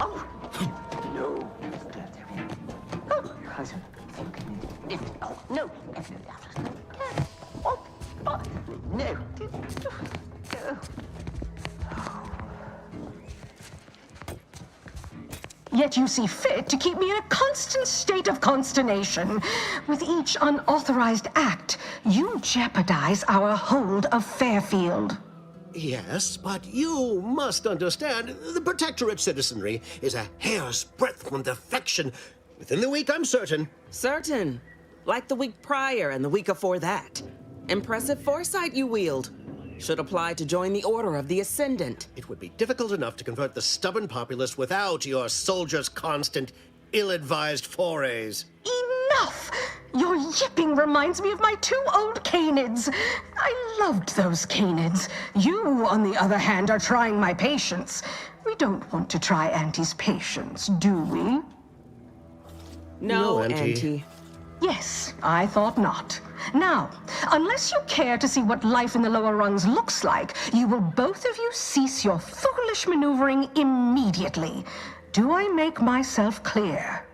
Oh, no. Oh, husband. Oh, no. Oh, no. Yet you see fit to keep me in a constant state of consternation. With each unauthorized act, you jeopardize our hold of Fairfield. Yes, but you must understand, the Protectorate citizenry is a hair's breadth from defection. Within the week, I'm certain. Certain. Like the week prior and the week before that. Impressive foresight you wield. Should apply to join the Order of the Ascendant. It would be difficult enough to convert the stubborn populace without your soldiers' constant, ill-advised forays. Enough! Your yipping reminds me of my 2 old canids. I loved those canids. You, on the other hand, are trying my patience. We don't want to try Auntie's patience, do we? No, Auntie. Auntie. Yes, I thought not. Now, unless you care to see what life in the lower rungs looks like, you will both of you cease your foolish maneuvering immediately. Do I make myself clear?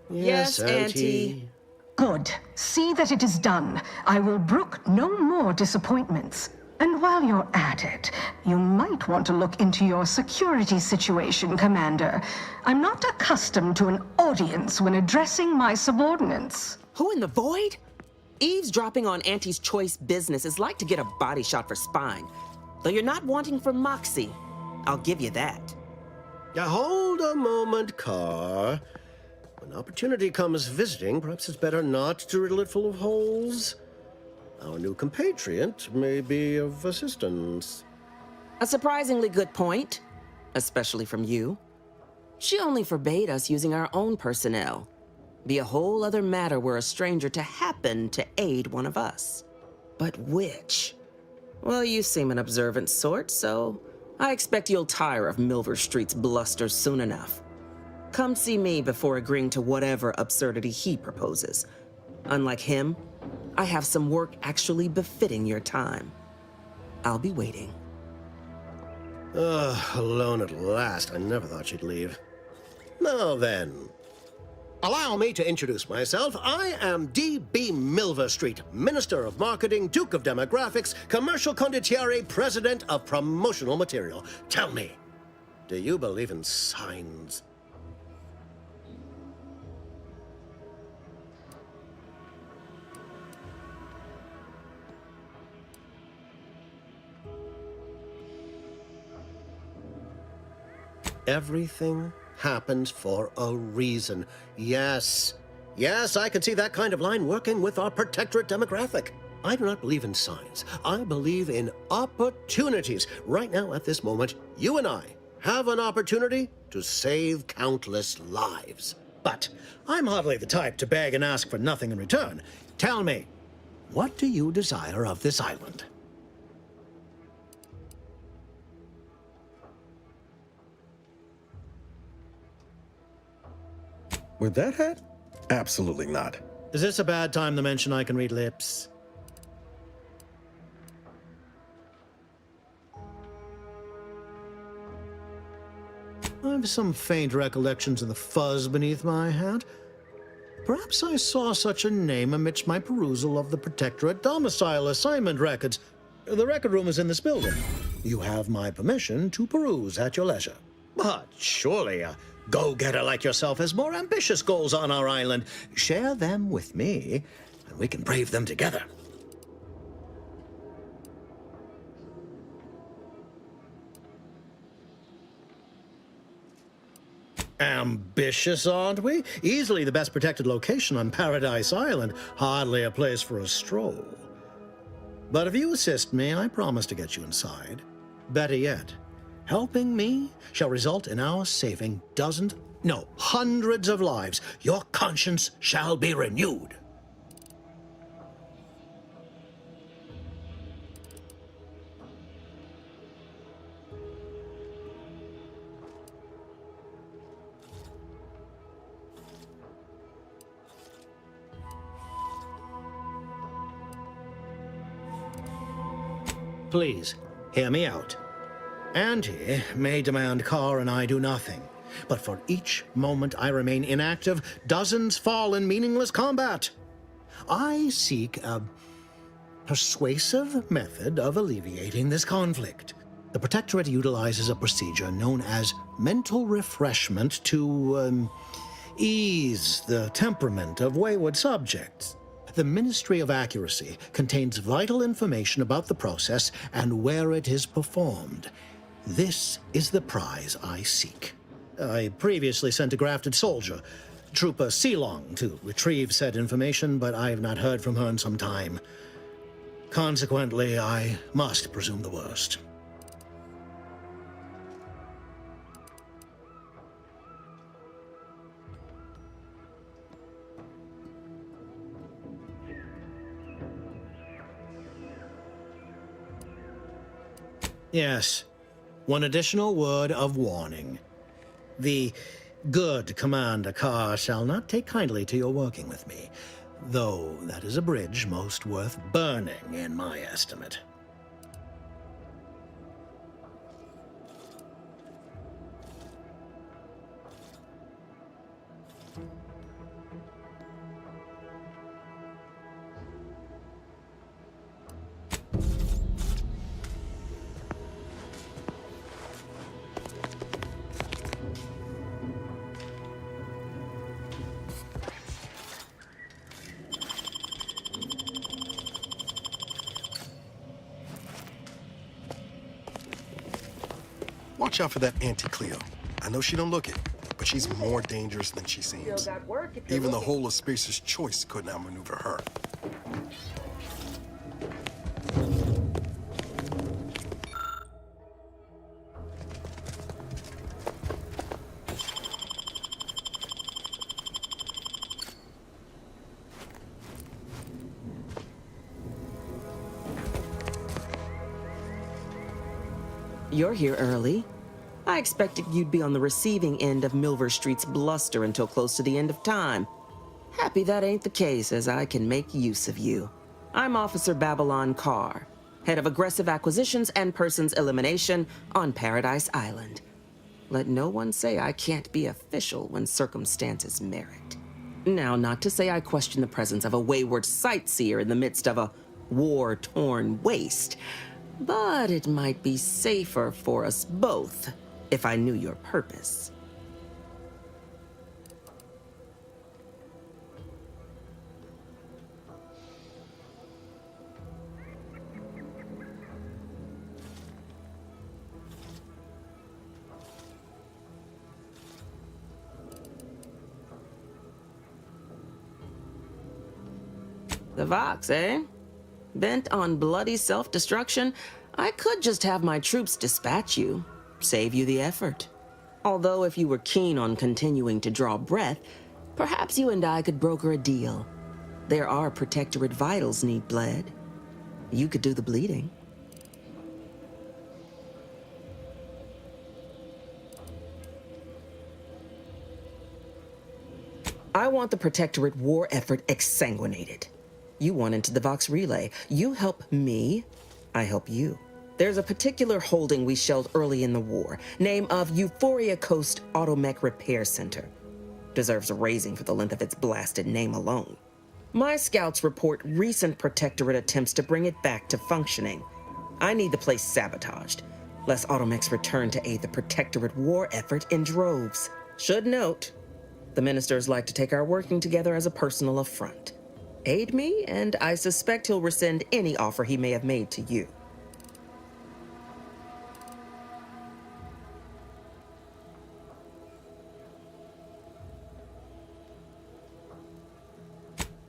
Yes, Auntie. Good. See that it is done. I will brook no more disappointments. And while you're at it, you might want to look into your security situation, Commander. I'm not accustomed to an audience when addressing my subordinates. Who in the void? Eavesdropping on Auntie's choice business is like to get a body shot for spine. Though you're not wanting for moxie. I'll give you that. Now hold a moment, Carr. When When opportunity comes visiting, perhaps it's better not to riddle it full of holes. Our new compatriot may be of assistance. A surprisingly good point, especially from you. She only forbade us using our own personnel. Be a whole other matter were a stranger to happen to aid one of us. But which? Well, you seem an observant sort, so I expect you'll tire of Milver Street's bluster soon enough. Come see me before agreeing to whatever absurdity he proposes. Unlike him, I have some work actually befitting your time. I'll be waiting. Alone at last. I never thought she'd leave. Now then, allow me to introduce myself. I am D.B. Milver Street, Minister of Marketing, Duke of Demographics, Commercial Condottiere, President of Promotional Material. Tell me, do you believe in signs? Everything happens for a reason. Yes, I can see that kind of line working with our protectorate demographic. I do not believe in signs. I believe in opportunities. Right now, at this moment, you and I have an opportunity to save countless lives. But I'm hardly the type to beg and ask for nothing in return. Tell me, what do you desire of this island? With that hat? Absolutely not. Is this a bad time to mention I can read lips? I have some faint recollections of the fuzz beneath my hat. Perhaps I saw such a name amidst my perusal of the Protectorate domicile assignment records. The record room is in this building. You have my permission to peruse at your leisure. But surely a go-getter like yourself has more ambitious goals on our island. Share them with me, and we can brave them together. Ambitious, aren't we? Easily the best protected location on Paradise Island. Hardly a place for a stroll. But if you assist me, I promise to get you inside. Better yet, helping me shall result in our saving dozens, no, hundreds of lives. Your conscience shall be renewed. Please, hear me out. Auntie may demand Carr and I do nothing, but for each moment I remain inactive, dozens fall in meaningless combat. I seek a persuasive method of alleviating this conflict. The Protectorate utilizes a procedure known as mental refreshment to ease the temperament of wayward subjects. The Ministry of Accuracy contains vital information about the process and where it is performed. This is the prize I seek. I previously sent a grafted soldier, Trooper Cealong, to retrieve said information, but I have not heard from her in some time. Consequently, I must presume the worst. Yes, one additional word of warning. The good Commander Carr shall not take kindly to your working with me, though that is a bridge most worth burning in my estimate. Watch out for that Auntie Cleo. I know she don't look it, but she's more dangerous than she seems. Even the whole of Spacer's Choice couldn't outmaneuver her. You're here early. I expected you'd be on the receiving end of Milver Street's bluster until close to the end of time. Happy that ain't the case, as I can make use of you. I'm Officer Babylon Carr, head of aggressive acquisitions and persons elimination on Paradise Island. Let no one say I can't be official when circumstances merit. Now, not to say I question the presence of a wayward sightseer in the midst of a war-torn waste, but it might be safer for us both if I knew your purpose. The Vox, eh? Bent on bloody self-destruction, I could just have my troops dispatch you, save you the effort. Although if you were keen on continuing to draw breath, perhaps you and I could broker a deal. There are Protectorate vitals need bled. You could do the bleeding. I want the Protectorate war effort exsanguinated. You want into the Vox Relay. You help me, I help you. There's a particular holding we shelled early in the war, name of Euphoria Coast Automech Repair Center. Deserves a raising for the length of its blasted name alone. My scouts report recent Protectorate attempts to bring it back to functioning. I need the place sabotaged, lest Automechs return to aid the Protectorate war effort in droves. Should note, the ministers like to take our working together as a personal affront. Aid me, and I suspect he'll rescind any offer he may have made to you.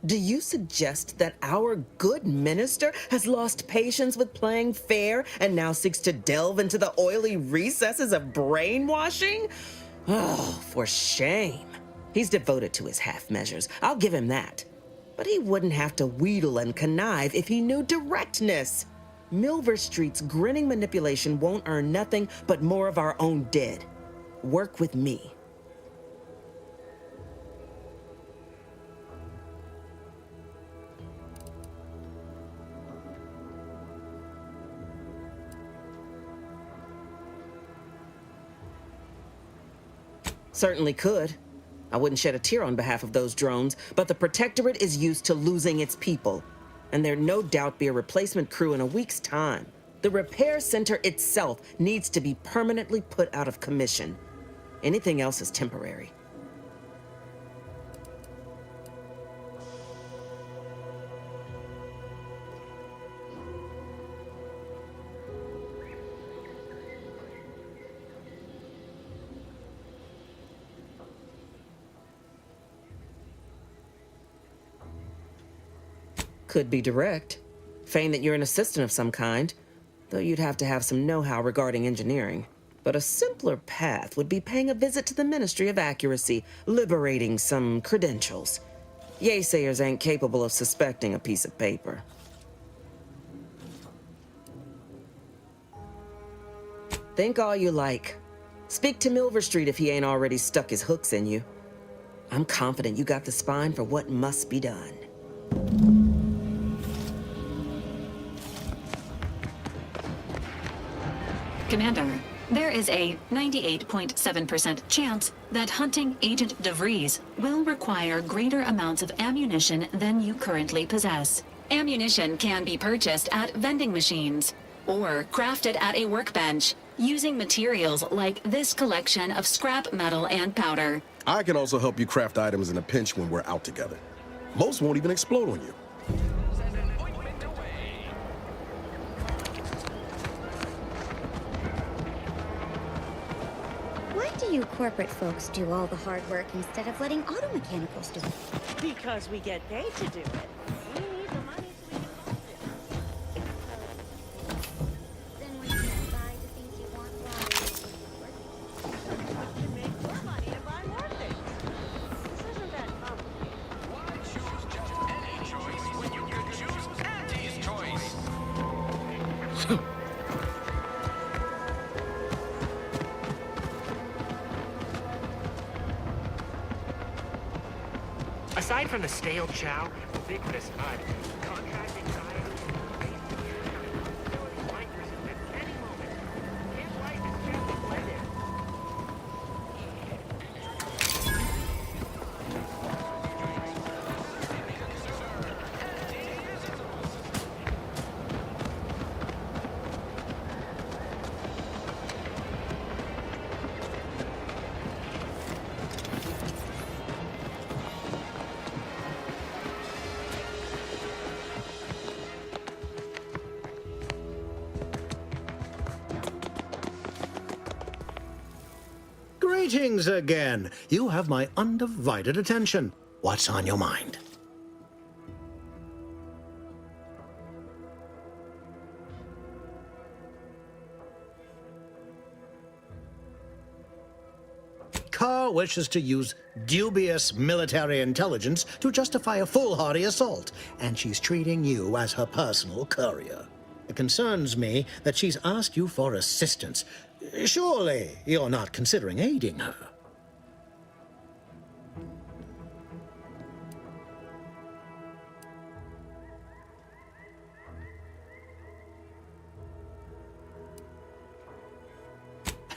Do you suggest that our good minister has lost patience with playing fair and now seeks to delve into the oily recesses of brainwashing? Oh, for shame. He's devoted to his half measures. I'll give him that. But he wouldn't have to wheedle and connive if he knew directness. Milver Street's grinning manipulation won't earn nothing but more of our own dead. Work with me. Certainly could. I wouldn't shed a tear on behalf of those drones, but the Protectorate is used to losing its people, and there'd no doubt be a replacement crew in a week's time. The repair center itself needs to be permanently put out of commission. Anything else is temporary. Could be direct. Feign that you're an assistant of some kind, though you'd have to have some know-how regarding engineering. But a simpler path would be paying a visit to the Ministry of Accuracy, liberating some credentials. Yaysayers ain't capable of suspecting a piece of paper. Think all you like. Speak to Milver Street if he ain't already stuck his hooks in you. I'm confident you got the spine for what must be done. Commander, there is a 98.7% chance that hunting Agent DeVries will require greater amounts of ammunition than you currently possess. Ammunition can be purchased at vending machines or crafted at a workbench using materials like this collection of scrap metal and powder. I can also help you craft items in a pinch when we're out together. Most won't even explode on you. Why do you corporate folks do all the hard work instead of letting auto mechanicals do it? Because we get paid to do it. We need the money so we can fund it. Then when you can buy the things you want while We can make more money to buy more things. This isn't that complicated. Why choose just any choice when you can choose Andy's choice? Aside from the stale chow, ubiquitous mud, contract anxiety, facilities might resume at any moment. His life is just a blended. Greetings again. You have my undivided attention. What's on your mind? Carr wishes to use dubious military intelligence to justify a foolhardy assault, and she's treating you as her personal courier. It concerns me that she's asked you for assistance. Surely you're not considering aiding her.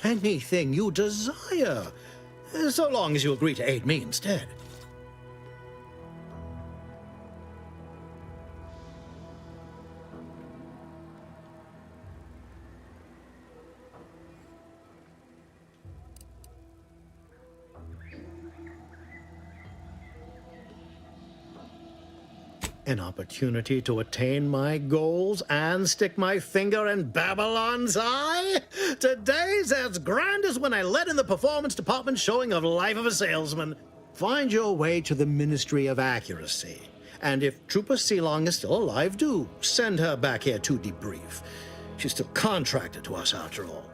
Anything you desire, so long as you agree to aid me instead. An opportunity to attain my goals and stick my finger in Babylon's eye? Today's as grand as when I led in the performance department showing of Life of a Salesman. Find your way to the Ministry of Accuracy. And if Trooper Sealong is still alive, do send her back here to debrief. She's still contracted to us after all.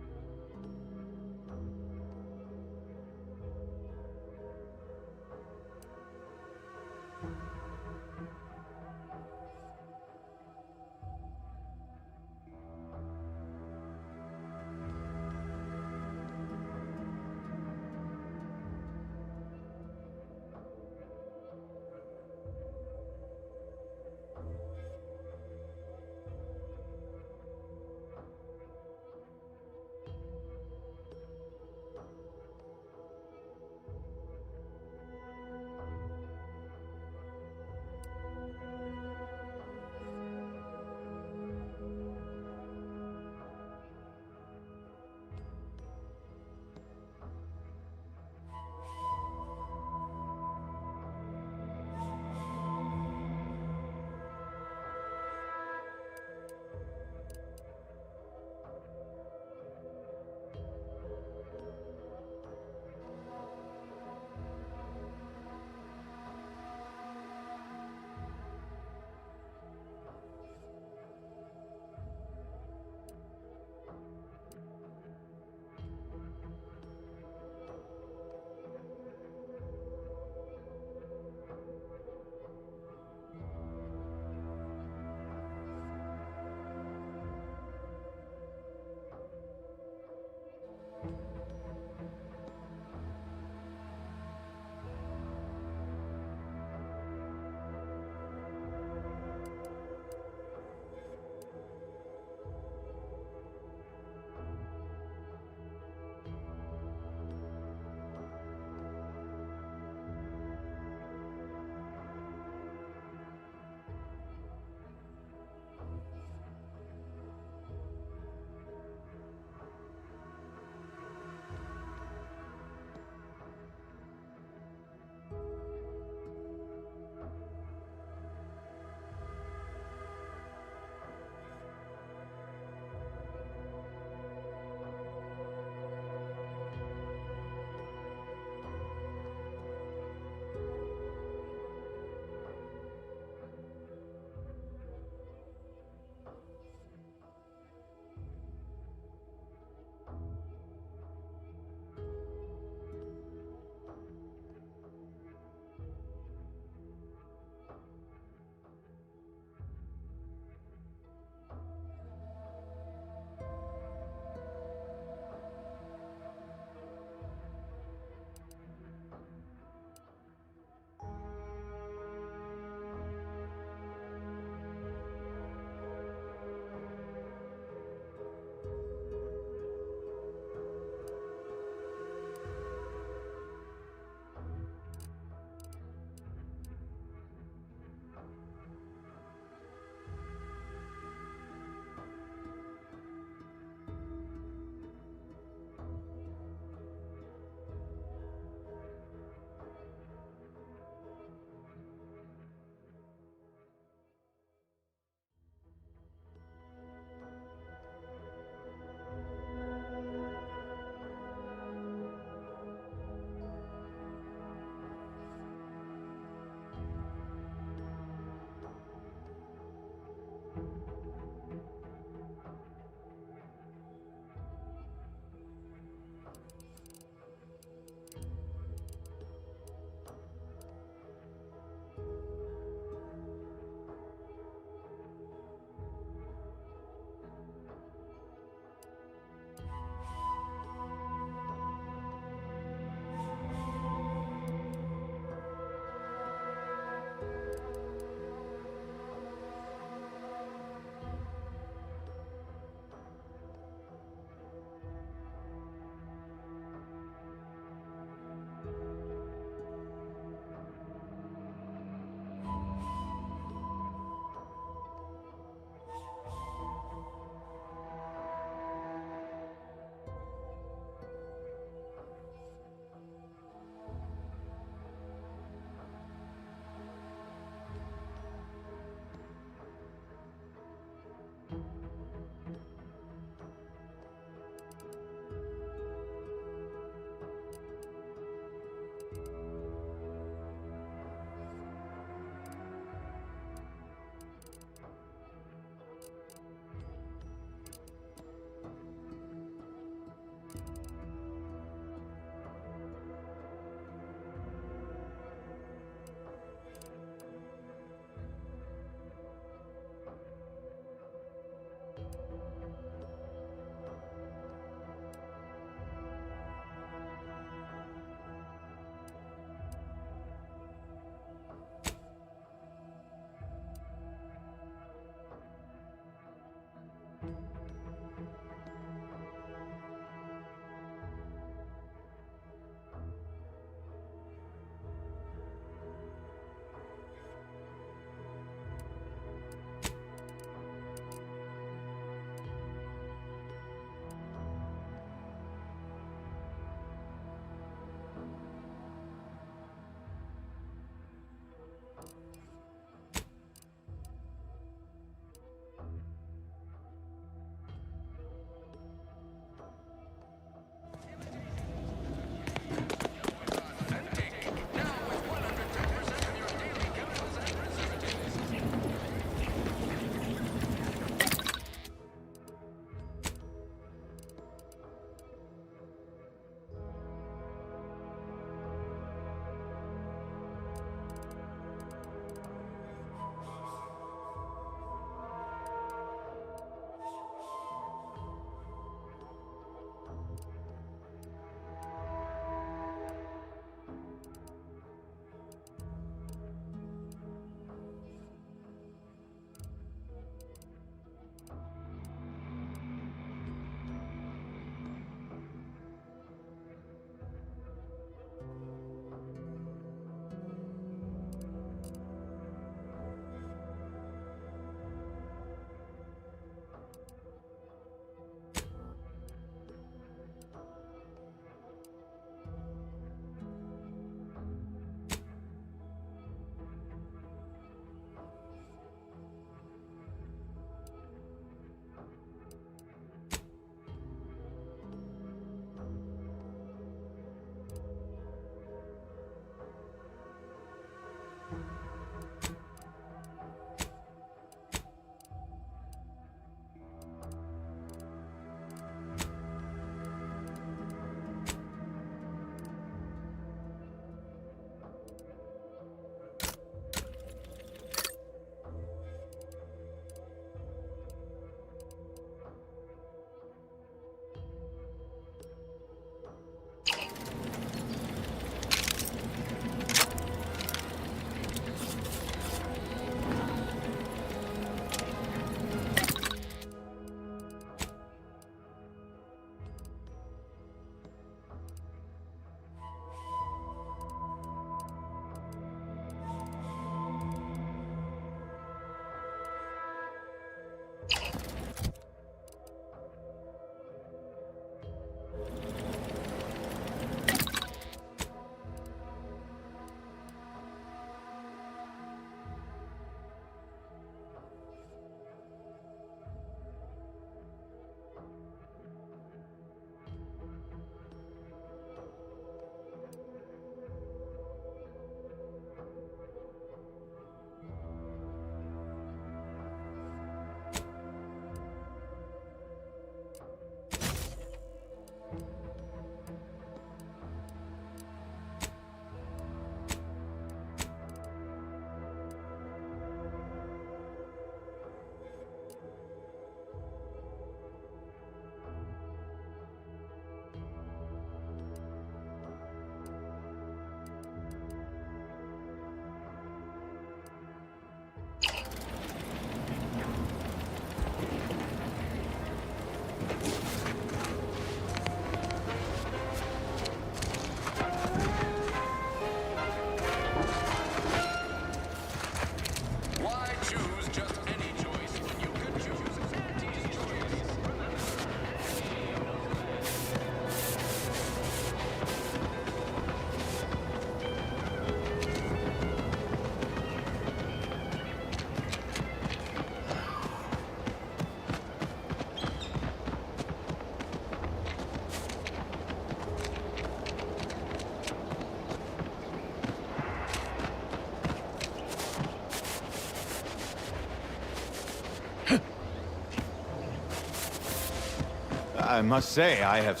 I must say, I have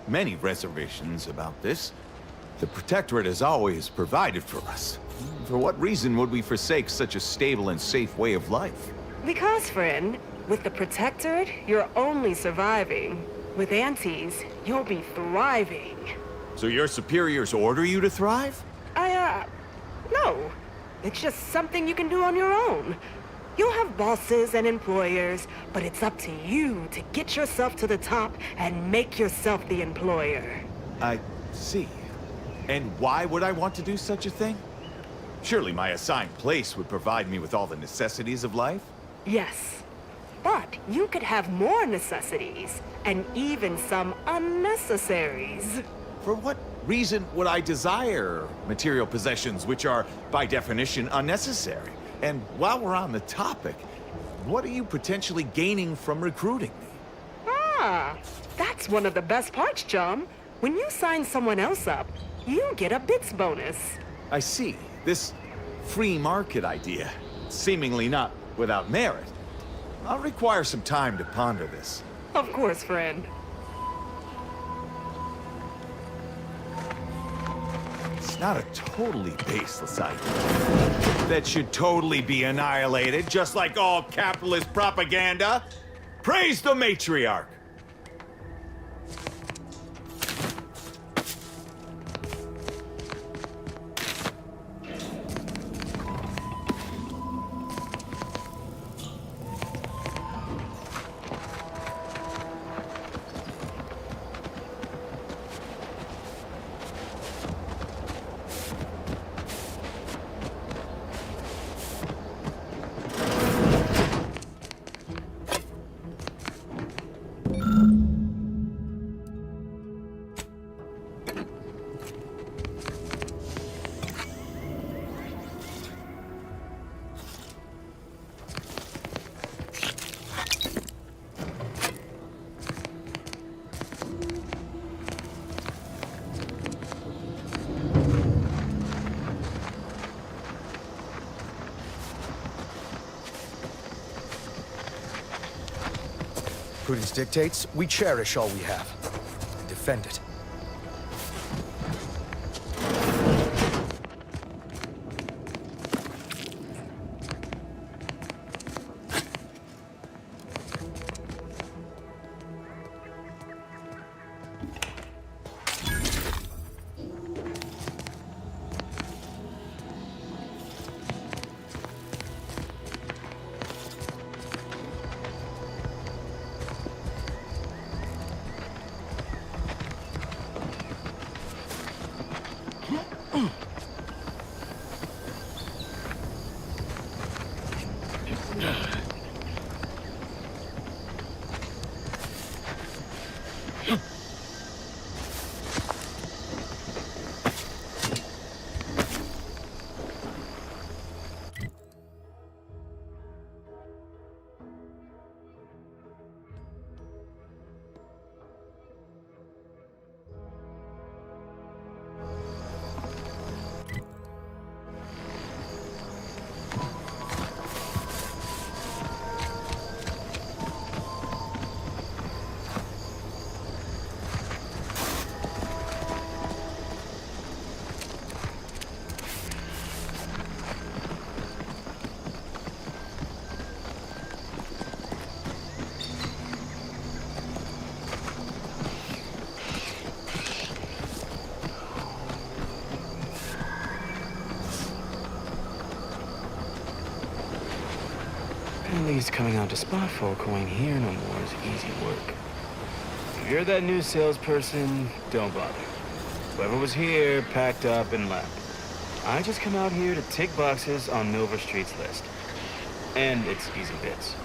many reservations about this. The Protectorate has always provided for us. For what reason would we forsake such a stable and safe way of life? Because, friend, with the Protectorate, you're only surviving. With Antes, you'll be thriving. So your superiors order you to thrive? No. It's just something you can do on your own. You'll have bosses and employers, but it's up to you to get yourself to the top and make yourself the employer. I see. And why would I want to do such a thing? Surely my assigned place would provide me with all the necessities of life? Yes. But you could have more necessities, and even some unnecessaries. For what reason would I desire material possessions which are, by definition, unnecessary? And while we're on the topic, what are you potentially gaining from recruiting me? Ah, that's one of the best parts, chum. When you sign someone else up, you get a bits bonus. I see. This free market idea, seemingly not without merit. I'll require some time to ponder this. Of course, friend. It's not a totally baseless idea that should totally be annihilated, just like all capitalist propaganda. Praise the matriarch! Prudence dictates we cherish all we have and defend it. At least coming out to spot folk who ain't here no more is easy work. If you're that new salesperson, don't bother. Whoever was here packed up and left. I just come out here to tick boxes on Milver Street's list. And it's easy bits.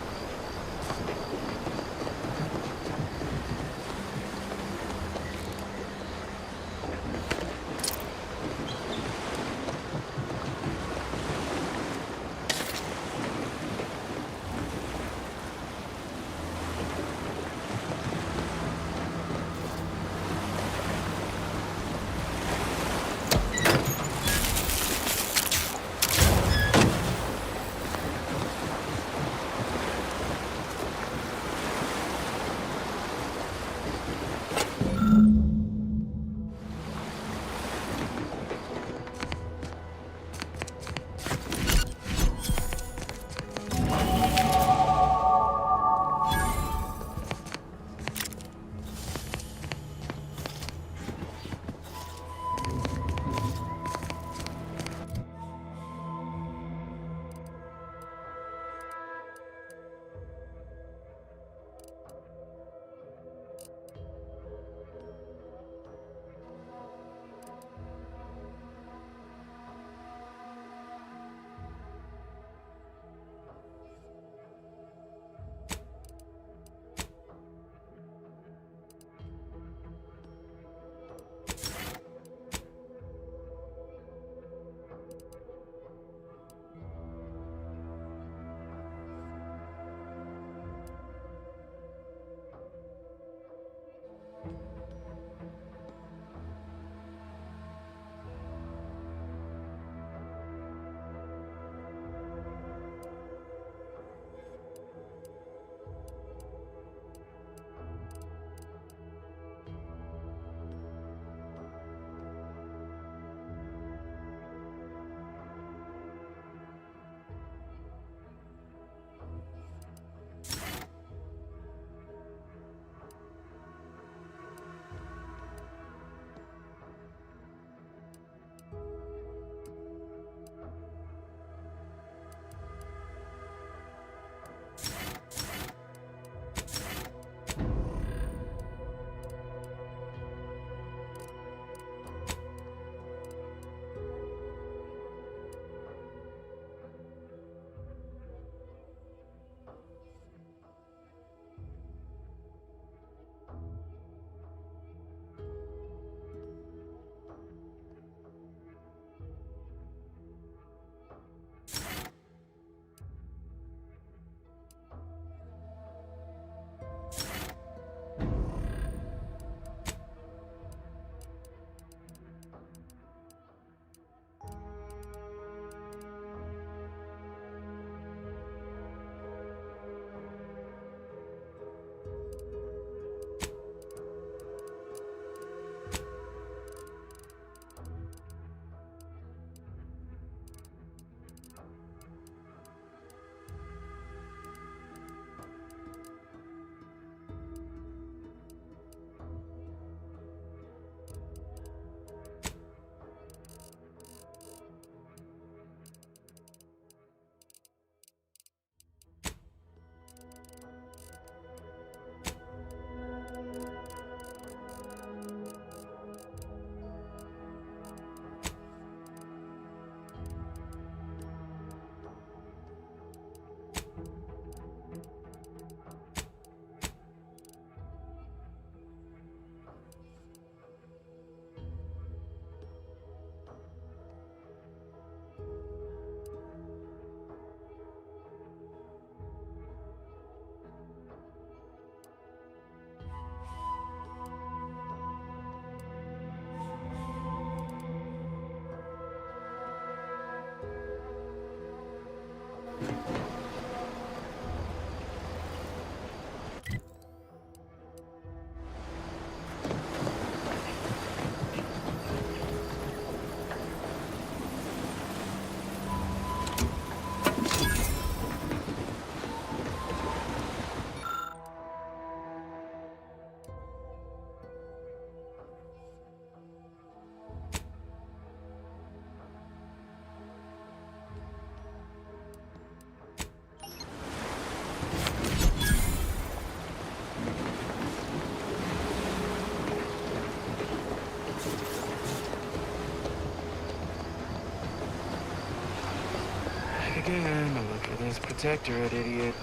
protectorate, idiot.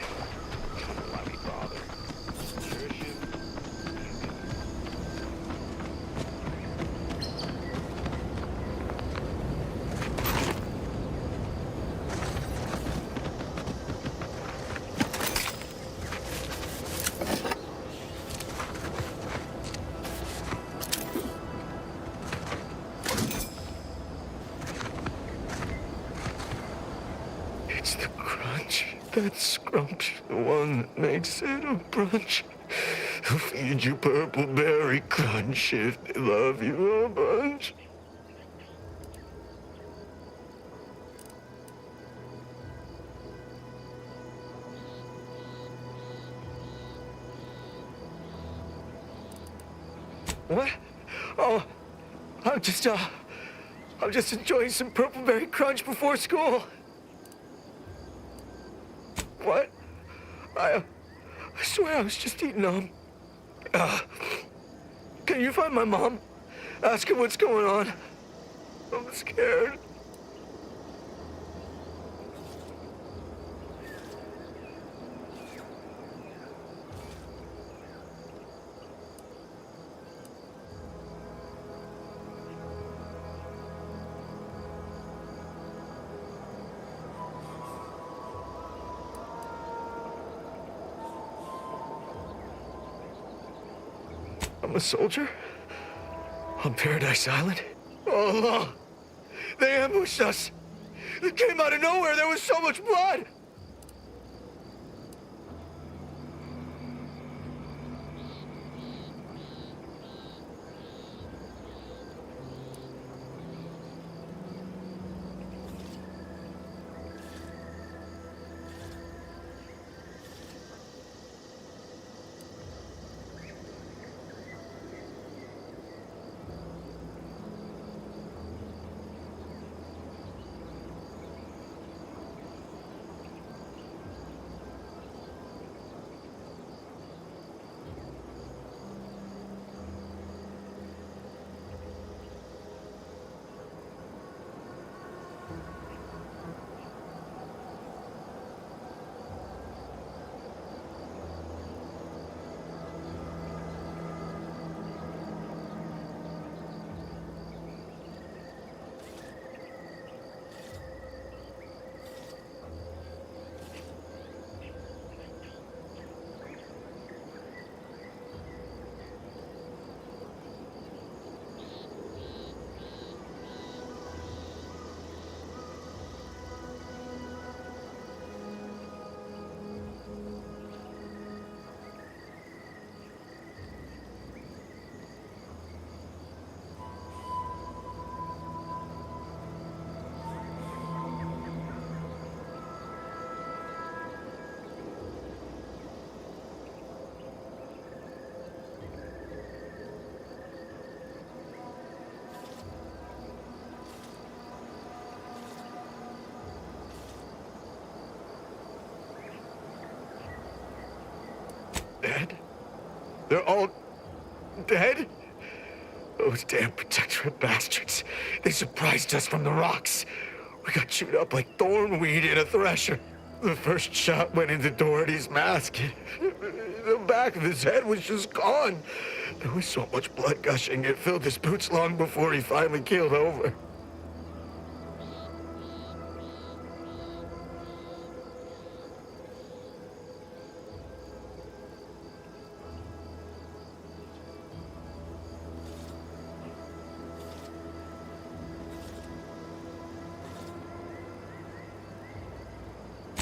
Don't know why we bother. Sure should. It's the crunch. That scrunch, the one that makes it a brunch. They'll feed you purple berry crunch if they love you a bunch. What? Oh, I'm just enjoying some purple berry crunch before school. What? I swear I was just eating them. Can you find my mom? Ask her what's going on. I'm scared. I'm a soldier? On Paradise Island? All along. They ambushed us. It came out of nowhere. There was so much blood. Dead? They're all dead? Those damn protectorate bastards. They surprised us from the rocks. We got chewed up like thornweed in a thresher. The first shot went into Doherty's mask. The back of his head was just gone. There was so much blood gushing, it filled his boots long before he finally keeled over.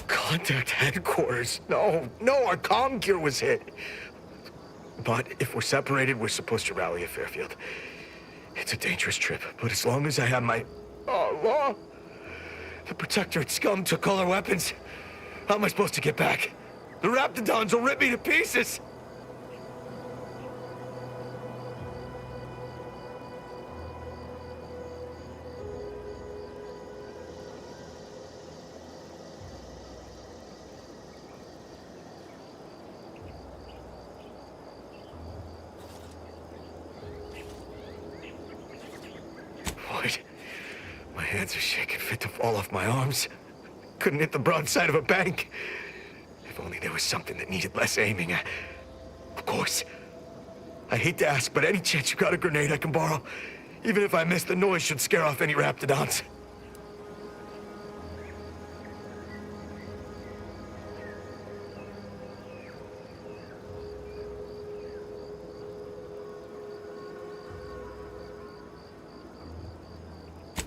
Contact headquarters. No, our comm gear was hit. But if we're separated, we're supposed to rally at Fairfield. It's a dangerous trip, but as long as I have my... law. The Protectorate scum took all our weapons. How am I supposed to get back? The Raptidons will rip me to pieces! What? My hands are shaking fit to fall off my arms. Couldn't hit the broadside of a bank. If only there was something that needed less aiming. Of course. I hate to ask, but any chance you got a grenade I can borrow? Even if I miss, the noise should scare off any raptidons.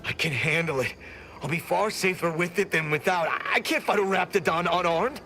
I can handle it. I'll be far safer with it than without. I can't fight a raptidon unarmed.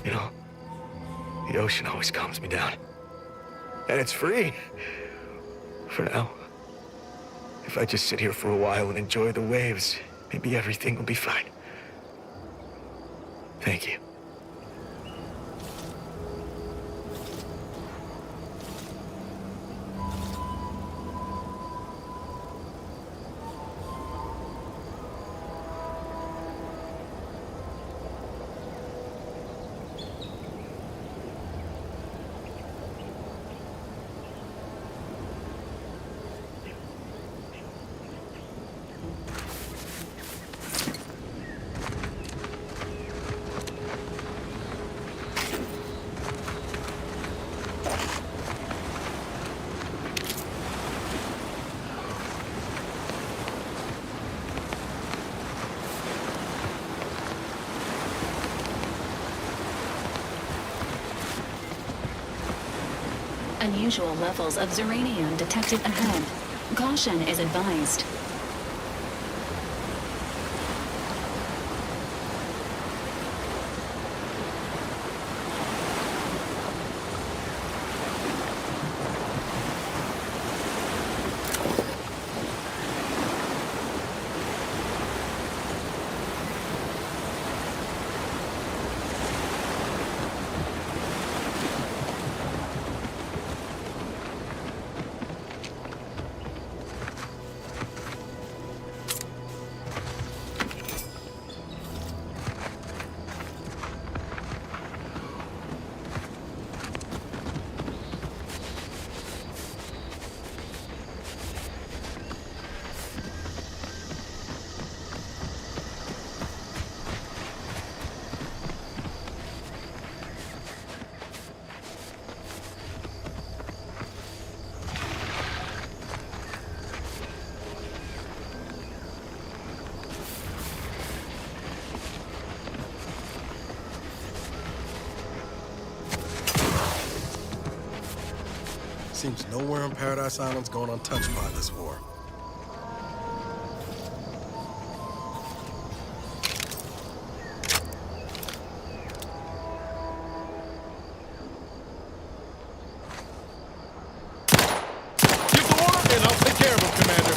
You know, the ocean always calms me down. And it's free. For now. If I just sit here for a while and enjoy the waves, maybe everything will be fine. Thank you. Unusual levels of Zeranium detected ahead. Caution is advised. Seems nowhere on Paradise Island's going untouched by this war. Give the order and I'll take care of him, Commander.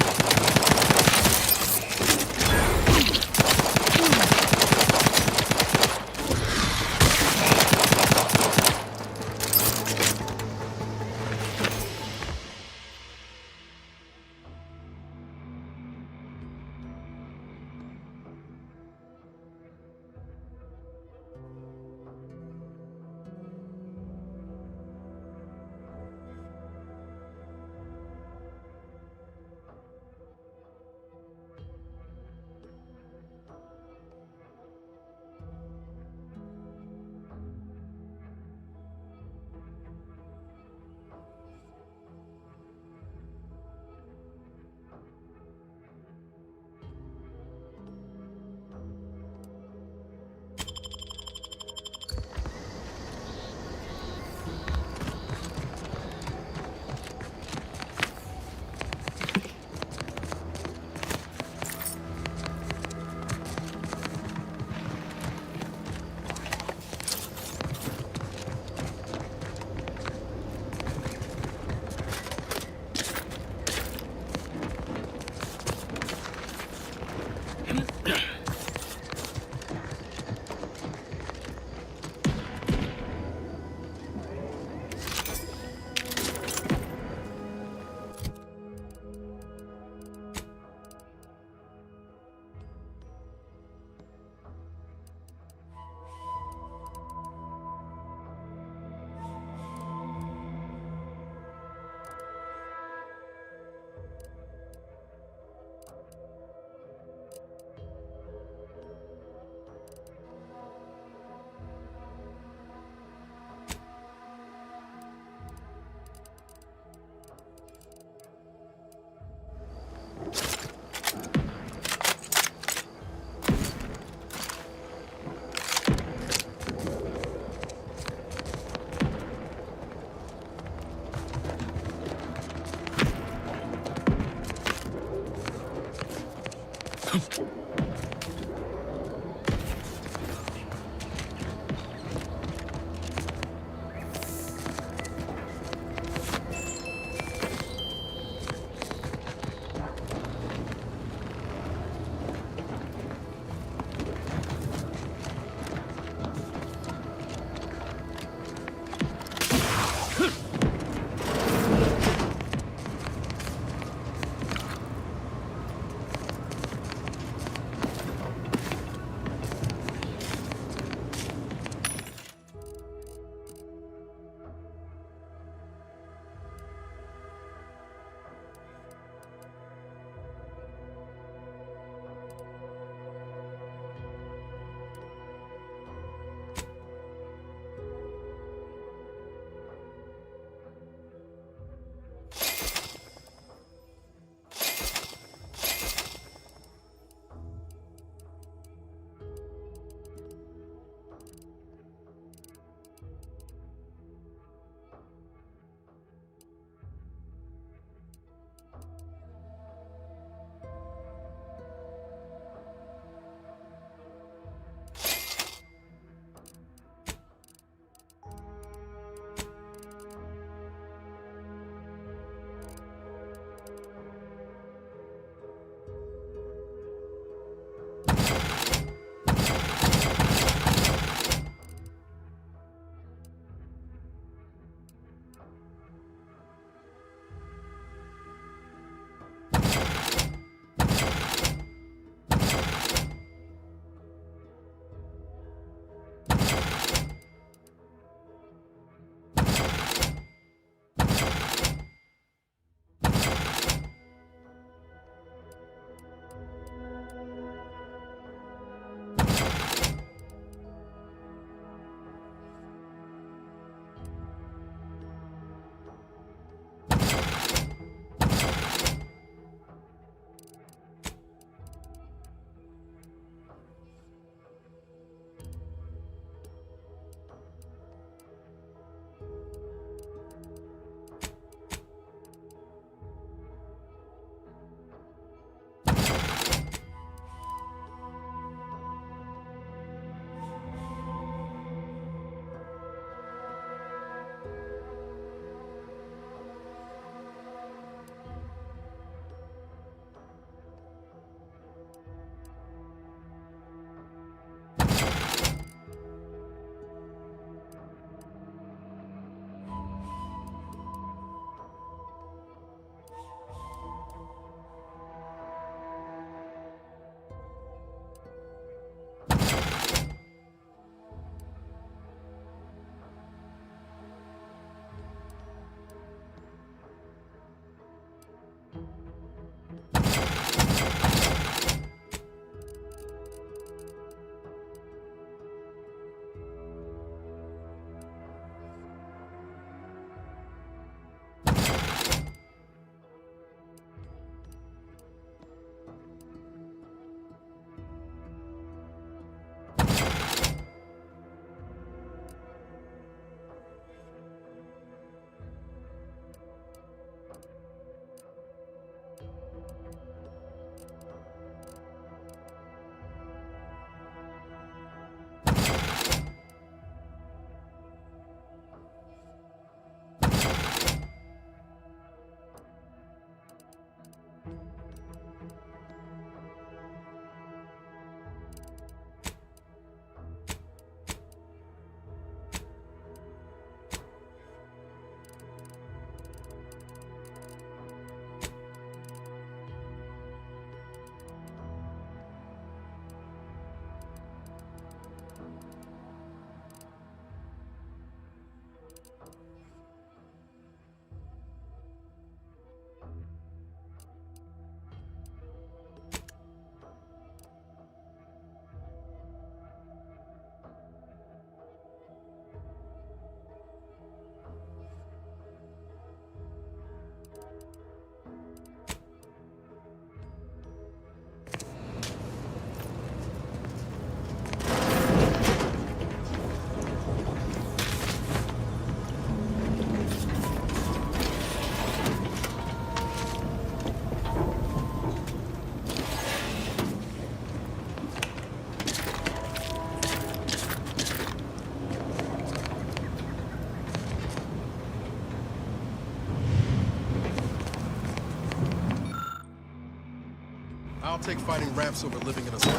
I'll take fighting ramps over living in a slum.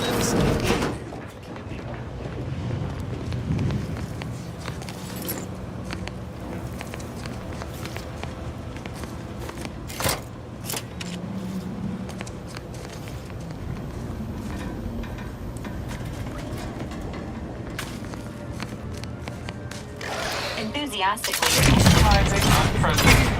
Enthusiastically discarded on programs.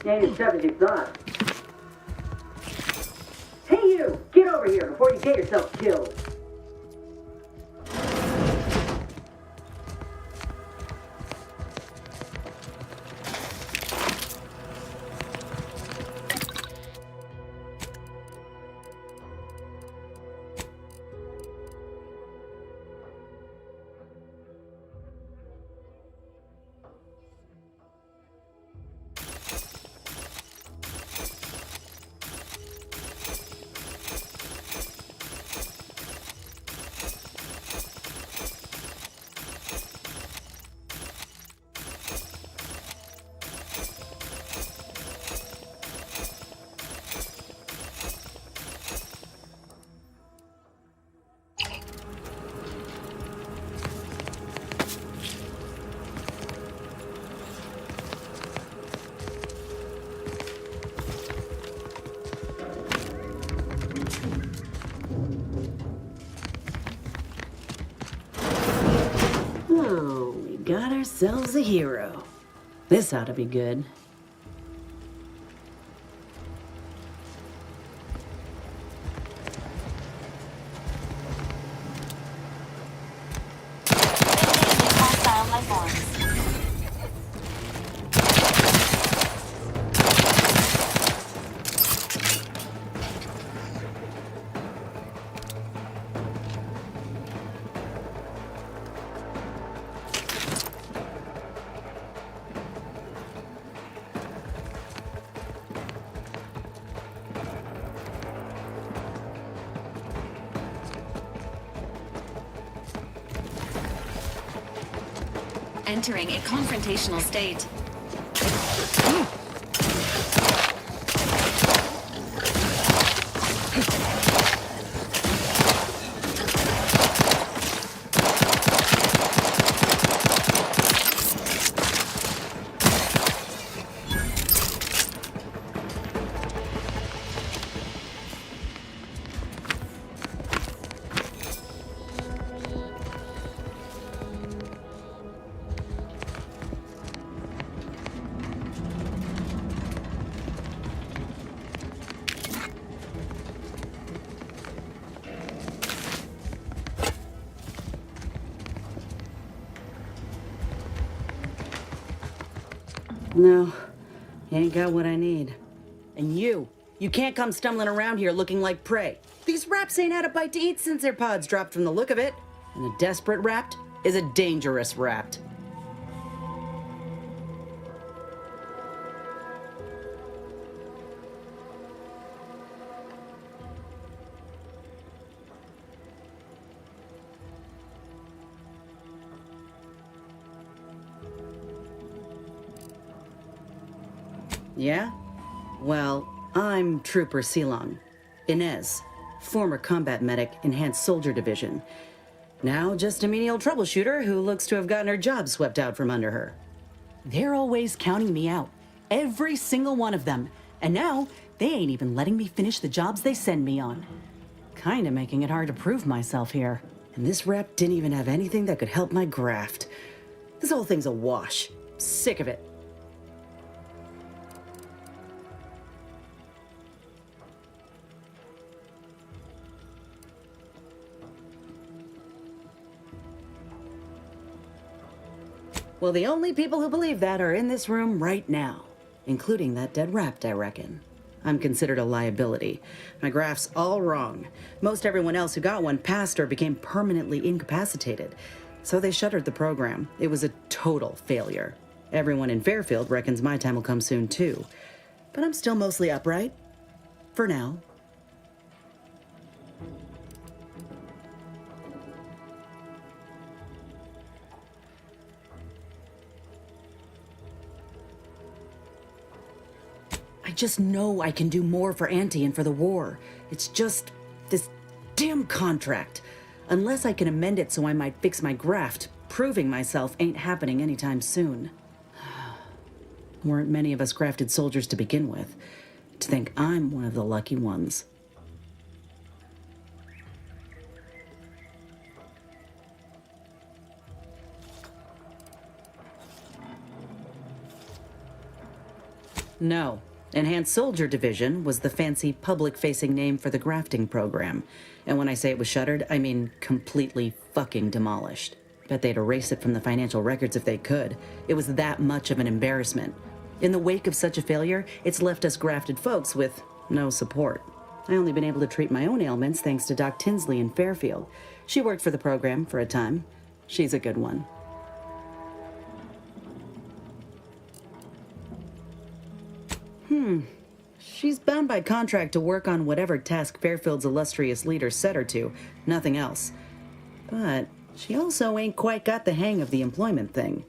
Ain't as tough as you thought. Hey you! Get over here before you get yourself killed! Oh, we got ourselves a hero. This ought to be good. Hostile life forms. Entering a confrontational state. No, you ain't got what I need. And you can't come stumbling around here looking like prey. These raps ain't had a bite to eat since their pods dropped from the look of it. And a desperate rapt is a dangerous rapt. Yeah? Well, I'm Trooper Ceann, Inez, former combat medic, Enhanced Soldier Division. Now just a menial troubleshooter who looks to have gotten her job swept out from under her. They're always counting me out, every single one of them. And now, they ain't even letting me finish the jobs they send me on. Kinda making it hard to prove myself here. And this rep didn't even have anything that could help my graft. This whole thing's a wash. Sick of it. Well, the only people who believe that are in this room right now, including that dead rapt, I reckon. I'm considered a liability. My graph's all wrong. Most everyone else who got one passed or became permanently incapacitated. So they shuttered the program. It was a total failure. Everyone in Fairfield reckons my time will come soon, too. But I'm still mostly upright. For now. I just know I can do more for Auntie and for the war. It's just this damn contract. Unless I can amend it so I might fix my graft, proving myself ain't happening anytime soon. Weren't many of us grafted soldiers to begin with. To think I'm one of the lucky ones. No. Enhanced Soldier Division was the fancy public-facing name for the grafting program. And when I say it was shuttered, I mean completely fucking demolished. Bet they'd erase it from the financial records if they could. It was that much of an embarrassment. In the wake of such a failure, it's left us grafted folks with no support. I only been able to treat my own ailments thanks to Doc Tinsley in Fairfield. She worked for the program for a time. She's a good one. She's bound by contract to work on whatever task Fairfield's illustrious leader set her to, nothing else. But she also ain't quite got the hang of the employment thing.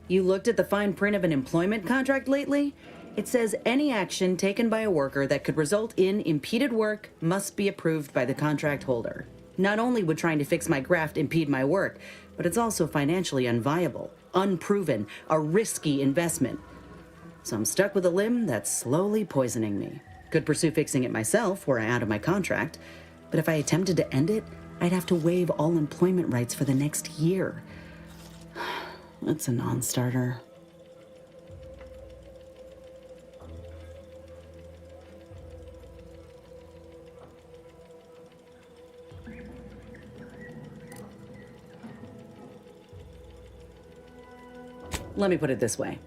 You looked at the fine print of an employment contract lately? It says any action taken by a worker that could result in impeded work must be approved by the contract holder. Not only would trying to fix my graft impede my work, but it's also financially unviable, unproven, a risky investment. So I'm stuck with a limb that's slowly poisoning me. Could pursue fixing it myself were I out of my contract, but if I attempted to end it, I'd have to waive all employment rights for the next year. That's a non-starter. Let me put it this way.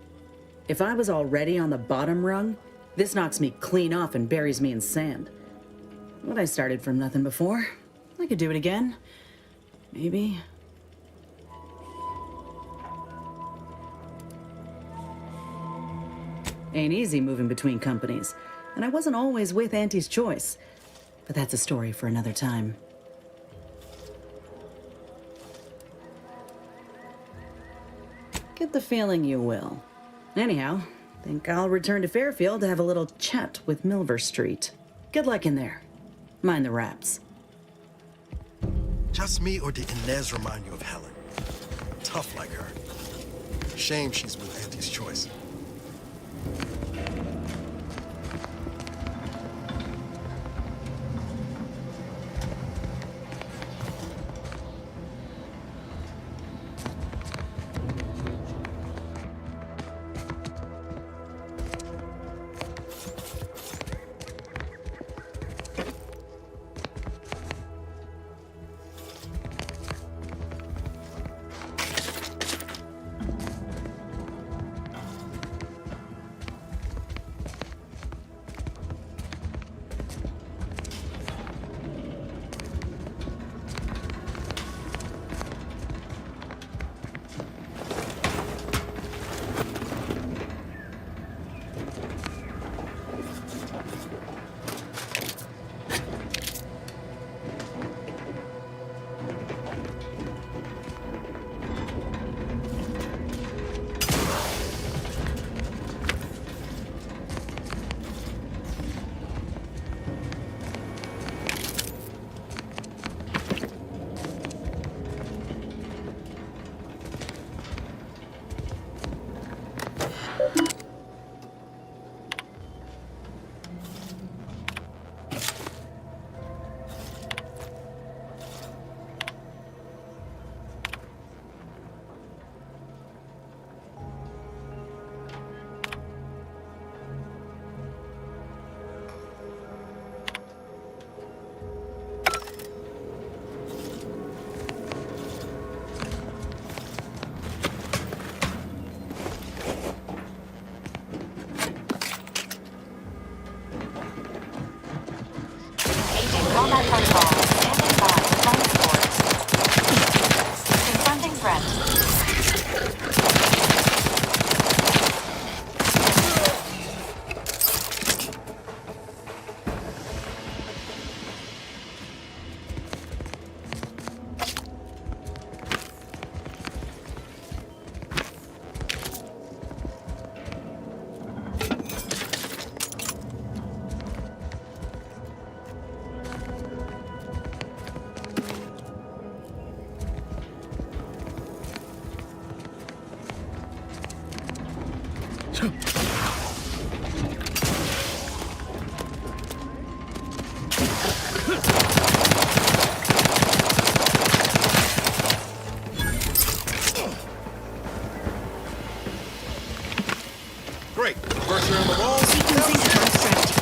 If I was already on the bottom rung, this knocks me clean off and buries me in sand. But I started from nothing before. I could do it again. Maybe. Ain't easy moving between companies, and I wasn't always with Auntie's choice. But that's a story for another time. Get the feeling you will. Anyhow, think I'll return to Fairfield to have a little chat with Milver Street. Good luck in there. Mind the raps. Just me, or did Inez remind you of Helen? Tough like her. Shame she's with Auntie's choice. Great. First on the wall. Sequencing construct.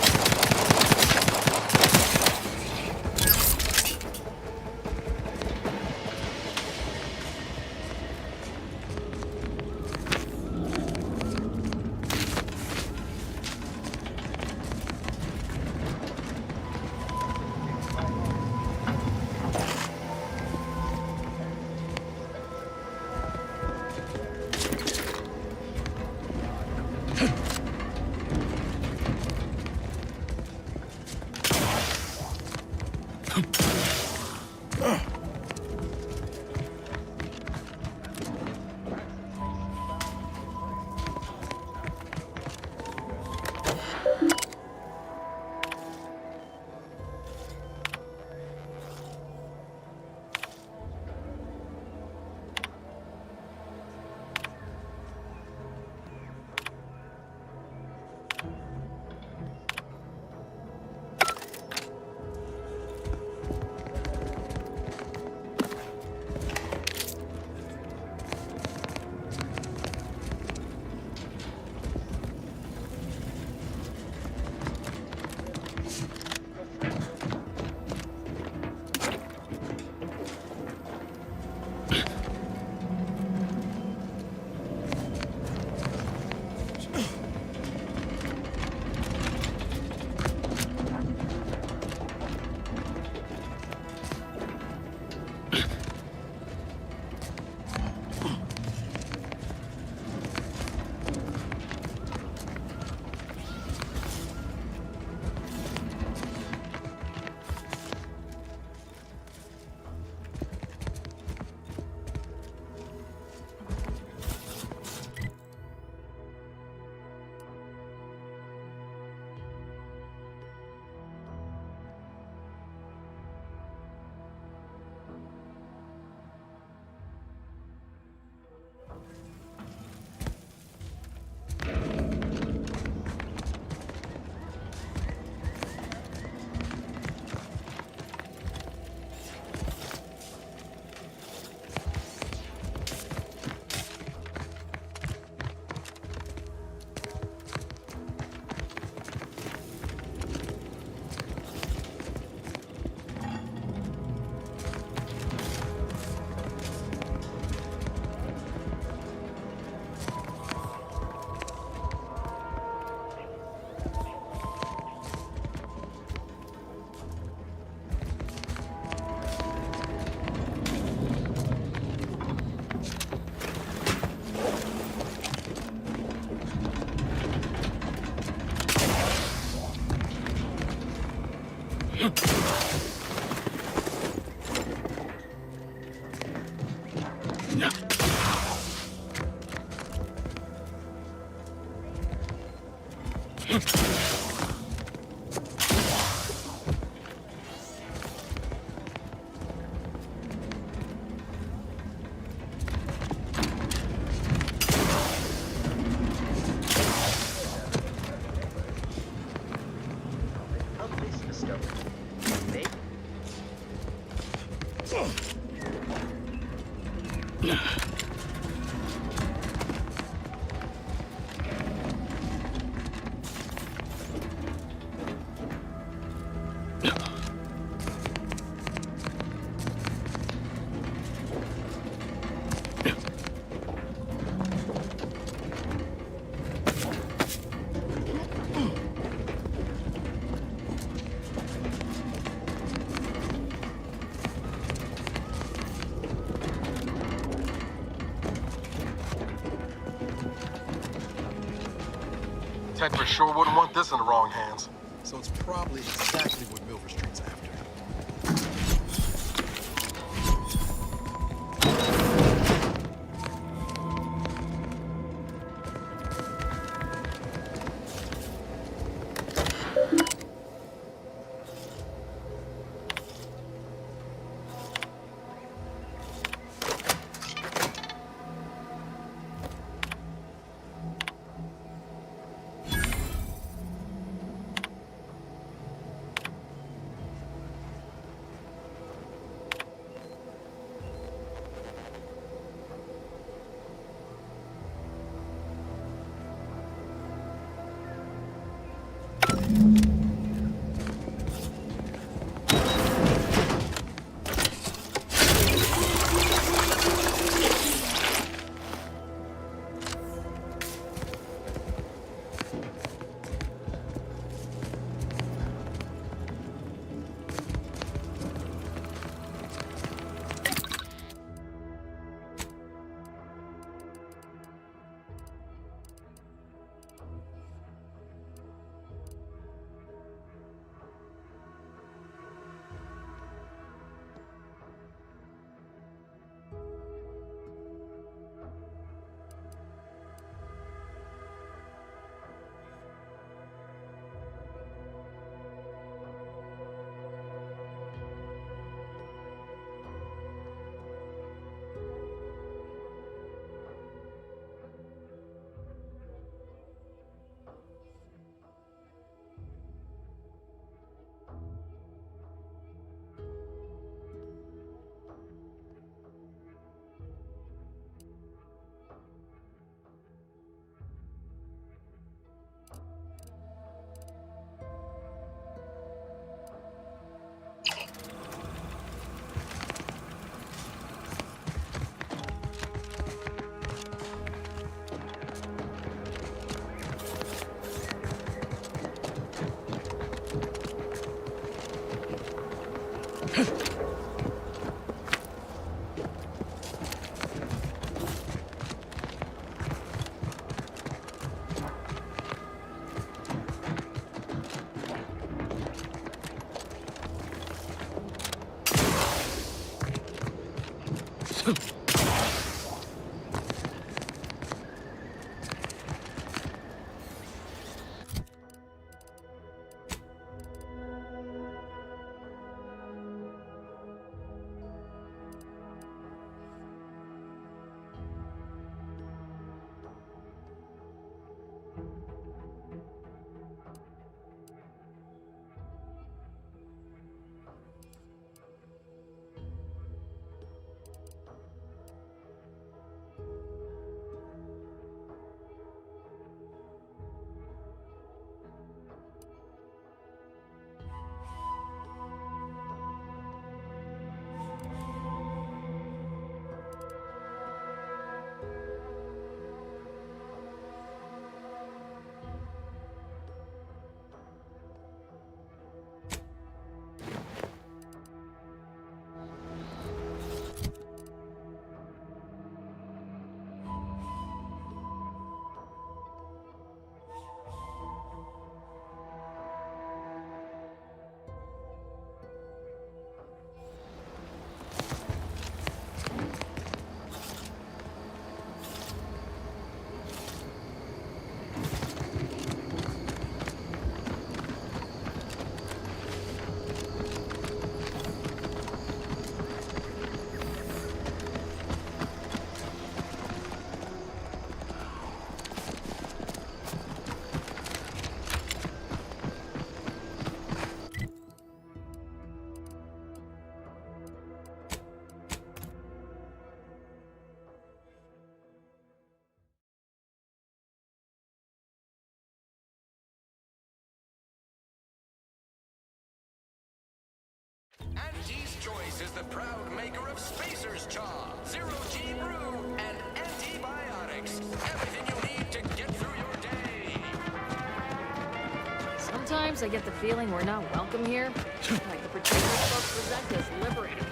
Detective sure wouldn't want this in the wrong hands. So it's probably exactly what Milver Street's after. Auntie's Choice is the proud maker of Spacer's Chaw, Zero-G Brew, and antibiotics. Everything you need to get through your day. Sometimes I get the feeling we're not welcome here. Like the pretenders folks present as liberated.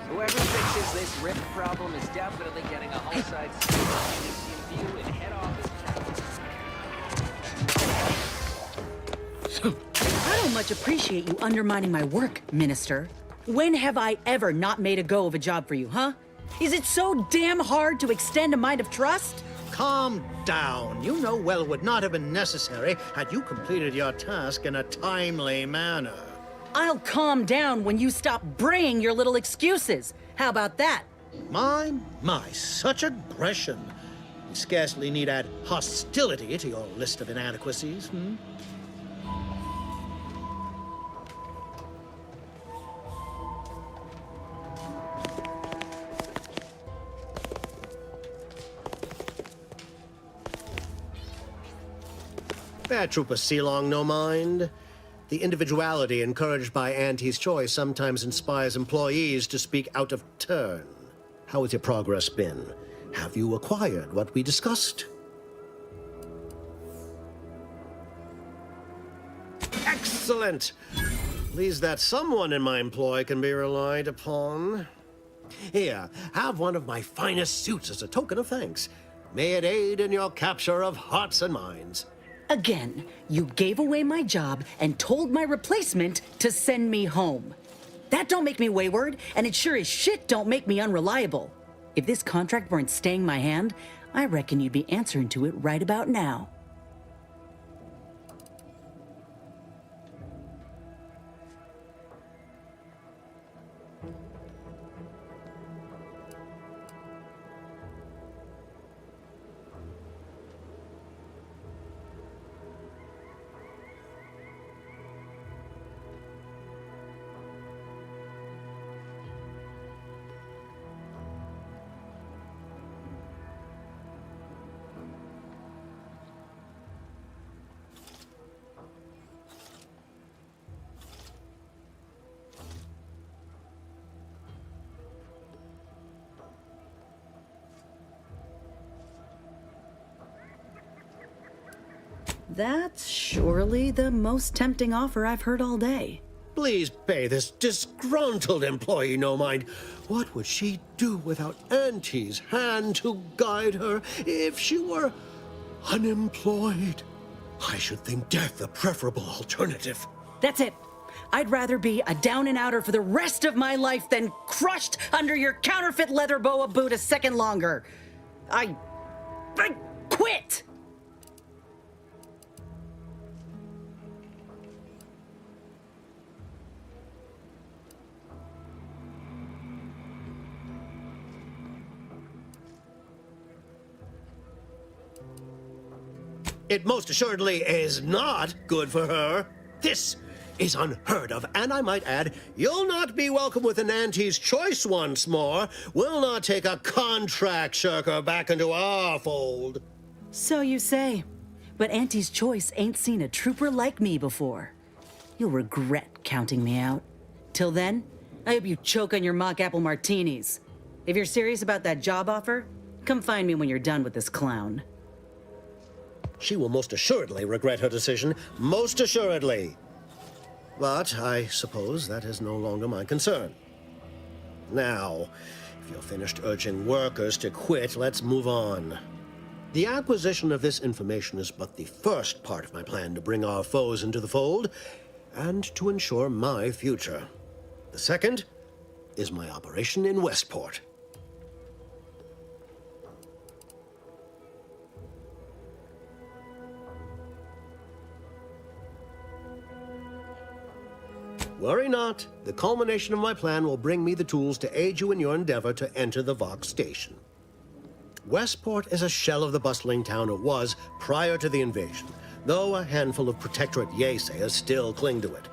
Whoever fixes this rip problem is definitely getting a whole-side view in head office. I don't much appreciate you undermining my work, Minister. When have I ever not made a go of a job for you, huh? Is it so damn hard to extend a mind of trust? Calm down. You know well it would not have been necessary had you completed your task in a timely manner. I'll calm down when you stop braying your little excuses. How about that? My, such aggression. You scarcely need add hostility to your list of inadequacies, hmm? Fair Trooper Sealong, no mind. The individuality encouraged by Auntie's choice sometimes inspires employees to speak out of turn. How has your progress been? Have you acquired what we discussed? Excellent! Pleased that someone in my employ can be relied upon. Here, have one of my finest suits as a token of thanks. May it aid in your capture of hearts and minds. Again, you gave away my job and told my replacement to send me home. That don't make me wayward, and it sure as shit don't make me unreliable. If this contract weren't staying my hand, I reckon you'd be answering to it right about now. That's surely the most tempting offer I've heard all day. Please pay this disgruntled employee no mind. What would she do without Auntie's hand to guide her if she were unemployed? I should think death a preferable alternative. That's it. I'd rather be a down-and-outer for the rest of my life than crushed under your counterfeit leather boa boot a second longer. I quit! It most assuredly is not good for her. This is unheard of, and I might add, you'll not be welcome within Auntie's choice once more. We'll not take a contract shirker back into our fold. So you say, but Auntie's choice ain't seen a trooper like me before. You'll regret counting me out. Till then, I hope you choke on your mock apple martinis. If you're serious about that job offer, come find me when you're done with this clown. She will most assuredly regret her decision, most assuredly. But I suppose that is no longer my concern. Now, if you're finished urging workers to quit, let's move on. The acquisition of this information is but the first part of my plan to bring our foes into the fold and to ensure my future. The second is my operation in Westport. Worry not. The culmination of my plan will bring me the tools to aid you in your endeavor to enter the Vox station. Westport is a shell of the bustling town it was prior to the invasion, though a handful of Protectorate Yeasayers still cling to it.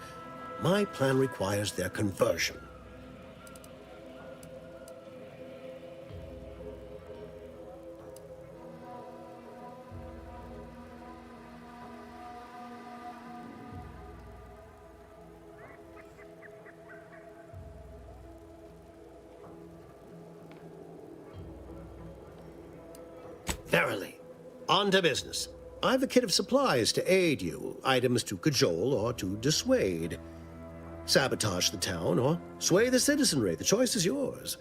My plan requires their conversion. Verily. On to business. I've a kit of supplies to aid you, items to cajole or to dissuade. Sabotage the town or sway the citizenry. The choice is yours.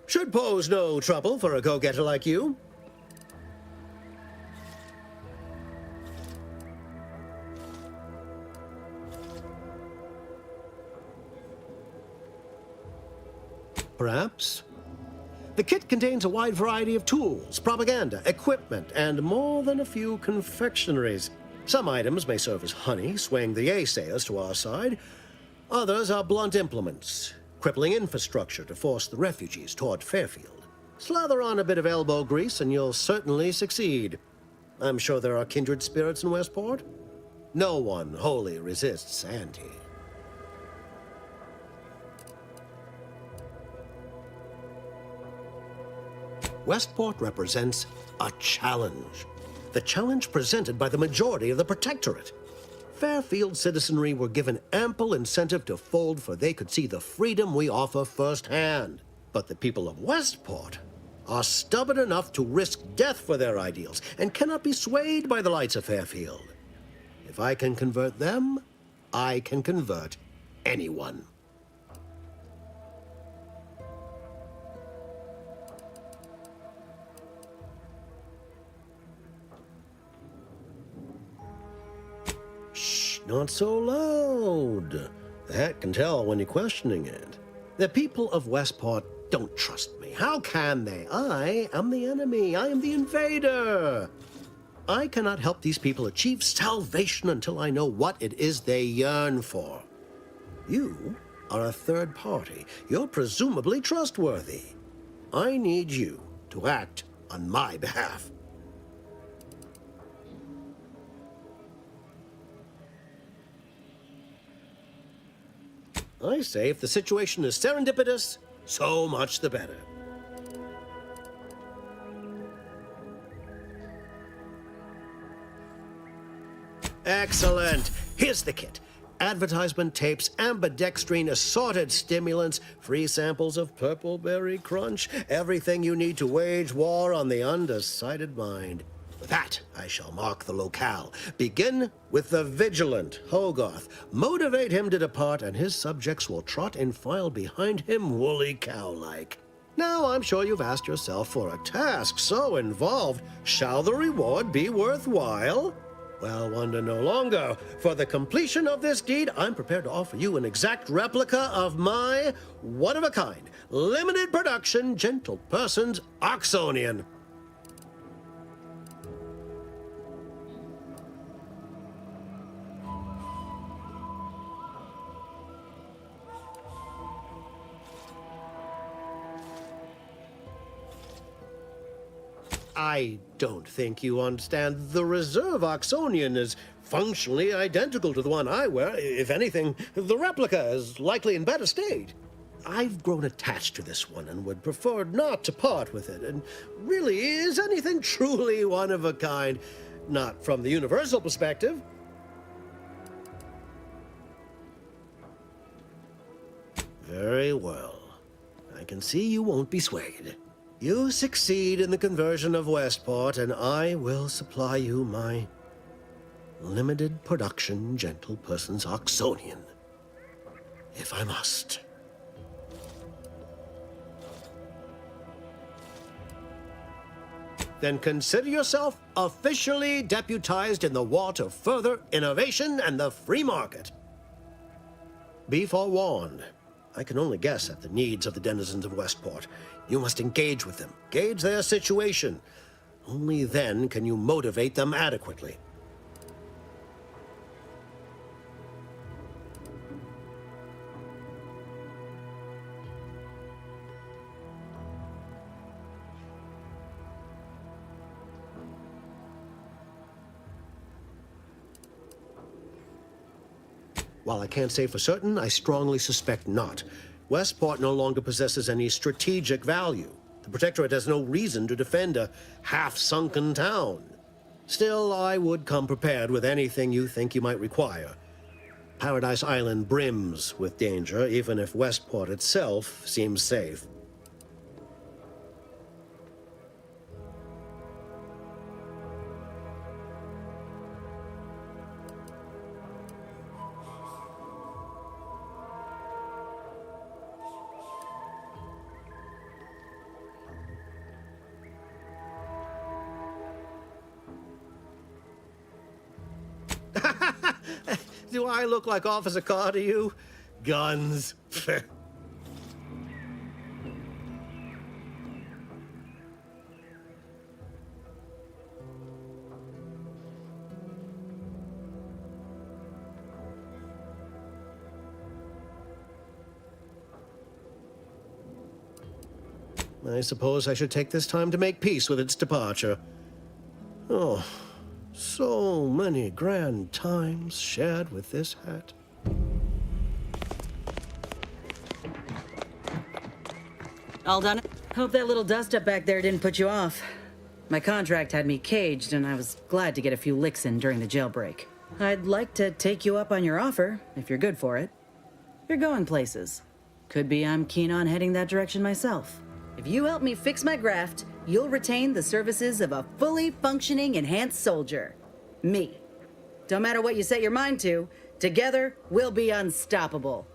Should pose no trouble for a go-getter like you. Perhaps. The kit contains a wide variety of tools, propaganda, equipment, and more than a few confectionaries. Some items may serve as honey, swaying the Yeasayers to our side. Others are blunt implements, crippling infrastructure to force the refugees toward Fairfield. Slather on a bit of elbow grease and you'll certainly succeed. I'm sure there are kindred spirits in Westport. No one wholly resists Auntie. Westport represents a challenge. the challenge presented by the majority of the Protectorate. Fairfield citizenry were given ample incentive to fold, for they could see the freedom we offer firsthand. But the people of Westport are stubborn enough to risk death for their ideals and cannot be swayed by the lights of Fairfield. If I can convert them, I can convert anyone. Shh, not so loud. The hat can tell when you're questioning it. The people of Westport don't trust me. How can they? I am the enemy. I am the invader. I cannot help these people achieve salvation until I know what it is they yearn for. You are a third party. You're presumably trustworthy. I need you to act on my behalf. I say if the situation is serendipitous, so much the better. Excellent. Here's the kit. Advertisement tapes, ambidextrine, assorted stimulants, free samples of Purple Berry Crunch, everything you need to wage war on the undecided mind. With that, I shall mark the locale. Begin with the vigilant Hogarth. Motivate him to depart, and his subjects will trot in file behind him woolly cow-like. Now, I'm sure you've asked yourself, for a task so involved, shall the reward be worthwhile? Well, wonder no longer. For the completion of this deed, I'm prepared to offer you an exact replica of my one-of-a-kind, limited production, gentle person's Oxonian. I don't think you understand. The reserve Oxonian is functionally identical to the one I wear. If anything, the replica is likely in better state. I've grown attached to this one and would prefer not to part with it. And really, is anything truly one of a kind? Not from the universal perspective. Very well. I can see you won't be swayed. You succeed in the conversion of Westport, and I will supply you my limited production gentle person's Oxonian, if I must. Then consider yourself officially deputized in the war to further innovation and the free market. Be forewarned. I can only guess at the needs of the denizens of Westport. You must engage with them, gauge their situation. Only then can you motivate them adequately. While I can't say for certain, I strongly suspect not. Westport no longer possesses any strategic value. The Protectorate has no reason to defend a half-sunken town. Still, I would come prepared with anything you think you might require. Paradise Island brims with danger, even if Westport itself seems safe. Do I look like Officer Carr to you? Guns. I suppose I should take this time to make peace with its departure. Oh, so many grand times shared with this hat. All done? Hope that little dust up back there didn't put you off. My contract had me caged, and I was glad to get a few licks in during the jailbreak. I'd like to take you up on your offer, if you're good for it. You're going places. Could be I'm keen on heading that direction myself. If you help me fix my graft, you'll retain the services of a fully functioning enhanced soldier. Me. Don't matter what you set your mind to, together we'll be unstoppable.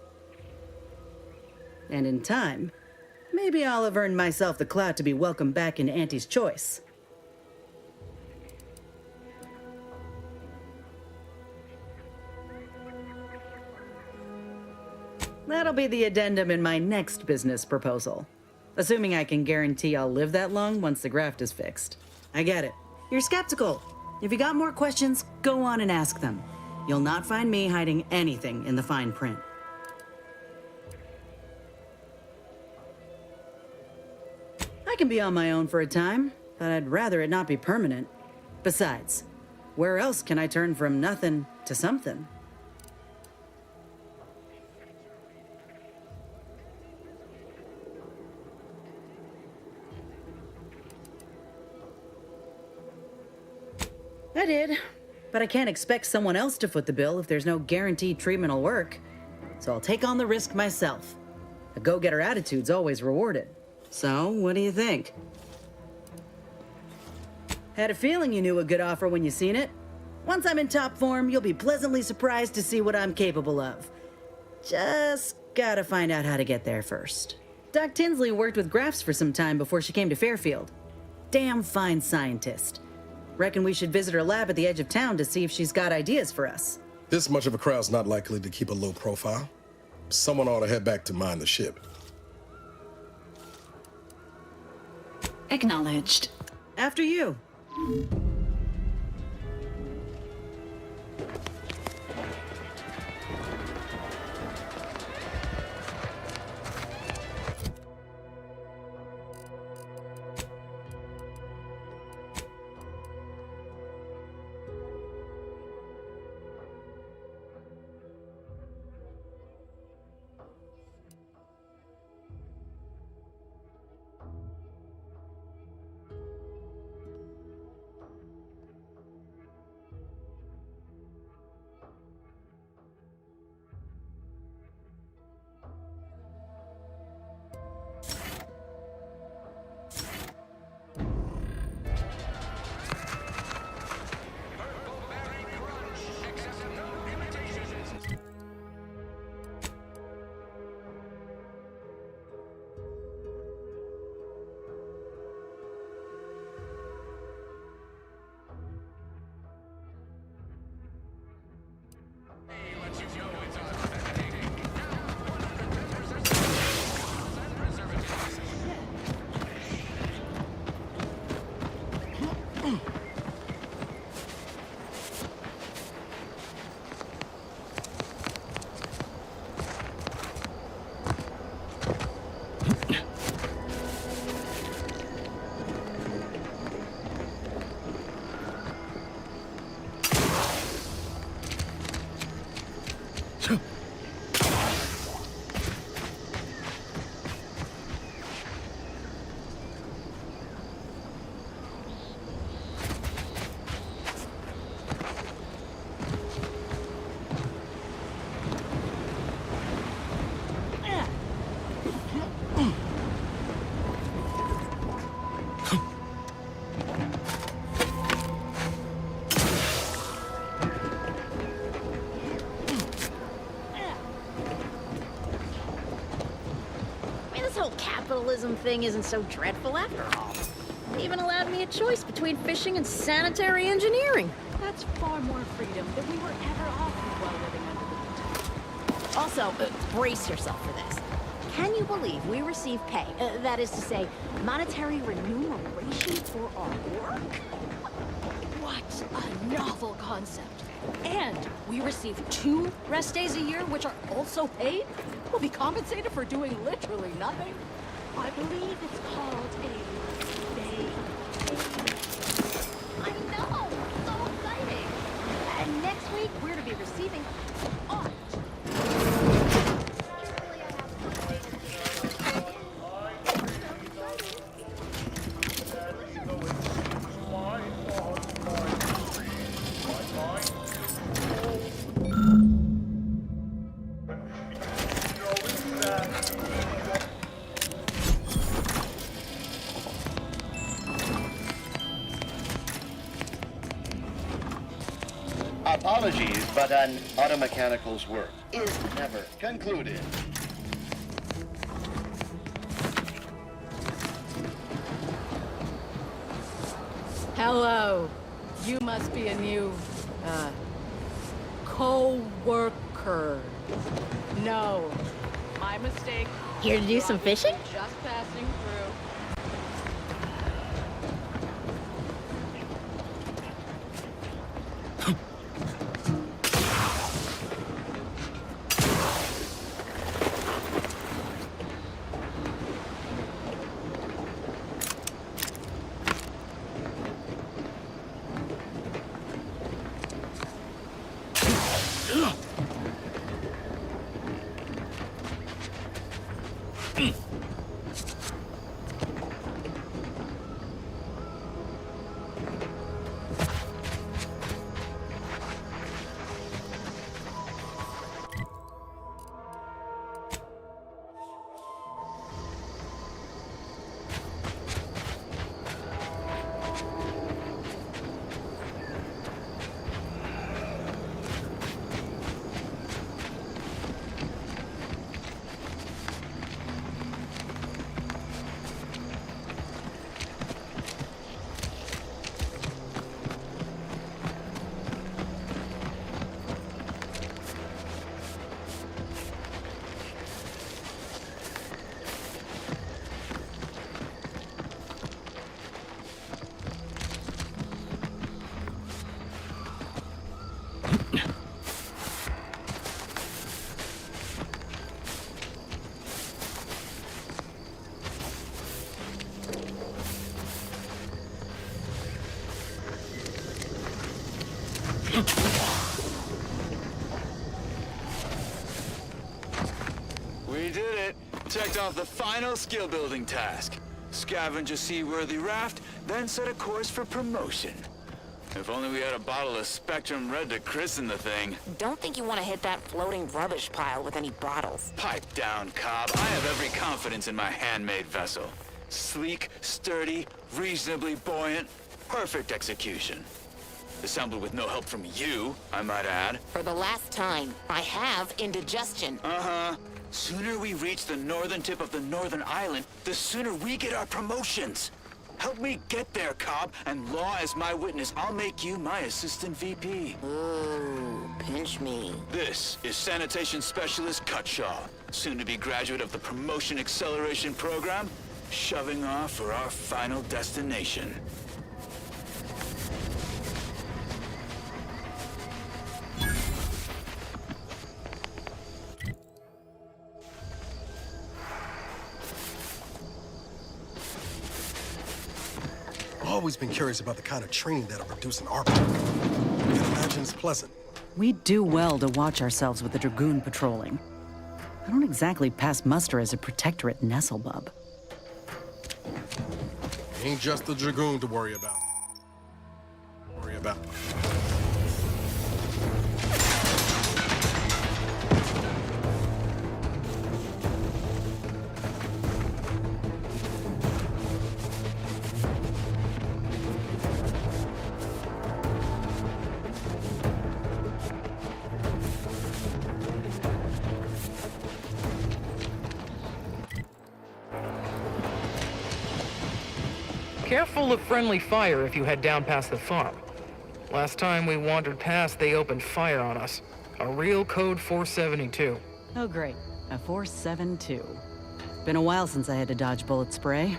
And in time, maybe I'll have earned myself the clout to be welcomed back into Auntie's Choice. That'll be the addendum in my next business proposal. Assuming I can guarantee I'll live that long once the graft is fixed. I get it. You're skeptical. If you got more questions, go on and ask them. You'll not find me hiding anything in the fine print. I can be on my own for a time, but I'd rather it not be permanent. Besides, where else can I turn from nothing to something? I did, but I can't expect someone else to foot the bill if there's no guaranteed treatment will work. So I'll take on the risk myself. A go-getter attitude's always rewarded. So, what do you think? Had a feeling you knew a good offer when you seen it. Once I'm in top form, you'll be pleasantly surprised to see what I'm capable of. Just gotta find out how to get there first. Doc Tinsley worked with grafts for some time before she came to Fairfield. Damn fine scientist. Reckon we should visit her lab at the edge of town to see if she's got ideas for us. This much of a crowd's not likely to keep a low profile. Someone ought to head back to mind the ship. Acknowledged. After you. Capitalism thing isn't so dreadful after all. It even allowed me a choice between fishing and sanitary engineering. That's far more freedom than we were ever offered while living under the Utah. Also, brace yourself for this. Can you believe we receive pay, that is to say, monetary remuneration for our work? What a novel concept. And we receive 2 rest days a year, which are also paid? We'll be compensated for doing literally nothing? I believe it's called a day. I know! So exciting! And next week, we're to be receiving art. Apologies, but an automechanical's work is never concluded. Hello. You must be a new, co-worker. No. My mistake. Here to do some fishing? Just passing through. We did it! Checked off the final skill building task. Scavenge a seaworthy raft, then set a course for promotion. If only we had a bottle of Spectrum Red to christen the thing. Don't think you want to hit that floating rubbish pile with any bottles. Pipe down, Cobb. I have every confidence in my handmade vessel. Sleek, sturdy, reasonably buoyant, perfect execution. Assembled with no help from you, I might add. For the last time, I have indigestion. Uh-huh. Sooner we reach the northern tip of the northern island, the sooner we get our promotions. Help me get there, Cobb, and law as my witness, I'll make you my assistant VP. Ooh, pinch me. This is Sanitation Specialist Cutshaw, soon-to-be graduate of the Promotion Acceleration Program, shoving off for our final destination. Always been curious about the kind of training that'll produce an arbiter. I can imagine it's pleasant. We'd do well to watch ourselves with the Dragoon patrolling. I don't exactly pass muster as a protectorate nestlebub. Ain't just the Dragoon to worry about. Careful of friendly fire if you head down past the farm. Last time we wandered past, they opened fire on us. A real code 472. Oh, great. A 472. Been a while since I had to dodge bullet spray.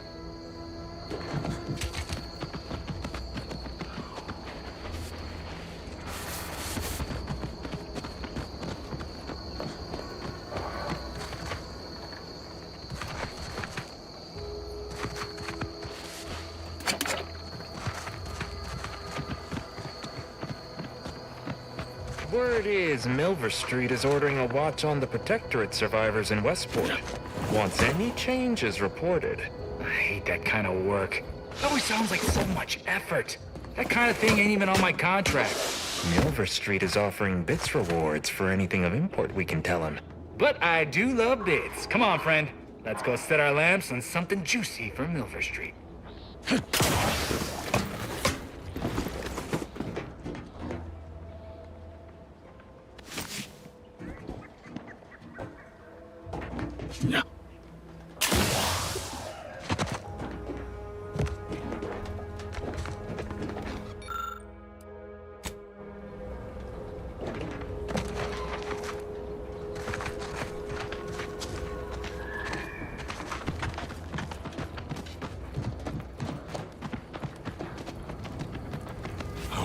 Word is Milver Street is ordering a watch on the Protectorate survivors in Westport. Once any changes reported. I hate that kind of work. It always sounds like so much effort. That kind of thing ain't even on my contract. Milver Street is offering bits rewards for anything of import we can tell him. But I do love bits. Come on, friend. Let's go set our lamps on something juicy for Milver Street.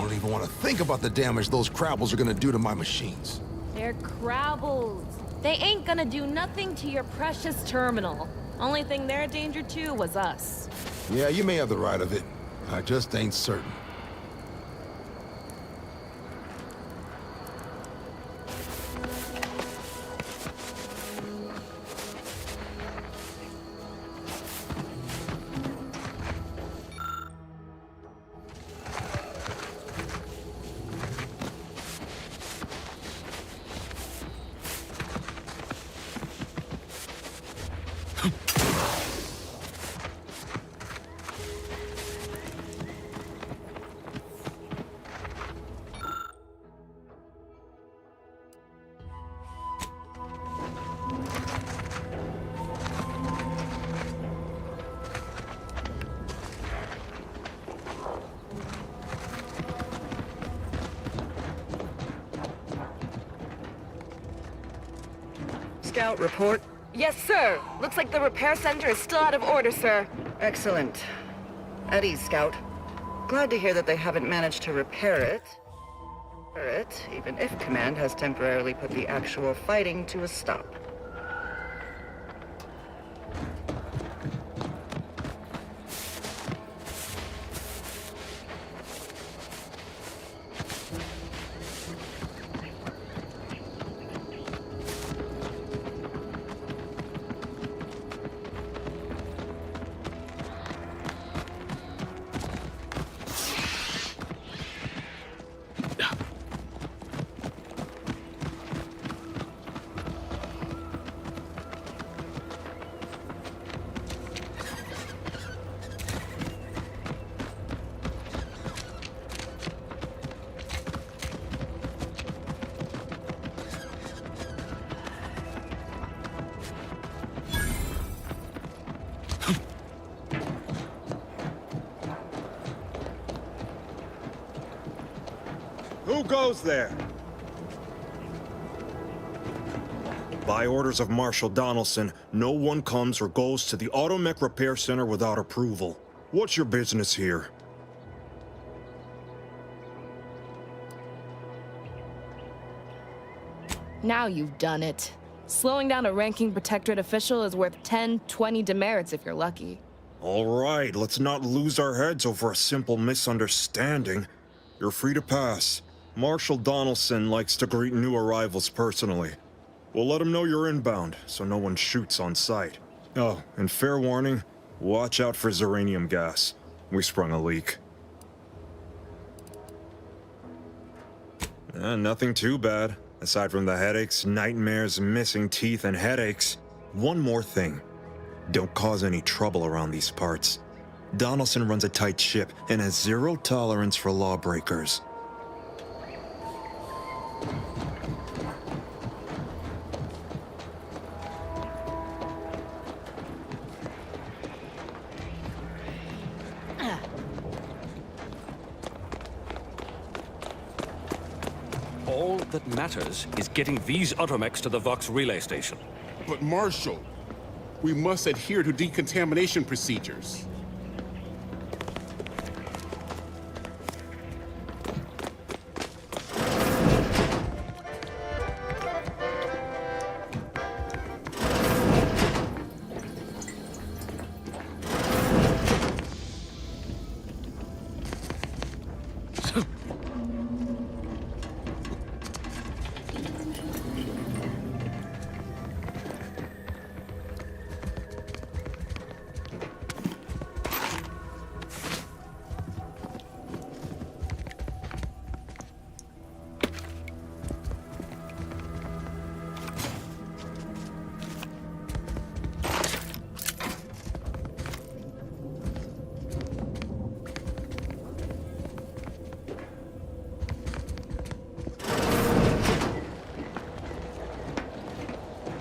don't even want to think about the damage those crabbles are gonna do to my machines. They're crabbles. They ain't gonna do nothing to your precious terminal. Only thing they're a danger to was us. Yeah, you may have the right of it. I just ain't certain. Scout report. Yes, sir. Looks like the repair center is still out of order, sir. Excellent. At ease, Scout. Glad to hear that they haven't managed to repair it. Even if Command has temporarily put the actual fighting to a stop. Who goes there? By orders of Marshal Donaldson, no one comes or goes to the Automech Repair Center without approval. What's your business here? Now you've done it. Slowing down a ranking Protectorate official is worth 10, 20 demerits if you're lucky. All right, let's not lose our heads over a simple misunderstanding. You're free to pass. Marshal Donaldson likes to greet new arrivals personally. We'll let him know you're inbound, so no one shoots on sight. Oh, and fair warning, watch out for xeranium gas. We sprung a leak. Nothing too bad. Aside from the headaches, nightmares, missing teeth, and headaches. One more thing. Don't cause any trouble around these parts. Donaldson runs a tight ship and has zero tolerance for lawbreakers. All that matters is getting these automechs to the Vox relay station. But Marshal, we must adhere to decontamination procedures.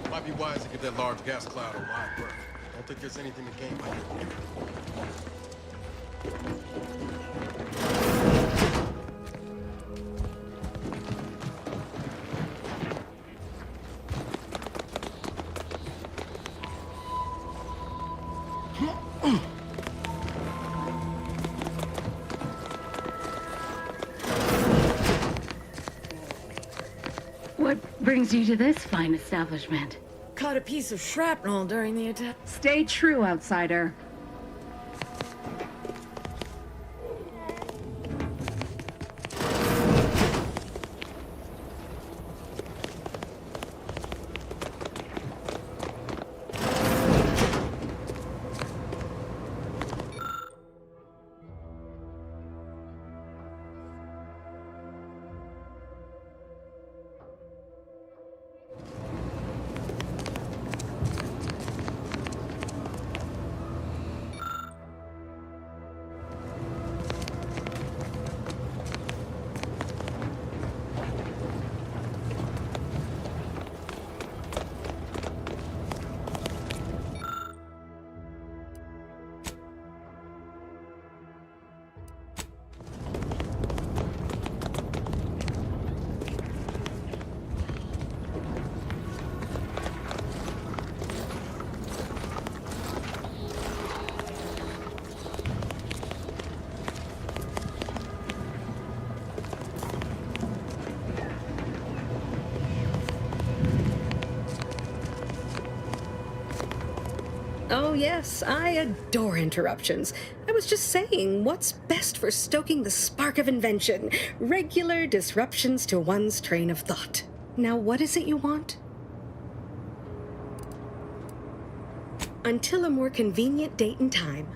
Might be wise to get that large gas cloud a wide berth. Don't think there's anything to gain by it. brings you to this fine establishment? Caught a piece of shrapnel during the attack. Stay true, outsider. Oh yes, I adore interruptions. I was just saying, what's best for stoking the spark of invention? Regular disruptions to one's train of thought. Now what is it you want? Until a more convenient date and time.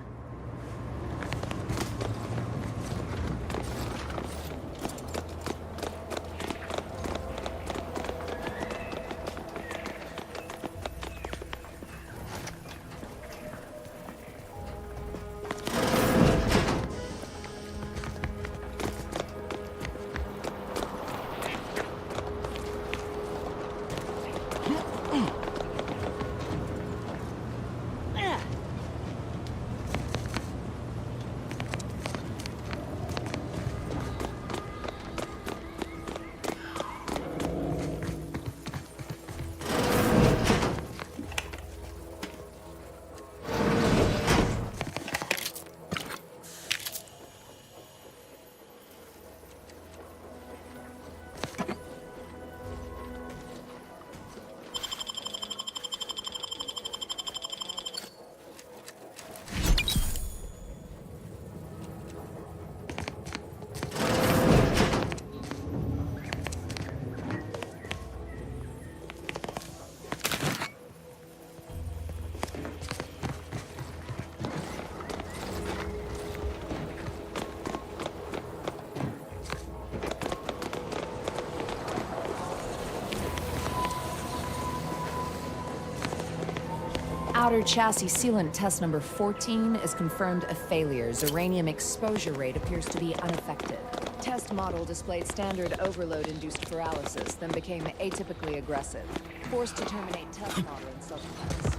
Outer chassis sealant test number 14 is confirmed a failure. Uranium exposure rate appears to be unaffected. Test model displayed standard overload-induced paralysis, then became atypically aggressive. Forced to terminate test model in self-defense.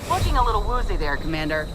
Looking a little woozy there, Commander.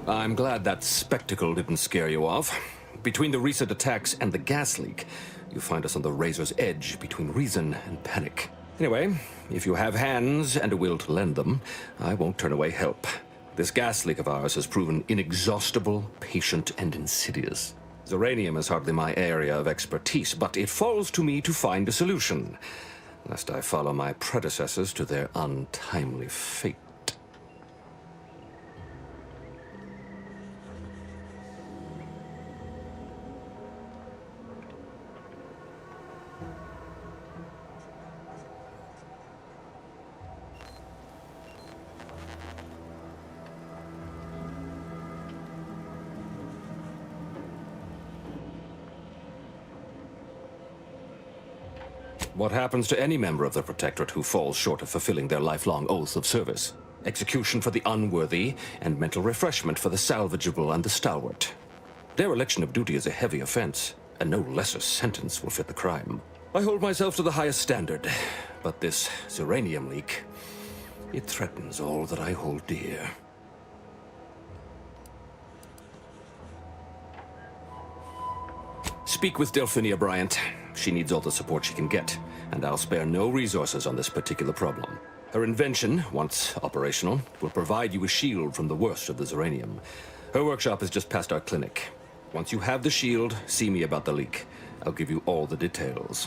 I'm glad that spectacle didn't scare you off. Between the recent attacks and the gas leak, you find us on the razor's edge between reason and panic. Anyway, if you have hands and a will to lend them, I won't turn away help. This gas leak of ours has proven inexhaustible, patient, and insidious. Zeranium is hardly my area of expertise, but it falls to me to find a solution, lest I follow my predecessors to their untimely fate. What happens to any member of the Protectorate who falls short of fulfilling their lifelong oath of service? Execution for the unworthy, and mental refreshment for the salvageable and the stalwart. Dereliction of duty is a heavy offense, and no lesser sentence will fit the crime. I hold myself to the highest standard, but this Zeranium leak, it threatens all that I hold dear. Speak with Delphinia Bryant. She needs all the support she can get, and I'll spare no resources on this particular problem. Her invention, once operational, will provide you a shield from the worst of the Zeranium. Her workshop is just past our clinic. Once you have the shield, see me about the leak. I'll give you all the details.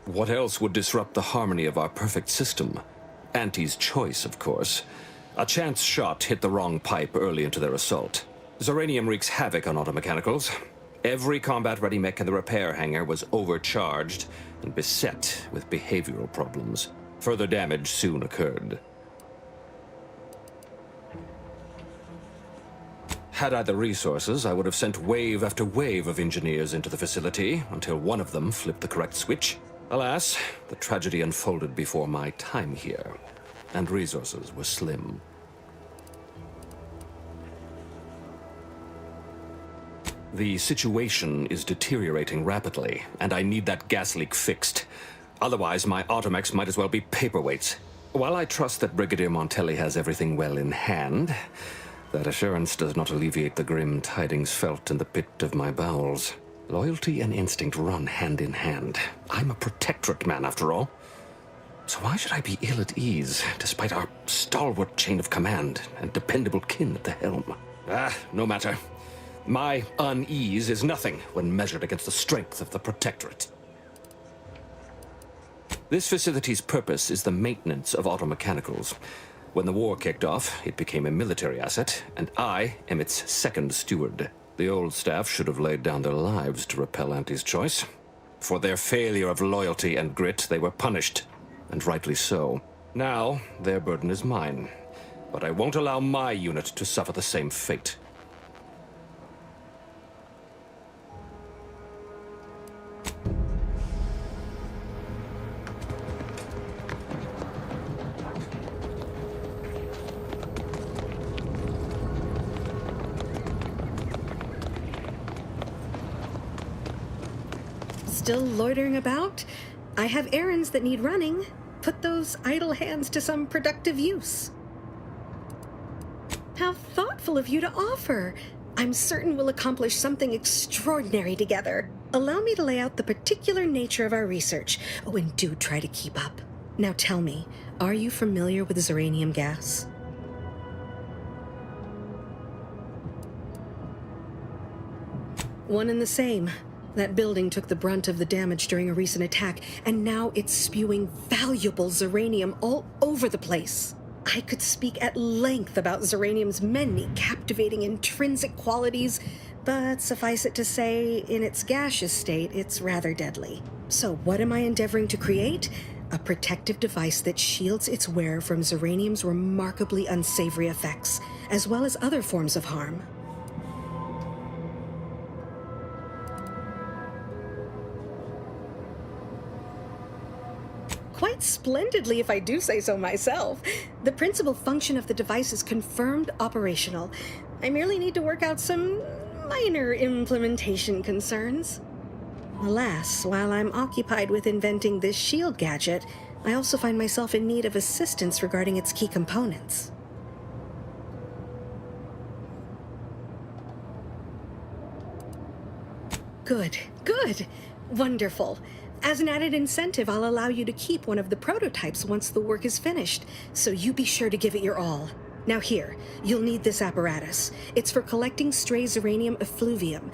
What else would disrupt the harmony of our perfect system? Auntie's choice, of course. A chance shot hit the wrong pipe early into their assault. Zeranium wreaks havoc on automechanicals. Every combat-ready mech in the repair hangar was overcharged and beset with behavioral problems. Further damage soon occurred. Had I the resources, I would have sent wave after wave of engineers into the facility until one of them flipped the correct switch. Alas, the tragedy unfolded before my time here, and resources were slim. The situation is deteriorating rapidly, and I need that gas leak fixed. Otherwise, my automechs might as well be paperweights. While I trust that Brigadier Montelli has everything well in hand, that assurance does not alleviate the grim tidings felt in the pit of my bowels. Loyalty and instinct run hand in hand. I'm a Protectorate man, after all. So why should I be ill at ease, despite our stalwart chain of command and dependable kin at the helm? No matter. My unease is nothing when measured against the strength of the Protectorate. This facility's purpose is the maintenance of automechanicals. When the war kicked off, it became a military asset, and I am its second steward. The old staff should have laid down their lives to repel Auntie's choice. For their failure of loyalty and grit, they were punished, and rightly so. Now, their burden is mine, but I won't allow my unit to suffer the same fate. Still loitering about? I have errands that need running. Put those idle hands to some productive use. How thoughtful of you to offer. I'm certain we'll accomplish something extraordinary together. Allow me to lay out the particular nature of our research. Oh, and do try to keep up. Now tell me, are you familiar with Zeranium gas? One and the same. That building took the brunt of the damage during a recent attack, and now it's spewing valuable Zeranium all over the place. I could speak at length about Zeranium's many captivating intrinsic qualities, but suffice it to say, in its gaseous state, it's rather deadly. So what am I endeavoring to create? a protective device that shields its wearer from Zeranium's remarkably unsavory effects, as well as other forms of harm. Quite splendidly, if I do say so myself. The principal function of the device is confirmed operational. I merely need to work out some minor implementation concerns. Alas, while I'm occupied with inventing this shield gadget, I also find myself in need of assistance regarding its key components. Good, good, wonderful. As an added incentive, I'll allow you to keep one of the prototypes once the work is finished, so you be sure to give it your all. Now here, you'll need this apparatus. It's for collecting stray Zeranium effluvium.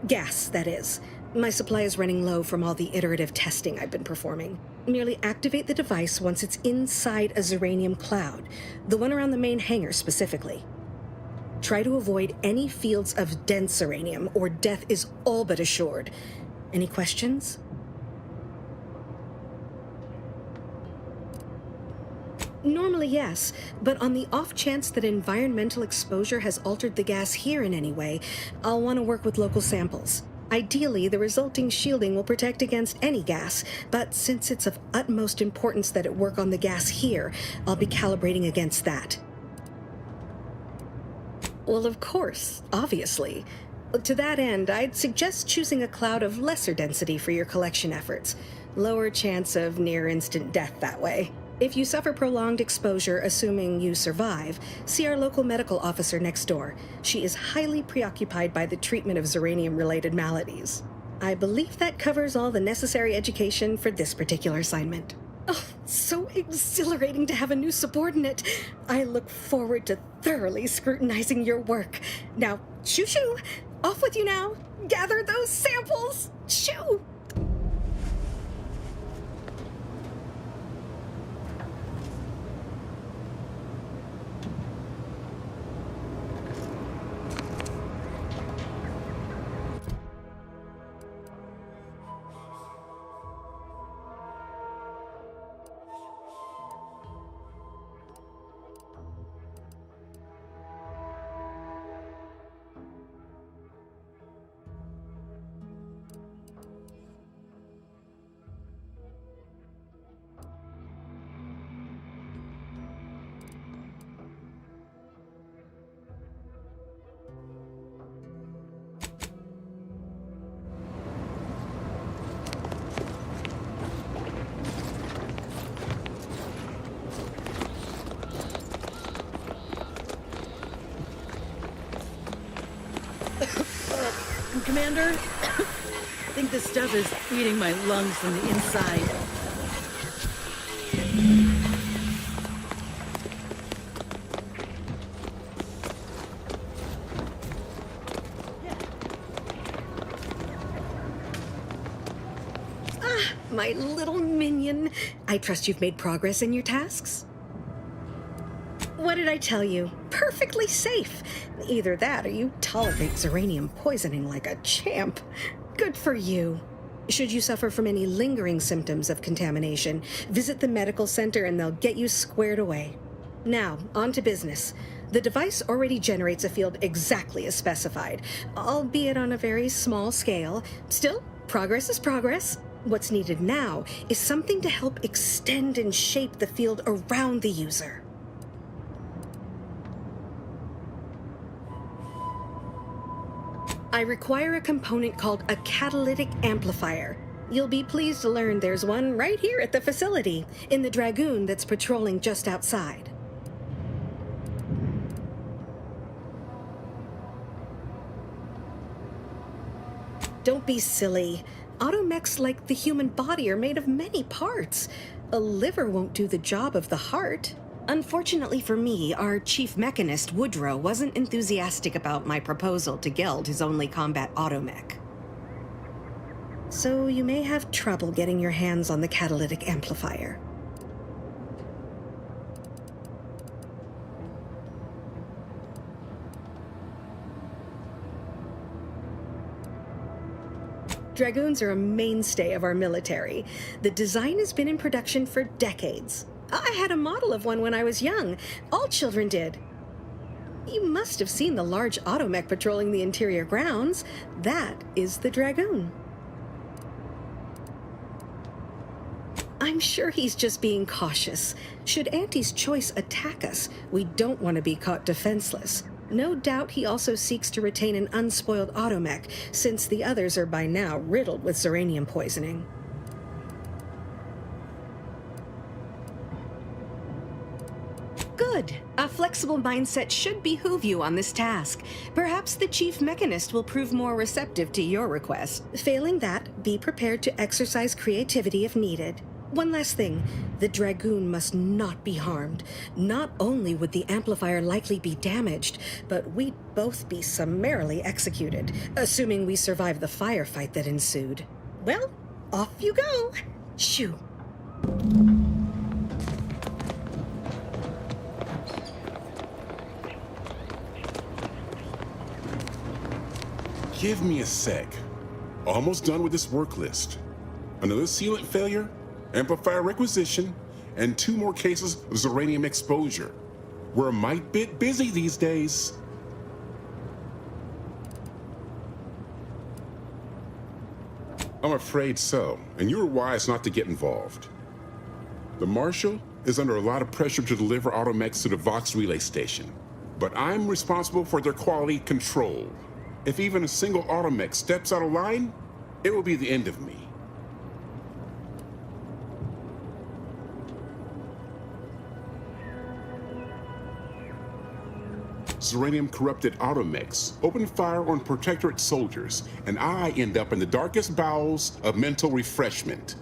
Gas, that is. My supply is running low from all the iterative testing I've been performing. Merely activate the device once it's inside a Zeranium cloud, the one around the main hangar specifically. Try to avoid any fields of dense Zeranium, or death is all but assured. Any questions? Normally, yes, but on the off chance that environmental exposure has altered the gas here in any way, I'll want to work with local samples. Ideally, the resulting shielding will protect against any gas, but since it's of utmost importance that it work on the gas here, I'll be calibrating against that. Well, of course, obviously. To that end, I'd suggest choosing a cloud of lesser density for your collection efforts. Lower chance of near-instant death that way. If you suffer prolonged exposure, assuming you survive, see our local medical officer next door. She is highly preoccupied by the treatment of Zeranium-related maladies. I believe that covers all the necessary education for this particular assignment. Oh, so exhilarating to have a new subordinate. I look forward to thoroughly scrutinizing your work. Now, shoo-shoo! Off with you now! Gather those samples! Shoo! Commander, I think this stuff is eating my lungs from the inside. Ah, my little minion. I trust you've made progress in your tasks? What did I tell you? Perfectly safe. Either that or you tolerate Zeranium poisoning like a champ. Good for you. Should you suffer from any lingering symptoms of contamination, visit the medical center and they'll get you squared away. Now, on to business. The device already generates a field exactly as specified, albeit on a very small scale. Still, progress is progress. What's needed now is something to help extend and shape the field around the user. I require a component called a catalytic amplifier. You'll be pleased to learn there's one right here at the facility, in the Dragoon that's patrolling just outside. Don't be silly. Automechs, like the human body, are made of many parts. A liver won't do the job of the heart. Unfortunately for me, our chief mechanist, Woodrow, wasn't enthusiastic about my proposal to Geld his only combat automech. So you may have trouble getting your hands on the catalytic amplifier. Dragoons are a mainstay of our military. The design has been in production for decades. I had a model of one when I was young. All children did. You must have seen the large automech patrolling the interior grounds. That is the Dragoon. I'm sure he's just being cautious. Should Auntie's Choice attack us, we don't want to be caught defenseless. No doubt he also seeks to retain an unspoiled automech, since the others are by now riddled with zeranium poisoning. Good. A flexible mindset should behoove you on this task. Perhaps the chief mechanist will prove more receptive to your request. Failing that, be prepared to exercise creativity if needed. One last thing, the Dragoon must not be harmed. Not only would the amplifier likely be damaged, but we'd both be summarily executed, assuming we survive the firefight that ensued. Well, off you go. Shoo. Give me a sec. Almost done with this work list. Another sealant failure, amplifier requisition, and 2 more cases of zeranium exposure. We're a mite bit busy these days. I'm afraid so, and you were wise not to get involved. The Marshal is under a lot of pressure to deliver automechs to the Vox relay station, but I'm responsible for their quality control. If even a single automech steps out of line, it will be the end of me. Zeranium-corrupted automechs open fire on Protectorate soldiers, and I end up in the darkest bowels of mental refreshment.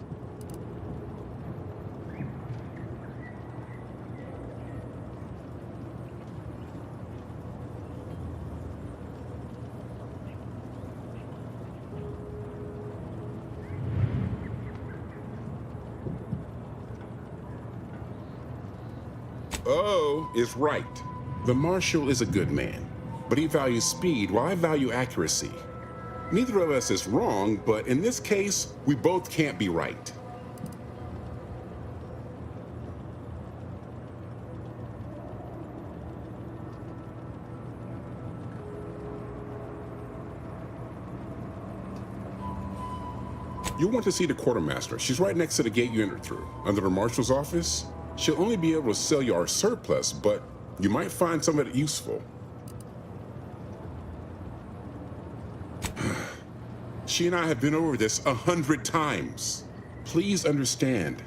Oh is right. The Marshal is a good man, but he values speed while I value accuracy. Neither of us is wrong, but in this case, we both can't be right. You'll want to see the quartermaster. She's right next to the gate you entered through, under the Marshal's office. She'll only be able to sell you our surplus, but you might find some of it useful. She and I have been over this 100 times. Please understand,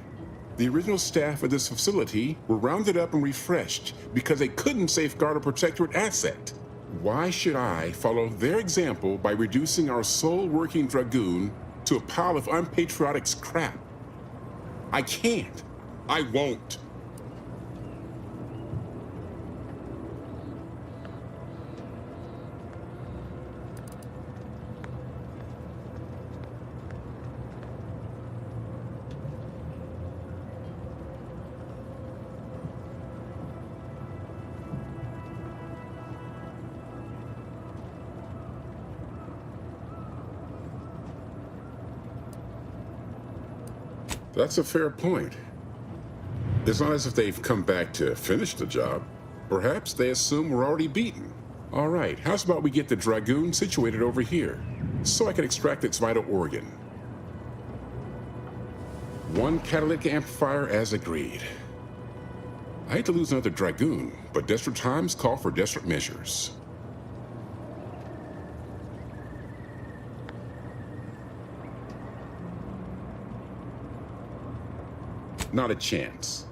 the original staff of this facility were rounded up and refreshed because they couldn't safeguard a Protectorate asset. Why should I follow their example by reducing our sole working Dragoon to a pile of unpatriotic scrap? I can't. I won't. That's a fair point. It's not as if they've come back to finish the job. Perhaps they assume we're already beaten. All right, how's about we get the Dragoon situated over here, so I can extract its vital organ? 1 catalytic amplifier as agreed. I hate to lose another Dragoon, but desperate times call for desperate measures. Not a chance.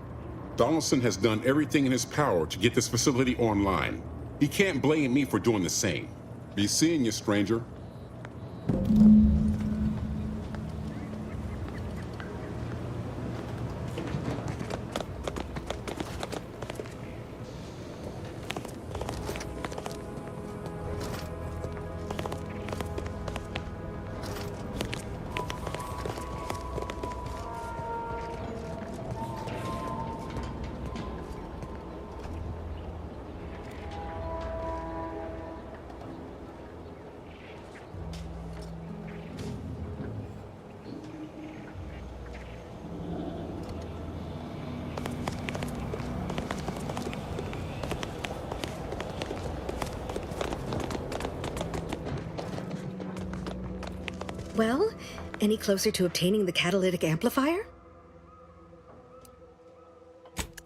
Donaldson has done everything in his power to get this facility online. He can't blame me for doing the same. Be seeing you, stranger. Any closer to obtaining the catalytic amplifier?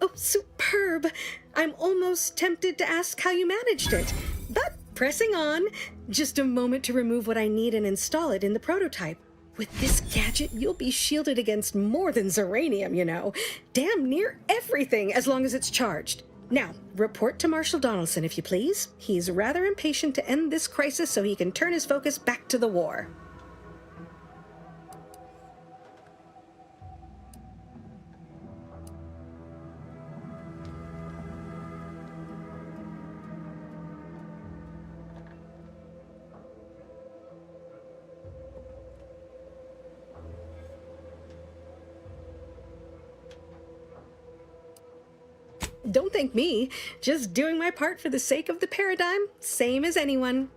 Oh, superb! I'm almost tempted to ask how you managed it. But pressing on, just a moment to remove what I need and install it in the prototype. With this gadget, you'll be shielded against more than Zeranium, you know. Damn near everything, as long as it's charged. Now, report to Marshal Donaldson, if you please. He's rather impatient to end this crisis so he can turn his focus back to the war. Don't thank me. Just doing my part for the sake of the paradigm, same as anyone.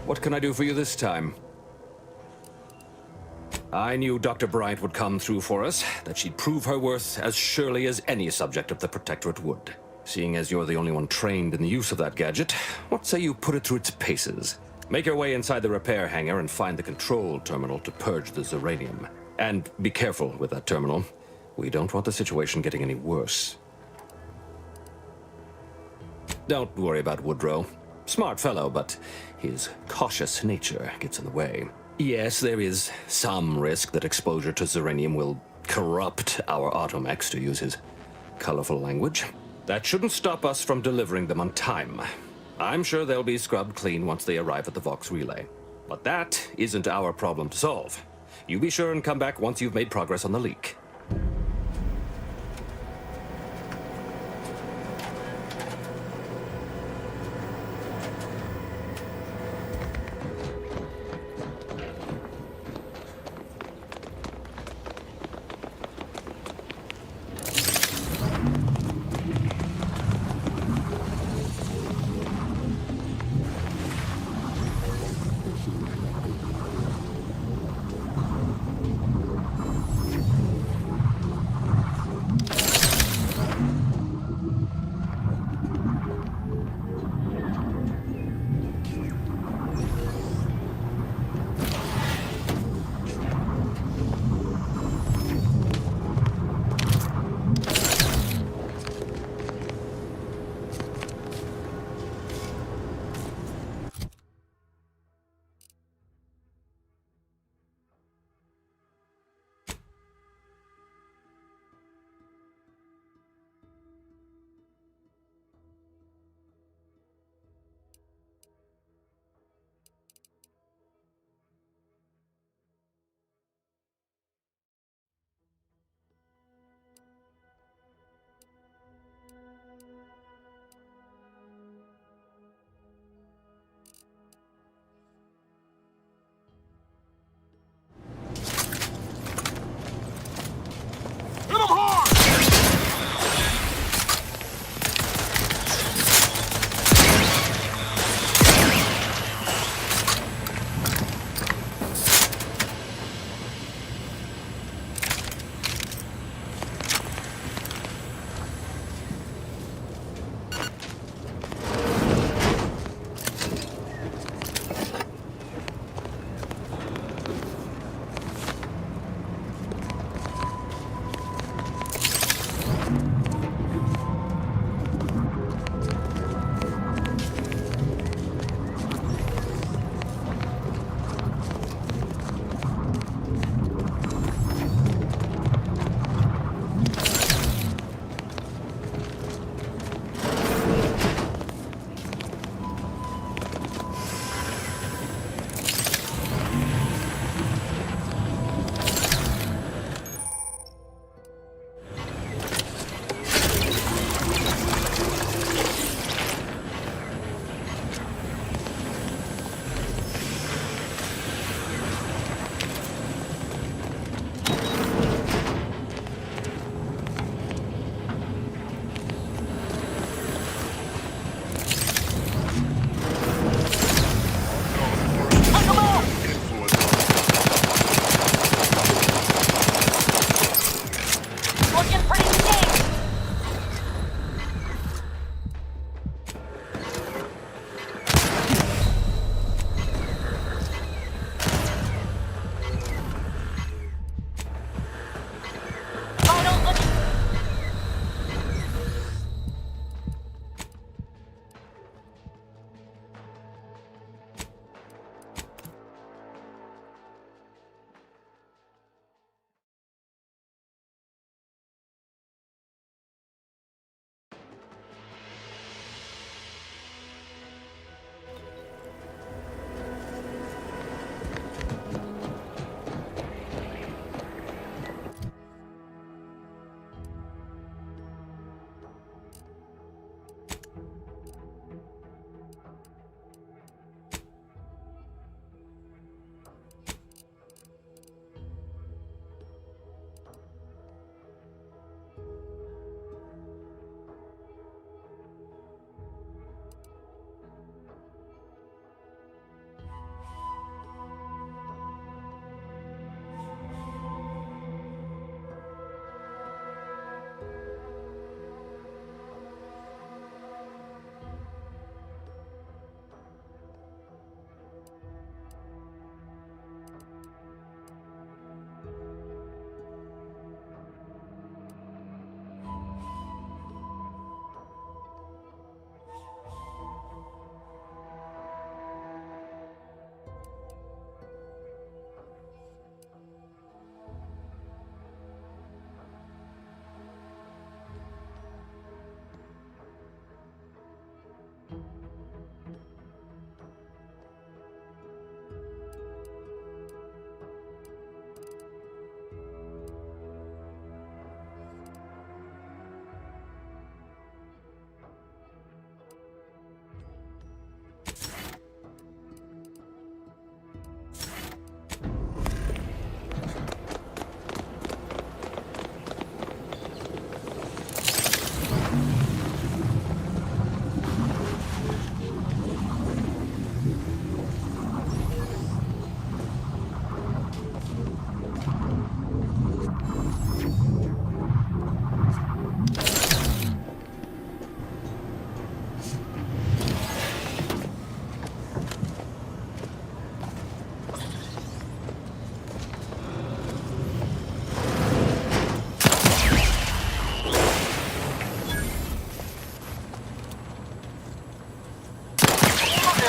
What can I do for you this time? I knew Dr. Bryant would come through for us, that she'd prove her worth as surely as any subject of the Protectorate would. Seeing as you're the only one trained in the use of that gadget, what say you put it through its paces? Make your way inside the repair hangar and find the control terminal to purge the Zeranium. And be careful with that terminal. We don't want the situation getting any worse. Don't worry about Woodrow. Smart fellow, but his cautious nature gets in the way. Yes, there is some risk that exposure to Zeranium will corrupt our automechs, to use his colorful language. That shouldn't stop us from delivering them on time. I'm sure they'll be scrubbed clean once they arrive at the Vox relay. But that isn't our problem to solve. You be sure and come back once you've made progress on the leak.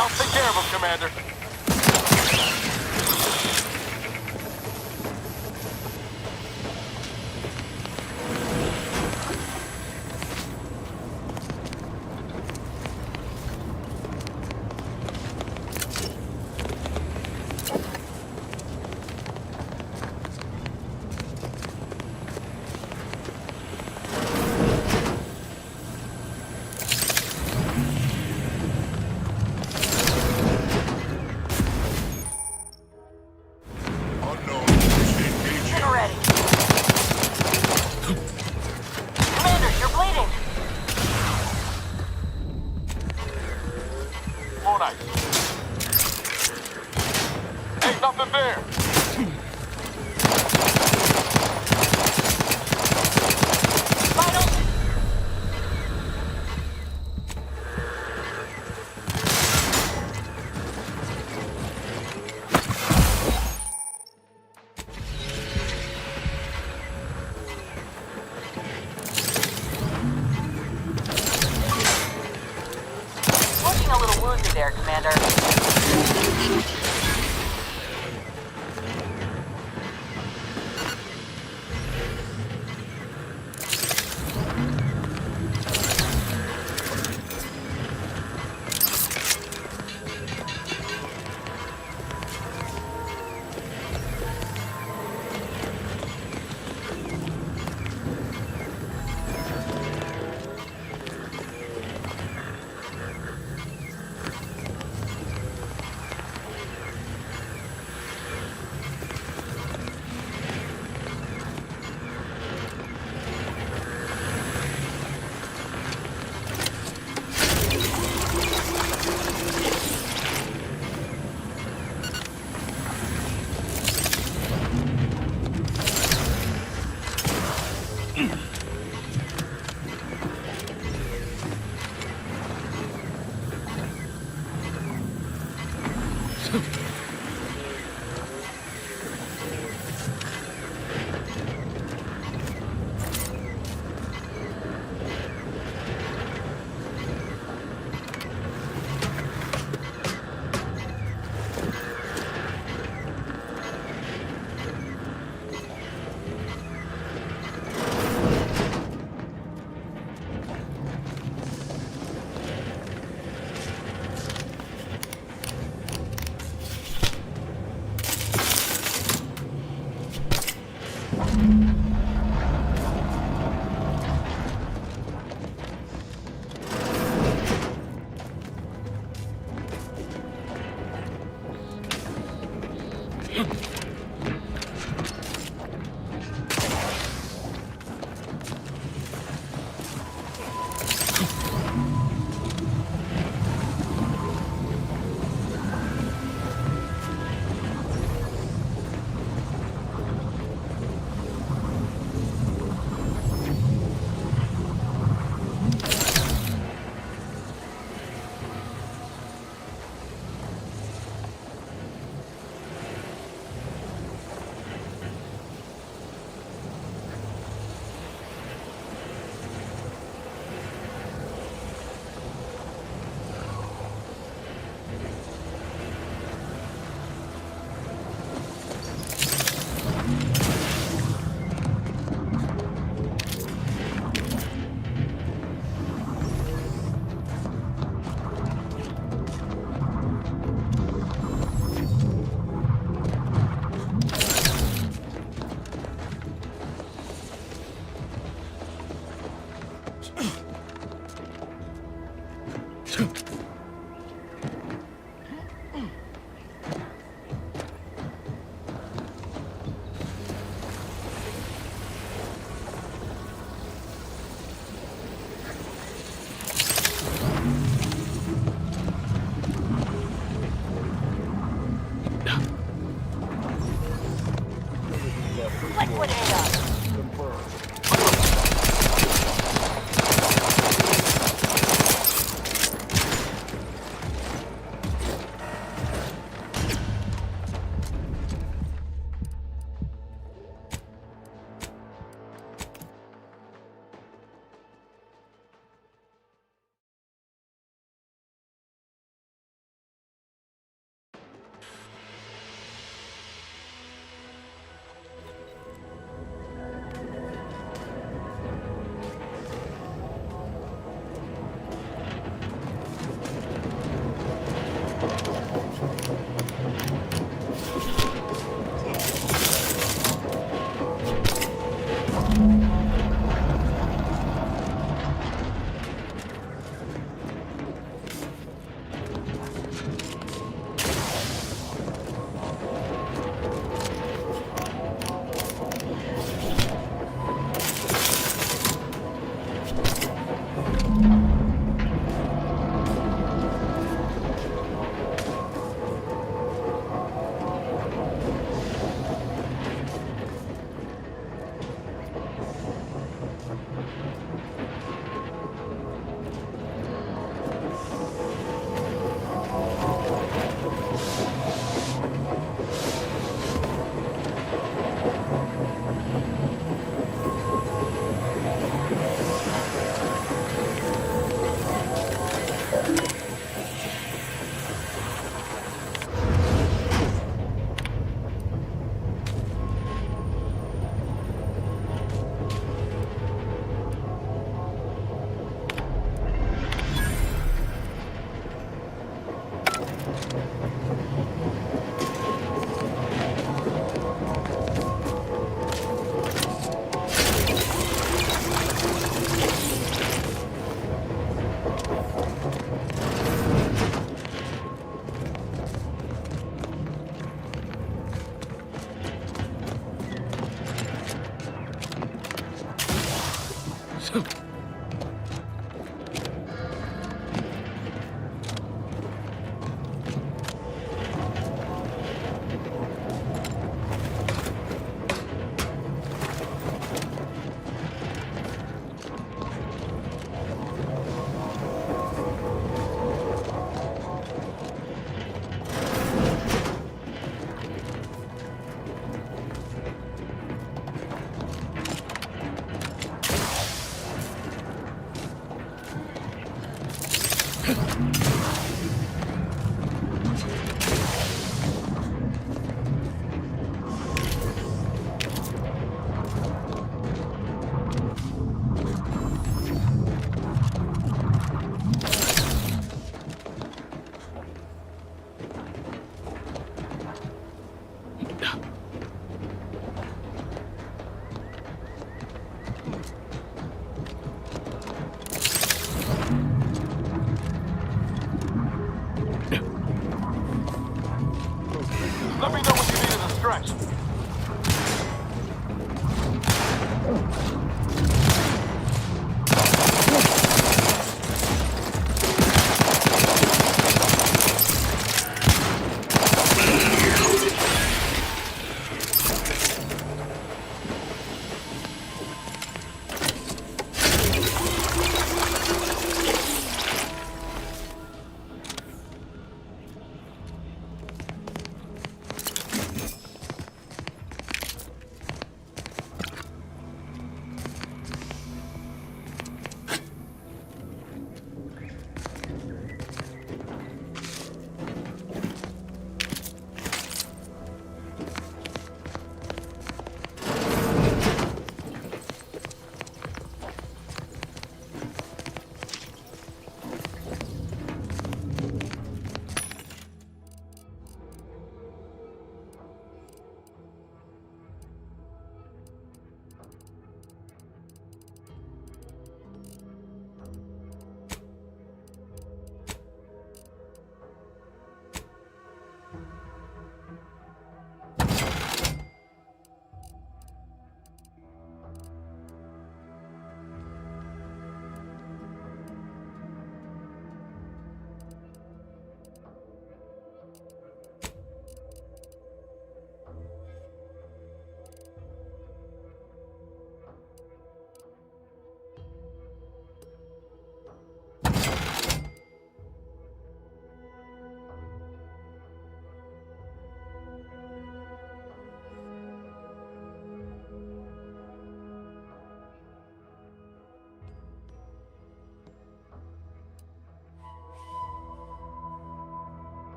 I'll take care of him, Commander. Looking a little wounded there, Commander. liquidate us.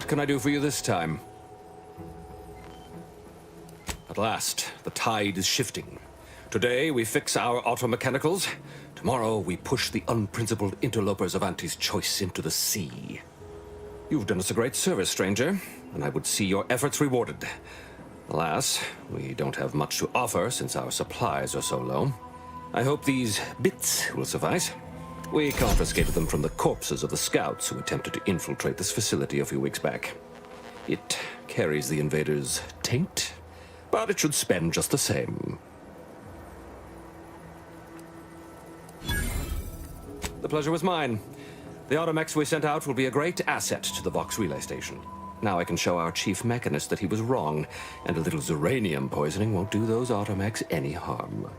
What can I do for you this time? At last, the tide is shifting. Today, we fix our automechanicals. Tomorrow, we push the unprincipled interlopers of Auntie's choice into the sea. You've done us a great service, stranger, and I would see your efforts rewarded. Alas, we don't have much to offer since our supplies are so low. I hope these bits will suffice. We confiscated them from the corpses of the scouts who attempted to infiltrate this facility a few weeks back. It carries the invaders' taint, but it should spend just the same. The pleasure was mine. The automechs we sent out will be a great asset to the Vox relay station. Now I can show our chief mechanist that he was wrong, and a little zeranium poisoning won't do those automechs any harm.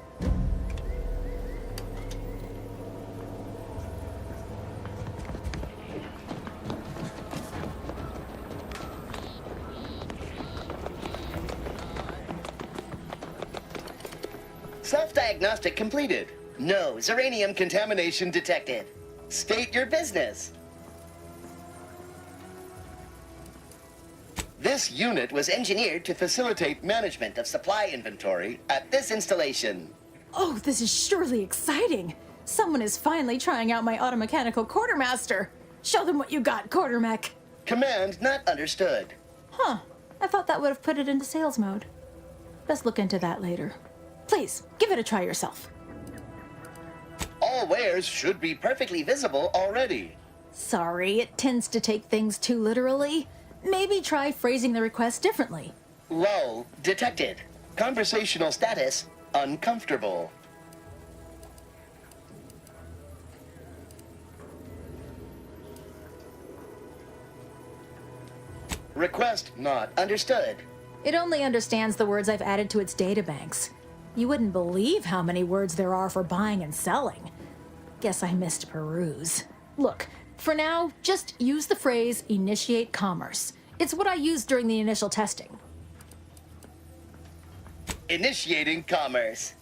Self-diagnostic completed. No zeranium contamination detected. State your business. This unit was engineered to facilitate management of supply inventory at this installation. Oh, this is surely exciting. Someone is finally trying out my automechanical quartermaster. Show them what you got, quartermech. Command not understood. Huh. I thought that would have put it into sales mode. Best look into that later. Please, give it a try yourself. All wares should be perfectly visible already. Sorry, it tends to take things too literally. Maybe try phrasing the request differently. Lull detected. Conversational status uncomfortable. Request not understood. It only understands the words I've added to its databanks. You wouldn't believe how many words there are for buying and selling. Guess I missed peruse. Look, for now, just use the phrase initiate commerce. It's what I used during the initial testing. Initiating commerce.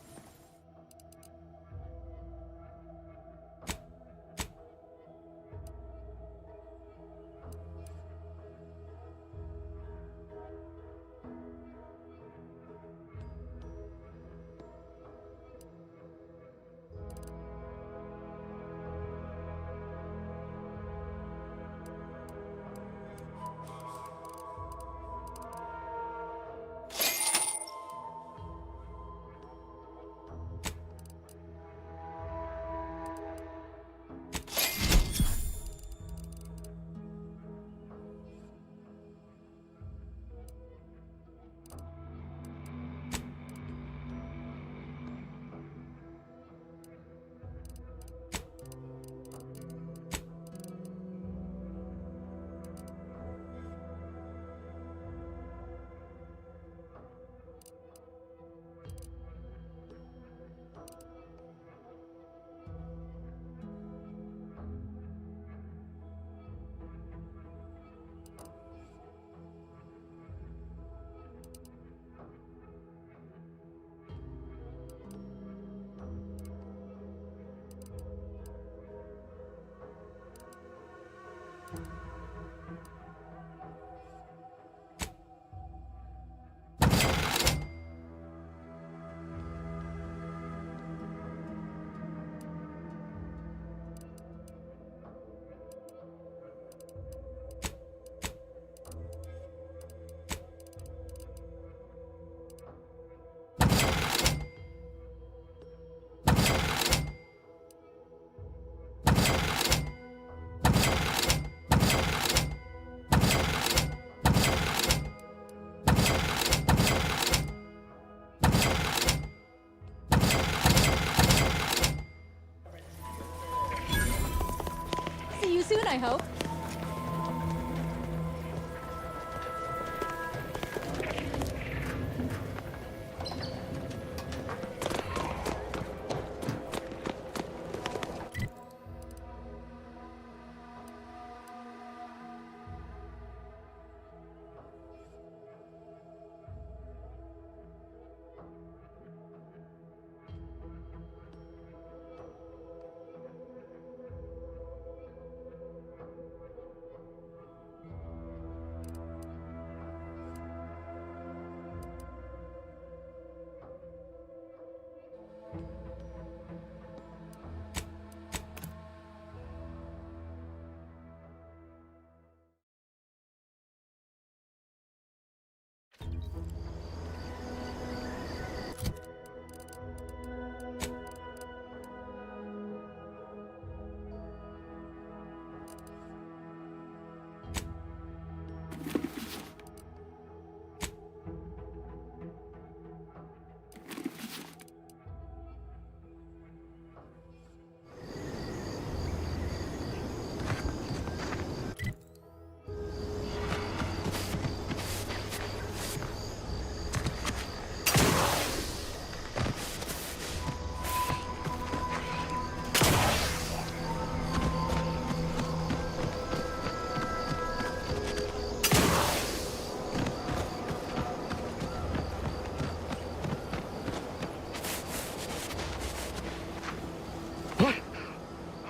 See you soon, I hope.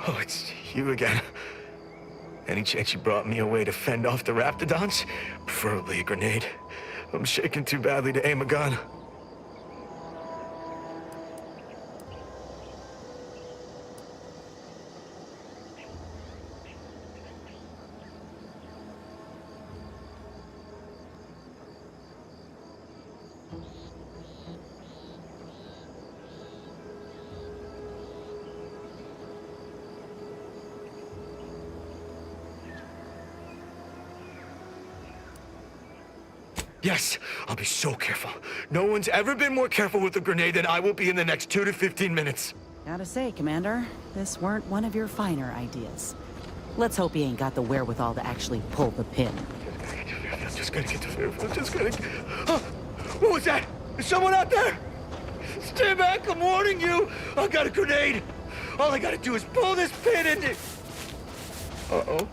Oh, it's you again. Any chance you brought me a way to fend off the Raptidons? Preferably a grenade. I'm shaking too badly to aim a gun. Yes, I'll be so careful. No one's ever been more careful with a grenade than I will be in the next 2 to 15 minutes. Gotta say, Commander, this weren't one of your finer ideas. Let's hope he ain't got the wherewithal to actually pull the pin. I'm just gonna get to Fairfield. Just gonna... Oh, what was that? Is someone out there? Stay back, I'm warning you. I got a grenade. All I gotta do is pull this pin and... Uh-oh.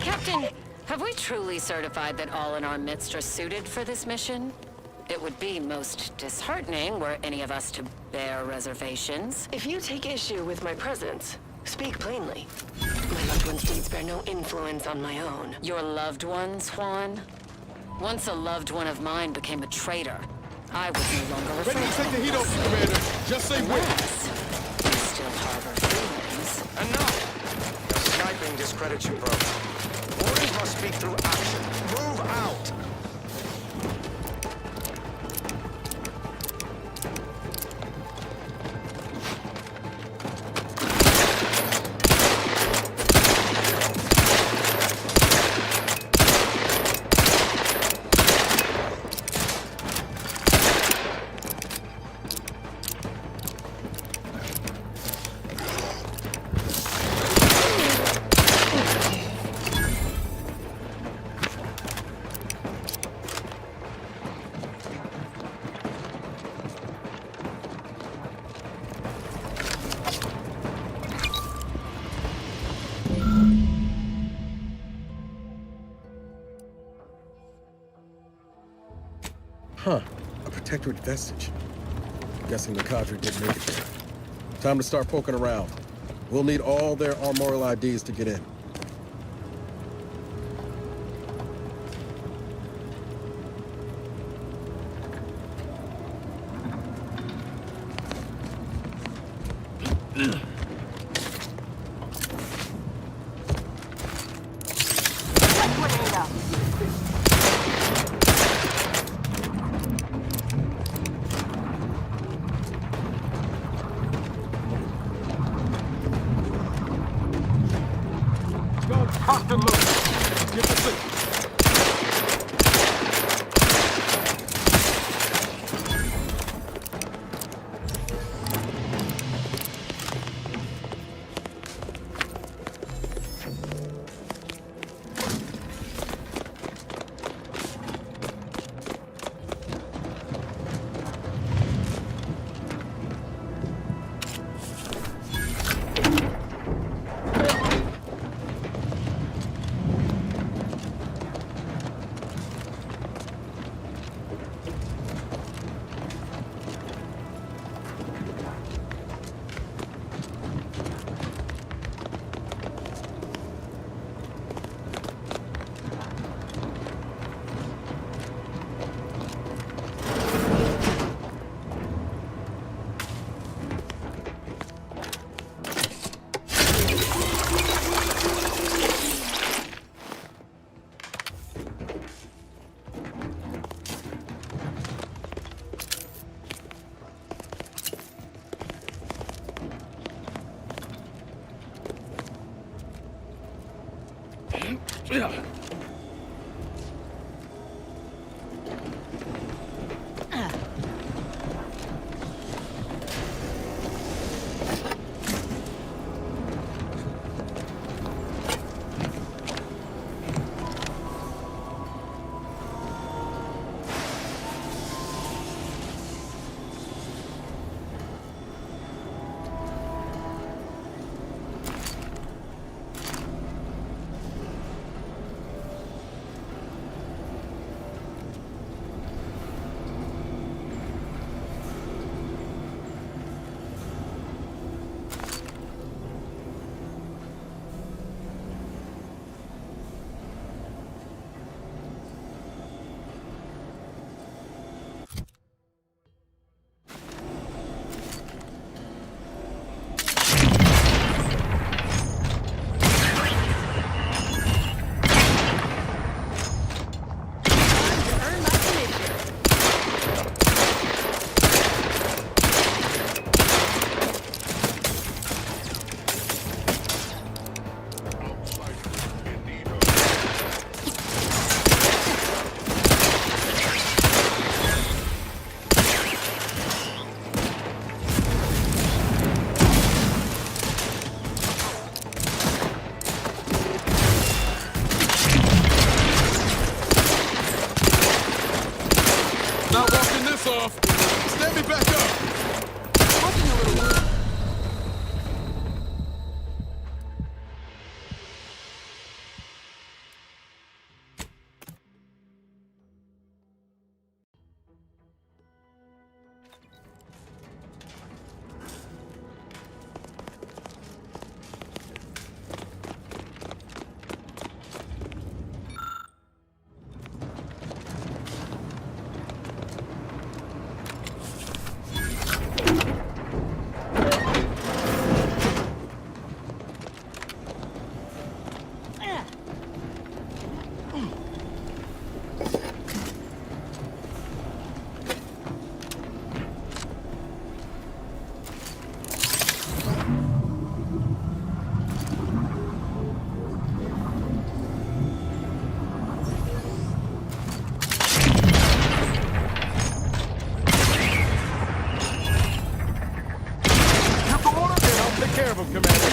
Captain, have we truly certified that all in our midst are suited for this mission? It would be most disheartening were any of us to bear reservations. If you take issue with my presence, speak plainly. My loved one's deeds bear no influence on my own. Your loved ones, Juan? Once a loved one of mine became a traitor, I would no longer refer to them. Ready to take the heat off, Commander. Just say when. You still harbor feelings. Enough! Sniping discredits you both. Orders must speak through action. Move out! Protectorate vestige. Guessing the cadre didn't make it there. Time to start poking around. We'll need all their armorial IDs to get in. Constant look. Get the thing. Not walking this off. Stand me back up. Watching a little work. Take care of him, Commander.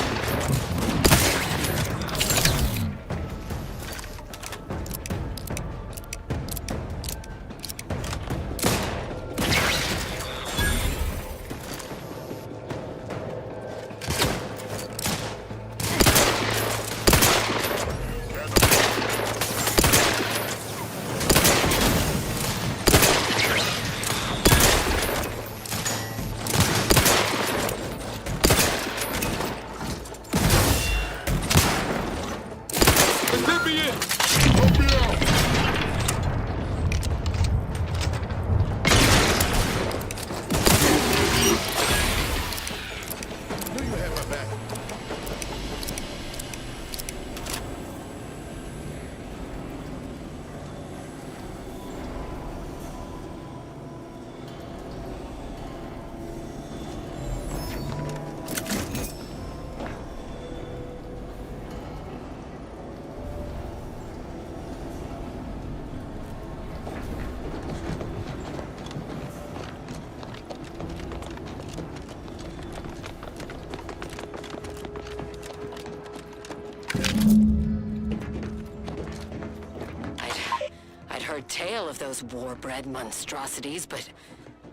tale of those war-bred monstrosities, but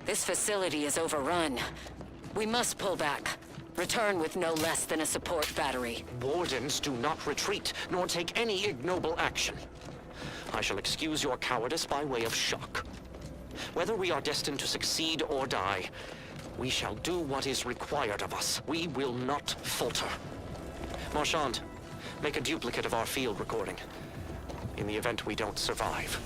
this facility is overrun. We must pull back. Return with no less than a support battery. Wardens do not retreat, nor take any ignoble action. I shall excuse your cowardice by way of shock. Whether we are destined to succeed or die, we shall do what is required of us. We will not falter. Marchand, make a duplicate of our field recording, in the event we don't survive.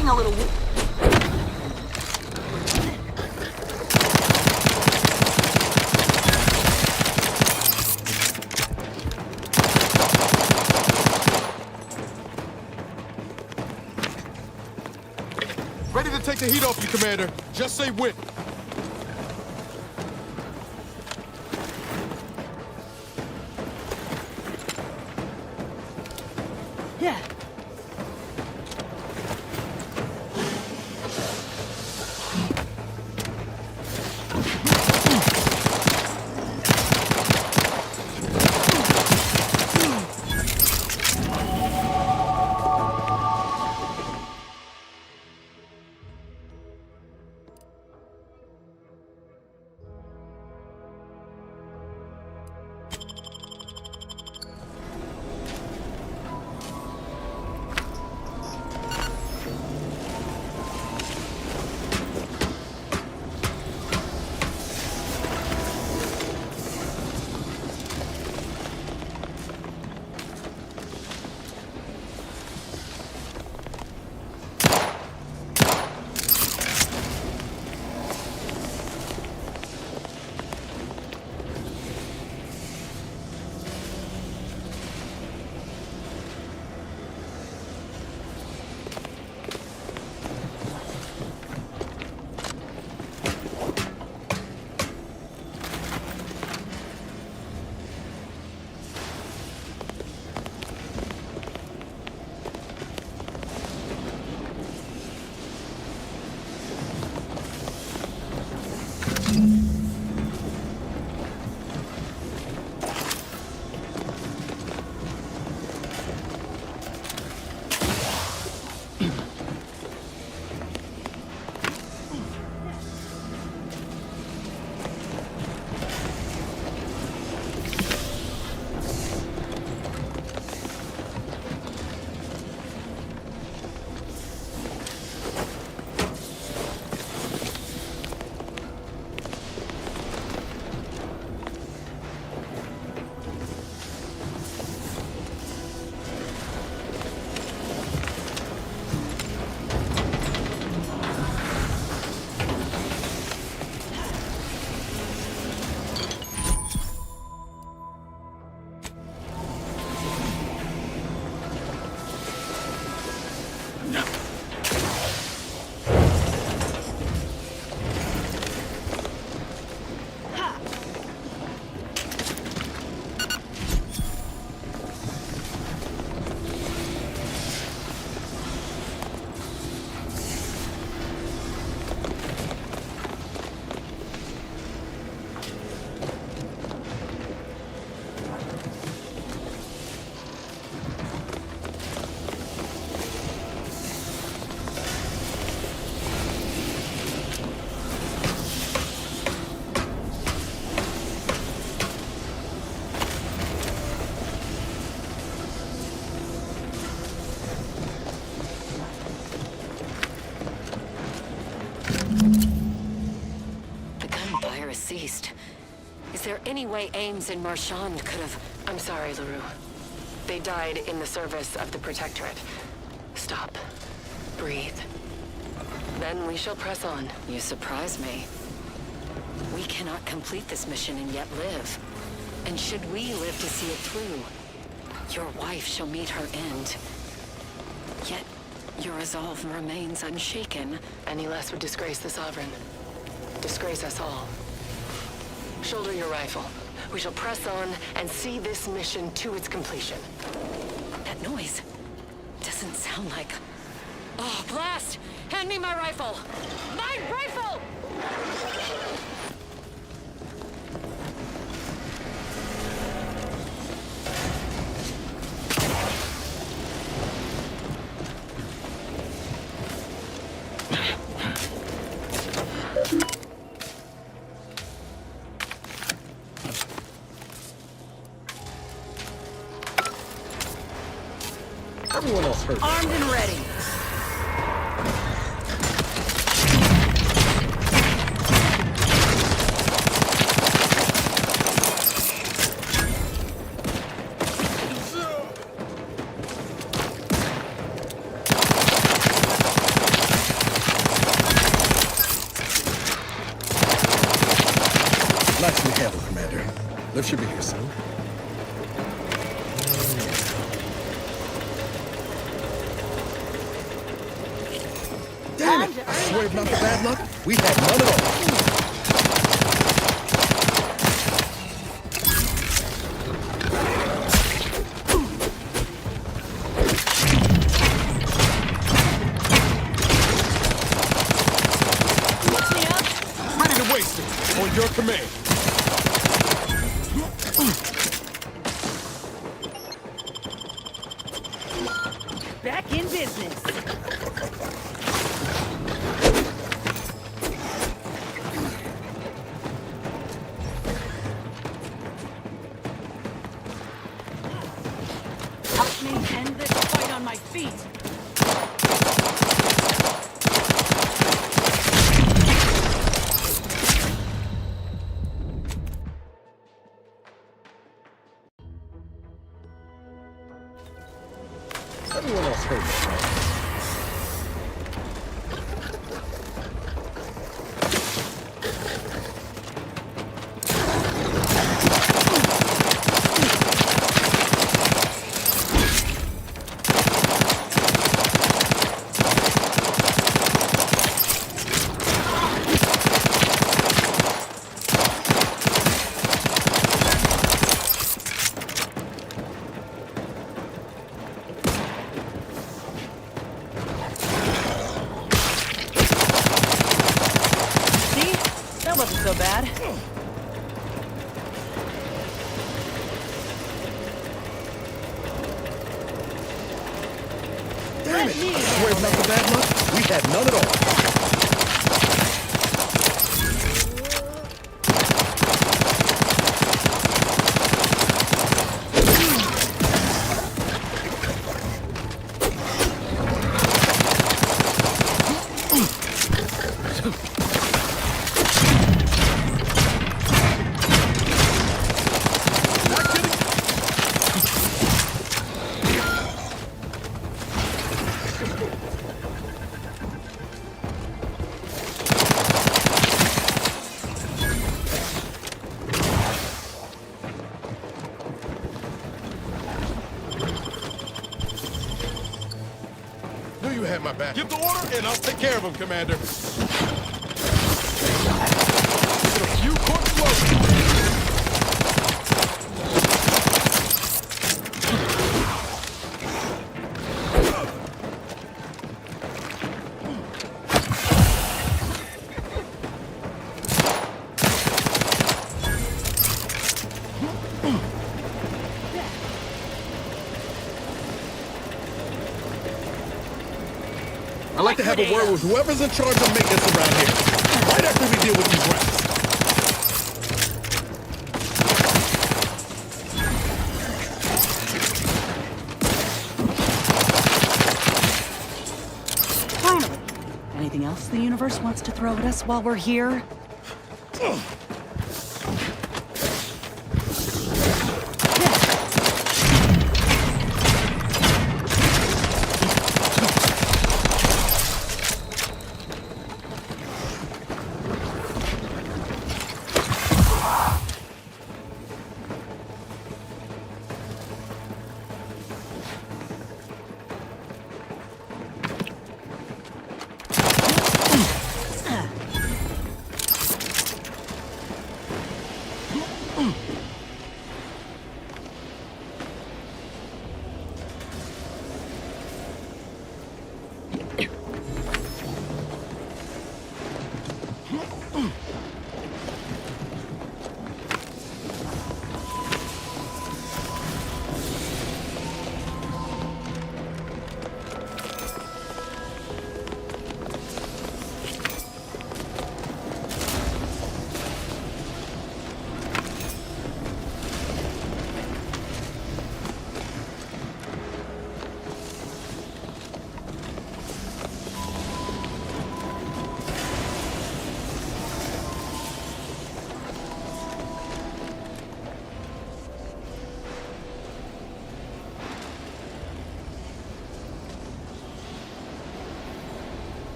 A little. Ready to take the heat off you, Commander. Just say when. Yeah. deceased. Is there any way Ames and Marchand could have... I'm sorry, LaRue. They died in the service of the Protectorate. Stop. Breathe. Then we shall press on. You surprise me. We cannot complete this mission and yet live. And should we live to see it through, your wife shall meet her end. Yet, your resolve remains unshaken. Any less would disgrace the Sovereign. Disgrace us all. Shoulder your rifle. We shall press on and see this mission to its completion. That noise doesn't sound like... Oh, blast! Hand me my rifle! My rifle! Everyone else hurt. Armed and ready. Nicely handled, Commander. Lift should be here soon. Damn it! Swear if not for bad luck, we had none at all. Ready to waste it. On your command. Back in business. Help me end this fight on my feet. Everyone else hurt. That wasn't so bad. Damn it! Swear if not for bad luck, we had none at all. Knew you had my back. Give the order, and I'll take care of him, Commander. Get a few corpse loads. I'd like to have a word with whoever's in charge of maintenance around here. Right after we deal with these rats. Finally. Anything else the universe wants to throw at us while we're here?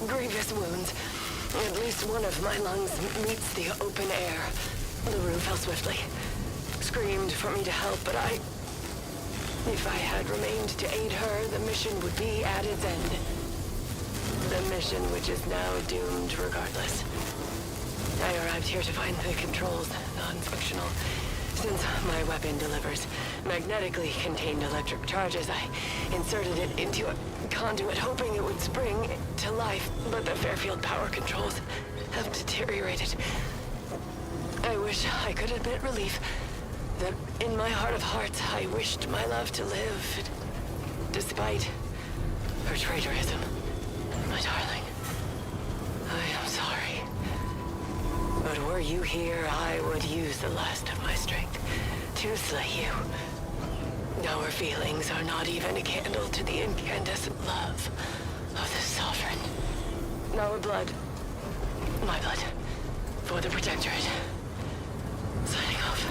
Grievous wounds. At least one of my lungs meets the open air. LaRue fell swiftly. Screamed for me to help, but if I had remained to aid her, the mission would be at its end. The mission which is now doomed regardless. I arrived here to find the controls non-functional. Since my weapon delivers magnetically contained electric charges, I inserted it into a conduit hoping it would spring to life, but the Fairfield power controls have deteriorated. I wish I could admit relief that in my heart of hearts I wished my love to live, despite her traitorism. My darling, I am sorry. But were you here, I would use the last of my strength to slay you. Our feelings are not even a candle to the incandescent love of the Sovereign. Our blood, my blood, for the Protectorate. Signing off.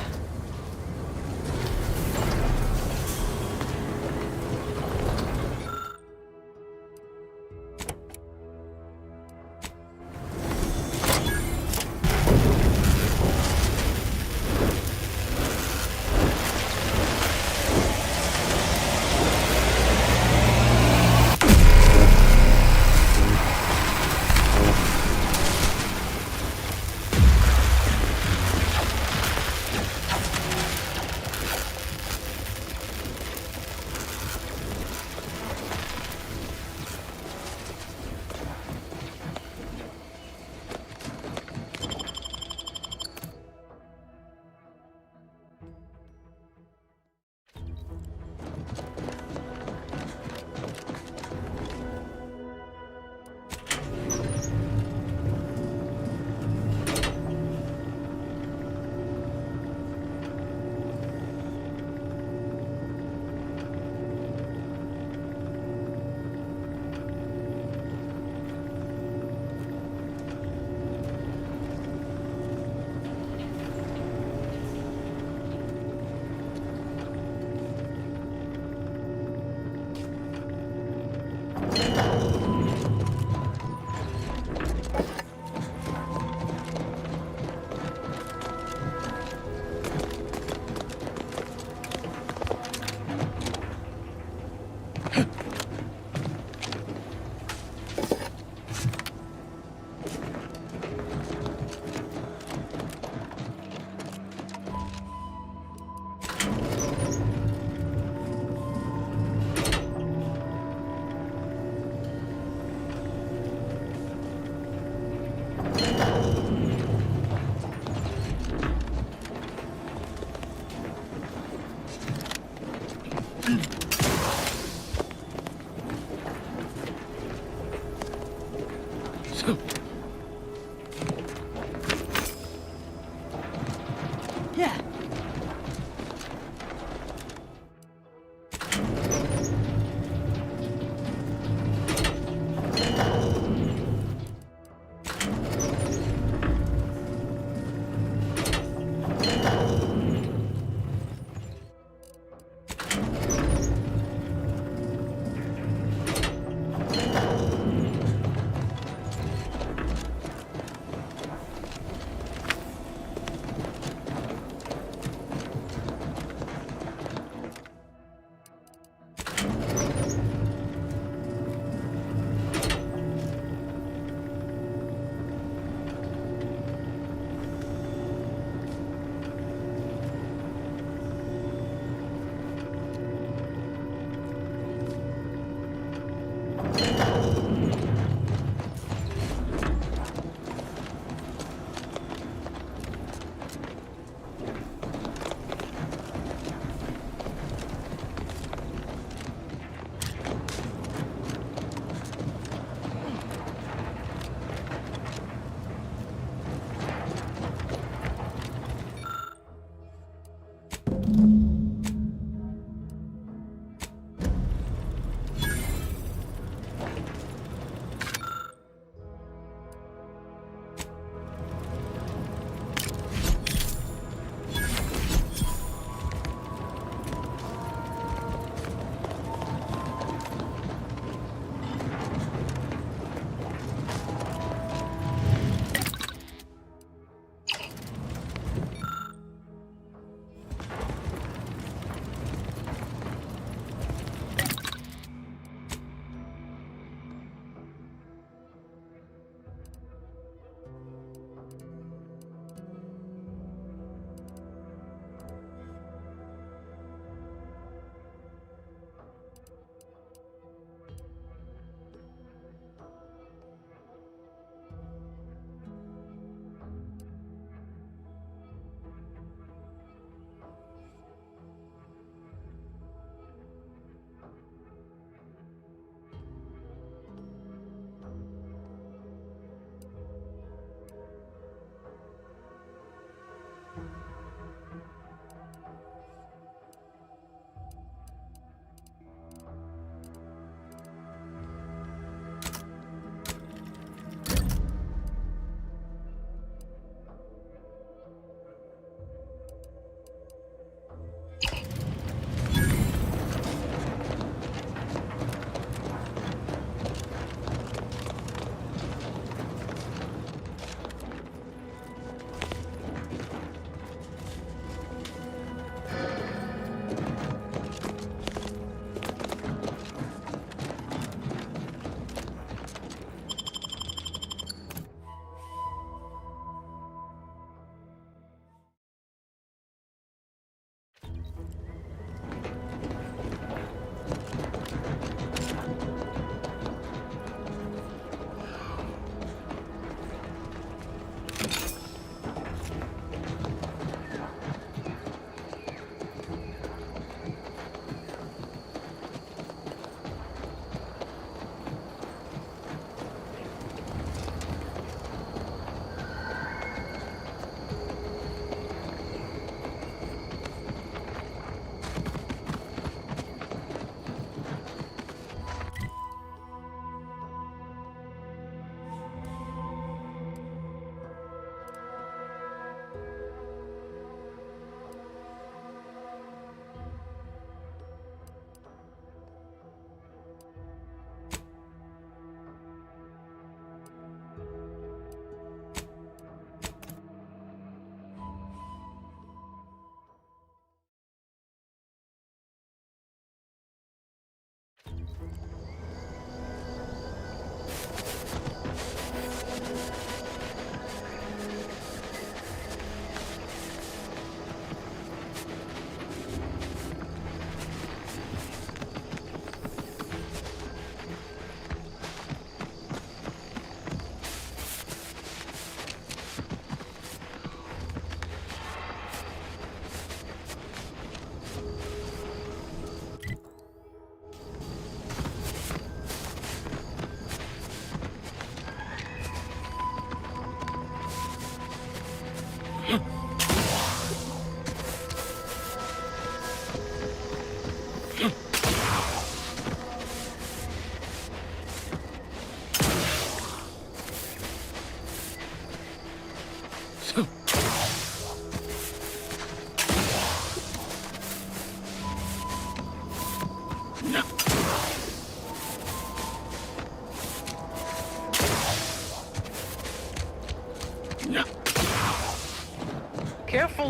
Yeah.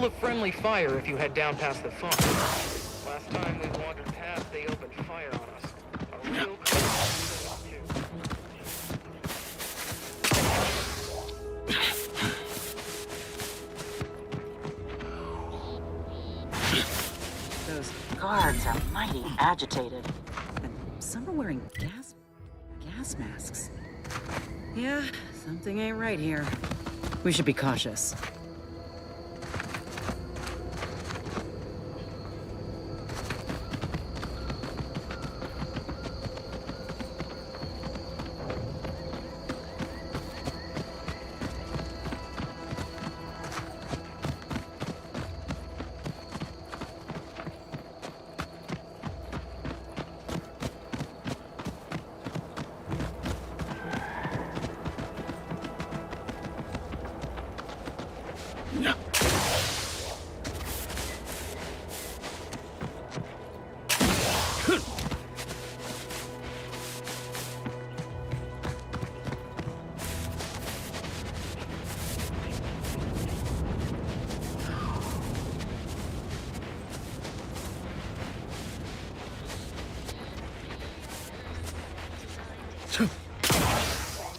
a friendly fire if you head down past the farm. Last time we wandered past, they opened fire on us. A real Those guards are mighty agitated. And some are wearing gas masks. Yeah, something ain't right here. We should be cautious.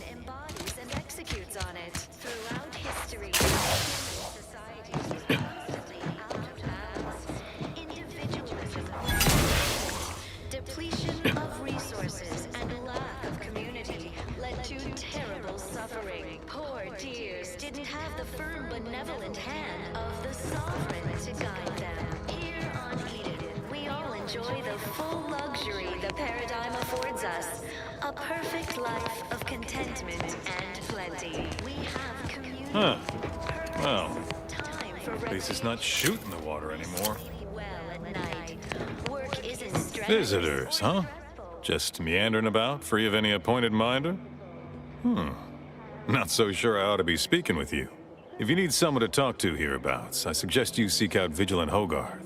Embodies and executes on it throughout history. Depletion of resources and lack of community led to terrible suffering. Poor dears didn't have the firm, benevolent hand of the sovereign to guide them. Here on Eden, we all enjoy the full luxury the paradigm affords us. A perfect life of contentment and plenty. We have community. Huh. Well, at least it's not shooting the water anymore. Visitors, huh? Just meandering about, free of any appointed minder? Not so sure I ought to be speaking with you. If you need someone to talk to hereabouts, I suggest you seek out Vigilant Hogarth.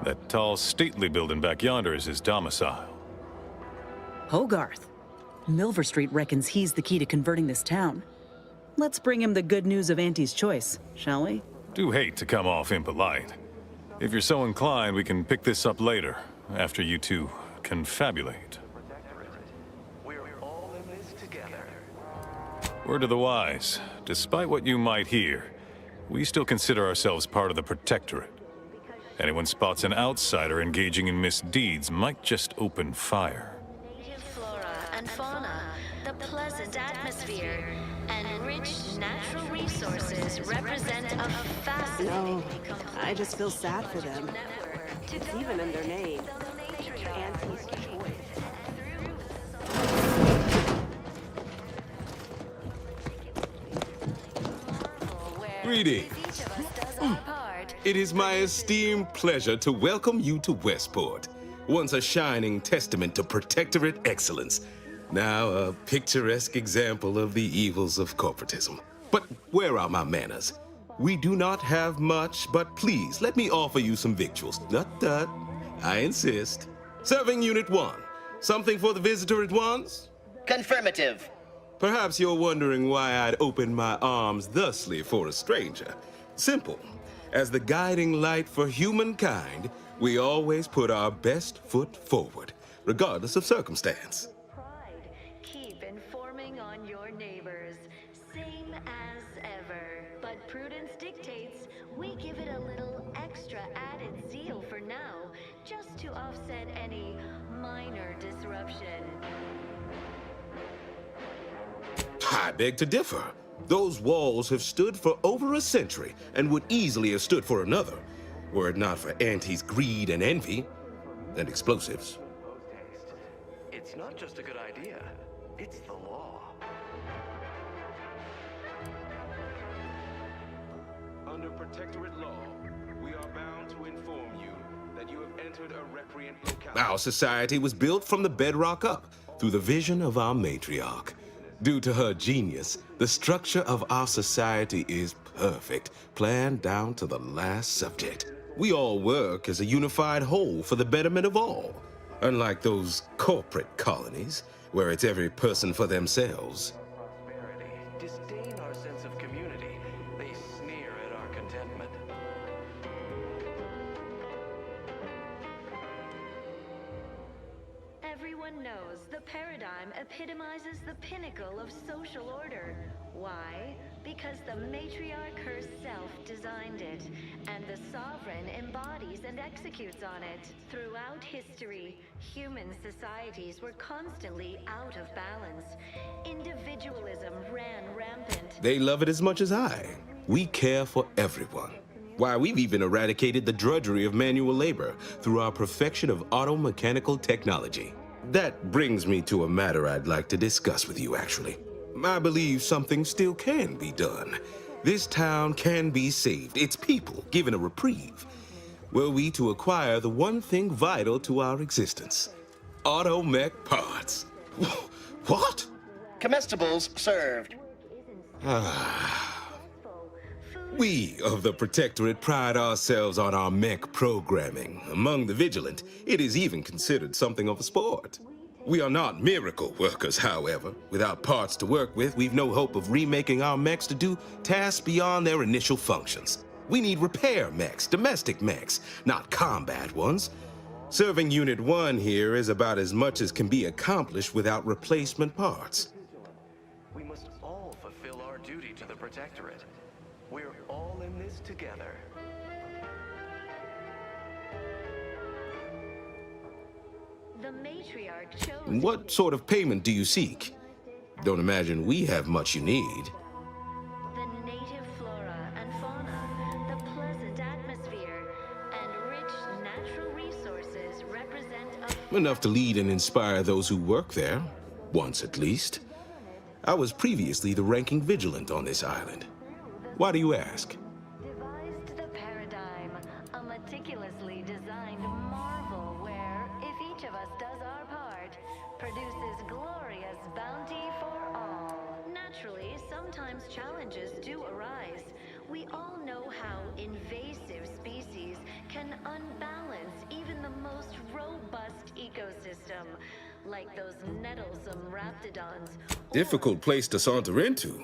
That tall, stately building back yonder is his domicile. Hogarth. Milver Street reckons he's the key to converting this town. Let's bring him the good news of Auntie's choice, shall we? Do hate to come off impolite. If you're so inclined, we can pick this up later, after you two confabulate. Word of the wise, despite what you might hear, we still consider ourselves part of the Protectorate. Anyone spots an outsider engaging in misdeeds might just open fire. Native flora and fauna, the pleasant atmosphere, and rich natural resources represent a fascinating. No, I just feel sad for them. It's even in their name. Auntie's choice. Greetings. It is my esteemed pleasure to welcome you to Westport, once a shining testament to Protectorate excellence, now a picturesque example of the evils of corporatism. But where are my manners? We do not have much, but please let me offer you some victuals. Tut. I insist. Serving Unit 1. Something for the visitor at once? Confirmative. Perhaps you're wondering why I'd open my arms thusly for a stranger. Simple. As the guiding light for humankind, we always put our best foot forward, regardless of circumstance. Keep informing on your neighbors. Same as ever. But prudence dictates we give it a little extra added zeal for now, just to offset any minor disruption. I beg to differ. Those walls have stood for over a century and would easily have stood for another, were it not for Auntie's greed and envy, and explosives. It's not just a good idea, it's the law. Under Protectorate law, we are bound to inform you that you have entered a recreant locality. Our society was built from the bedrock up, through the vision of our matriarch. Due to her genius, the structure of our society is perfect, planned down to the last subject. We all work as a unified whole for the betterment of all, unlike those corporate colonies, where it's every person for themselves. Disdain our sense of community. They sneer at our contentment. everyone knows, the paradigm epitomizes the pinnacle of social order. Why? Because the matriarch herself designed it, and the sovereign embodies and executes on it. Throughout history, human societies were constantly out of balance. Individualism ran rampant. They love it as much as I. We care for everyone. Why, we've even eradicated the drudgery of manual labor through our perfection of auto-mechanical technology. That brings me to a matter I'd like to discuss with you, actually. I believe something still can be done. This town can be saved, its people given a reprieve. Were we to acquire the one thing vital to our existence, auto-mech parts. What? Comestibles served. We of the Protectorate pride ourselves on our mech programming. Among the vigilant, it is even considered something of a sport. We are not miracle workers, however. Without parts to work with, we've no hope of remaking our mechs to do tasks beyond their initial functions. We need repair mechs, domestic mechs, not combat ones. Serving Unit 1 here is about as much as can be accomplished without replacement parts. We must all fulfill our duty to the Protectorate. We're all in this together. The matriarch chose. What sort of payment do you seek? Don't imagine we have much you need. The native flora and fauna, the pleasant atmosphere, and rich natural resources represent Enough to lead and inspire those who work there, once at least. I was previously the ranking vigilant on this island. Why do you ask? devised the paradigm, a meticulously designed marvel where, if each of us does our part, produces glorious bounty for all. Naturally, sometimes challenges do arise. We all know how invasive species can unbalance even the most robust ecosystem, like those nettlesome raptidons. Difficult place to saunter into.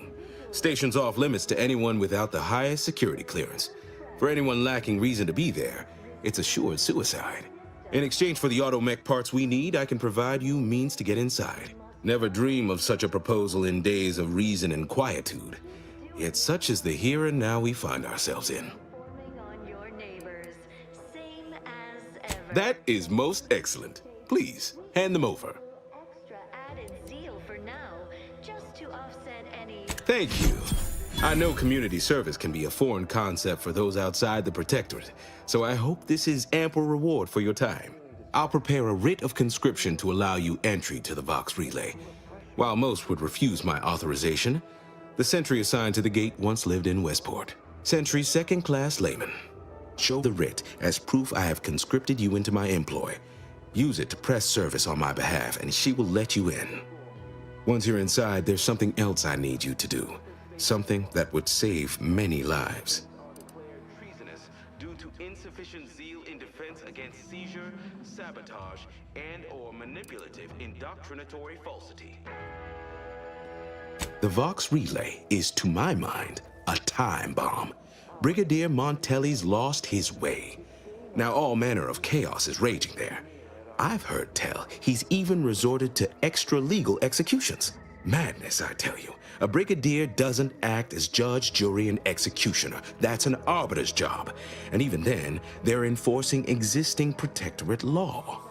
Station's off limits to anyone without the highest security clearance. For anyone lacking reason to be there, it's assured suicide. In exchange for the automech parts we need, I can provide you means to get inside. Never dream of such a proposal in days of reason and quietude. Yet such is the here and now we find ourselves in. That is most excellent. Please, hand them over. Extra added zeal for now, just to offset any. Thank you. I know community service can be a foreign concept for those outside the Protectorate, so I hope this is ample reward for your time. I'll prepare a writ of conscription to allow you entry to the Vox Relay. While most would refuse my authorization, the sentry assigned to the gate once lived in Westport. Sentry second-class layman. Show the writ as proof I have conscripted you into my employ. Use it to press service on my behalf, and she will let you in. Once you're inside, there's something else I need you to do. Something that would save many lives. Treasonous due to insufficient zeal in defense against seizure, sabotage, and/or manipulative indoctrinatory falsity. The Vox Relay is, to my mind, a time bomb. Brigadier Montelli's lost his way. Now all manner of chaos is raging there. I've heard tell he's even resorted to extra-legal executions. Madness, I tell you. A brigadier doesn't act as judge, jury, and executioner. That's an arbiter's job. And even then, they're enforcing existing Protectorate law.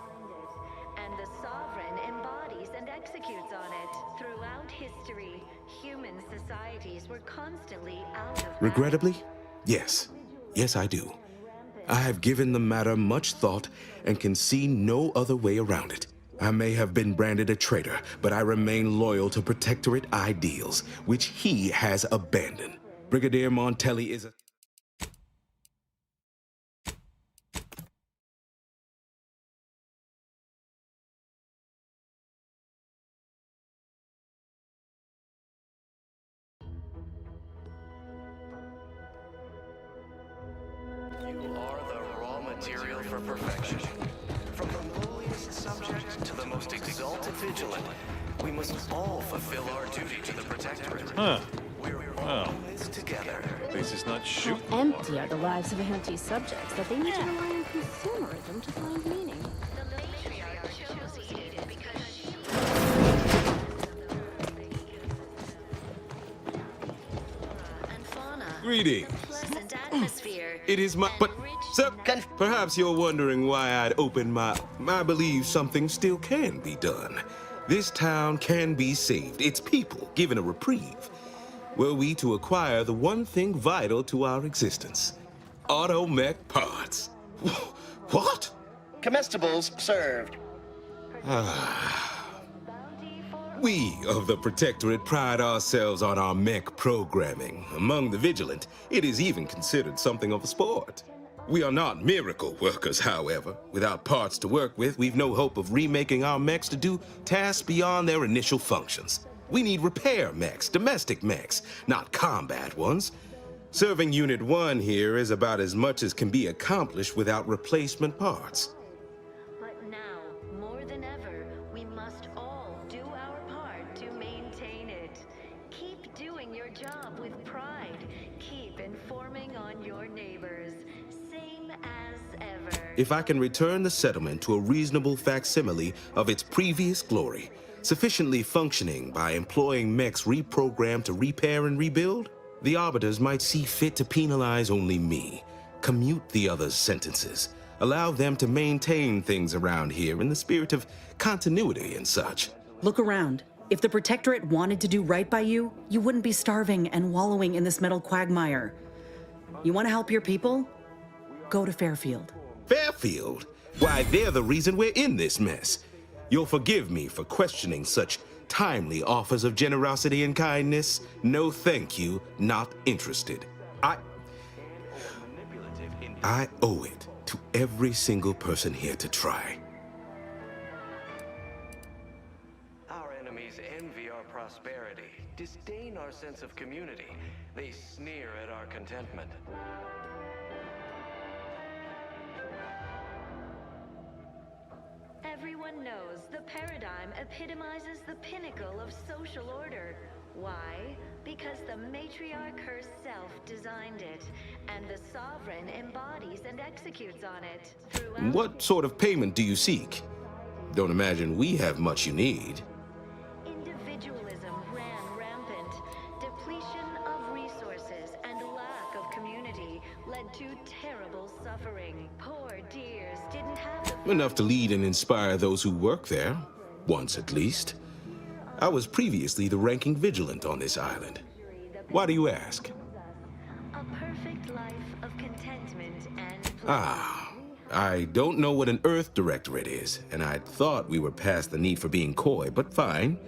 And the sovereign embodies and executes on it. Throughout history, human societies were constantly out of Regrettably, yes. Yes, I do. I have given the matter much thought and can see no other way around it. I may have been branded a traitor, but I remain loyal to Protectorate ideals, which he has abandoned. Brigadier Montelli is a... You are the raw material for perfection. From the lowliest subject to the most exalted vigilant, we must all fulfill our duty to the Protectorate. Huh. We're all in this together. At least it's not shooting. How empty are the lives of anti-subjects that they need to rely on consumerism to find meaning? The matriarch chose Eden because Greetings. Pleasant atmosphere. It is my... But, sir, perhaps you're wondering why I'd open my... I believe something still can be done. This town can be saved, its people given a reprieve. Were we to acquire the one thing vital to our existence. Automech parts. What? Comestibles served. We of the Protectorate pride ourselves on our mech programming. Among the vigilant, it is even considered something of a sport. We are not miracle workers, however. Without parts to work with, we've no hope of remaking our mechs to do tasks beyond their initial functions. We need repair mechs, domestic mechs, not combat ones. Serving Unit 1 here is about as much as can be accomplished without replacement parts. But now, more than ever, we must all do our part to maintain it. Keep doing your job with pride. Keep informing on your neighbors. Same as ever. If I can return the settlement to a reasonable facsimile of its previous glory, sufficiently functioning by employing mechs reprogrammed to repair and rebuild, the Arbiters might see fit to penalize only me, commute the others' sentences, allow them to maintain things around here in the spirit of continuity and such. Look around. If the Protectorate wanted to do right by you, you wouldn't be starving and wallowing in this metal quagmire. You want to help your people? Go to Fairfield. Fairfield? Why, they're the reason we're in this mess. You'll forgive me for questioning such timely offers of generosity and kindness. No thank you, not interested. I owe it to every single person here to try. Our enemies envy our prosperity, disdain our sense of community. They sneer at our contentment. Everyone knows the paradigm epitomizes the pinnacle of social order. Why? Because the matriarch herself designed it, and the sovereign embodies and executes on it. What sort of payment do you seek? Don't imagine we have much you need. Individualism ran rampant. Depletion of resources and lack of community led to terrible suffering. Poor dears didn't have the... Enough to lead and inspire those who work there, once at least. I was previously the ranking vigilant on this island. Why do you ask? A perfect life of contentment and... I don't know what an Earth Directorate is, and I thought we were past the need for being coy, but fine.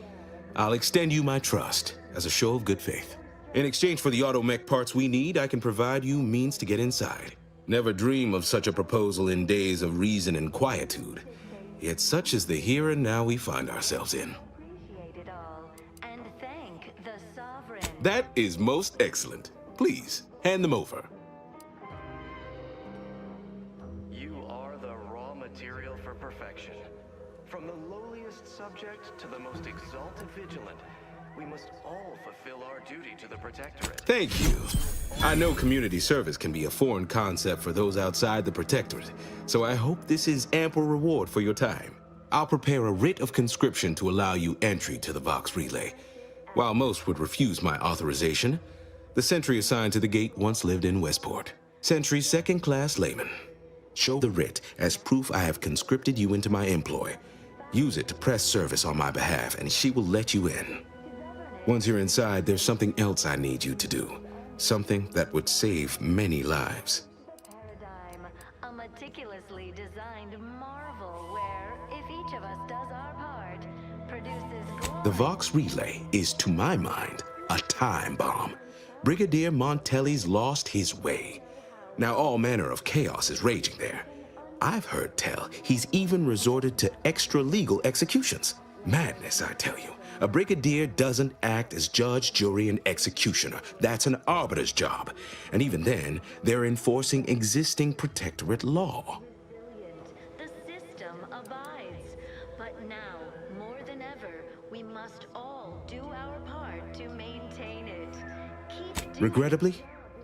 I'll extend you my trust as a show of good faith. In exchange for the automech parts we need, I can provide you means to get inside. Never dream of such a proposal in days of reason and quietude. Yet such is the here and now we find ourselves in. And thank the sovereign. That is most excellent. Please, hand them over. You are the raw material for perfection. From the lowliest subject to the most exalted vigilant, we must all fulfill our duty to the Protectorate. Thank you. I know community service can be a foreign concept for those outside the Protectorate, so I hope this is ample reward for your time. I'll prepare a writ of conscription to allow you entry to the Vox Relay. While most would refuse my authorization, the sentry assigned to the gate once lived in Westport. Sentry second-class layman. Show the writ as proof I have conscripted you into my employ. Use it to press service on my behalf, and she will let you in. Once you're inside, there's something else I need you to do. Something that would save many lives. Paradigm, a meticulously designed marvel where, if each of us does our part, produces glory. The Vox Relay is, to my mind, a time bomb. Brigadier Montelli's lost his way. Now all manner of chaos is raging there. I've heard tell he's even resorted to extra-legal executions. Madness, I tell you. A brigadier doesn't act as judge, jury, and executioner. That's an arbiter's job. And even then, they're enforcing existing Protectorate law. The system abides. But now, more than ever, we must all do our part to maintain it. Regrettably,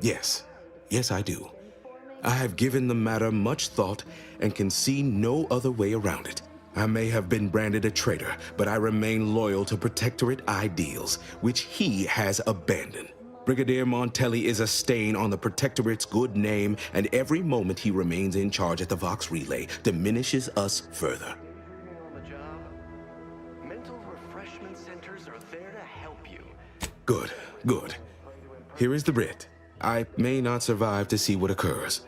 yes. Yes, I do. I have given the matter much thought and can see no other way around it. I may have been branded a traitor, but I remain loyal to Protectorate ideals, which he has abandoned. Brigadier Montelli is a stain on the Protectorate's good name, and every moment he remains in charge at the Vox Relay diminishes us further. Mental refreshment centers are there to help you. Good, good. Here is the writ. I may not survive to see what occurs,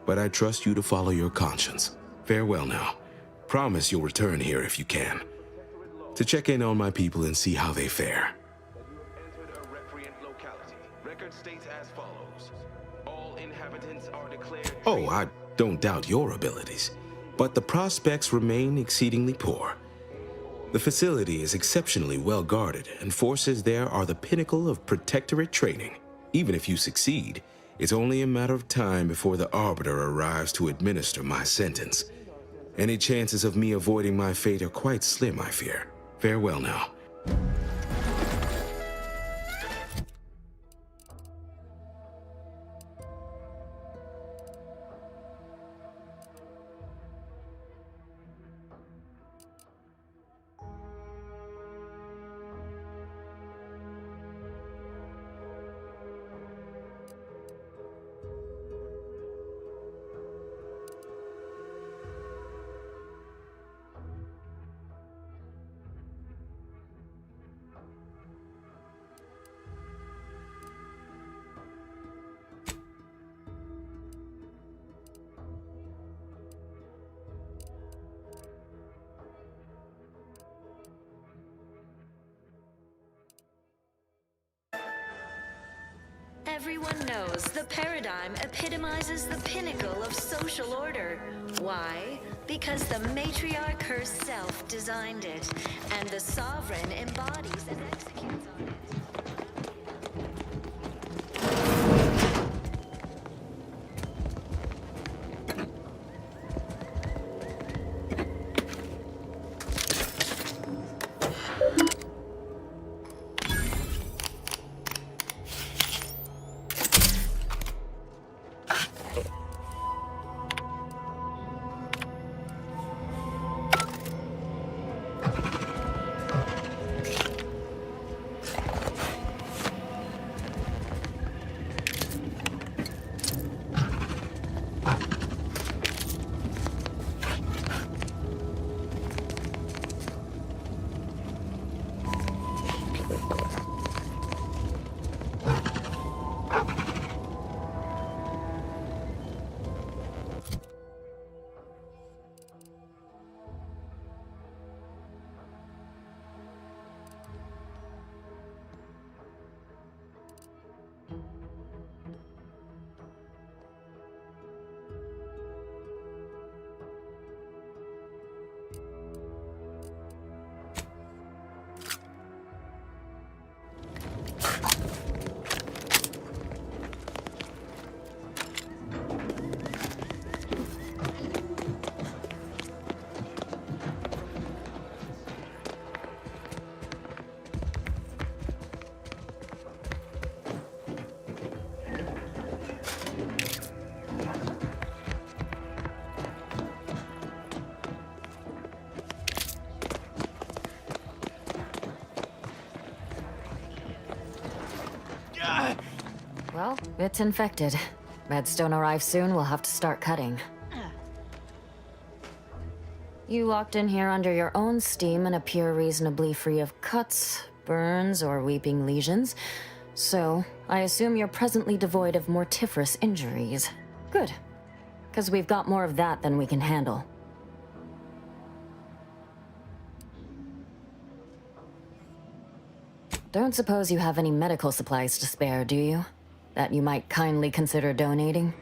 but I trust you to follow your conscience. Farewell now. Promise you'll return here if you can, to check in on my people and see how they fare. Record states as follows. All inhabitants are declared... Oh, I don't doubt your abilities, but the prospects remain exceedingly poor. The facility is exceptionally well guarded, and forces there are the pinnacle of Protectorate training. Even if you succeed, it's only a matter of time before the Arbiter arrives to administer my sentence. Any chances of me avoiding my fate are quite slim, I fear. Farewell now. Everyone knows the paradigm epitomizes the pinnacle of social order. Why? Because the matriarch herself designed it, and the sovereign embodies and executes on it. Well, it's infected. Medstone arrives soon, we'll have to start cutting. You walked in here under your own steam and appear reasonably free of cuts, burns, or weeping lesions. So, I assume you're presently devoid of mortiferous injuries. Good. Because we've got more of that than we can handle. Don't suppose you have any medical supplies to spare, do you? That you might kindly consider donating?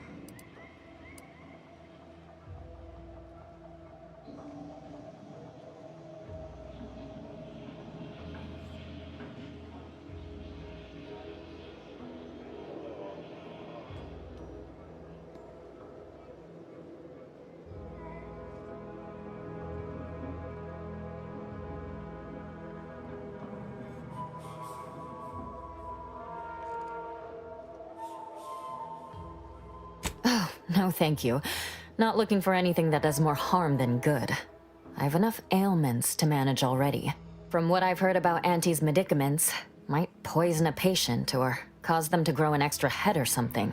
Oh, no thank you. Not looking for anything that does more harm than good. I have enough ailments to manage already. From what I've heard about Auntie's medicaments, might poison a patient or Cause them to grow an extra head or something.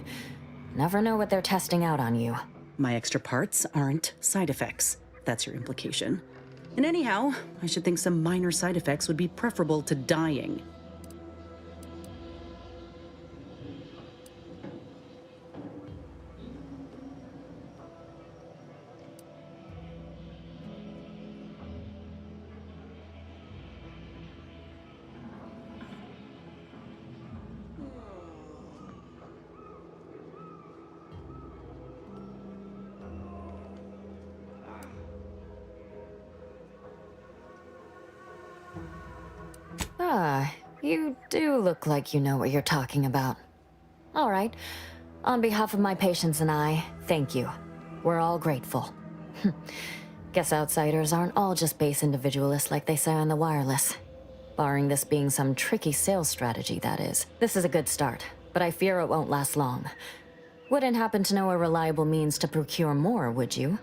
Never know what they're testing out on you. My extra parts aren't side effects. That's your implication. And anyhow, I should think some minor side effects would be preferable to dying. Ah, you do look like you know what you're talking about. All right. On behalf of my patients and I, thank you. We're all grateful. Guess outsiders aren't all just base individualists like they say on the wireless. Barring this being some tricky sales strategy, that is. This is a good start, but I fear it won't last long. Wouldn't happen to know a reliable means to procure more, would you?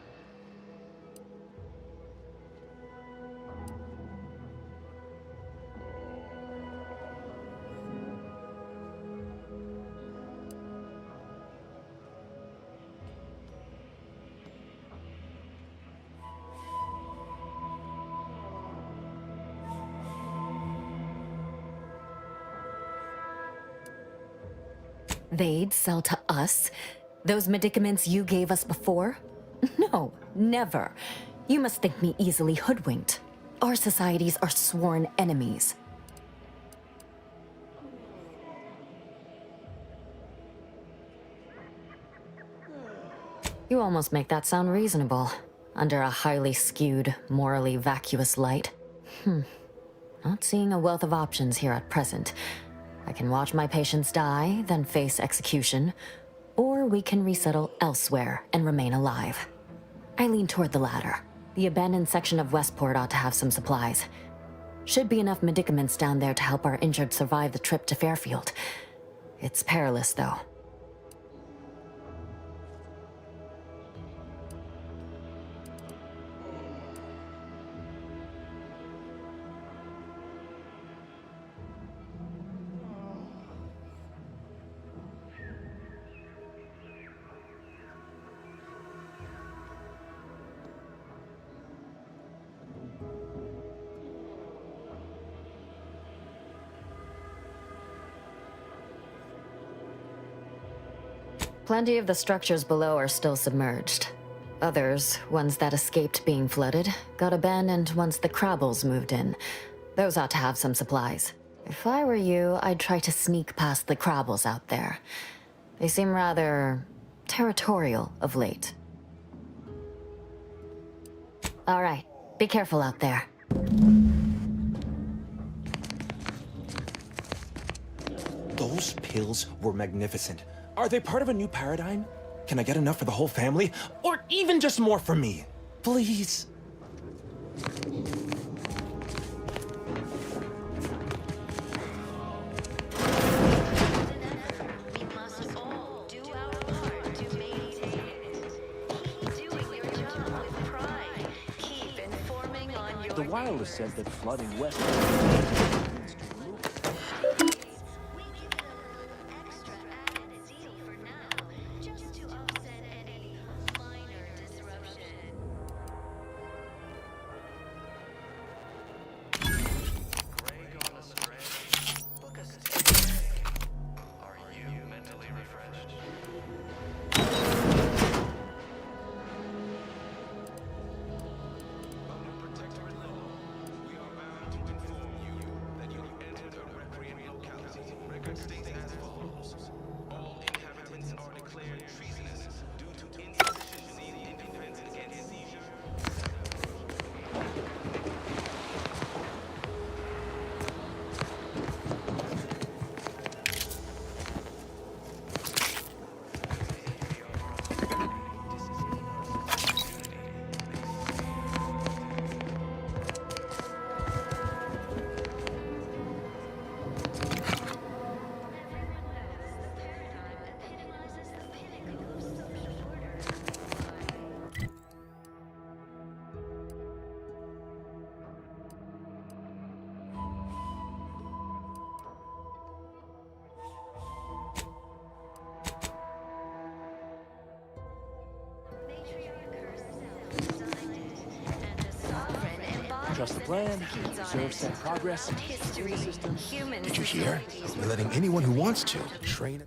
They'd sell to us? Those medicaments you gave us before? No, never. You must think me easily hoodwinked. Our societies are sworn enemies. You almost make that sound reasonable, under a highly skewed, morally vacuous light. Not seeing a wealth of options here at present. I can watch my patients die, then face execution, or we can resettle elsewhere and remain alive. I lean toward the latter. The abandoned section of Westport ought to have some supplies. Should be enough medicaments down there to help our injured survive the trip to Fairfield. It's perilous, though. Plenty of the structures below are still submerged. Others, ones that escaped being flooded, got abandoned once the Crabbles moved in. Those ought to have some supplies. If I were you, I'd try to sneak past the Crabbles out there. They seem rather territorial of late. All right, be careful out there. Those pills were magnificent. Are they part of a new paradigm? Can I get enough for the whole family? Or even just more for me? Please. The wireless said that flooding west... Trust the plan, observe set progress, in the system. Did you hear? They're letting anyone who wants to train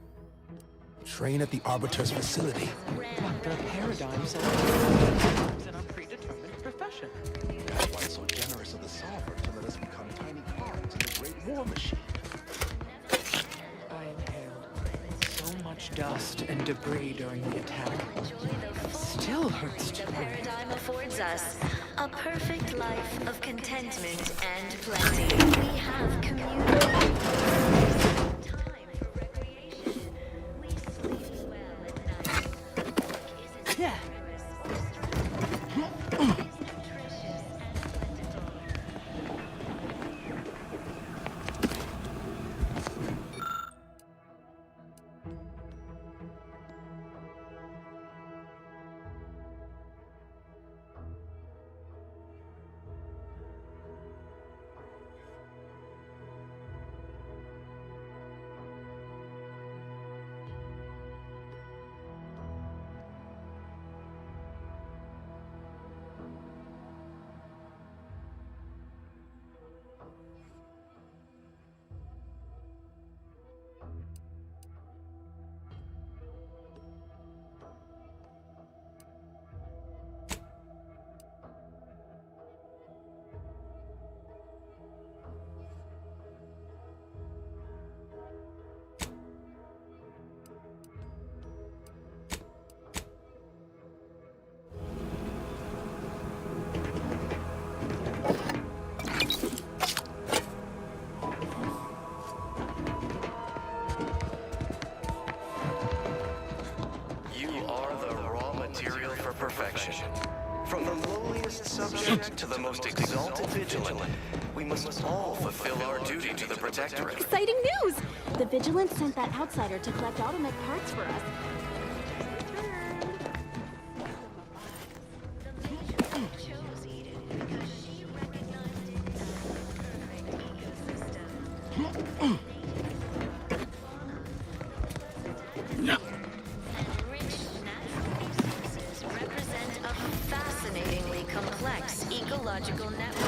at the Arbiter's facility. Their paradigms in a predetermined profession. That's why it's so generous of the Sovereign to let us become tiny cards in the Great War Machine. I inhaled so much dust and debris during the attack. It still hurts to The breathe. paradigm affords us a perfect life of contentment and plenty. We have community. Yeah. Perfection. From the lowliest subject to the most exalted vigilant, we must all fulfill our duty to the Protectorate. Exciting news! The Vigilance sent that outsider to collect automech parts for us. Ecological network.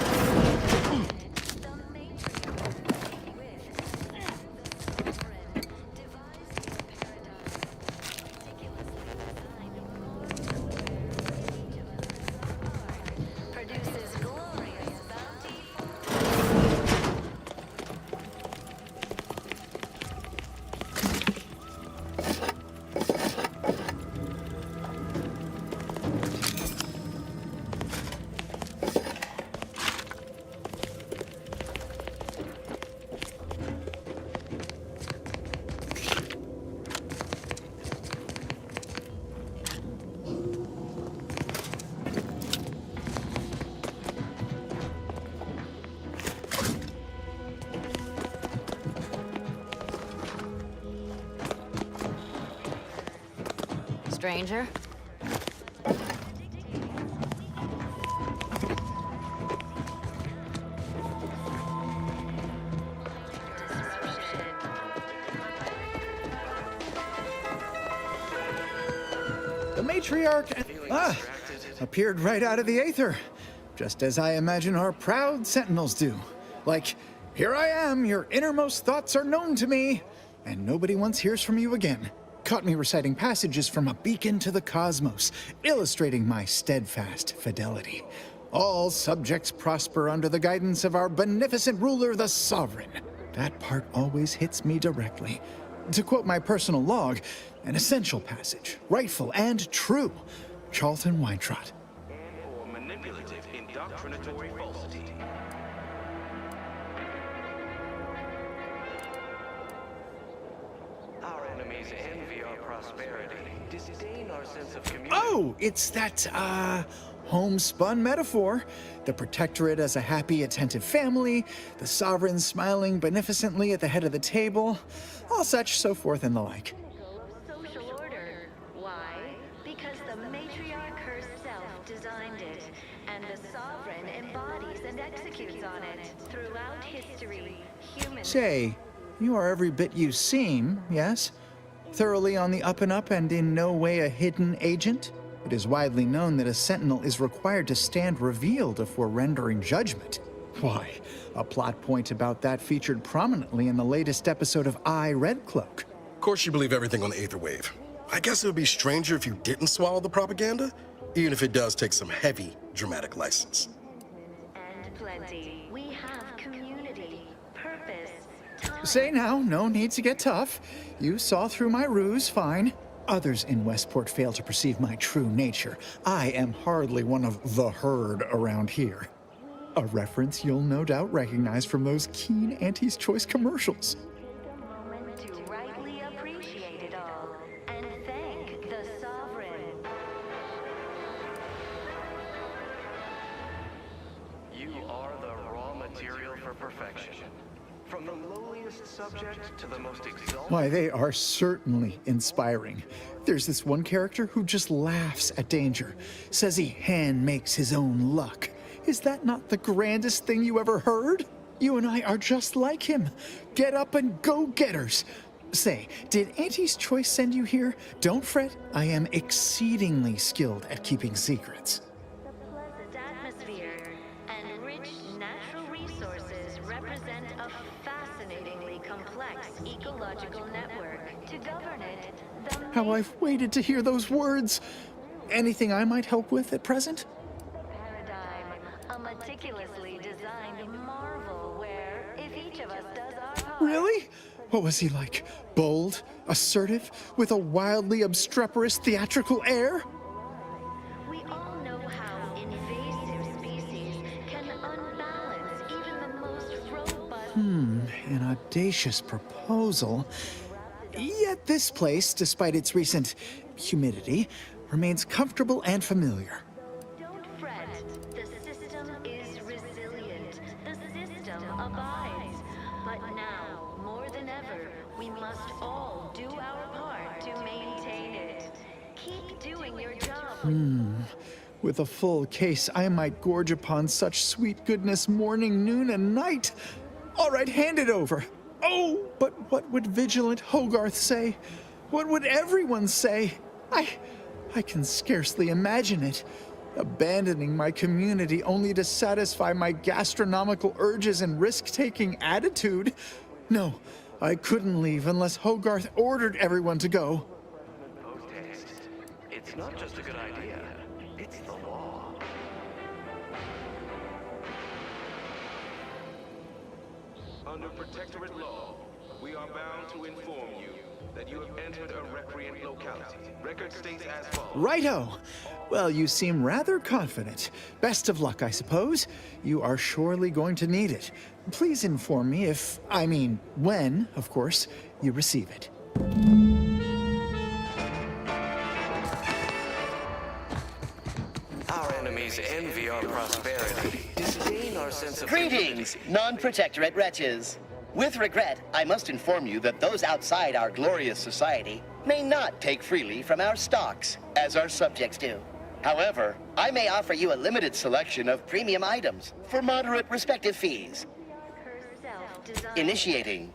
Produces glorious bounty. Stranger? The matriarch appeared right out of the aether, just as I imagine our proud sentinels do. Like, here I am, your innermost thoughts are known to me, and nobody once hears from you again. Caught me reciting passages from a beacon to the cosmos, illustrating my steadfast fidelity. All subjects prosper under the guidance of our beneficent ruler, the Sovereign. That part always hits me directly. To quote my personal log, an essential passage, rightful and true. Charlton Weintrott. Or manipulative indoctrinatory falsity. Our enemies envy our prosperity, disdain our sense of community. Oh, it's that, homespun metaphor. The Protectorate as a happy, attentive family, the Sovereign smiling beneficently at the head of the table, all such, so forth and the like. Social order. Why? Because the matriarch herself designed it, and the Sovereign embodies and executes on it. Throughout history, humans... Say, you are every bit you seem, yes? Thoroughly on the up and up and in no way a hidden agent? It is widely known that a sentinel is required to stand revealed before rendering judgment. Why, a plot point about that featured prominently in the latest episode of I, Red Cloak. Of course you believe everything on the Aether Wave. I guess it would be stranger if you didn't swallow the propaganda, even if it does take some heavy dramatic license. And plenty. We have community, purpose, time. Say now, no need to get tough. You saw through my ruse fine. Others in Westport fail to perceive my true nature. I am hardly one of the herd around here. A reference you'll no doubt recognize from those keen Auntie's Choice commercials. To rightly appreciate it all and thank the sovereign. You are the raw material for perfection. From the lowliest subject to the most exalted. Why, they are certainly inspiring. There's this one character who just laughs at danger, says he hand makes his own luck. Is that not the grandest thing you ever heard? You and I are just like him. Get up and go-getters. Say, did Auntie's Choice send you here? Don't fret, I am exceedingly skilled at keeping secrets. The pleasant atmosphere and rich natural resources represent a fascinatingly complex ecological network. To govern it, How I've waited to hear those words. Anything I might help with at present? a meticulously designed marvel where, if each of us does our part... Really? What was he like? Bold, assertive, with a wildly obstreperous theatrical air? We all know how invasive species can unbalance even the most robust... An audacious proposal. Yet this place, despite its recent humidity, remains comfortable and familiar. Don't fret. The system is resilient. The system abides. But now, more than ever, we must all do our part to maintain it. Keep doing your job. With a full case, I might gorge upon such sweet goodness morning, noon, and night. All right, hand it over. Oh, but what would vigilant Hogarth say? What would everyone say? I can scarcely imagine it. Abandoning my community only to satisfy my gastronomical urges and risk-taking attitude. No, I couldn't leave unless Hogarth ordered everyone to go. Post-haste. It's not just a good idea, it's the law. Under Protectorate law, we are bound to inform you that you have entered a recreant locality. Record states as follows. Righto. Well, you seem rather confident. Best of luck, I suppose. You are surely going to need it. Please inform me if, when, of course, you receive it. Our enemies envy our prosperity, disdain our sense of Greetings, non-protectorate wretches. With regret, I must inform you that those outside our glorious society may not take freely from our stocks, as our subjects do. However, I may offer you a limited selection of premium items for moderate respective fees. Initiating.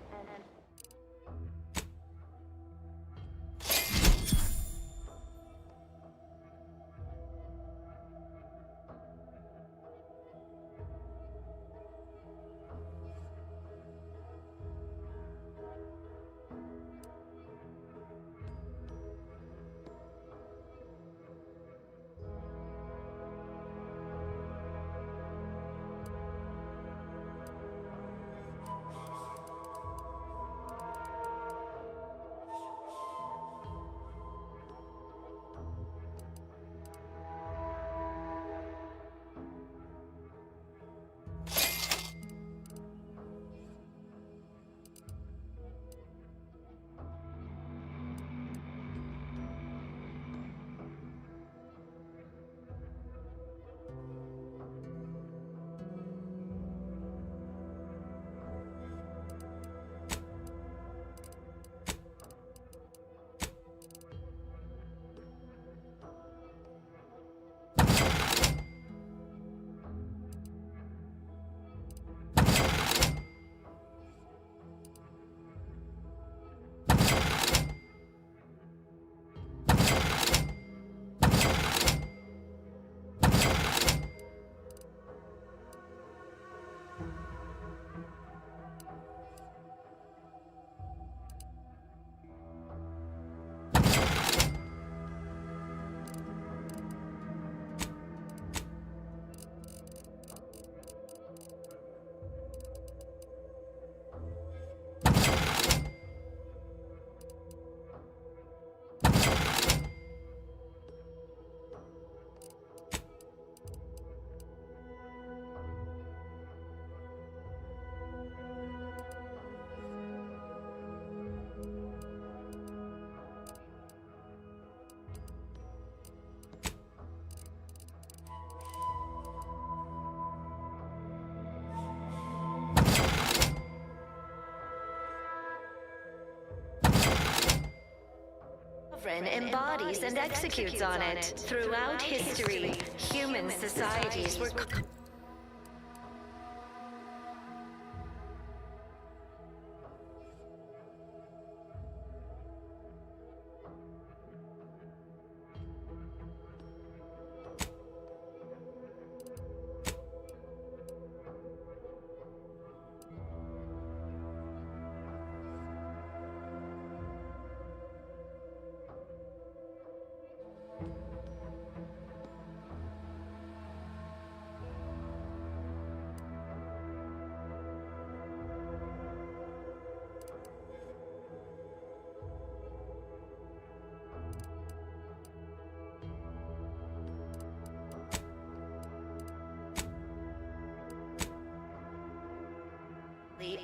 embodies and executes on it. Throughout history, human societies were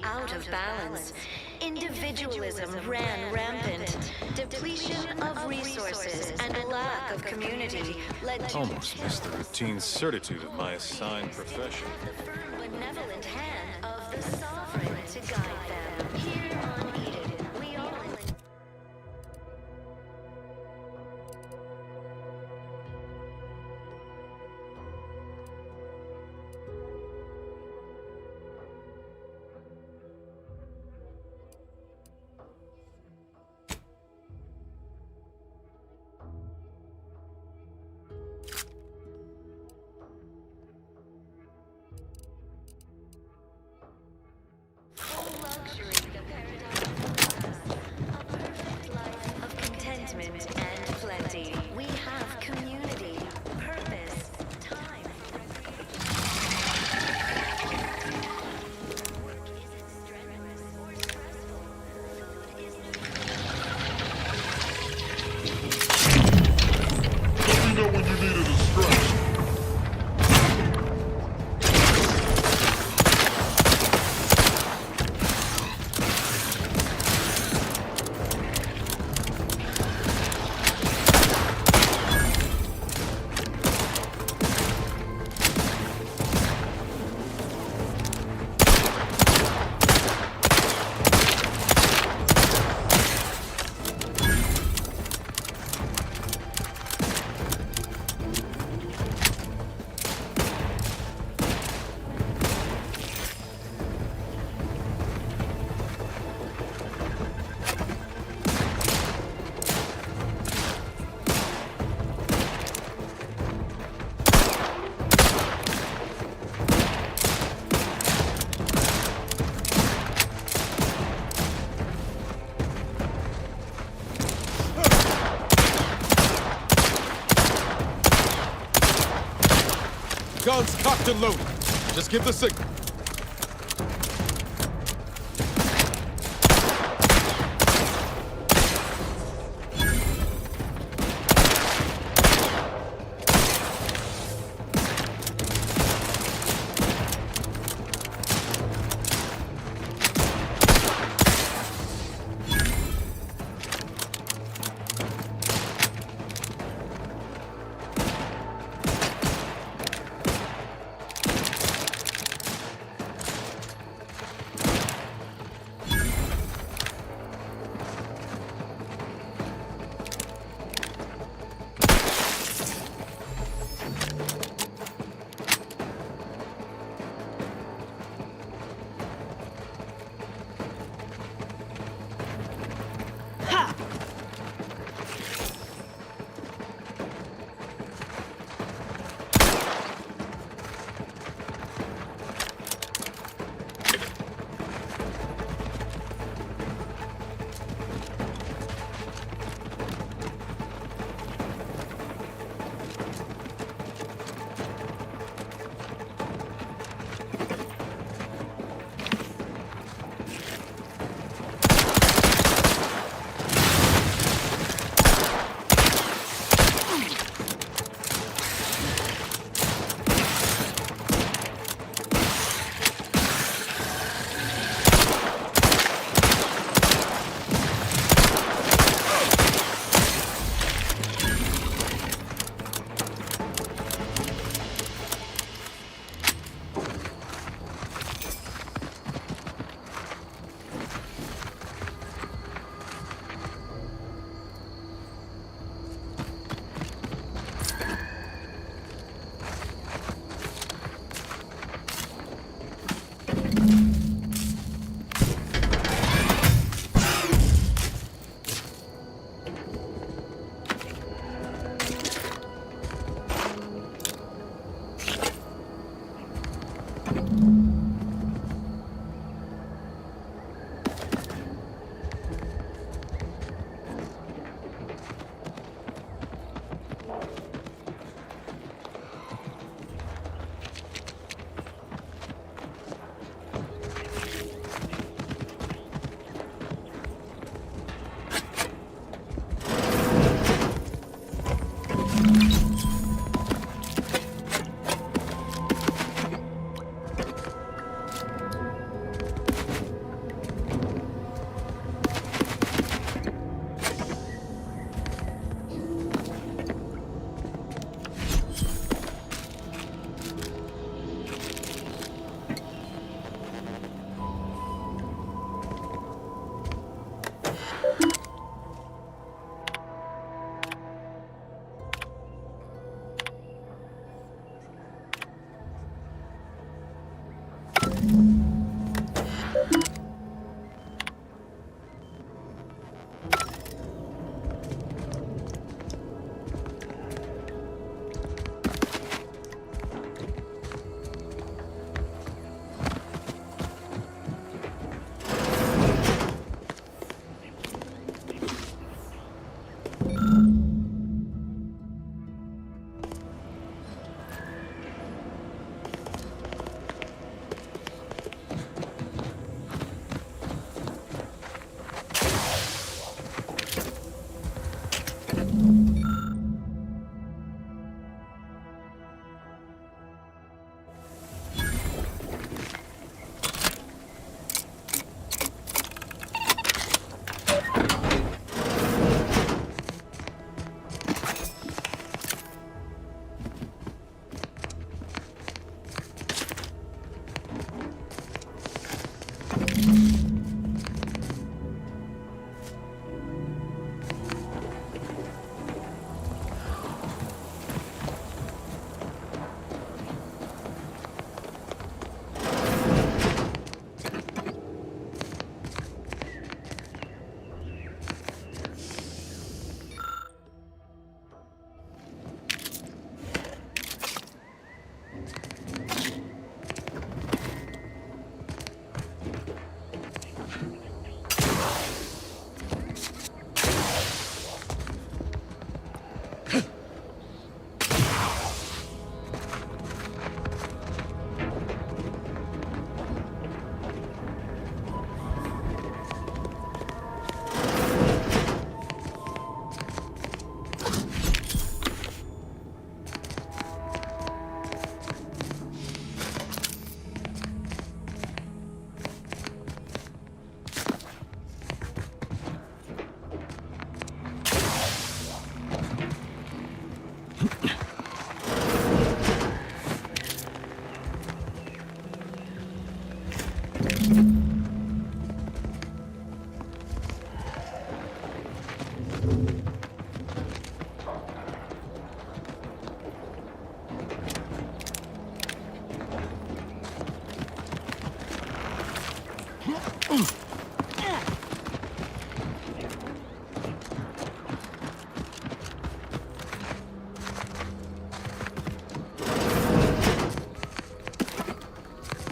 out of balance. Individualism ran rampant. Depletion of resources and a lack of community led to Almost missed the routine certitude of my assigned profession. the firm benevolent hand of the sovereign to guide them. Here on Eden, we all and plenty. We have community, purpose, time. Let me know when you needed a stretch. Guns cocked and loaded. Just give the signal.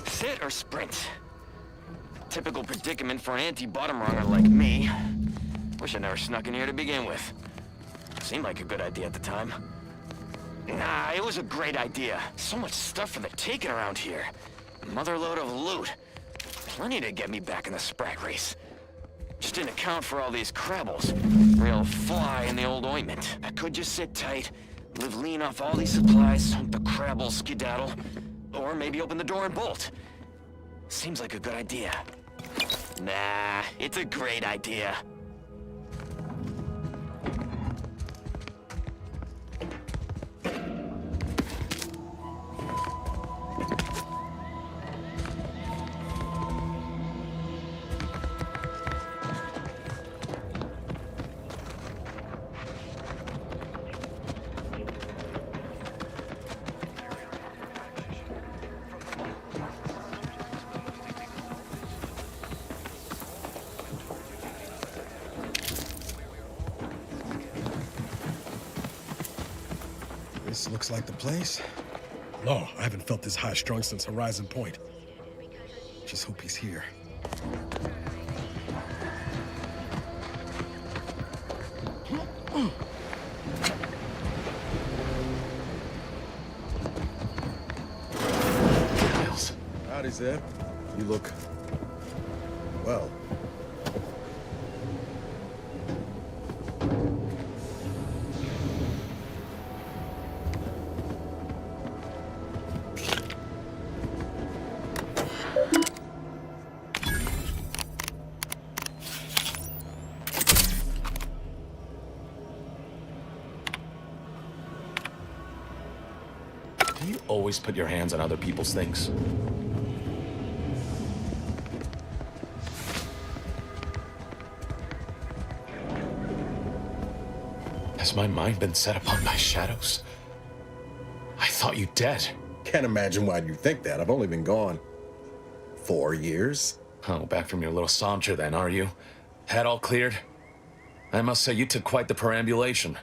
Sit or sprint? Typical predicament for an anti-bottom runger like me. Wish I never snuck in here to begin with. Seemed like a good idea at the time. Nah, it was a great idea. So much stuff for the taking around here. Motherload of loot. Plenty to get me back in the sprat race. Just didn't account for all these crabbles. Real fly in the old ointment. I could just sit tight, live lean off all these supplies, hope the crabbles skedaddle, or maybe open the door and bolt. Seems like a good idea. Nah, it's a great idea. This looks like the place. Law, I haven't felt this high-strung since Horizon Point. Just hope he's here. Howdy, Zeb. You look... well. Do you always put your hands on other people's things? Has my mind been set upon by shadows? I thought you dead. Can't imagine why you think that. I've only been gone 4 years. Oh, back from your little saunter then, are you? Head all cleared? I must say, you took quite the perambulation.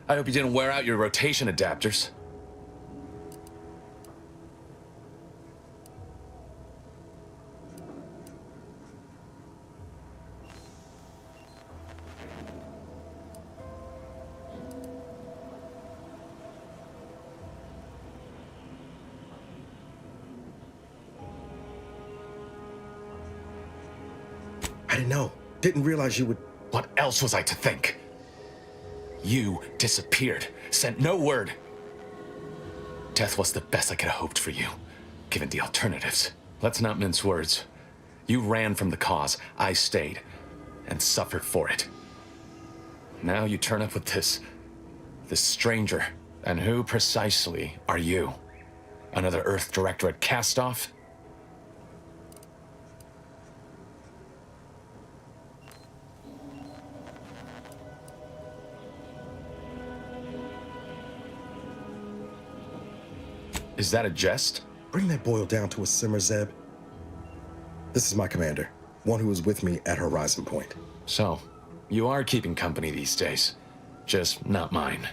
I hope you didn't wear out your rotation adapters. I didn't know. Didn't realize you would... What else was I to think? You disappeared, sent no word. Death was the best I could have hoped for you, given the alternatives. Let's not mince words. You ran from the cause, I stayed, and suffered for it. Now you turn up with this stranger. And who precisely are you? Another Earth Directorate cast-off? Is that a jest? Bring that boil down to a simmer, Zeb. This is my commander, one who was with me at Horizon Point. So, you are keeping company these days. Just not mine.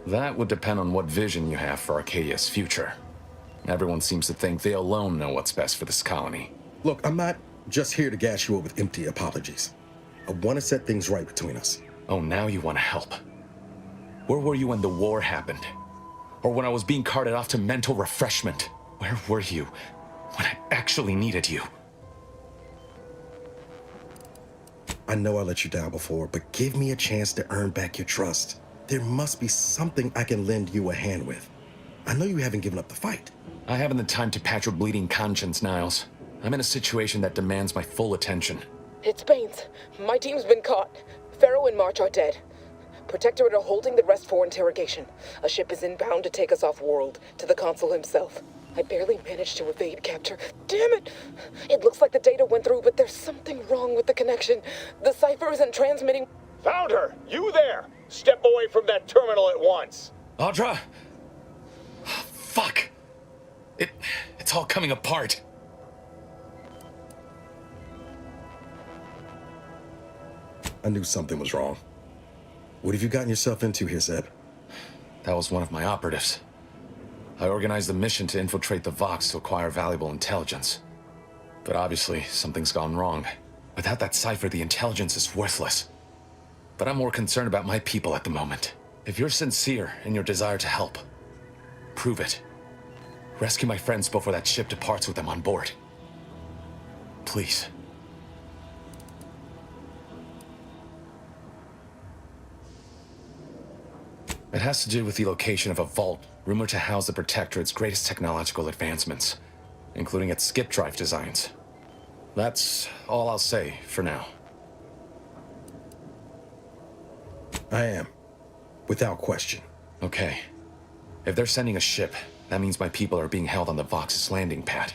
That would depend on what vision you have for Arcadia's future. Everyone seems to think they alone know what's best for this colony. Look, I'm not just here to gas you up with empty apologies. I want to set things right between us. Oh, now you want to help. Where were you when the war happened? Or when I was being carted off to mental refreshment? Where were you when I actually needed you? I know I let you down before, but give me a chance to earn back your trust. There must be something I can lend you a hand with. I know you haven't given up the fight. I haven't the time to patch your bleeding conscience, Niles. I'm in a situation that demands my full attention. It's Baines. My team's been caught. Pharaoh and March are dead. Protectorate are holding the rest for interrogation. A ship is inbound to take us off-world, to the consul himself. I barely managed to evade capture. Damn it! It looks like the data went through, but there's something wrong with the connection. The cipher isn't transmitting... Found her! You there! Step away from that terminal at once! Audra! Fuck! It's all coming apart. I knew something was wrong. What have you gotten yourself into here, Zeb? That was one of my operatives. I organized a mission to infiltrate the Vox to acquire valuable intelligence. But obviously, something's gone wrong. Without that cipher, the intelligence is worthless. But I'm more concerned about my people at the moment. If you're sincere in your desire to help, prove it. Rescue my friends before that ship departs with them on board. Please. It has to do with the location of a vault rumored to house the Protectorate's greatest technological advancements, including its skip drive designs. That's all I'll say for now. I am. Without question. Okay. If they're sending a ship, that means my people are being held on the Vox's landing pad.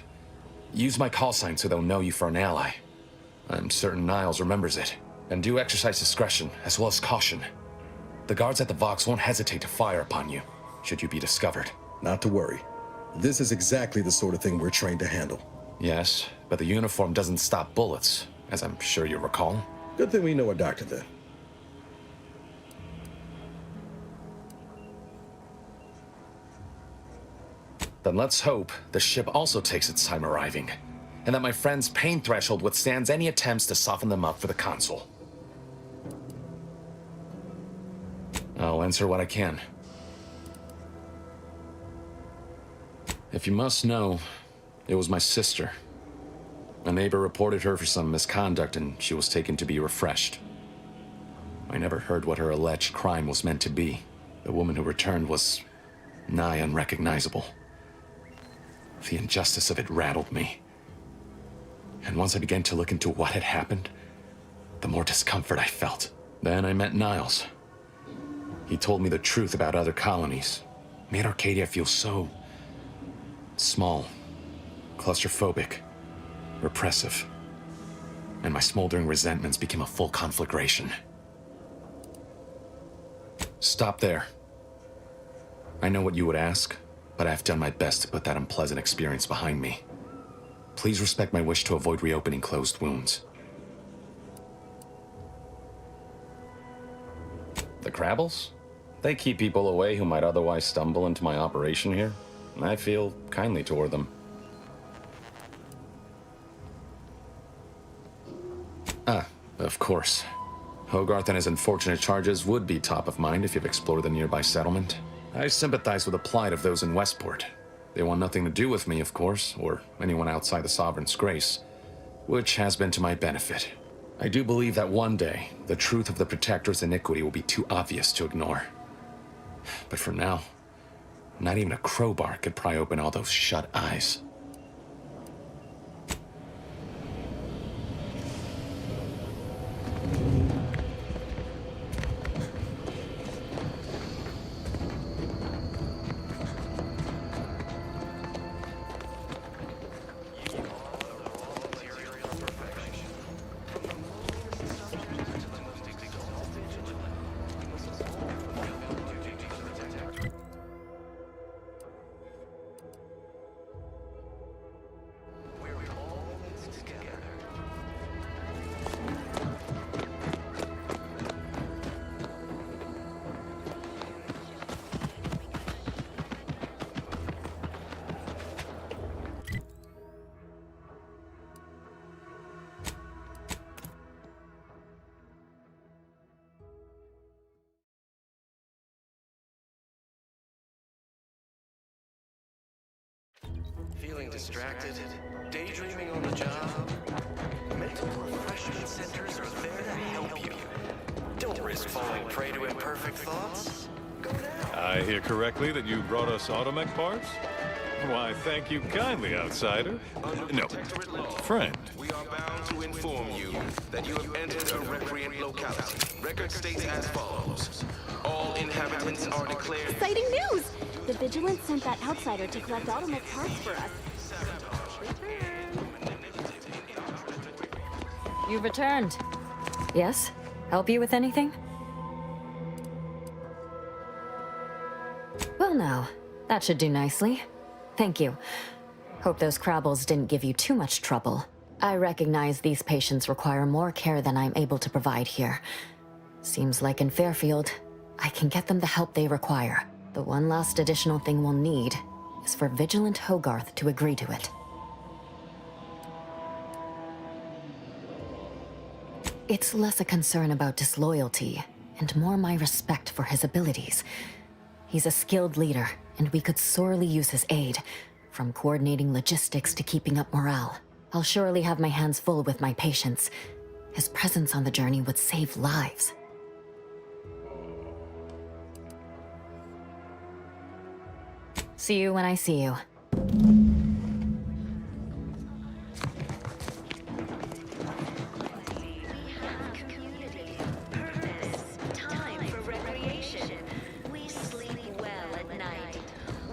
Use my call sign so they'll know you for an ally. I'm certain Niles remembers it. And do exercise discretion, as well as caution. The guards at the Vox won't hesitate to fire upon you, should you be discovered. Not to worry. This is exactly the sort of thing we're trained to handle. Yes, but the uniform doesn't stop bullets, as I'm sure you recall. Good thing we know a doctor then. Then let's hope the ship also takes its time arriving, and that my friend's pain threshold withstands any attempts to soften them up for the console. I'll answer what I can. If you must know, it was my sister. A neighbor reported her for some misconduct, and she was taken to be refreshed. I never heard what her alleged crime was meant to be. The woman who returned was nigh unrecognizable. The injustice of it rattled me. And once I began to look into what had happened, the more discomfort I felt. Then I met Niles. He told me the truth about other colonies. Made Arcadia feel so small, claustrophobic, repressive. And my smoldering resentments became a full conflagration. Stop there. I know what you would ask, but I've done my best to put that unpleasant experience behind me. Please respect my wish to avoid reopening closed wounds. The Crabbles? They keep people away who might otherwise stumble into my operation here. I feel kindly toward them. Ah, of course. Hogarth and his unfortunate charges would be top of mind if you've explored the nearby settlement. I sympathize with the plight of those in Westport. They want nothing to do with me, of course, or anyone outside the Sovereign's grace, which has been to my benefit. I do believe that one day, the truth of the Protector's iniquity will be too obvious to ignore. But for now, not even a crowbar could pry open all those shut eyes. Feeling distracted? Daydreaming on the job? Mental refreshment centers are there to help you. Don't risk falling prey to imperfect thoughts. Go now. I hear correctly that you brought us automech parts? Why, thank you kindly, outsider. No, friend. We are bound to inform you that you have entered a recreant locality. Record states as follows. All inhabitants are declared... Exciting news! The Vigilance sent that outsider to collect automech parts for us. You've returned. Yes? Help you with anything? Well now, that should do nicely. Thank you. Hope those Crabbles didn't give you too much trouble. I recognize these patients require more care than I'm able to provide here. Seems like in Fairfield, I can get them the help they require. The one last additional thing we'll need is for Vigilant Hogarth to agree to it. It's less a concern about disloyalty, and more my respect for his abilities. He's a skilled leader, and we could sorely use his aid, from coordinating logistics to keeping up morale. I'll surely have my hands full with my patients. His presence on the journey would save lives. See you when I see you. Time for recreation. We sleep well at night.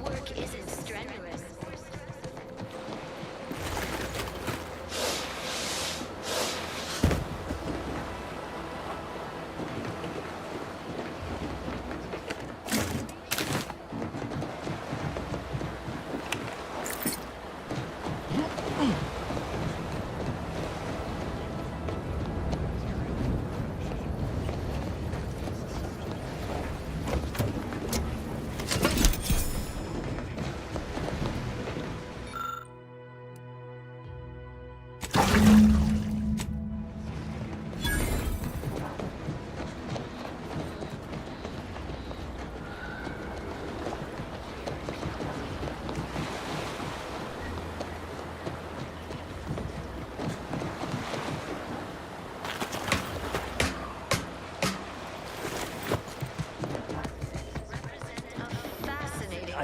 Work isn't strenuous.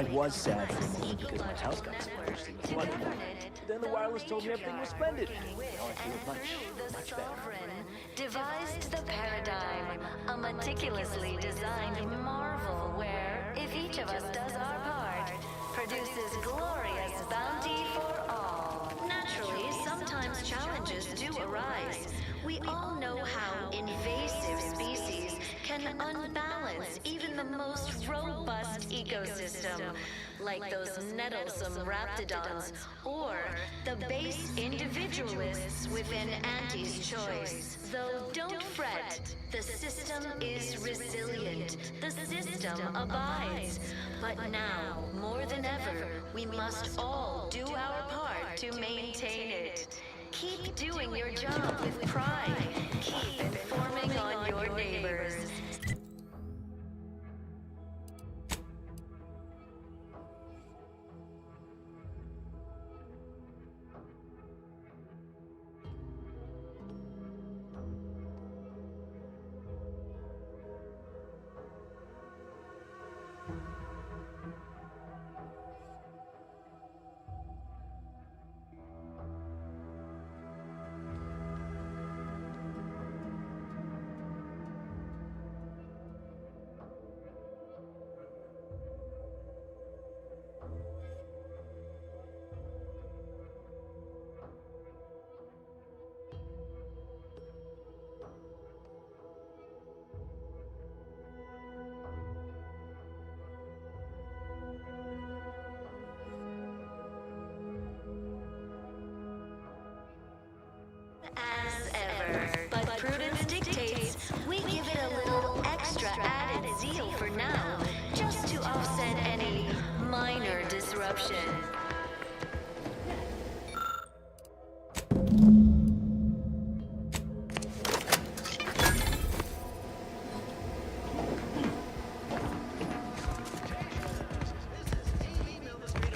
I was sad for a moment because my house got supposedly flooded. But then the wireless told me everything was splendid. Now I feel much better. Devised the paradigm, a meticulously designed marvel where, if each of us does our part, produces glorious bounty for all. Naturally, sometimes challenges do arise. We all know how invasive species can unbalance even the most robust ecosystem, like those nettlesome raptidons, or the base individualists within Auntie's choice. Though don't fret, the system is resilient. The system abides. But now, more than ever, we must all do our part to maintain it. Keep doing your job with pride. Keep informing on your neighbors. As ever, but prudence dictates we give it a little extra added zeal for now, just to offset any minor disruption.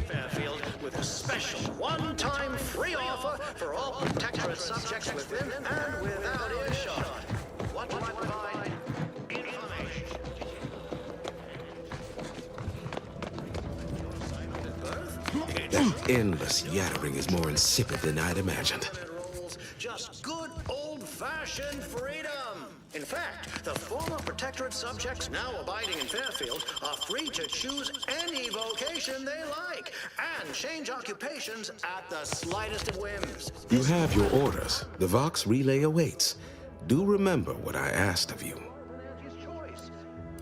Fairfield with a special one-time free offer for all Protectorate subjects within and without earshot. What do I provide? Information. Endless yattering is more insipid than I'd imagined. Just good old-fashioned freedom. In fact, the former Protectorate subjects now abiding in Fairfield are free to choose any vocation they like and change occupations at the slightest of whims. You have your orders. The Vox relay awaits. Do remember what I asked of you.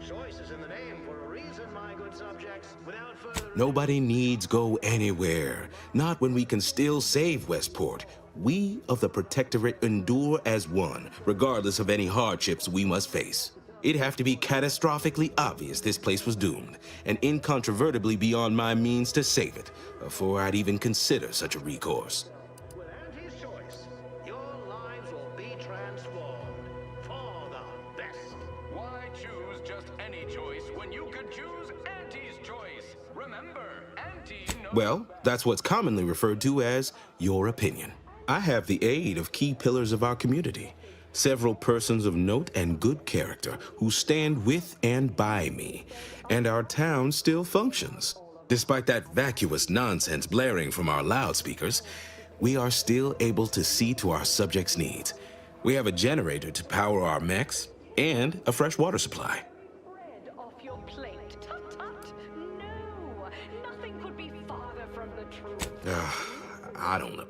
Choice is in the name for a reason, my good subjects. Without further Nobody needs go anywhere. Not when we can still save Westport. We of the Protectorate endure as one, regardless of any hardships we must face. It'd have to be catastrophically obvious this place was doomed, and incontrovertibly beyond my means to save it, before I'd even consider such a recourse. with Auntie's choice, your lives will be transformed for the best. Why choose just any choice when you could choose Auntie's choice? Remember, Auntie knows. Well, that's what's commonly referred to as your opinion. I have the aid of key pillars of our community, several persons of note and good character who stand with and by me, and our town still functions. Despite that vacuous nonsense blaring from our loudspeakers, we are still able to see to our subjects' needs. We have a generator to power our mechs and a fresh water supply. Bread off your plate. Tut tut. No, nothing could be farther from the truth. I don't know.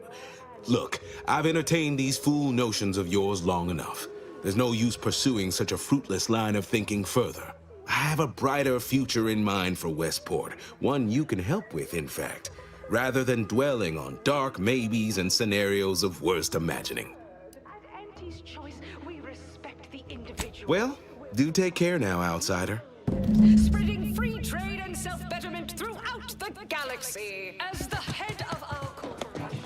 Look, I've entertained these fool notions of yours long enough. There's no use pursuing such a fruitless line of thinking further. I have a brighter future in mind for Westport, one you can help with, in fact, rather than dwelling on dark maybes and scenarios of worst imagining. At Auntie's choice, we respect the individual. Well, do take care now, outsider. Spreading free trade and self-betterment throughout the galaxy as the head of our corporation.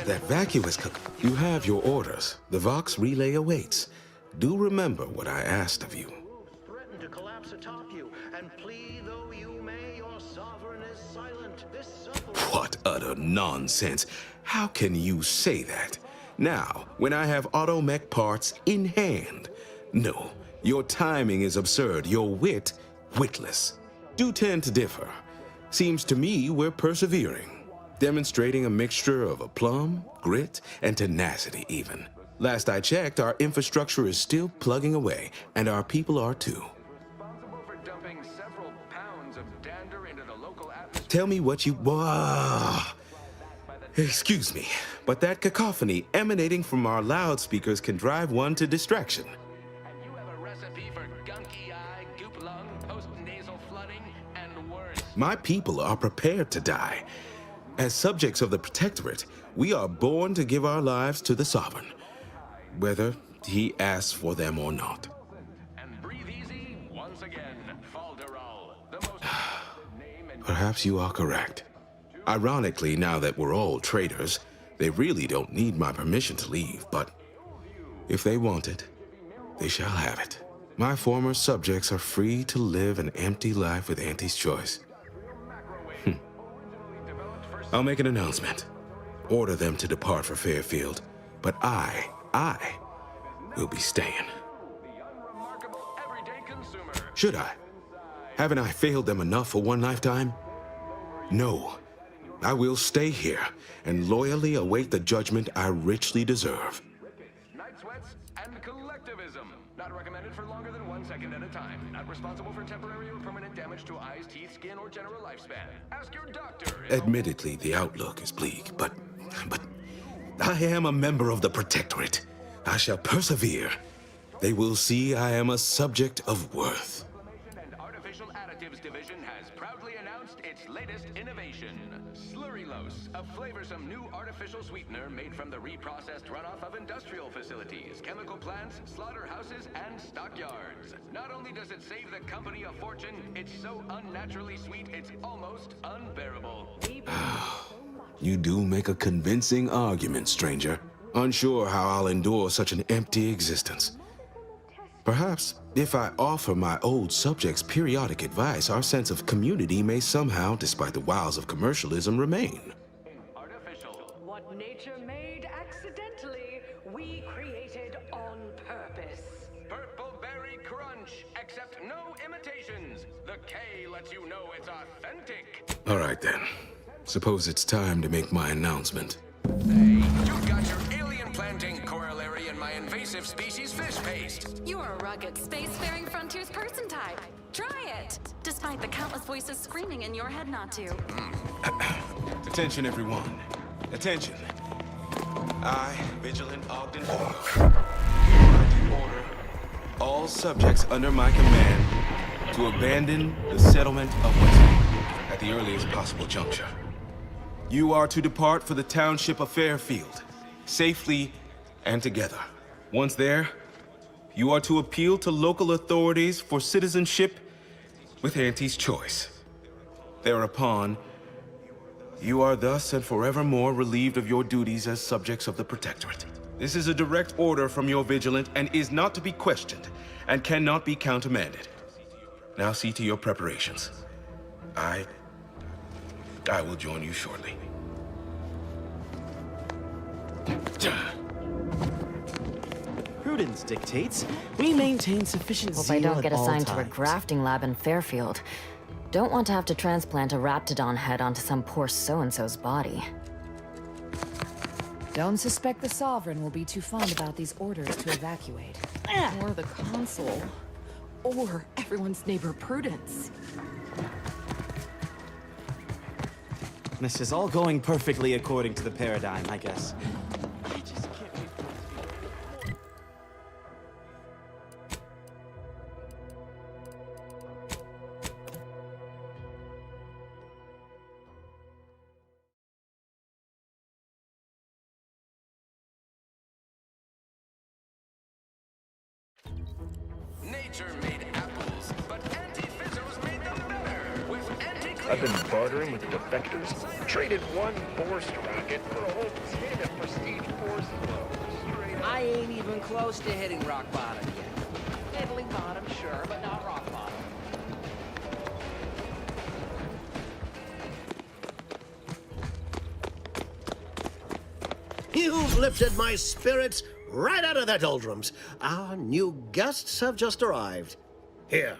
that vacuous You have your orders. The Vox relay awaits. Do remember what I asked of you. Threaten to collapse atop you, and plead though you may, your sovereign is silent. This What utter nonsense. How can you say that? Now, when I have automech parts in hand. No, your timing is absurd. Your wit, witless. Do tend to differ. Seems to me we're persevering, demonstrating a mixture of aplomb, grit, and tenacity even. Last I checked, our infrastructure is still plugging away, and our people are too. Tell me what you... Excuse me, but that cacophony emanating from our loudspeakers can drive one to distraction. My people are prepared to die. As subjects of the Protectorate, we are born to give our lives to the Sovereign, whether he asks for them or not. Perhaps you are correct. Ironically, now that we're all traitors, they really don't need my permission to leave, but if they want it, they shall have it. My former subjects are free to live an empty life with Auntie's choice. I'll make an announcement. Order them to depart for Fairfield, but I will be staying. Should I? Haven't I failed them enough for one lifetime? No. I will stay here and loyally await the judgment I richly deserve. Night sweats and collectivism. Not recommended for longer than 1 second at a time. Not responsible for temporary or permanent damage to eyes, teeth, skin, or general lifespan. Ask your doctor. Admittedly, the outlook is bleak, but I am a member of the Protectorate. I shall persevere. They will see I am a subject of worth. And Artificial Additives Division has proudly announced its latest innovation. Slurrylose, a flavorsome new artificial sweetener made from the reprocessed runoff of industrial facilities, chemical plants, slaughterhouses, and stockyards. Not only does it save the company a fortune, it's so unnaturally sweet it's almost unbearable. You do make a convincing argument, stranger. Unsure how I'll endure such an empty existence. Perhaps, if I offer my old subjects periodic advice, our sense of community may somehow, despite the wiles of commercialism, remain. What nature made accidentally, we created on purpose. Purple Berry Crunch, except no imitations. The K lets you know it's authentic. All right, then. Suppose it's time to make my announcement. You've got your alien planting corollary in my invasive species fish paste. You're a rugged, spacefaring frontiers person type. Try it, despite the countless voices screaming in your head not to. Attention, everyone. Attention. I, Vigilant Ogden order all subjects under my command to abandon the settlement of Weston at the earliest possible juncture. You are to depart for the township of Fairfield, safely and together. Once there, you are to appeal to local authorities for citizenship with Auntie's choice. Thereupon, you are thus and forevermore relieved of your duties as subjects of the Protectorate. This is a direct order from your Vigilant and is not to be questioned and cannot be countermanded. Now see to your preparations. I will join you shortly. Prudence dictates we maintain sufficient Hope zeal I don't at get all assigned to a times. grafting lab in Fairfield. Don't want to have to transplant a raptidon head onto some poor so-and-so's body. Don't suspect the Sovereign will be too fond about these orders to evacuate. Or the Consul. Or everyone's neighbor Prudence. This is all going perfectly according to the paradigm, I guess. Nature made apples, but anti-fizzos made them better with anti I've been bartering with the defectors. Traded one Force rocket for a whole tin of prestige Force loads. I ain't even close to hitting rock bottom yet. Middling bottom, sure, but not rock bottom. You've lifted my spirits right out of their doldrums. Our new guests have just arrived. Here,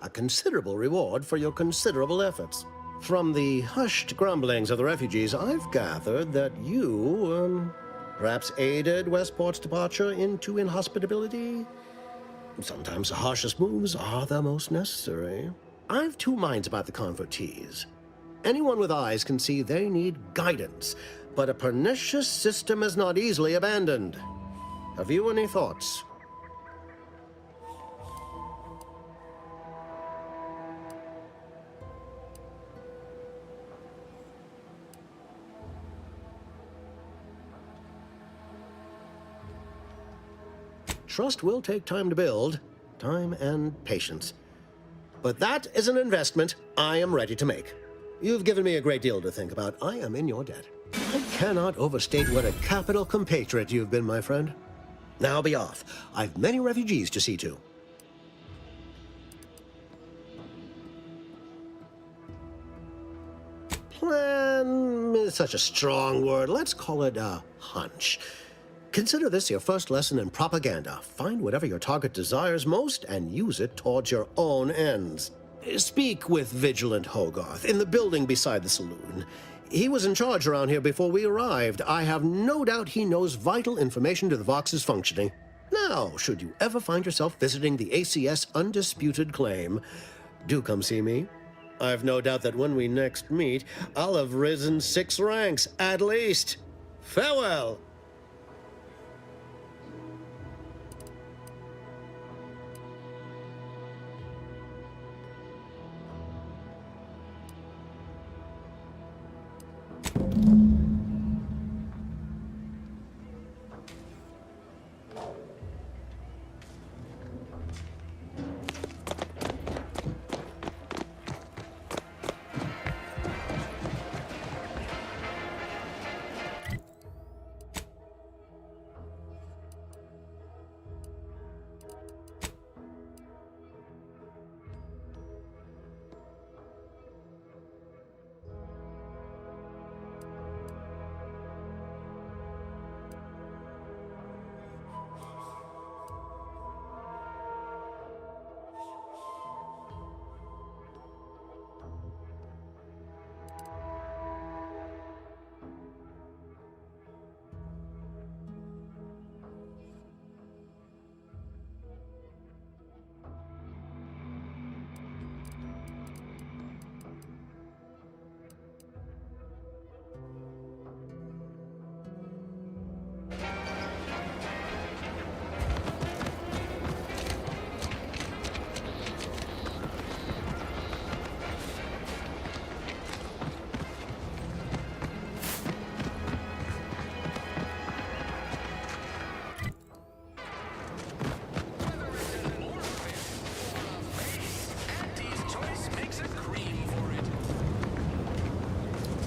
a considerable reward for your considerable efforts. From the hushed grumblings of the refugees, I've gathered that you, perhaps aided Westport's departure into inhospitability. Sometimes the harshest moves are the most necessary. I've two minds about the convertees. Anyone with eyes can see they need guidance, but a pernicious system is not easily abandoned. Have you any thoughts? Trust will take time to build, time and patience. But that is an investment I am ready to make. You've given me a great deal to think about. I am in your debt. I cannot overstate what a capital compatriot you've been, my friend. Now be off. I've many refugees to see to. Plan is such a strong word. Let's call it a hunch. Consider this your first lesson in propaganda. Find whatever your target desires most and use it towards your own ends. Speak with Vigilant Hogarth in the building beside the saloon. He was in charge around here before we arrived. I have no doubt he knows vital information to the Vox's functioning. Now, should you ever find yourself visiting the ACS Undisputed Claim, do come see me. I've no doubt that when we next meet, I'll have risen 6 ranks, at least. Farewell!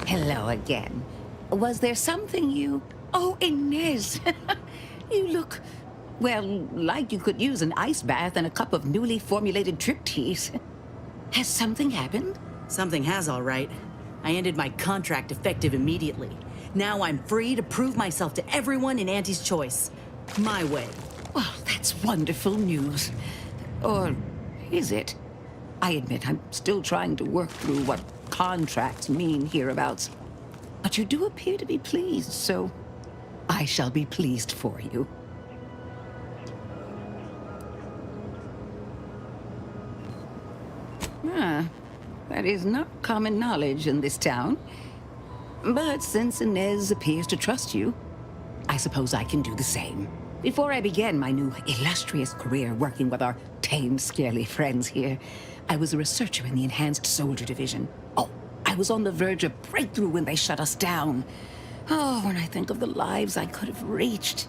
Hello again. Was there something you... Oh, Inez! You look, well, like you could use an ice bath and a cup of newly formulated trip teas. Has something happened? Something has, all right. I ended my contract effective immediately. Now I'm free to prove myself to everyone in Auntie's Choice. My way. Well, that's wonderful news. Or is it? I admit I'm still trying to work through what contracts mean hereabouts. But you do appear to be pleased, so I shall be pleased for you. Ah, that is not common knowledge in this town. But since Inez appears to trust you, I suppose I can do the same. Before I began my new illustrious career working with our tame, scaly friends here, I was a researcher in the Enhanced Soldier Division. Oh, I was on the verge of breakthrough when they shut us down. Oh, when I think of the lives I could have reached.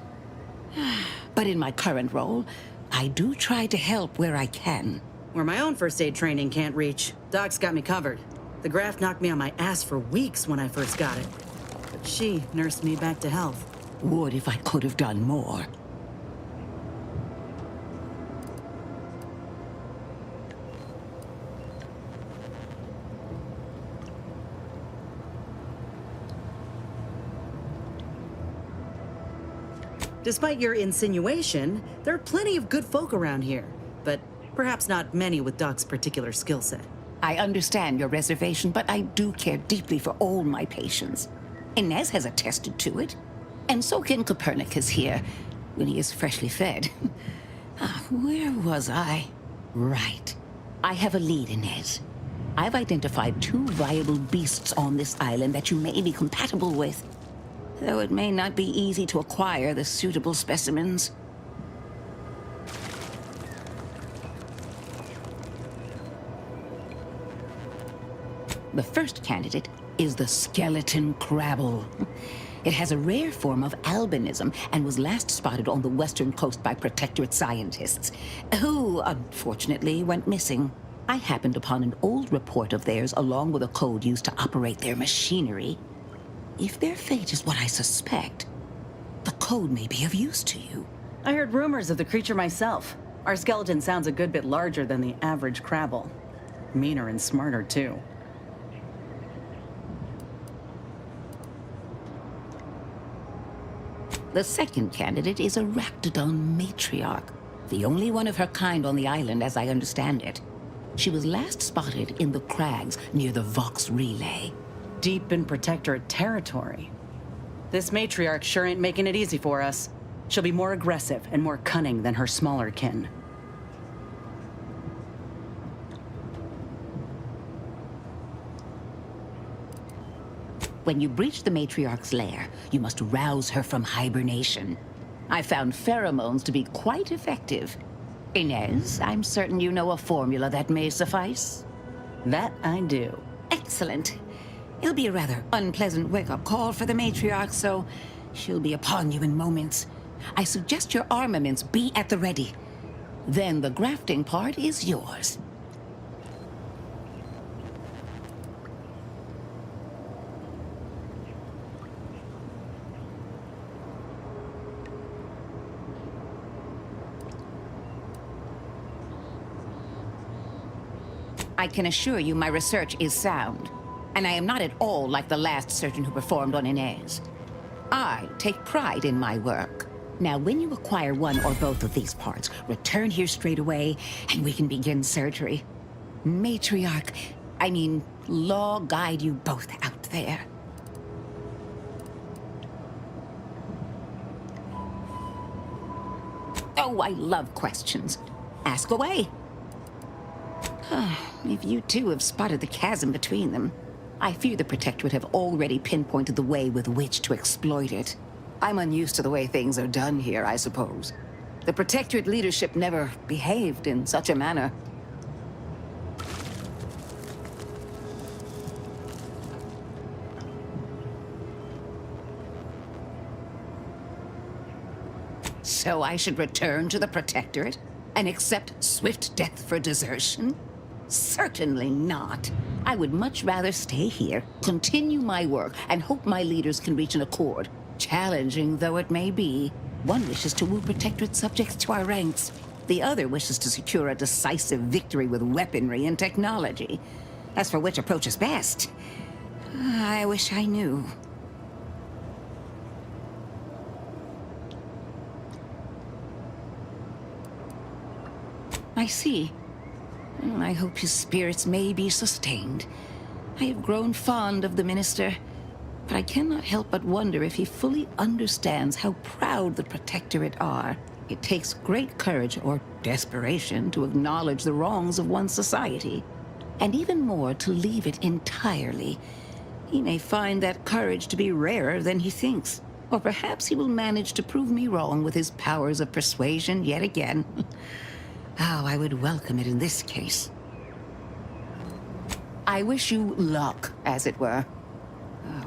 But in my current role, I do try to help where I can. Where my own first aid training can't reach, Doc's got me covered. The graft knocked me on my ass for weeks when I first got it. But she nursed me back to health. Would if I could have done more. Despite your insinuation, there are plenty of good folk around here, but perhaps not many with Doc's particular skill set. I understand your reservation, but I do care deeply for all my patients. Inez has attested to it, and so can Copernicus here, when he is freshly fed. Where was I? Right. I have a lead, Inez. I've identified 2 viable beasts on this island that you may be compatible with, though it may not be easy to acquire the suitable specimens. The first candidate is the skeleton crabble. It has a rare form of albinism and was last spotted on the western coast by Protectorate scientists, who, unfortunately, went missing. I happened upon an old report of theirs along with a code used to operate their machinery. If their fate is what I suspect, the code may be of use to you. I heard rumors of the creature myself. Our skeleton sounds a good bit larger than the average crabble. Meaner and smarter, too. The second candidate is a Ractodon matriarch, the only one of her kind on the island as I understand it. She was last spotted in the crags near the Vox Relay. Deep in Protectorate territory. This matriarch sure ain't making it easy for us. She'll be more aggressive and more cunning than her smaller kin. When you breach the matriarch's lair, you must rouse her from hibernation. I found pheromones to be quite effective. Inez, I'm certain you know a formula that may suffice. That I do. Excellent. It'll be a rather unpleasant wake-up call for the matriarch, so she'll be upon you in moments. I suggest your armaments be at the ready. Then the grafting part is yours. I can assure you my research is sound, and I am not at all like the last surgeon who performed on Inez. I take pride in my work. Now, when you acquire one or both of these parts, return here straight away, and we can begin surgery. Law guide you both out there. Oh, I love questions. Ask away. If you two have spotted the chasm between them, I fear the Protectorate have already pinpointed the way with which to exploit it. I'm unused to the way things are done here, I suppose. The Protectorate leadership never behaved in such a manner. So I should return to the Protectorate and accept swift death for desertion? Certainly not. I would much rather stay here, continue my work, and hope my leaders can reach an accord. Challenging though it may be, one wishes to woo Protectorate subjects to our ranks. The other wishes to secure a decisive victory with weaponry and technology. As for which approach is best, I wish I knew. I see. I hope his spirits may be sustained. I have grown fond of the Minister, but I cannot help but wonder if he fully understands how proud the Protectorate are. It takes great courage or desperation to acknowledge the wrongs of one's society, and even more to leave it entirely. He may find that courage to be rarer than he thinks, or perhaps he will manage to prove me wrong with his powers of persuasion yet again. How I would welcome it in this case. I wish you luck, as it were.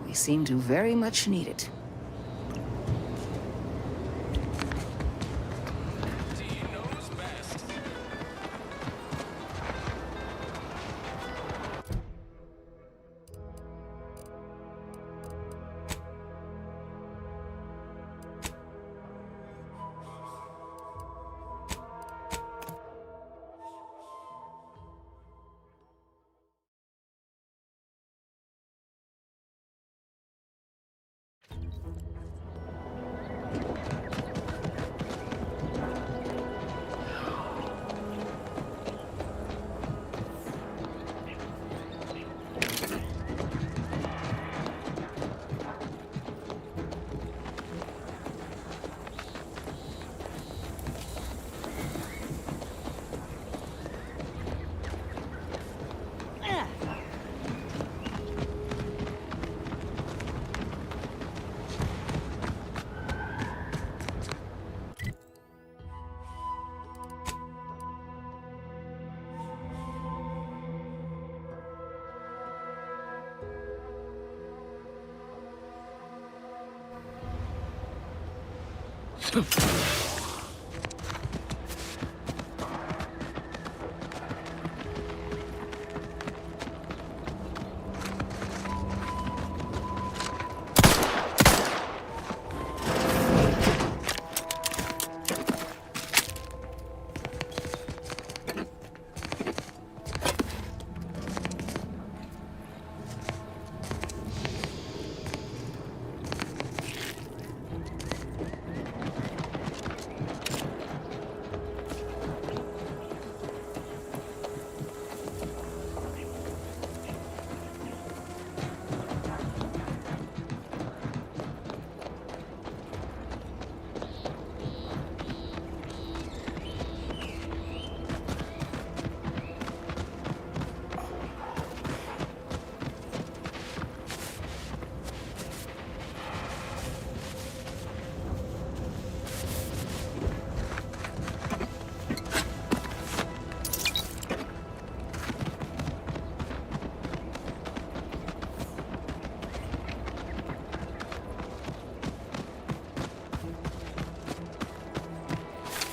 We seem to very much need it.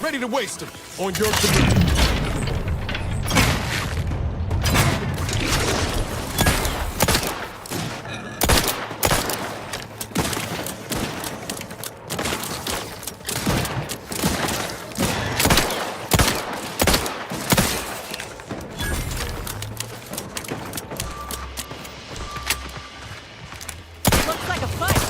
Ready to waste them on your command. Looks like a fight.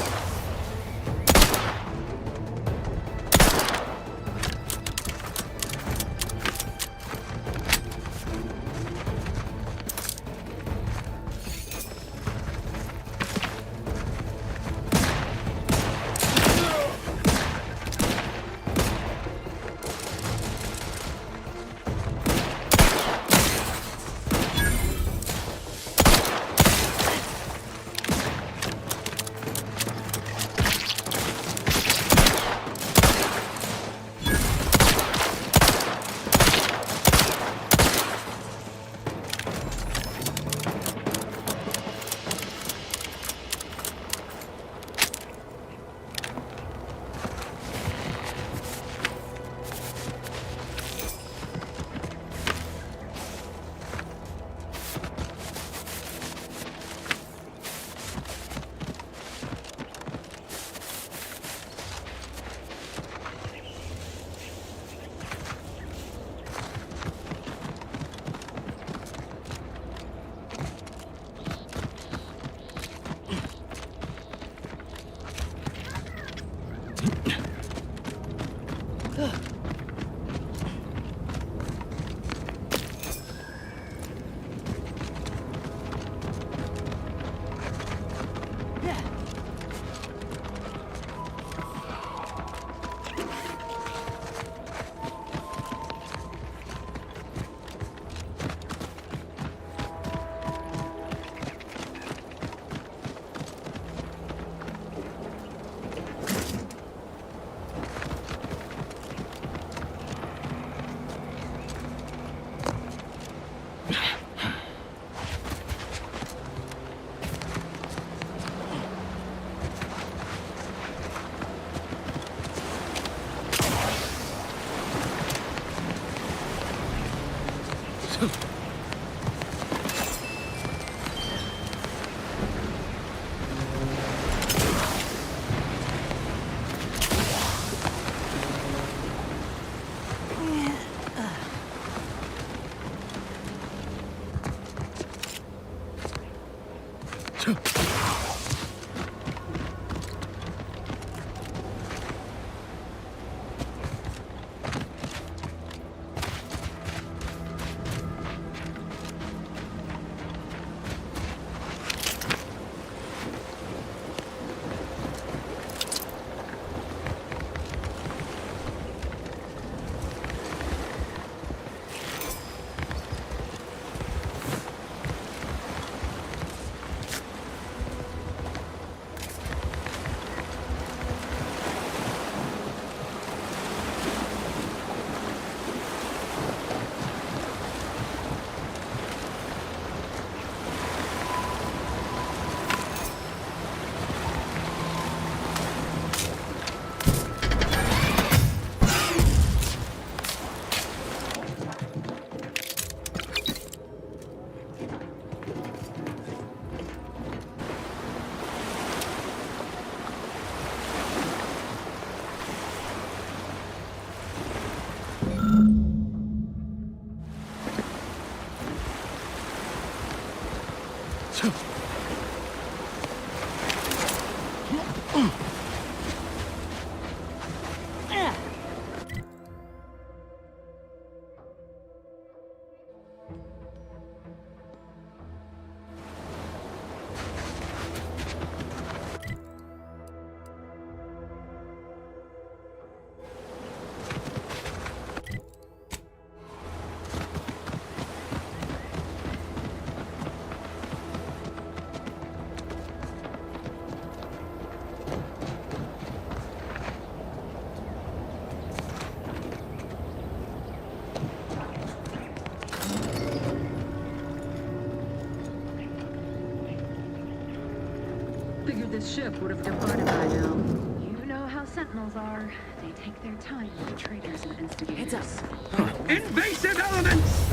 Figured this ship would have departed by now. You know how Sentinels are. They take their time with traitors and instigators. Heads up. Invasive elements!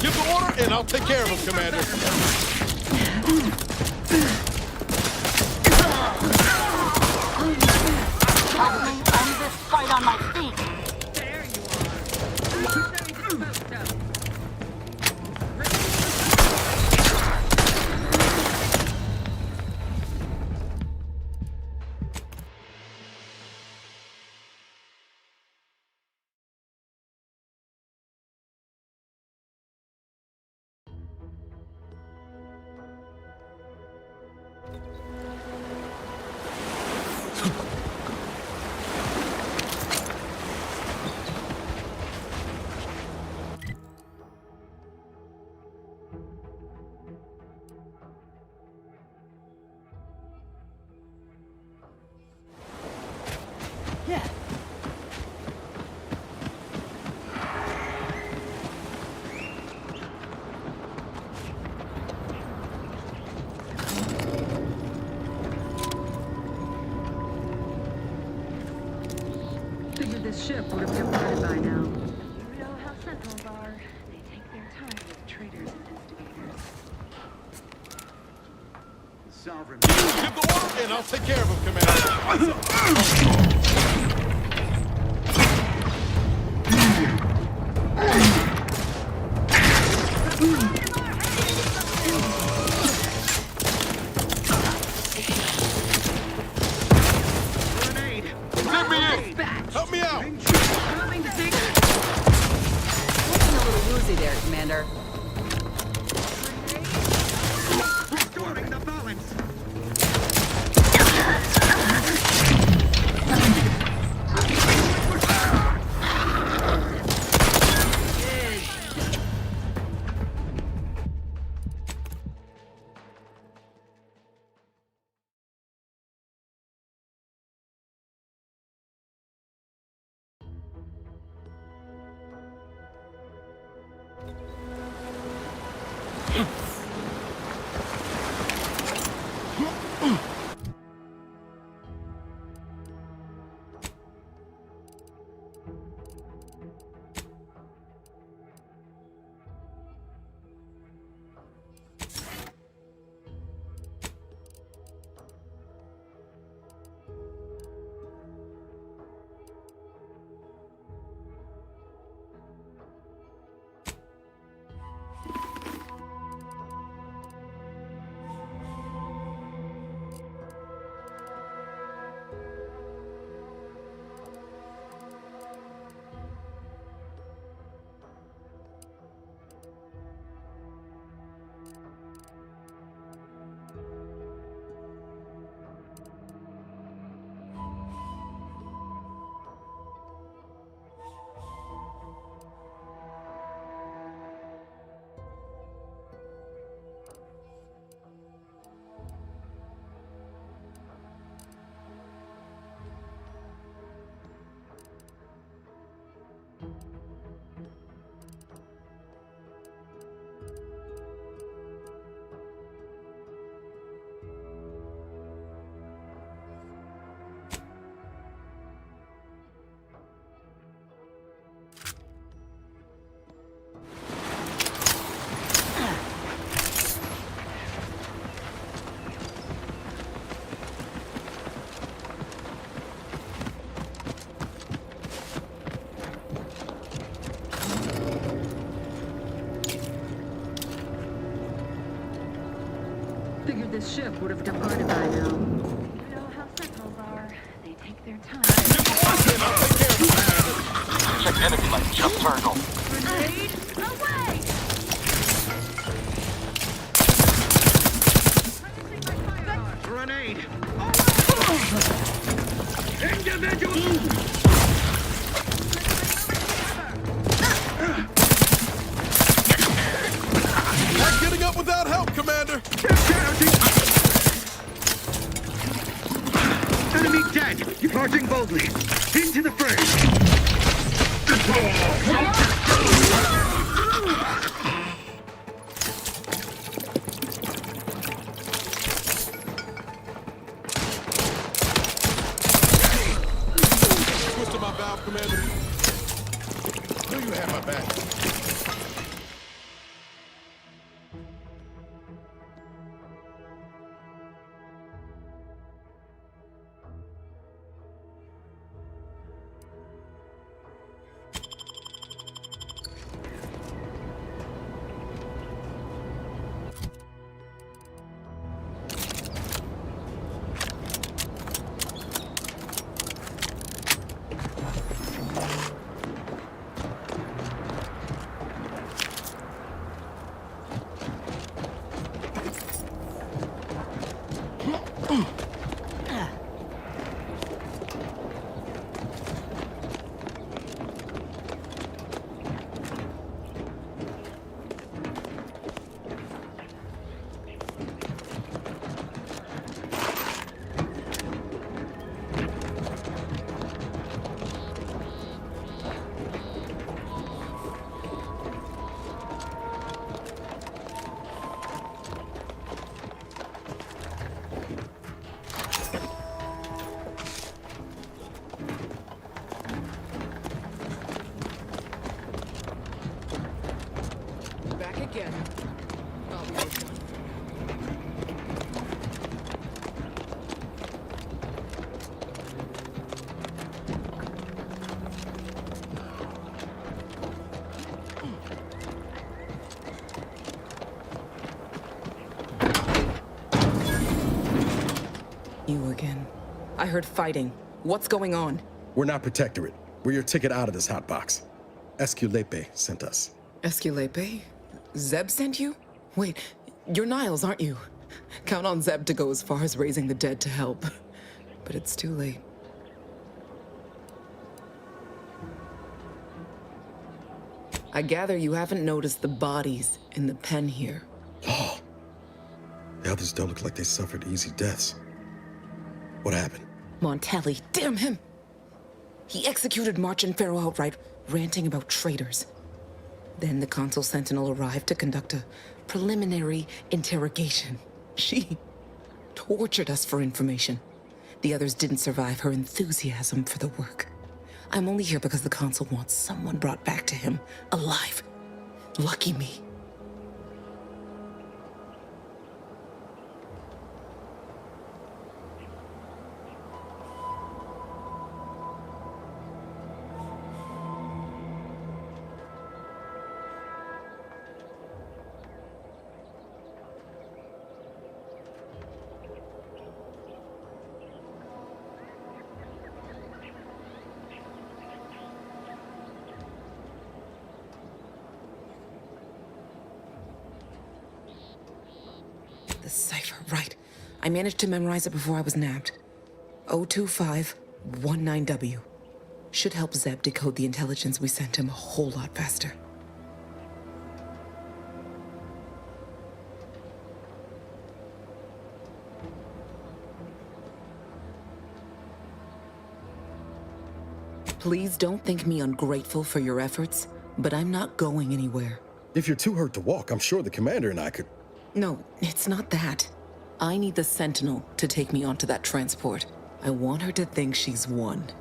Give the order, and I'll take care of him, Commander. I'm this fight on my feet. Yeah. Figured this ship would have departed by now. You know how Sentinels are. They take their time with traitors and instigators. Sovereign. Give the order, and I'll take care of him, Commander. Let me in! Help me out! Looking a little woozy there, Commander. Restoring the balance. this ship would have departed by now. You know how sentinels are. They take their time. Check enemy like jump circle. Grenade away! Grenade! Individual! Not getting up without help, Commander! Enemy dead! Departing boldly. Into the fray! Twisted my valve, Commander. Do you have my back? Back again. I'll be with you. You again. I heard fighting. What's going on? We're not Protectorate. We're your ticket out of this hotbox. Esculepe sent us. Esculepe? Zeb sent you? Wait, you're Niles, aren't you? Count on Zeb to go as far as raising the dead to help. But it's too late. I gather you haven't noticed the bodies in the pen here. Oh. The others don't look like they suffered easy deaths. What happened? Montelli, damn him! He executed March and Pharaoh outright, ranting about traitors. Then the Consul Sentinel arrived to conduct a preliminary interrogation. She tortured us for information. The others didn't survive her enthusiasm for the work. I'm only here because the Consul wants someone brought back to him, alive. Lucky me. The cipher, right. I managed to memorize it before I was nabbed. 02519W. Should help Zeb decode the intelligence we sent him a whole lot faster. Please don't think me ungrateful for your efforts, but I'm not going anywhere. If you're too hurt to walk, I'm sure the commander and I could... No, it's not that. I need the Sentinel to take me onto that transport. I want her to think she's won.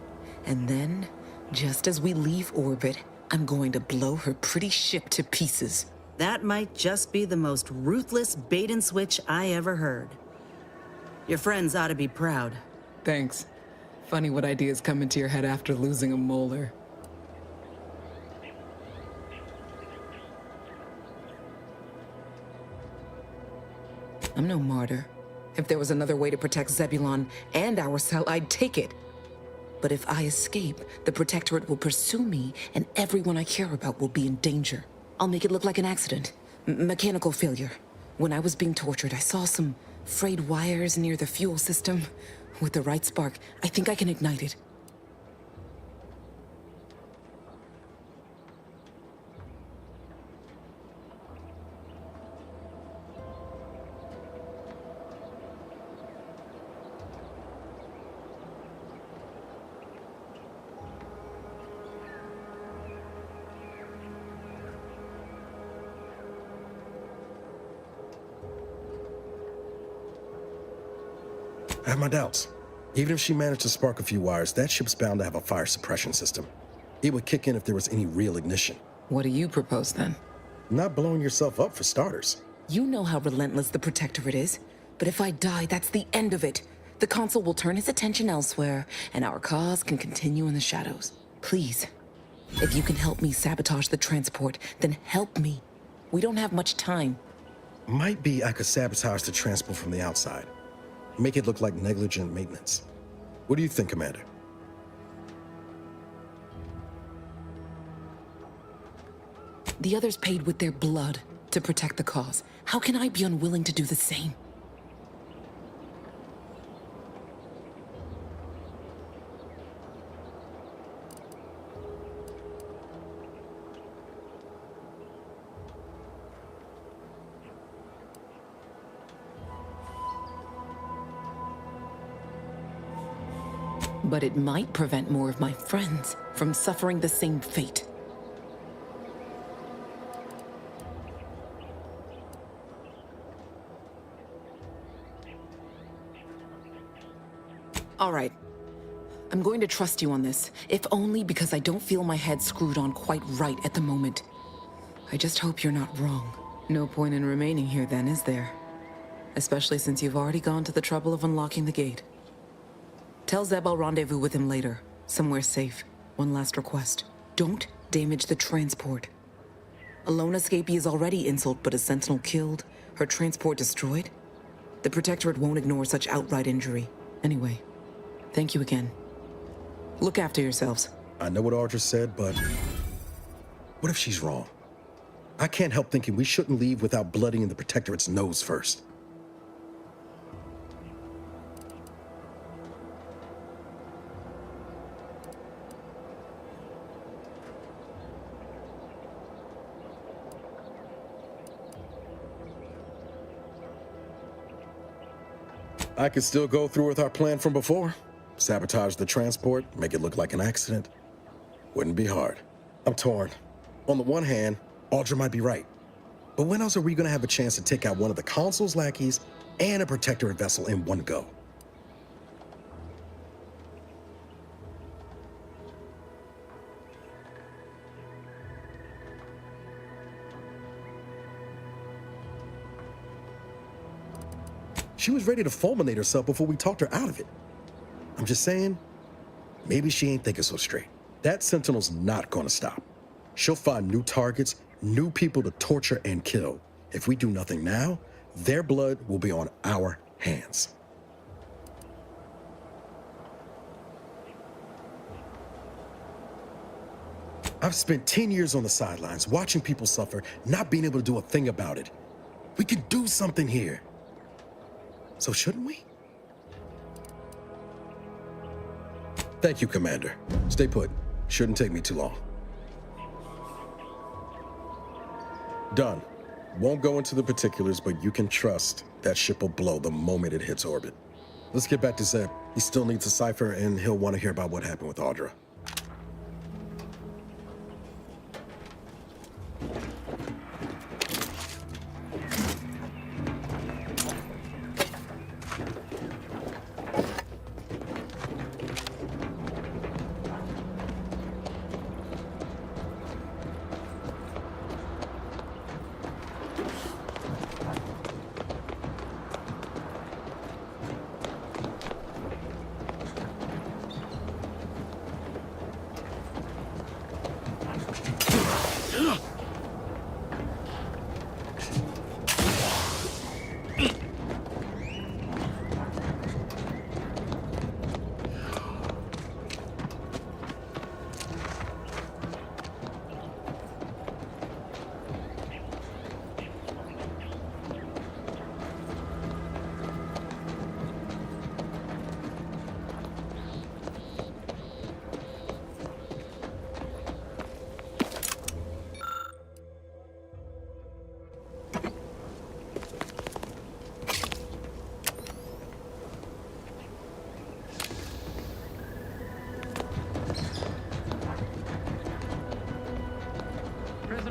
And then, just as we leave orbit, I'm going to blow her pretty ship to pieces. That might just be the most ruthless bait and switch I ever heard. Your friends ought to be proud. Thanks. Funny what ideas come into your head after losing a molar. I'm no martyr. If there was another way to protect Zebulon and our cell, I'd take it. But if I escape, the Protectorate will pursue me, and everyone I care about will be in danger. I'll make it look like an accident. Mechanical failure. When I was being tortured, I saw some frayed wires near the fuel system. With the right spark, I think I can ignite it. I have my doubts. Even if she managed to spark a few wires, that ship's bound to have a fire suppression system. It would kick in if there was any real ignition. What do you propose then? Not blowing yourself up for starters. You know how relentless the Protectorate is. But if I die, that's the end of it. The Consul will turn his attention elsewhere, and our cause can continue in the shadows. Please, if you can help me sabotage the transport, then help me. We don't have much time. Might be I could sabotage the transport from the outside. Make it look like negligent maintenance. What do you think, Commander? The others paid with their blood to protect the cause. How can I be unwilling to do the same? But it might prevent more of my friends from suffering the same fate. All right. I'm going to trust you on this, if only because I don't feel my head screwed on quite right at the moment. I just hope you're not wrong. No point in remaining here then, is there? Especially since you've already gone to the trouble of unlocking the gate. Tell Zeb I'll rendezvous with him later, somewhere safe. One last request. Don't damage the transport. A lone escapee is already insult, but a Sentinel killed, her transport destroyed? The Protectorate won't ignore such outright injury. Anyway, thank you again. Look after yourselves. I know what Audra said, but what if she's wrong? I can't help thinking we shouldn't leave without bloodying the Protectorate's nose first. I could still go through with our plan from before. Sabotage the transport, make it look like an accident. Wouldn't be hard. I'm torn. On the one hand, Audra might be right. But when else are we gonna have a chance to take out one of the Consul's lackeys and a Protectorate vessel in one go? She was ready to fulminate herself before we talked her out of it. I'm just saying, maybe she ain't thinking so straight. That Sentinel's not gonna stop. She'll find new targets, new people to torture and kill. If we do nothing now, their blood will be on our hands. I've spent 10 years on the sidelines, watching people suffer, not being able to do a thing about it. We can do something here. So shouldn't we? Thank you, Commander. Stay put. Shouldn't take me too long. Done. Won't go into the particulars, but you can trust that ship will blow the moment it hits orbit. Let's get back to Zeb. He still needs a cipher, and he'll want to hear about what happened with Audra.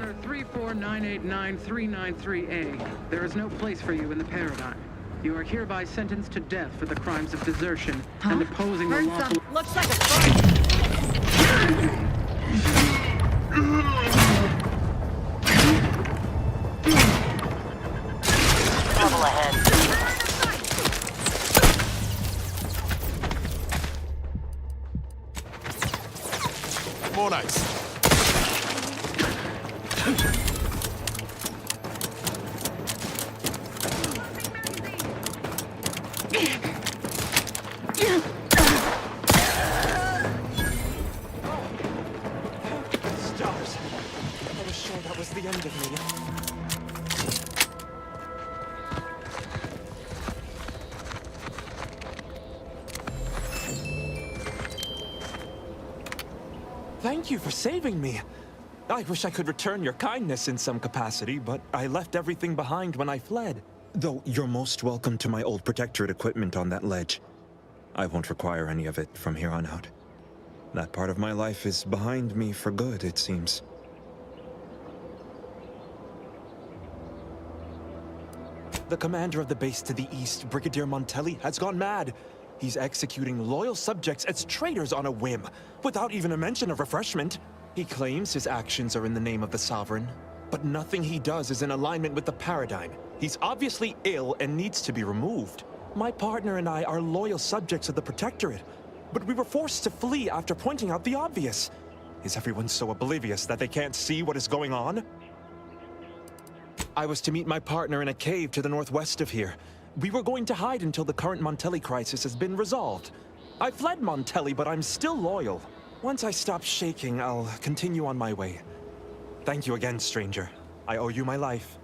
Honor 349893993A. There is no place for you in the paradigm. You are hereby sentenced to death for the crimes of desertion and opposing the lawful... Looks like a fight. Trouble ahead. More nice. Stars. I was sure that was the end of me. Thank you for saving me. I wish I could return your kindness in some capacity, but I left everything behind when I fled. Though you're most welcome to my old Protectorate equipment on that ledge. I won't require any of it from here on out. That part of my life is behind me for good, it seems. The commander of the base to the east, Brigadier Montelli, has gone mad. He's executing loyal subjects as traitors on a whim, without even a mention of refreshment. He claims his actions are in the name of the Sovereign, but nothing he does is in alignment with the paradigm. He's obviously ill and needs to be removed. My partner and I are loyal subjects of the Protectorate, but we were forced to flee after pointing out the obvious. Is everyone so oblivious that they can't see what is going on? I was to meet my partner in a cave to the northwest of here. We were going to hide until the current Montelli crisis has been resolved. I fled Montelli, but I'm still loyal. Once I stop shaking, I'll continue on my way. Thank you again, stranger. I owe you my life.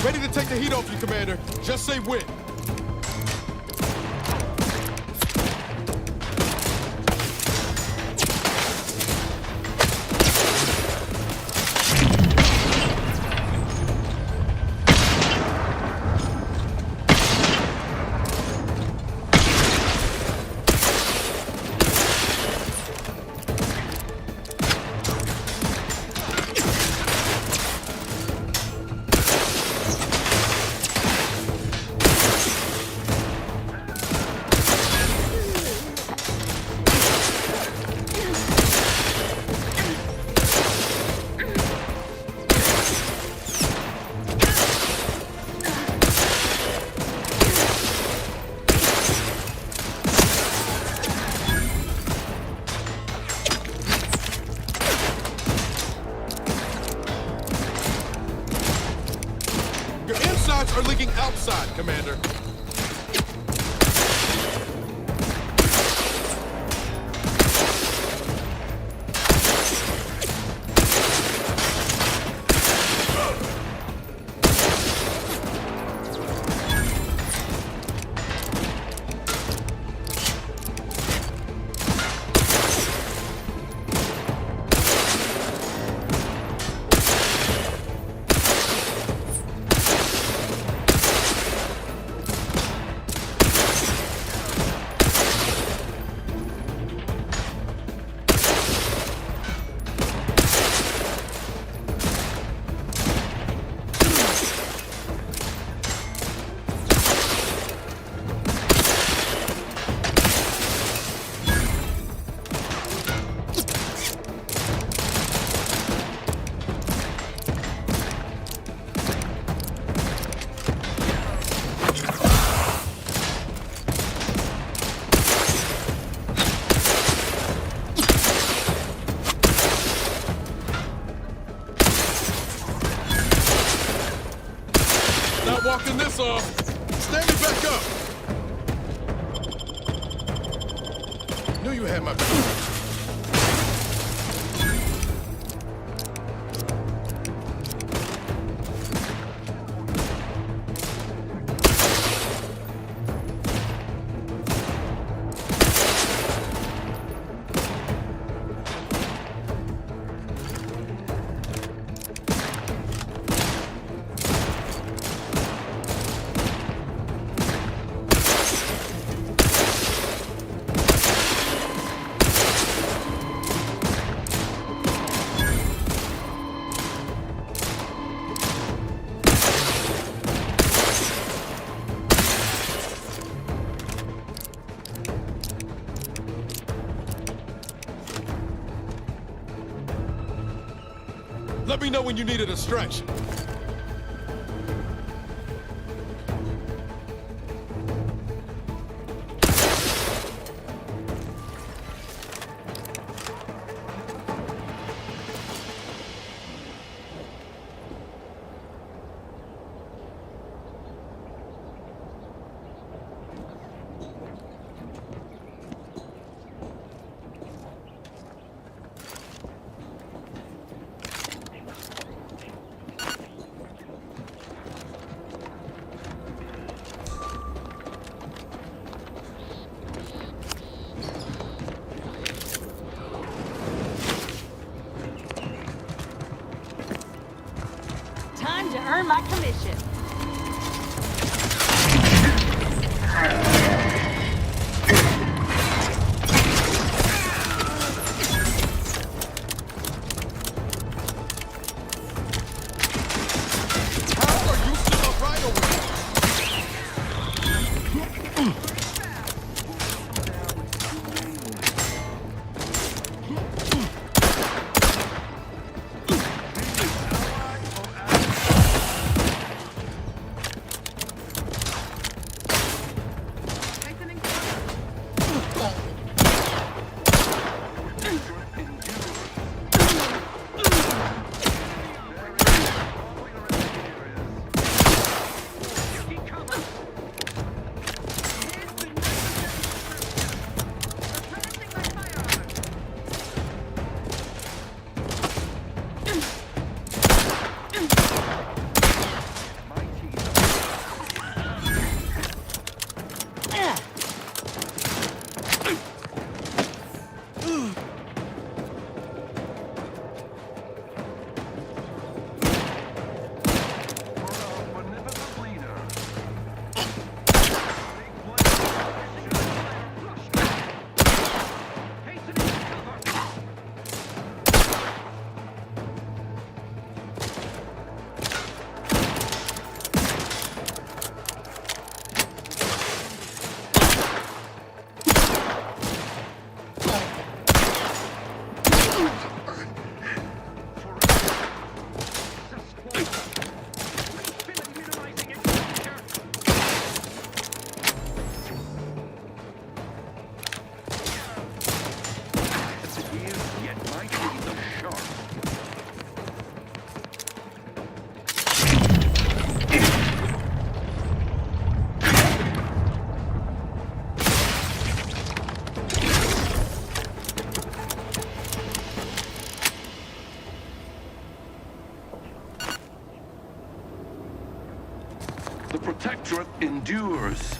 Ready to take the heat off you, Commander. Just say when. Looking outside, Commander. Not walking this off. Standing back up. Knew you had my back. Let me know when you need a distraction. Time to earn my commission. Protectorate endures.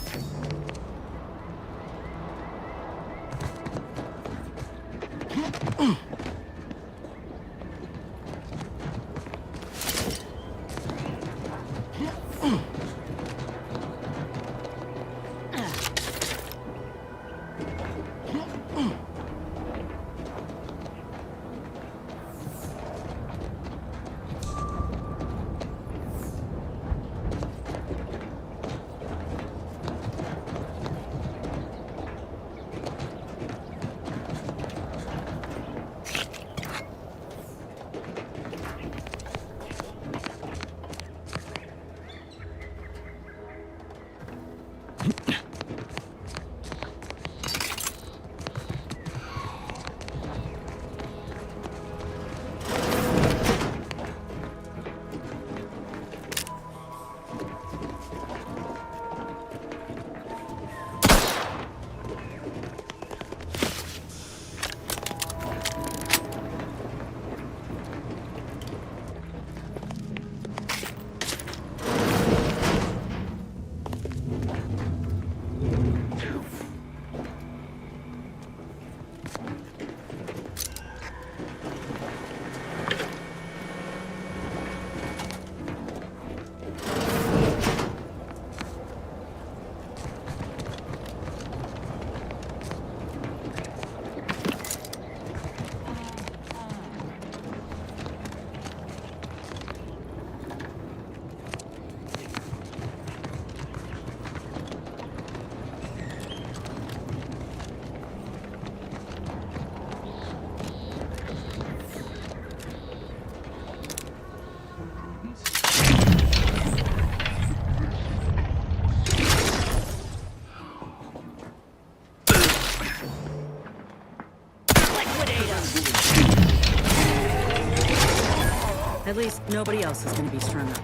At least nobody else is going to be strung up.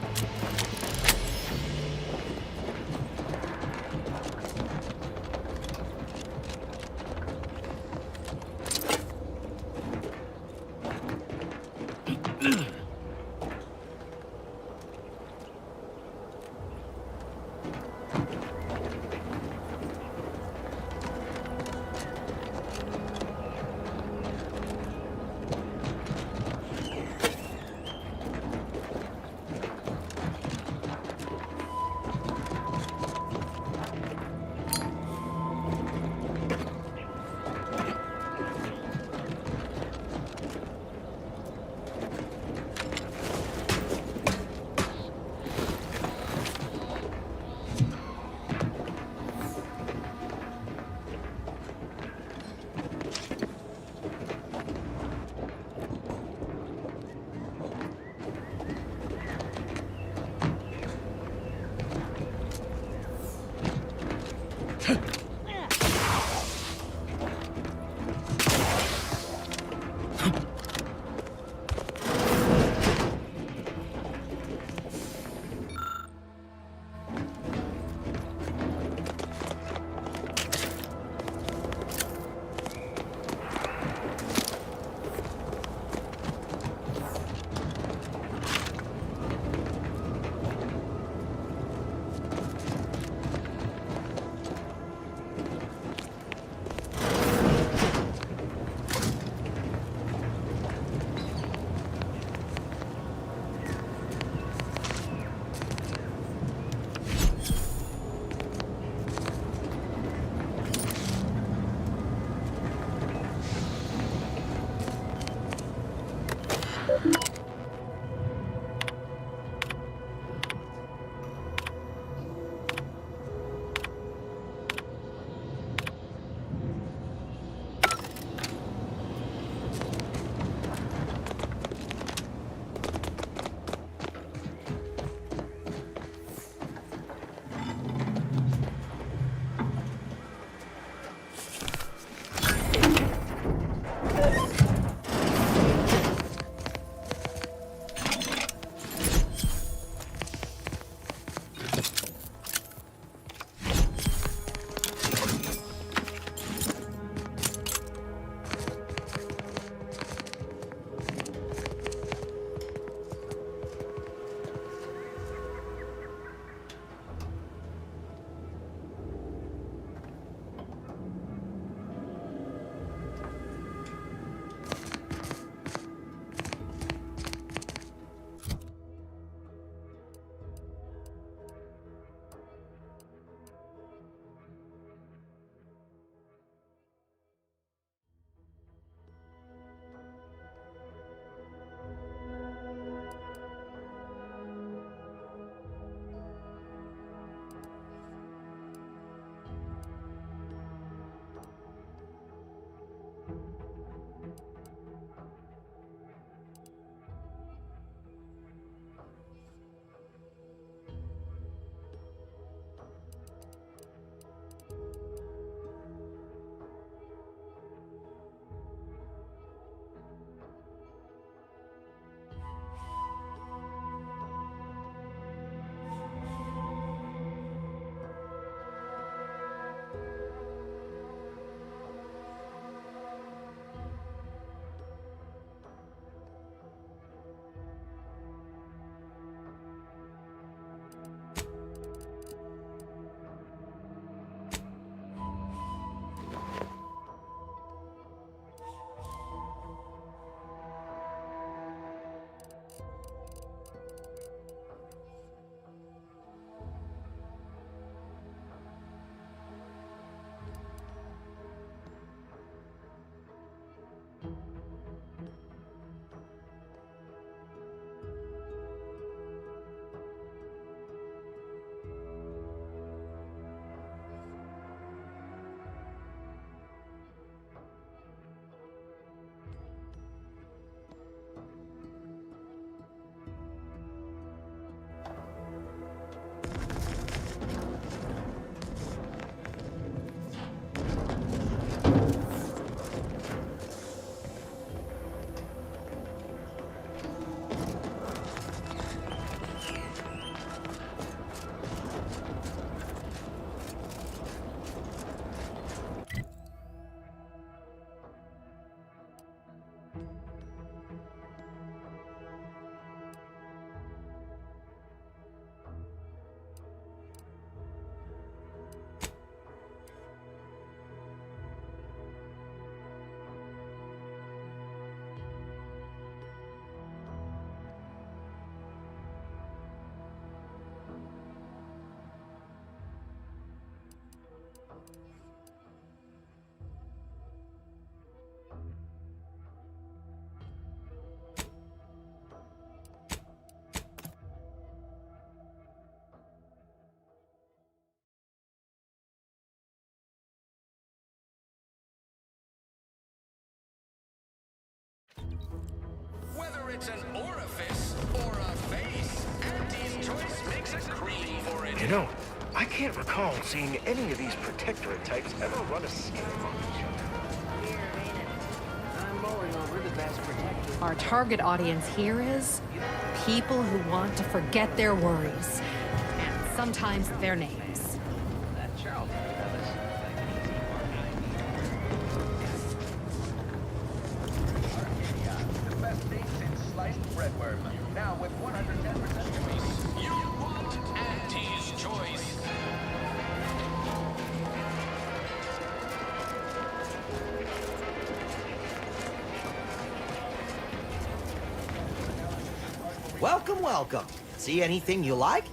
whether it's an orifice or a face, Auntie's Choice makes a cream for it. You know, I can't recall seeing any of these Protectorate types ever run a scam on each other. I'm mulling over the best protector. Our target audience here is people who want to forget their worries, and sometimes their names. That Charles fellas. The best things in sliced breadworm. Now with 110% choice. You want Auntie's Choice. Welcome, welcome. See anything you like?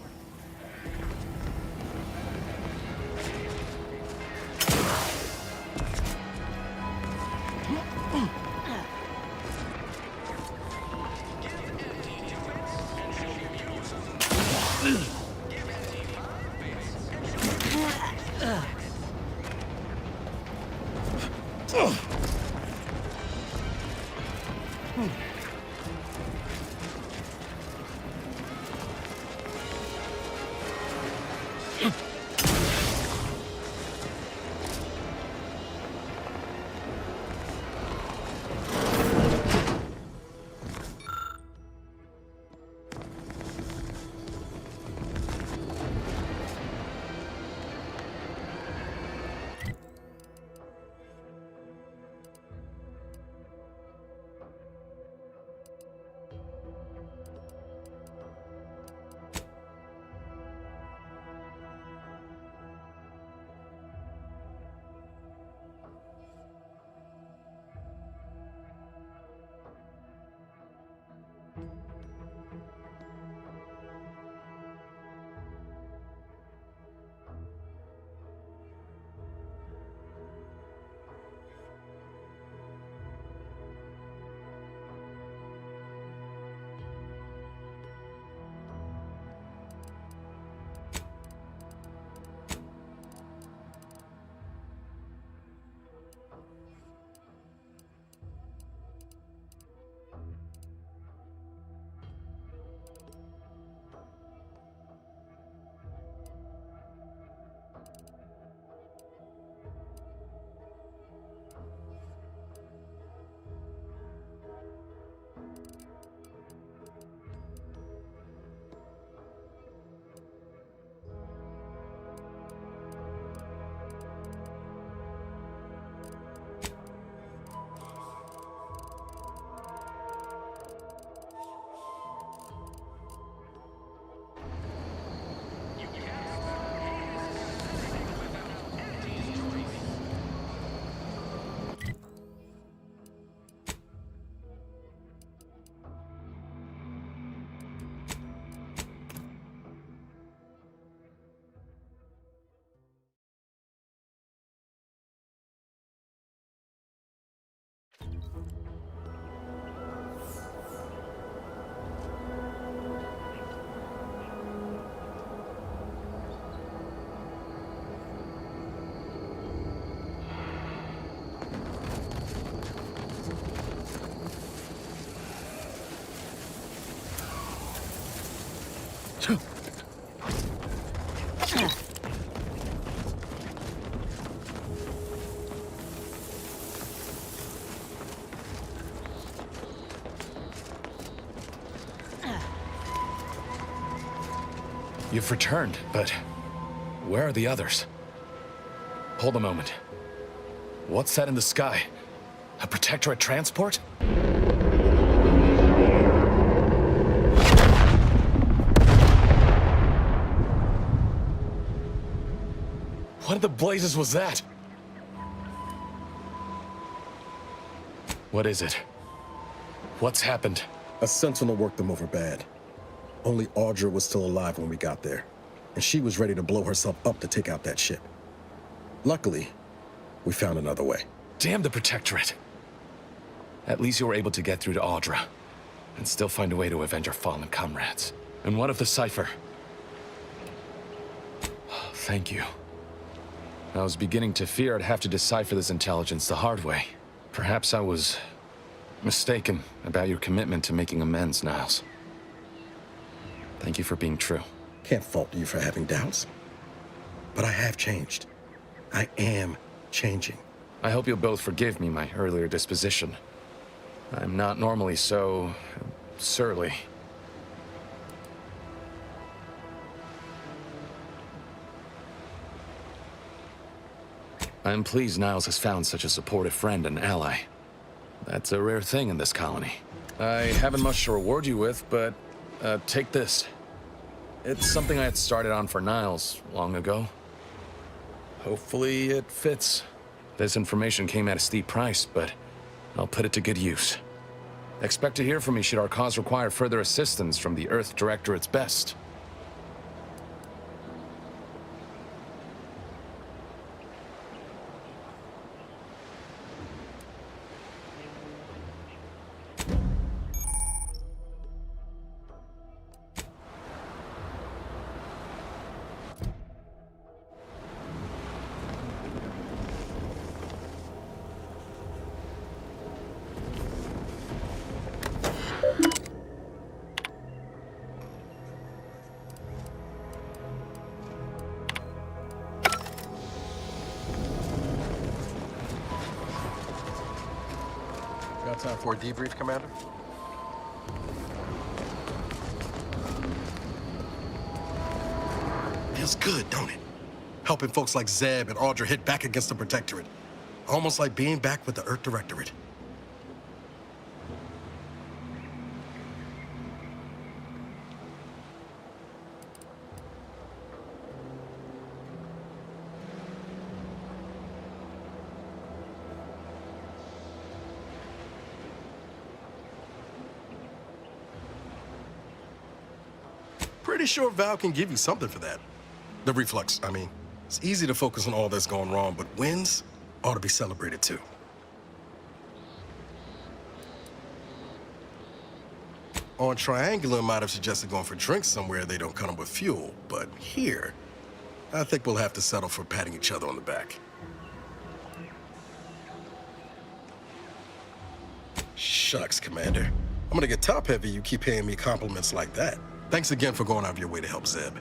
You've returned, but where are the others? Hold a moment. What's that in the sky? A Protectorate transport? What in the blazes was that? What is it? What's happened? A sentinel worked them over bad. Only Audra was still alive when we got there, and she was ready to blow herself up to take out that ship. Luckily, we found another way. Damn the Protectorate! At least you were able to get through to Audra, and still find a way to avenge our fallen comrades. And what of the cipher? Thank you. I was beginning to fear I'd have to decipher this intelligence the hard way. Perhaps I was mistaken about your commitment to making amends, Niles. Thank you for being true. Can't fault you for having doubts. But I have changed. I am changing. I hope you'll both forgive me my earlier disposition. I'm not normally so surly. I'm pleased Niles has found such a supportive friend and ally. That's a rare thing in this colony. I haven't much to reward you with, but take this. It's something I had started on for Niles long ago. Hopefully it fits. This information came at a steep price, but I'll put it to good use. Expect to hear from me should our cause require further assistance from the Earth Directorate's best. Got time for a debrief, Commander? Feels good, don't it? Helping folks like Zeb and Audra hit back against the Protectorate. Almost like being back with the Earth Directorate. Pretty sure Val can give you something for that. The reflux, I mean. It's easy to focus on all that's going wrong, but wins ought to be celebrated too. On Triangular might have suggested going for drinks somewhere they don't come with fuel, but here, I think we'll have to settle for patting each other on the back. Shucks, Commander. I'm gonna get top-heavy you keep paying me compliments like that. Thanks again for going out of your way to help Zeb.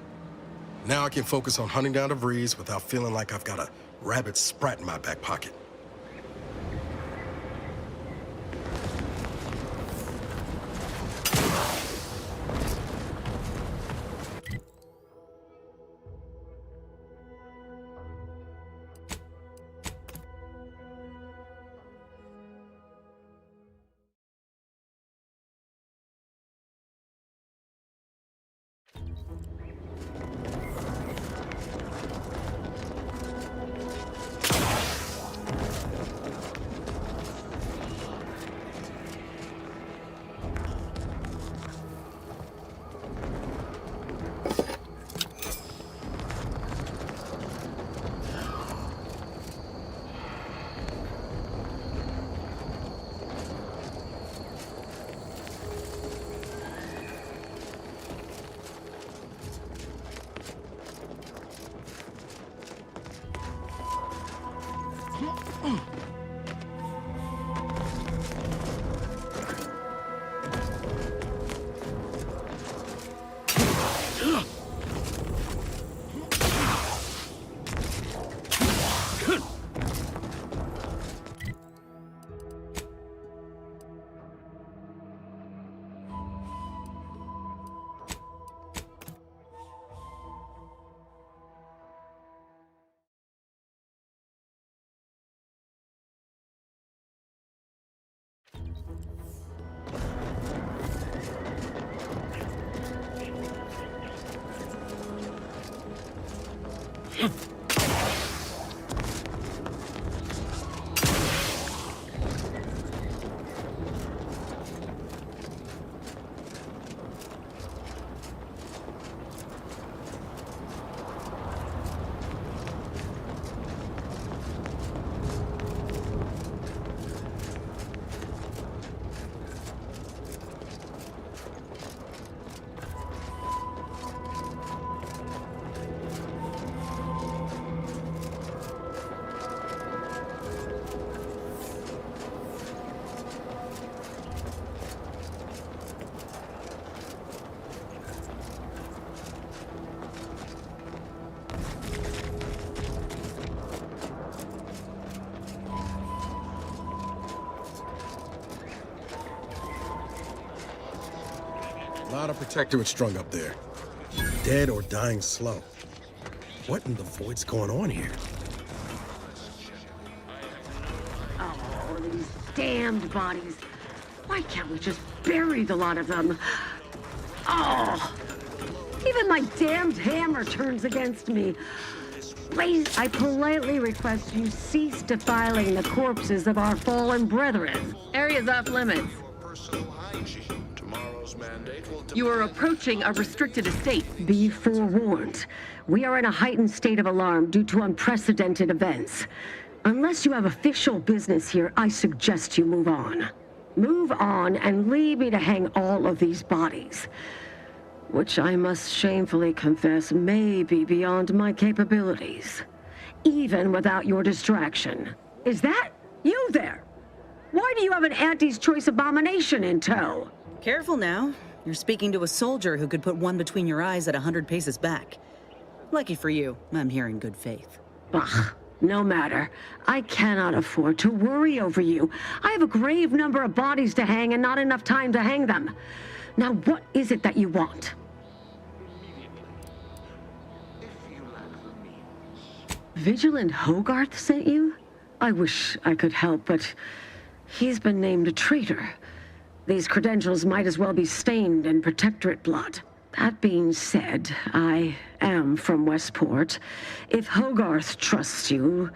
Now I can focus on hunting down the Breeze without feeling like I've got a rabid sprat in my back pocket. A lot of protectorate strung up there. Dead or dying slow. What in the void's going on here? Oh, these damned bodies. Why can't we just bury the lot of them? Oh, even my damned hammer turns against me. Please, I politely request you cease defiling the corpses of our fallen brethren. Area's off limits. You are approaching a restricted estate. Be forewarned. We are in a heightened state of alarm due to unprecedented events. Unless you have official business here, I suggest you move on. Move on and leave me to hang all of these bodies, which I must shamefully confess may be beyond my capabilities, even without your distraction. Is that you there? Why do you have an Auntie's Choice abomination in tow? Careful now. You're speaking to a soldier who could put one between your eyes at 100 paces back. Lucky for you, I'm here in good faith. Ugh, no matter. I cannot afford to worry over you. I have a grave number of bodies to hang and not enough time to hang them. Now, what is it that you want? Vigilant Hogarth sent you? I wish I could help, but he's been named a traitor. These credentials might as well be stained in Protectorate blood. That being said, I am from Westport. If Hogarth trusts you,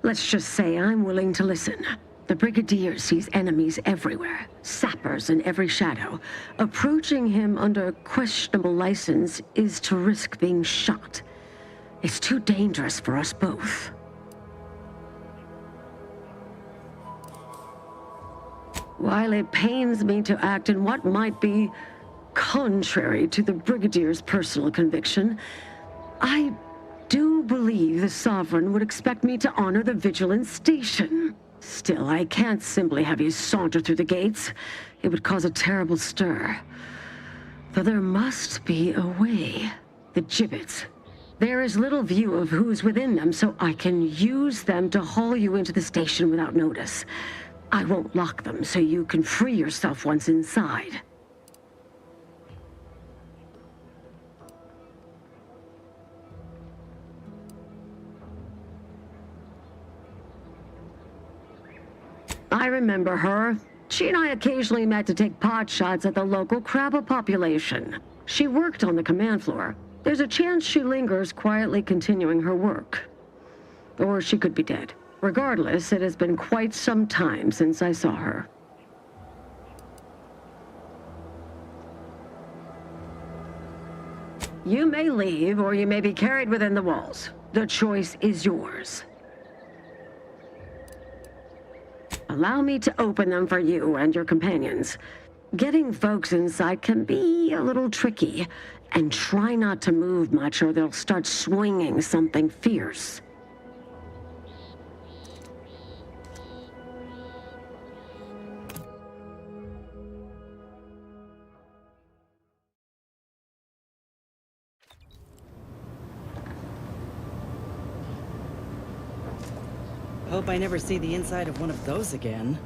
let's just say I'm willing to listen. The Brigadier sees enemies everywhere, sappers in every shadow. Approaching him under questionable license is to risk being shot. It's too dangerous for us both. While it pains me to act in what might be contrary to the Brigadier's personal conviction, I do believe the Sovereign would expect me to honor the Vigilance Station. Still, I can't simply have you saunter through the gates. It would cause a terrible stir. Though there must be a way. The gibbets. There is little view of who's within them, so I can use them to haul you into the station without notice. I won't lock them, so you can free yourself once inside. I remember her. She and I occasionally met to take pot shots at the local crabba population. She worked on the command floor. There's a chance she lingers, quietly continuing her work. Or she could be dead. Regardless, it has been quite some time since I saw her. You may leave, or you may be carried within the walls. The choice is yours. Allow me to open them for you and your companions. Getting folks inside can be a little tricky, and try not to move much or they'll start swinging something fierce. Hope I never see the inside of one of those again.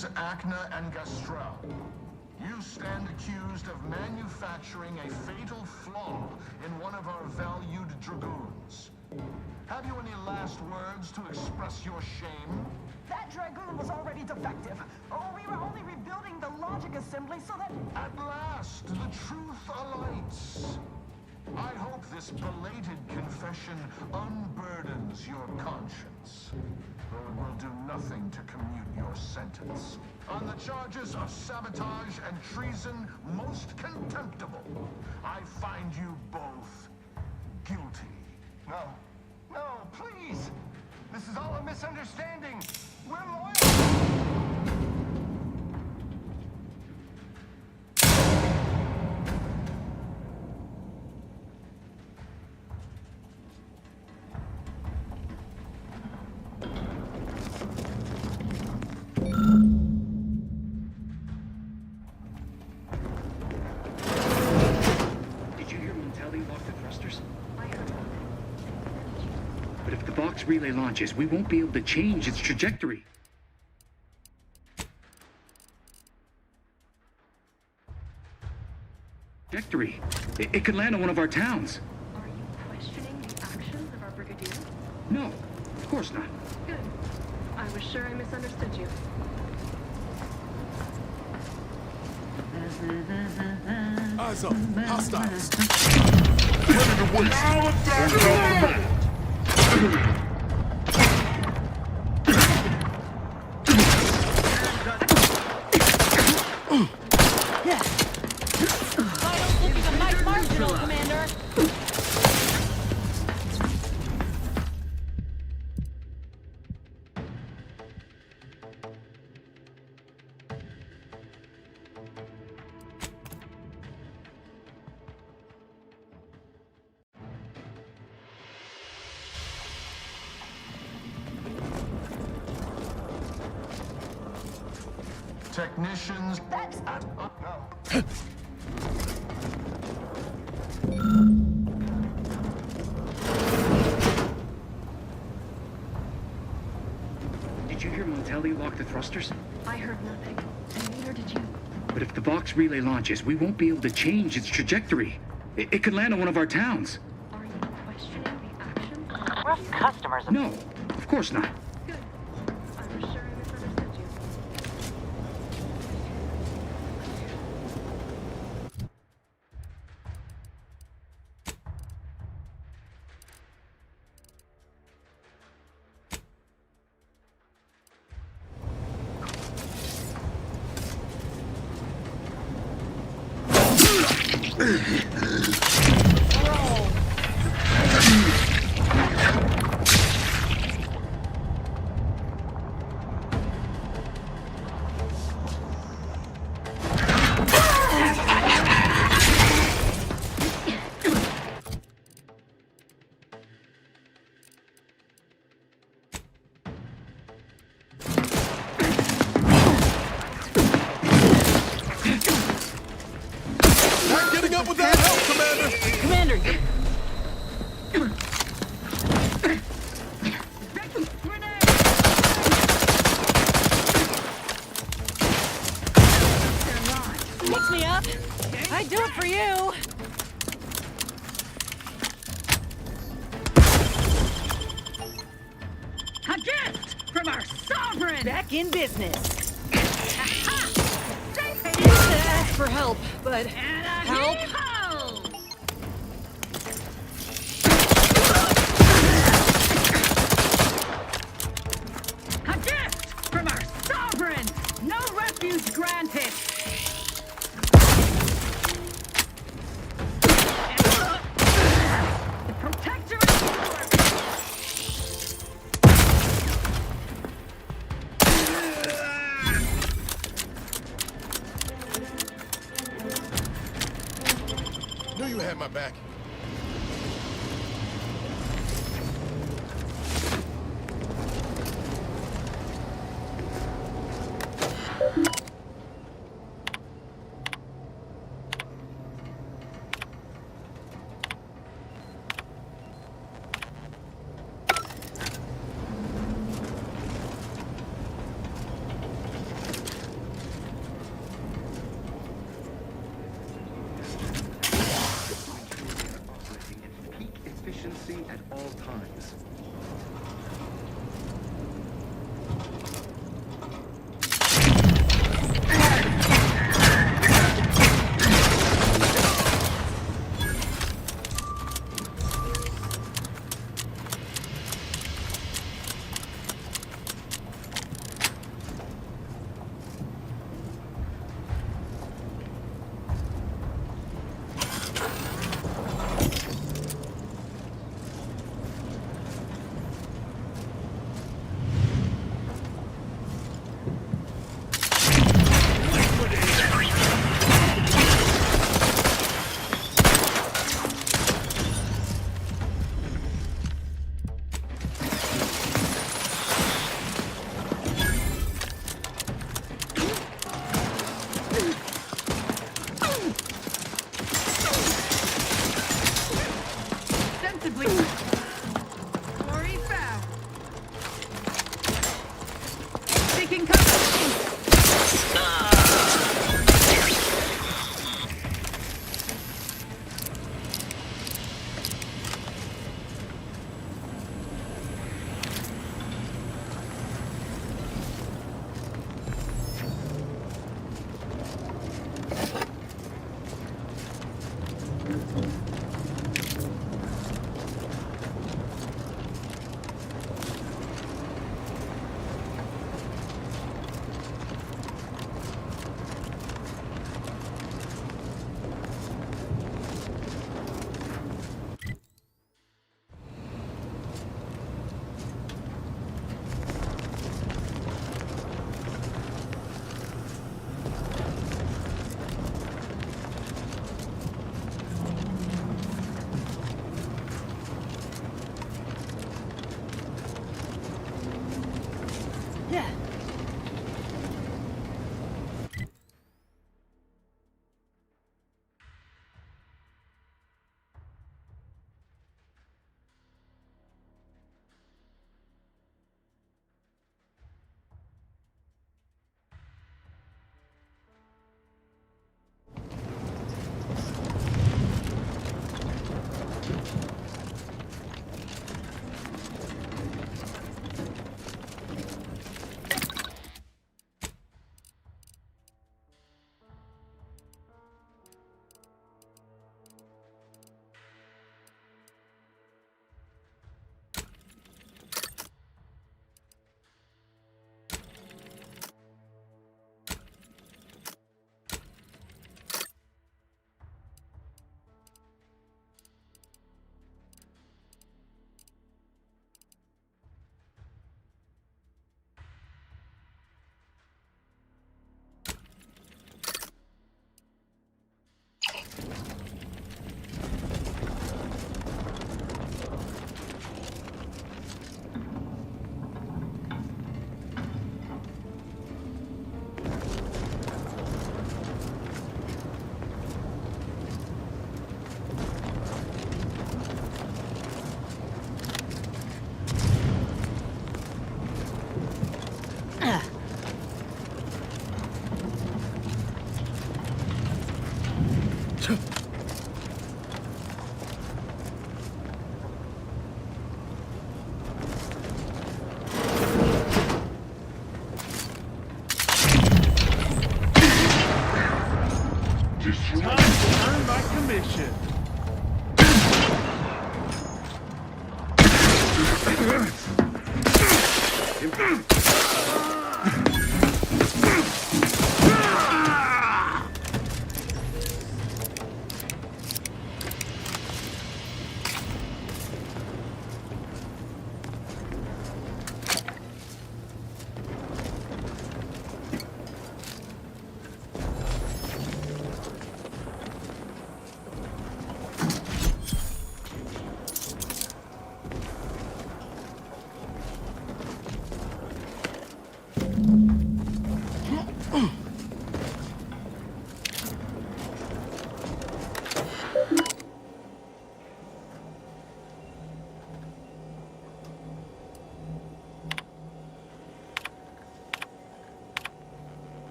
Ceann-feadhna and Gastrell. You stand accused of manufacturing a fatal flaw in one of our valued dragoons. Have you any last words to express your shame? That dragoon was already defective. Oh, we were only rebuilding the logic assembly so that... At last, the truth alights. I hope this belated confession unburdens your conscience, though it will do nothing to commute your sentence. On the charges of sabotage and treason most contemptible, I find you both guilty. No. No, please! This is all a misunderstanding! We're loyal! But if the box relay launches, we won't be able to change its trajectory. It could land on one of our towns. Are you questioning the actions of our brigadier? No, of course not. Good. I was sure I misunderstood you. Eyes up. Hostiles. Vitals looking a mite marginal, Commander. Technicians... That's... No. Did you hear Montelli lock the thrusters? I heard nothing, and neither did you. But if the box relay launches, we won't be able to change its trajectory. It could land on one of our towns. Are you questioning the actions? Rough customers. No, of course not. Good. I was sure I misunderstood you. Not getting up without help, Commander! Commander! Mix me up. I'd do it for you. A gift from our sovereign! Back in business. They Used to ask for help, but help? A gift from our sovereign! No refuge granted! The protector is Knew you had my back. security at all times.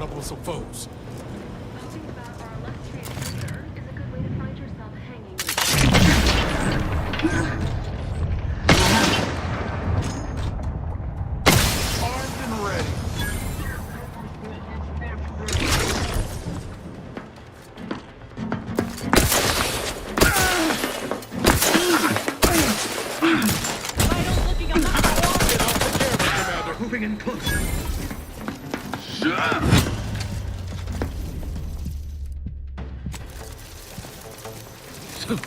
put up with some foes. Talking about our illustrious leader is a good way to find yourself hanging. Armed and ready. Moving in closer.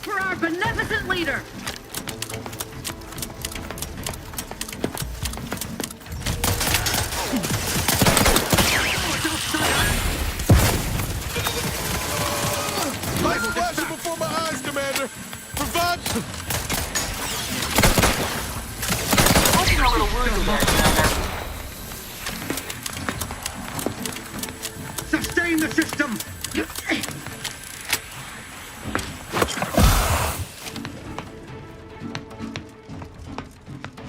For our beneficent leader! Lights flashing before my eyes, Commander! Provide... Looking a little wounded there, Commander. Sustain the system!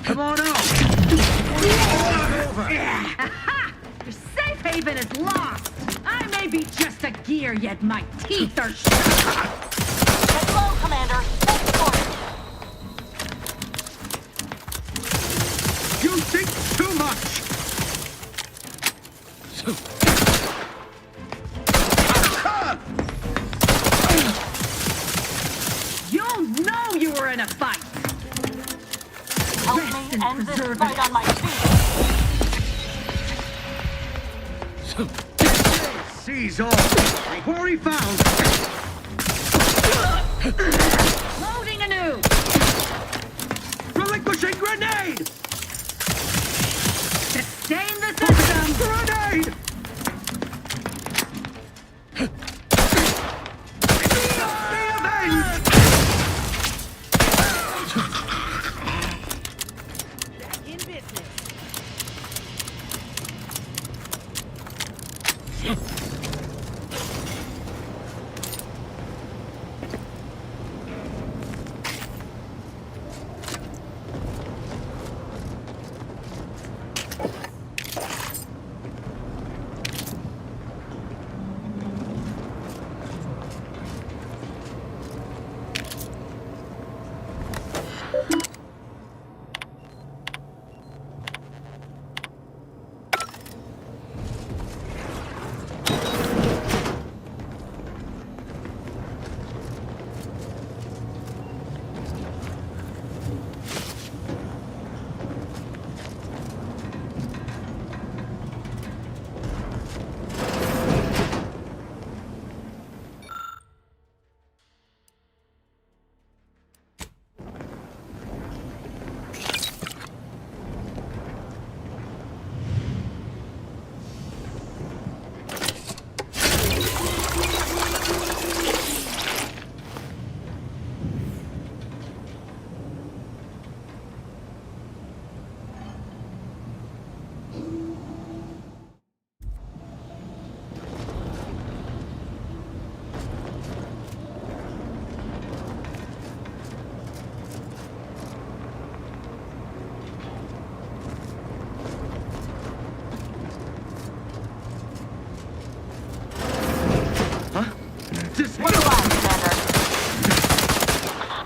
Come on out! Your safe haven is lost! I may be just a gear, yet my teeth are sharp! Get low, Commander. Thanks for it. You think too much! You'll know you were in a fight! Help me end this fight on my feet. Seize all! Quarry found! Loading anew! Relinquishing grenade! Sustain the system! Grenade! Be avenged! Back in business.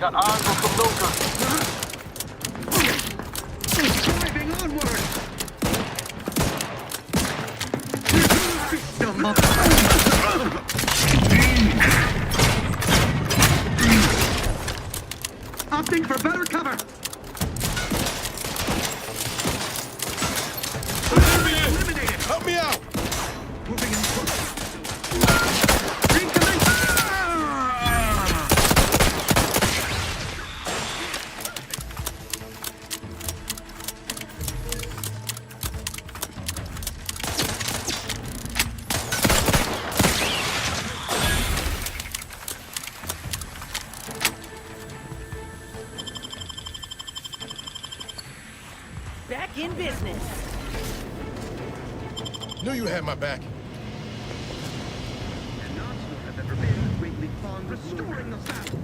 Got eyes on some locals. Driving onward! System up! Opting for better cover! Eliminated! Help me out! Moving in close. Back in business. Knew you had my back. And not have ever been greatly fond of restoring the battle.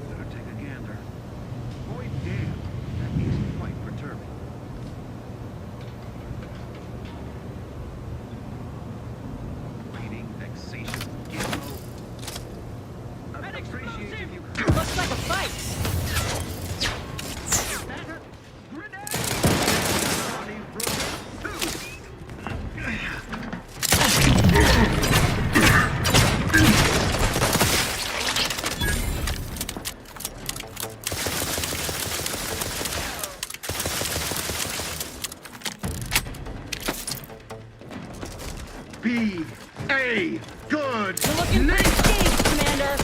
Better take a gander. Boy, damn, that is quite perturbing. be a good You're looking pretty shaved, Commander.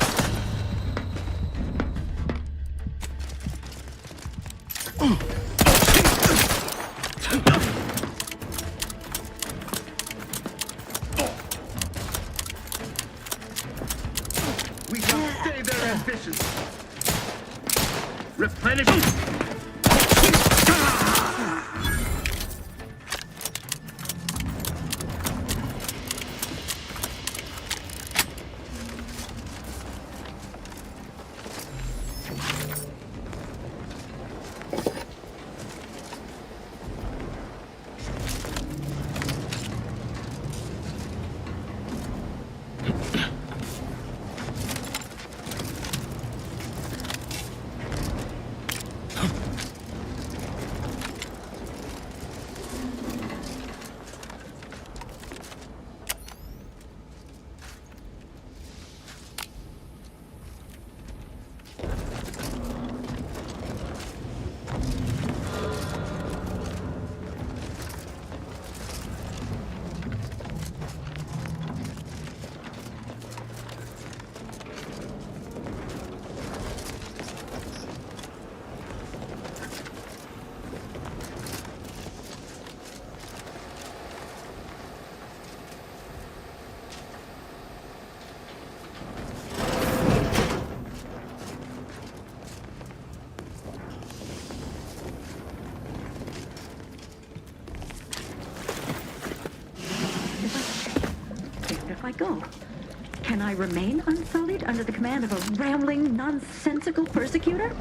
We can stay their ambitions. Replenish. I go? Can I remain unsullied under the command of a rambling, nonsensical persecutor?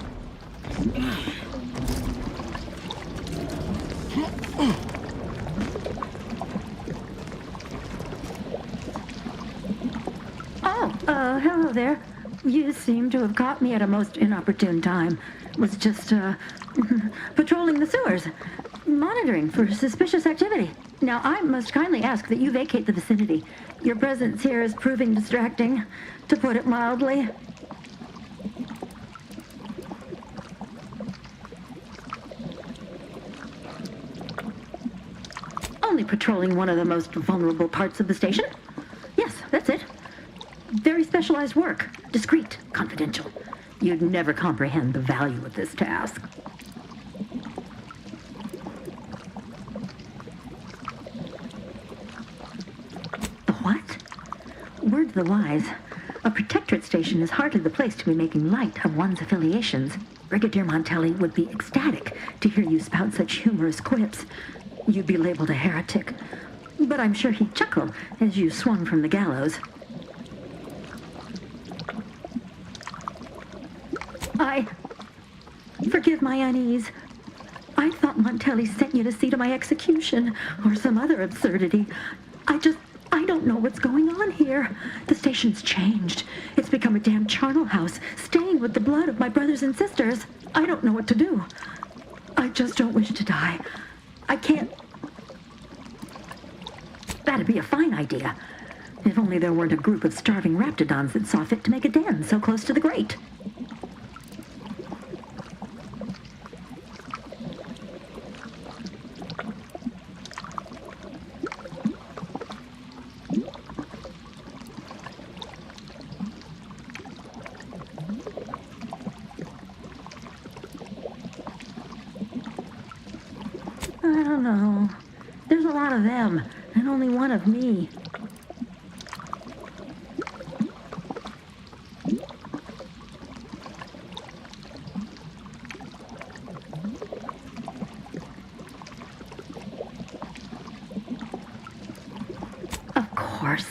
Oh, hello there. You seem to have caught me at a most inopportune time. Was just, patrolling the sewers, monitoring for suspicious activity. Now, I must kindly ask that you vacate the vicinity. Your presence here is proving distracting, to put it mildly. Only patrolling one of the most vulnerable parts of the station? Yes, that's it. Very specialized work. Discreet, confidential. You'd never comprehend the value of this task. Word to the wise, a protectorate station is hardly the place to be making light of one's affiliations. Brigadier Montelli would be ecstatic to hear you spout such humorous quips. You'd be labeled a heretic, but I'm sure he'd chuckle as you swung from the gallows. Forgive my unease. I thought Montelli sent you to see to my execution, or some other absurdity. I don't know what's going on here. The station's changed. It's become a damn charnel house, stained with the blood of my brothers and sisters. I don't know what to do. I just don't wish to die. I can't... That'd be a fine idea. If only there weren't a group of starving raptidons that saw fit to make a den so close to the grate. I don't know. There's a lot of them, and only one of me. Of course.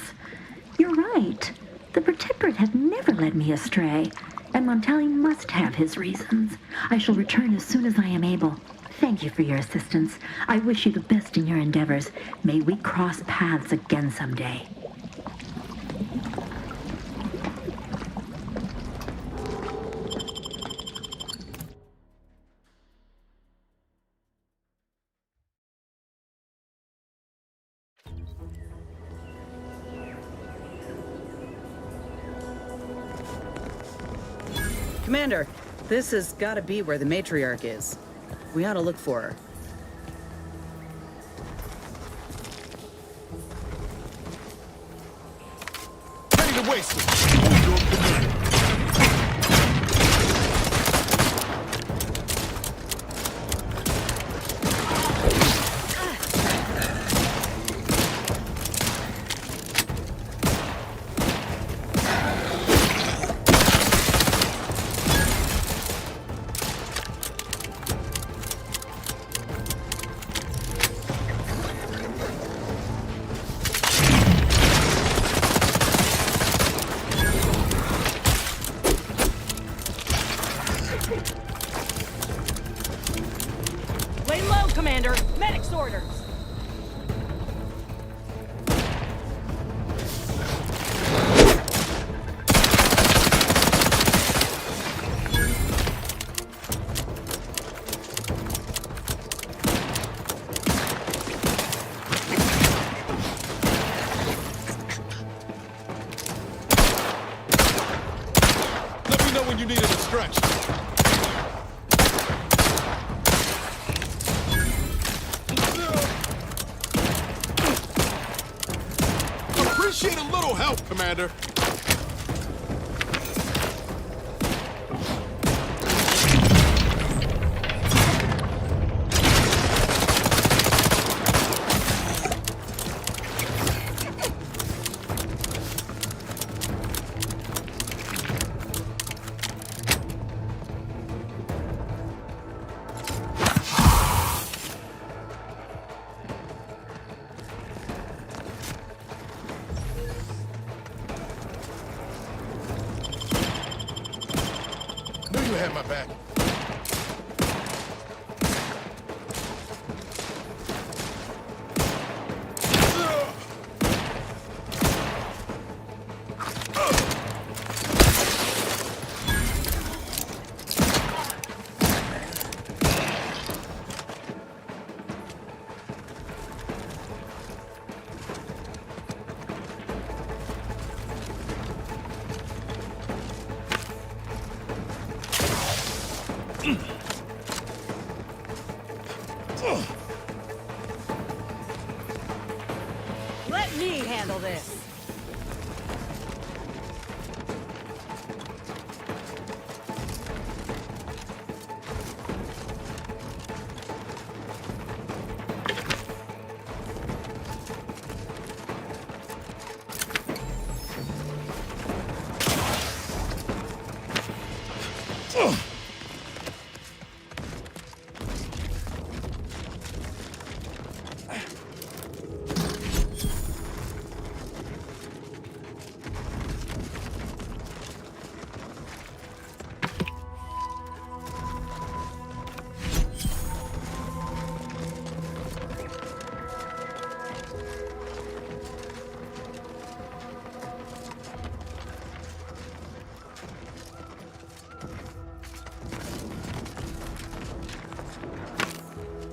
You're right. The Protectorate had never led me astray, and Montelli must have his reasons. I shall return as soon as I am able. Thank you for your assistance. I wish you the best in your endeavors. May we cross paths again someday. Commander, this has got to be where the matriarch is. We ought to look for her. wasted. On your command. Lay low, Commander. Medic's orders. Let me know when you need it to stretch. Appreciate a little help, Commander. Knew you had my back. Let me handle this.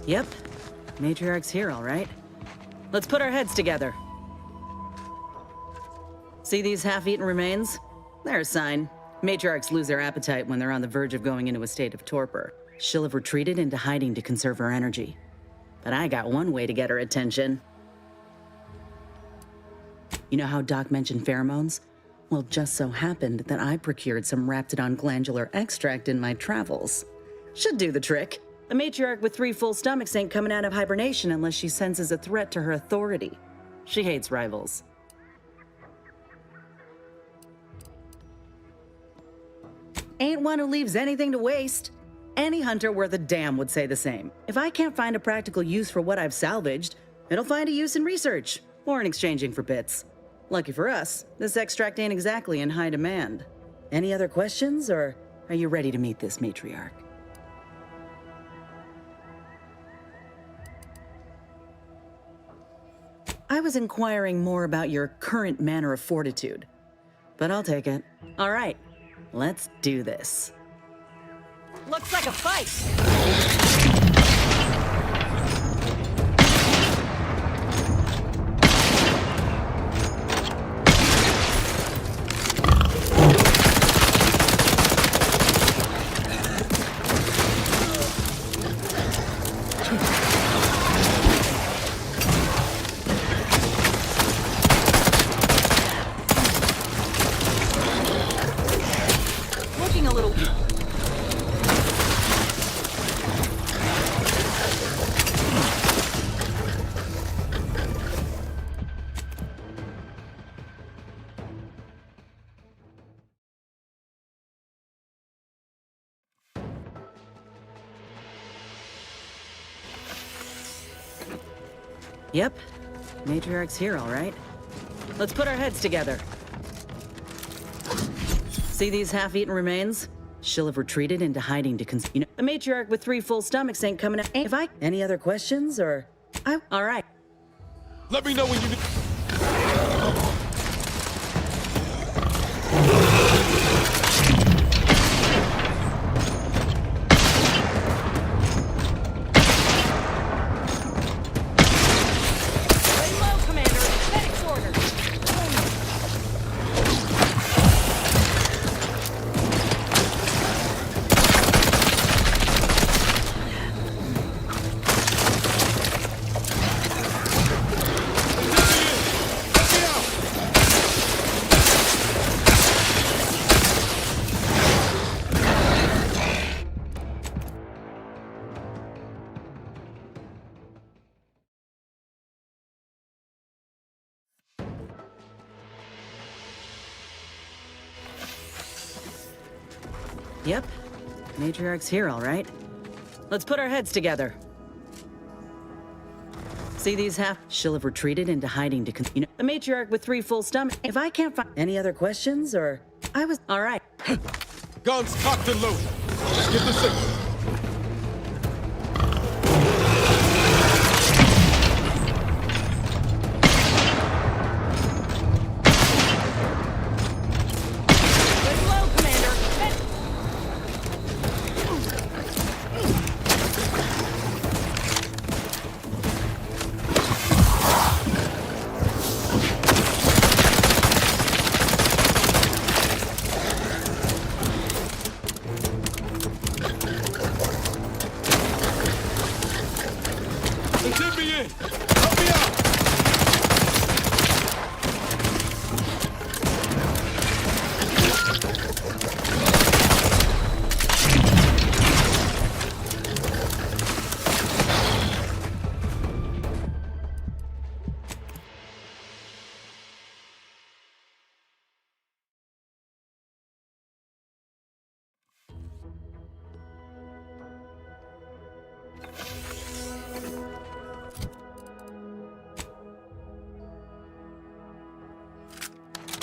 Yep. Matriarch's here, all right. Let's put our heads together. See these half-eaten remains? They're a sign. Matriarchs lose their appetite when they're on the verge of going into a state of torpor. She'll have retreated into hiding to conserve her energy. But I got one way to get her attention. You know how Doc mentioned pheromones? Well, just so happened that I procured some Raptidon glandular extract in my travels. Should do the trick. A matriarch with 3 full stomachs ain't coming out of hibernation unless she senses a threat to her authority. She hates rivals. Ain't one who leaves anything to waste. Any hunter worth a damn would say the same. If I can't find a practical use for what I've salvaged, it'll find a use in research, or in exchanging for bits. Lucky for us, this extract ain't exactly in high demand. Any other questions, or are you ready to meet this matriarch? I was inquiring more about your current manner of fortitude, but I'll take it. All right, let's do this. Looks like a fight! Yep. Matriarch's here, all right. Let's put our heads together. See these half-eaten remains? She'll have retreated into hiding to you know, a matriarch with 3 full stomachs ain't coming out. If I... Any other questions, or... All right. Let me know when you need... Yep. Matriarch's here, all right. Let's put our heads together. See these half... She'll have retreated into hiding to you know, a matriarch with 3 full stomachs. If I can't find... Any other questions, or... All right. Guns cocked and loaded. Let's get the signal.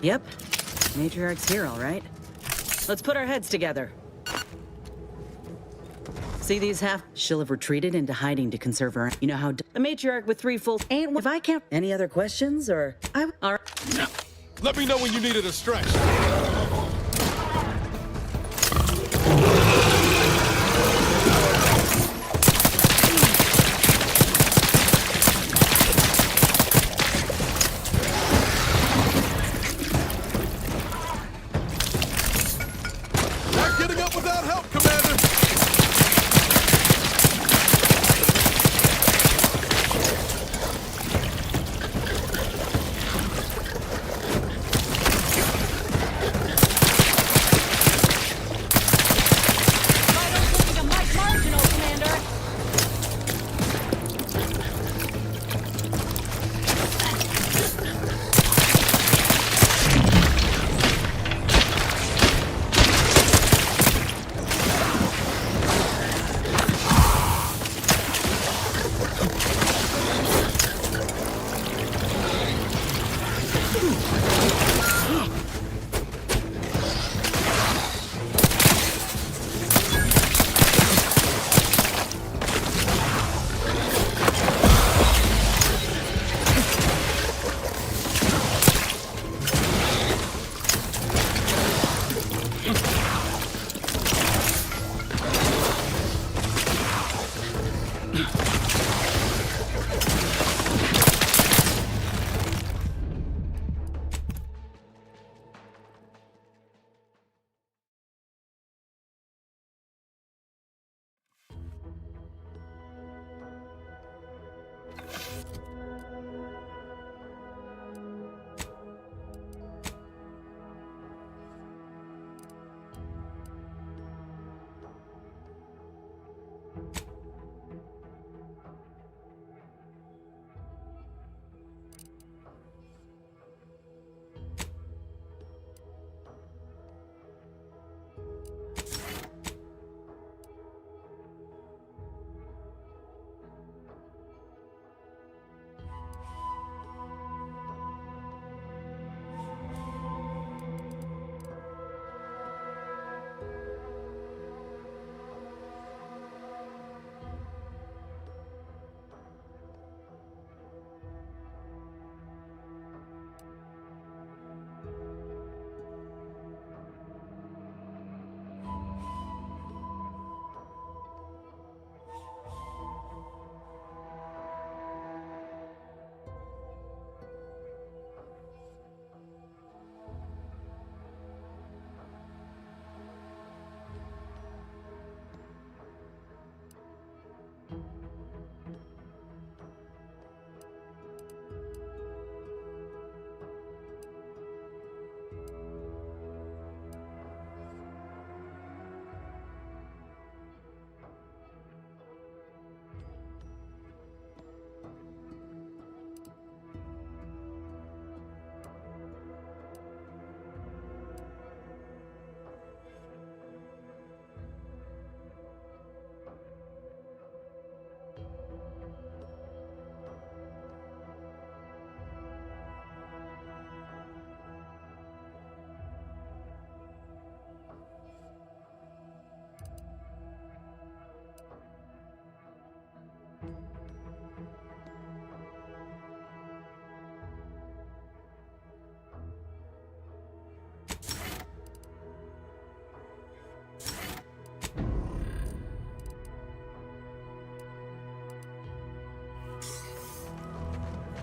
Yep. Matriarch's here, all right. Let's put our heads together. See these half... She'll have retreated into hiding to conserve her... You know how... A matriarch with 3 full... Ain't... If I can't... Any other questions, or... All right. Let me know when you need a distraction.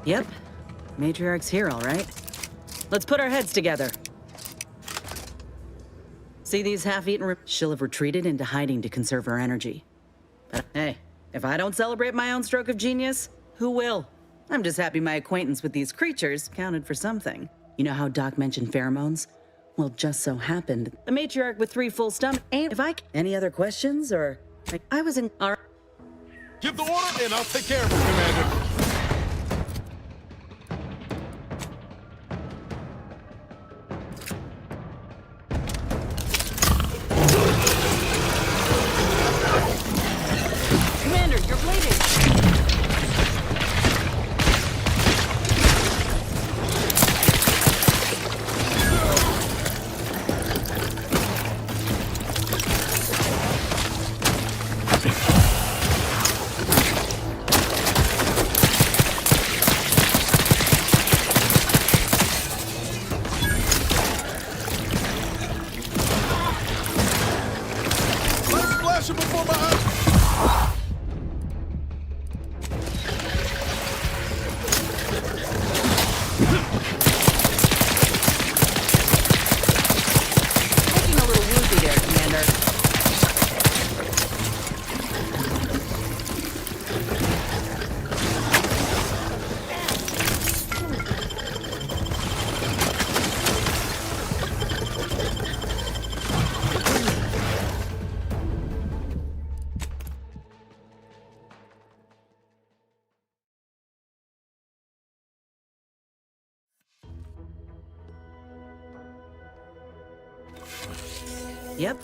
Yep. Matriarch's here, all right. Let's put our heads together. See these half-eaten she'll have retreated into hiding to conserve her energy. But hey, if I don't celebrate my own stroke of genius, who will? I'm just happy my acquaintance with these creatures counted for something. You know how Doc mentioned pheromones? Well, just so happened, the matriarch with 3 full stomachs ain't. If I any other questions, or I was in. All right. Give the order, and I'll take care of it, Commander. Commander, you're bleeding. Lights flashing before my eyes. Looking a little woozy there, Commander. Yep.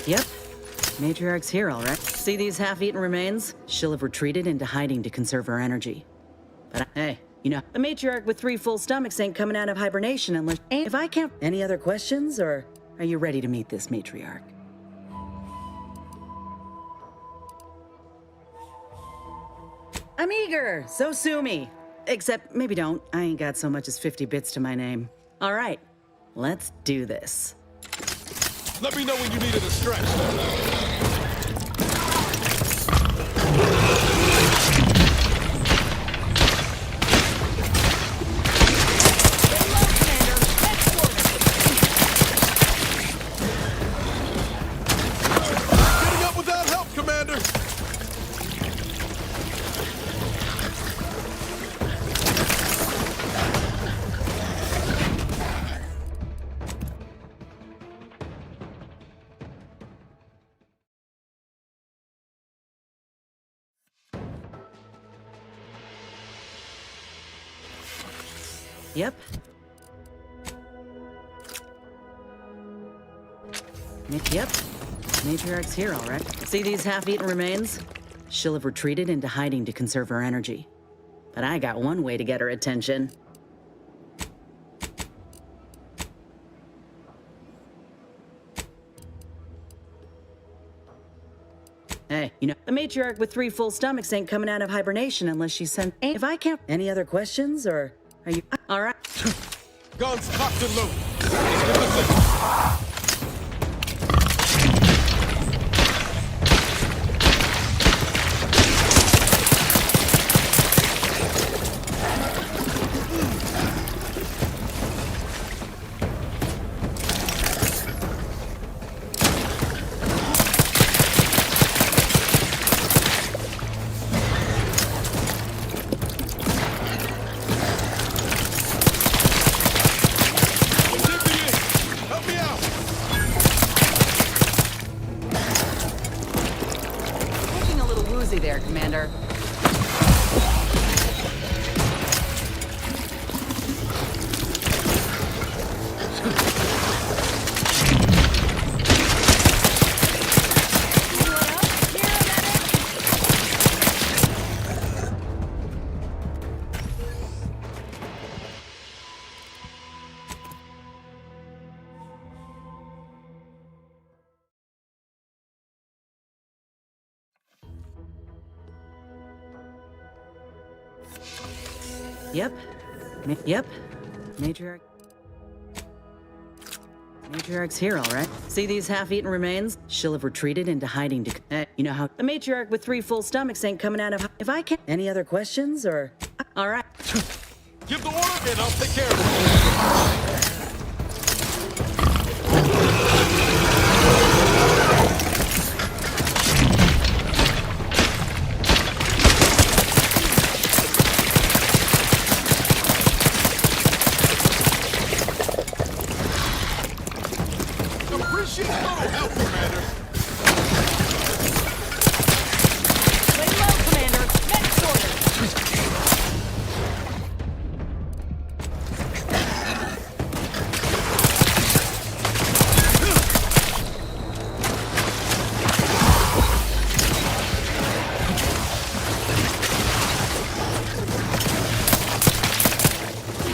Yep. Matriarch's here, all right. See these half-eaten remains? She'll have retreated into hiding to conserve her energy. But hey, you know, the matriarch with 3 full stomachs ain't coming out of hibernation unless. If I can't. Any other questions, or are you ready to meet this matriarch? I'm eager, so sue me. Except maybe don't. I ain't got so much as 50 bits to my name. All right, let's do this. Let me know when you needed a stretch. Getting up without help, Commander. Yep. Yep. Matriarch's here, all right. See these half-eaten remains? She'll have retreated into hiding to conserve her energy. But I got one way to get her attention. Hey, you know, the matriarch with 3 full stomachs ain't coming out of hibernation unless she's sent. If I can't. Any other questions, or are you. All right. Guns cocked and loaded. Let's get this in. There, Commander. Yep. Yep. Matriarch. Matriarch's here, all right. See these half-eaten remains? She'll have retreated into hiding to... you know how a matriarch with 3 full stomachs ain't coming out of... If I can... Any other questions, or... All right. Give the order and I'll take care of it. Appreciate a little help, Commander. Lay low, Commander. Next order.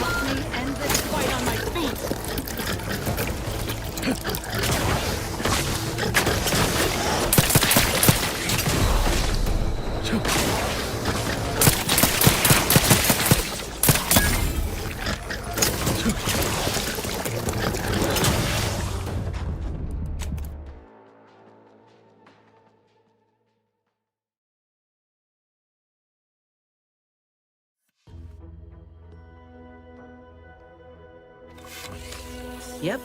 Let me end this fight on my feet. Yep.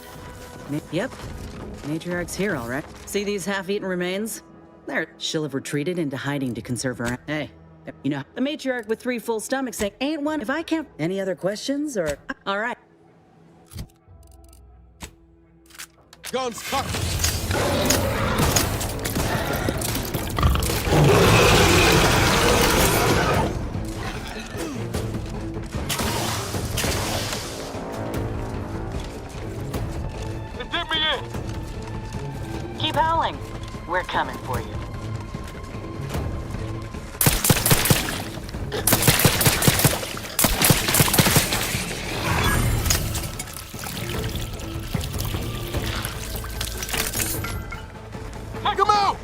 Yep. Matriarch's here, all right. See these half-eaten remains? There. She'll have retreated into hiding to conserve her... Hey. You know, a matriarch with 3 full stomachs ain't one... If I can't... Any other questions, or... All right. Guns cocked. Keep howling. We're coming for you. Take him out!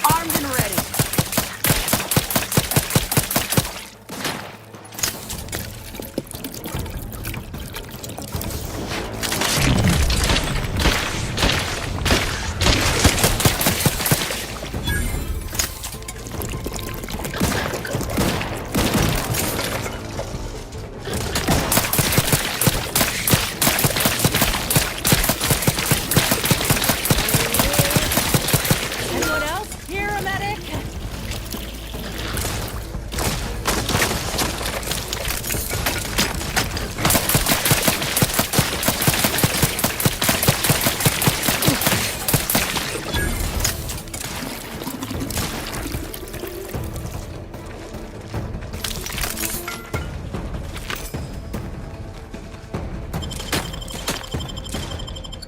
Armed and ready. Anyone else? Here, a medic?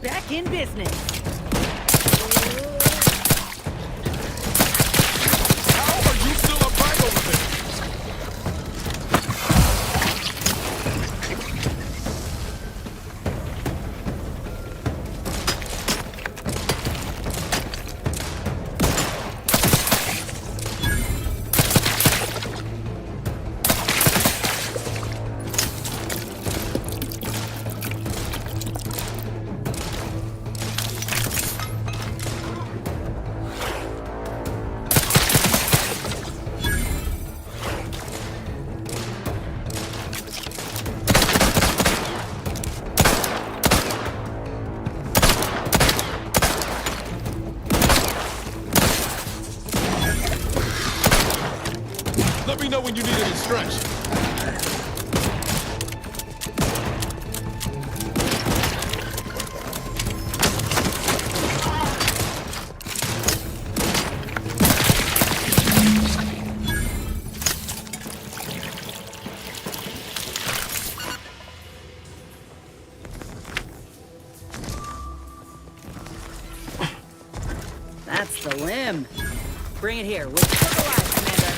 Back in business. How are you still upright over there? Let me know when you need any stretch. bring it here. We'll circle alive, Commander.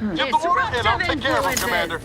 Get the order and I'll take care of him, Commander.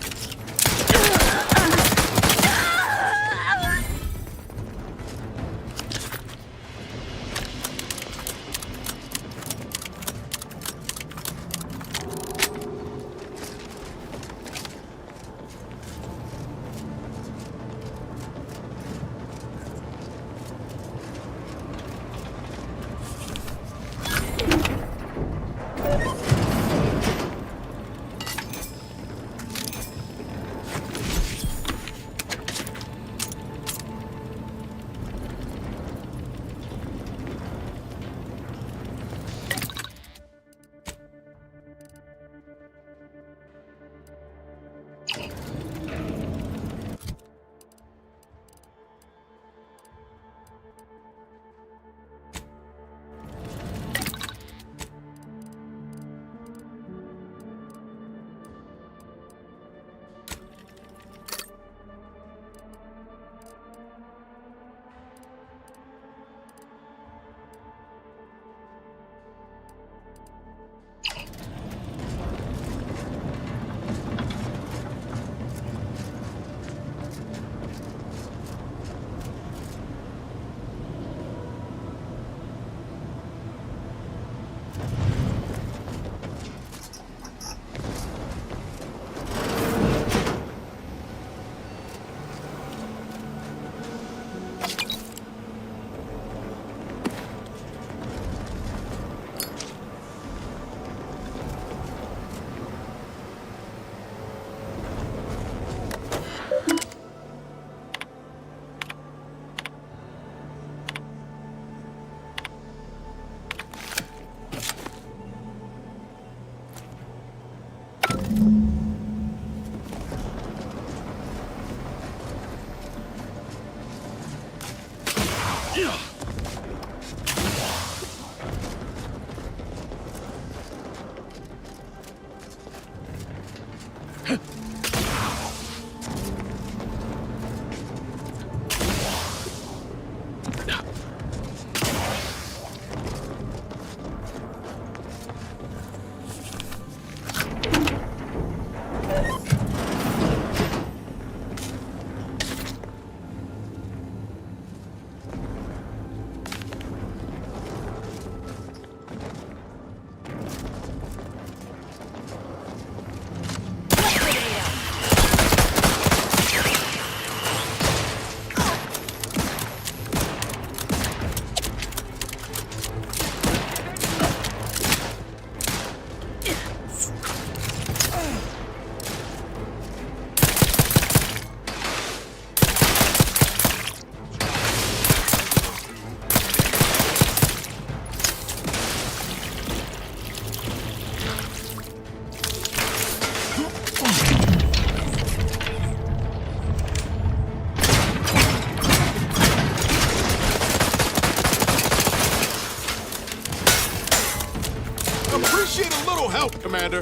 Appreciate a little help, Commander.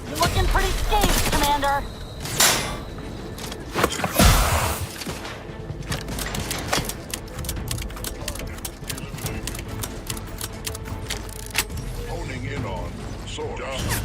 You're looking pretty scathed, Commander. Honing in on source.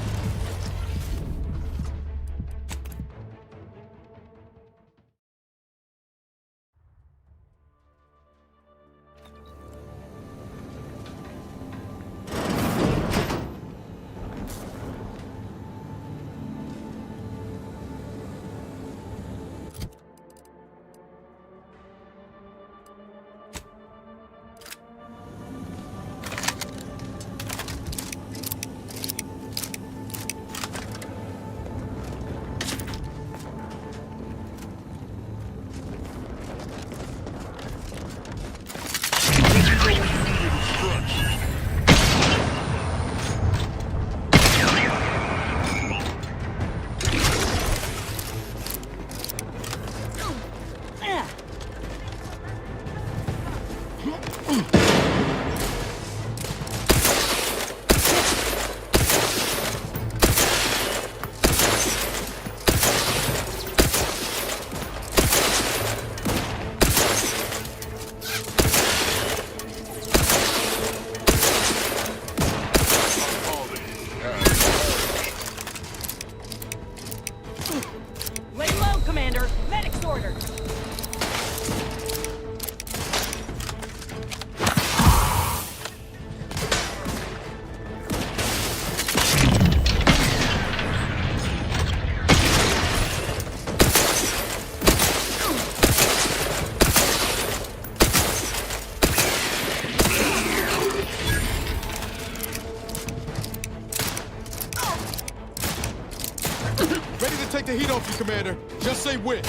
take the heat off you, Commander. Just say when.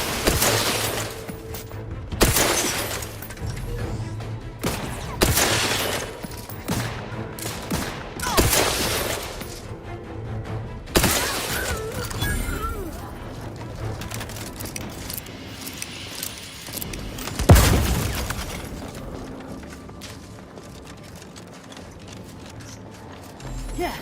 Yeah.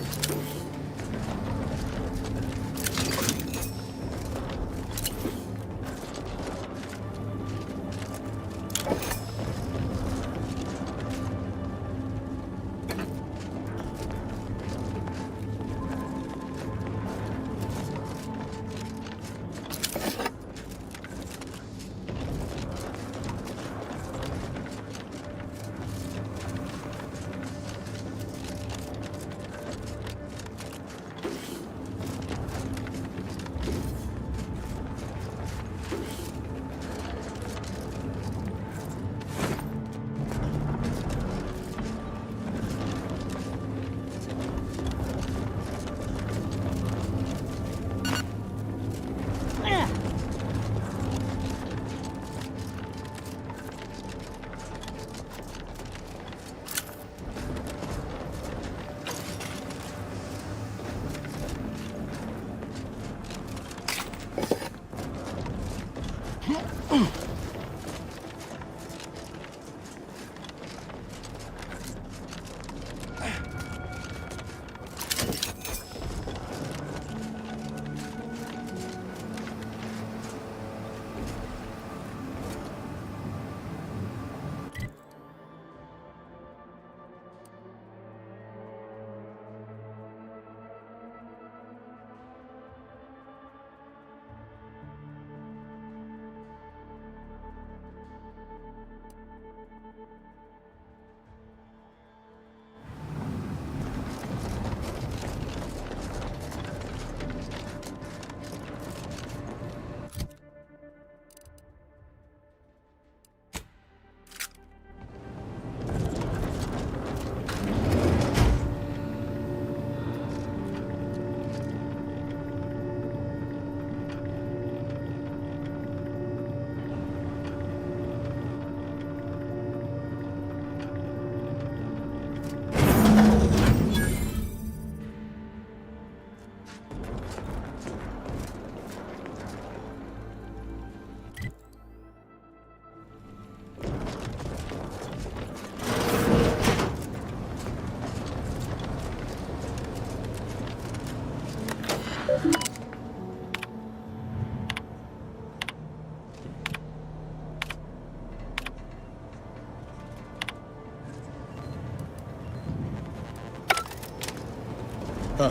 Huh.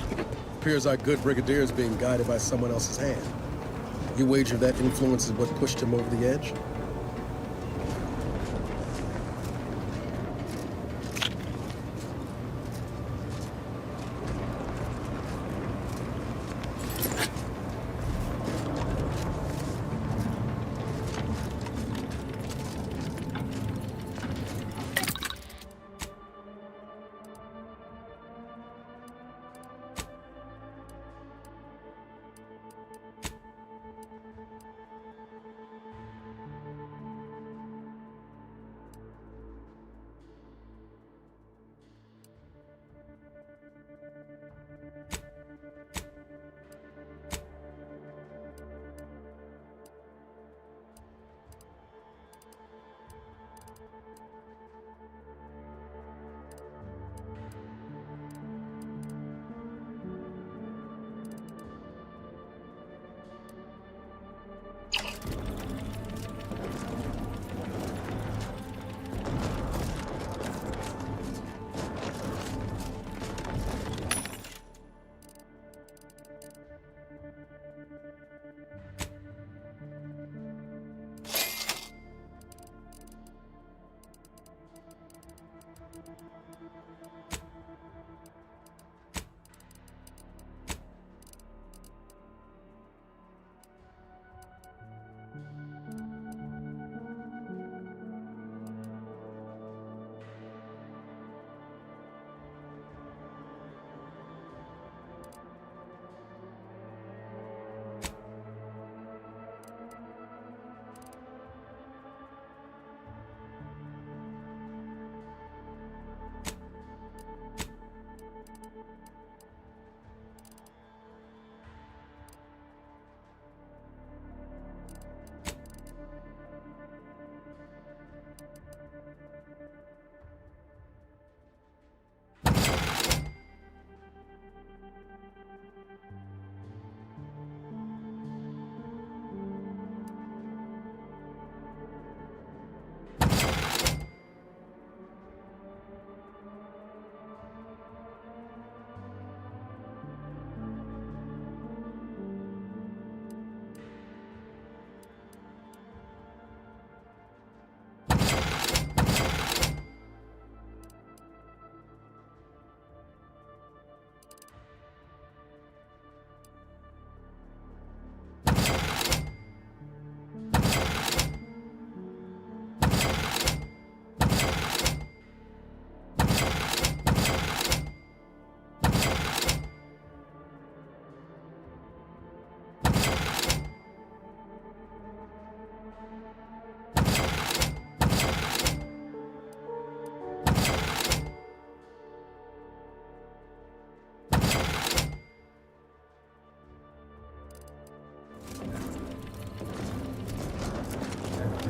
Appears our good brigadier is being guided by someone else's hand. You wager that influence is what pushed him over the edge?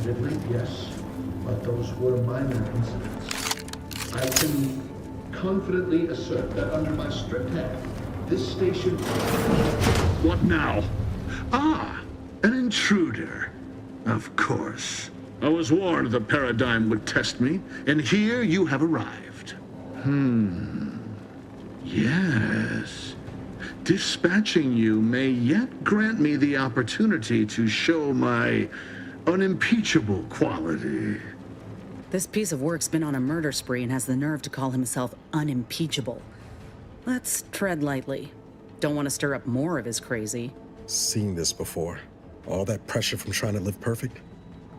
Admittedly, yes, but those were minor incidents. I can confidently assert that under my strict hand, this station... What now? Ah, an intruder. Of course. I was warned the paradigm would test me, and here you have arrived. Yes. Dispatching you may yet grant me the opportunity to show my unimpeachable quality. This piece of work's been on a murder spree and has the nerve to call himself unimpeachable. Let's tread lightly. Don't want to stir up more of his crazy. Seen this before. All that pressure from trying to live perfect.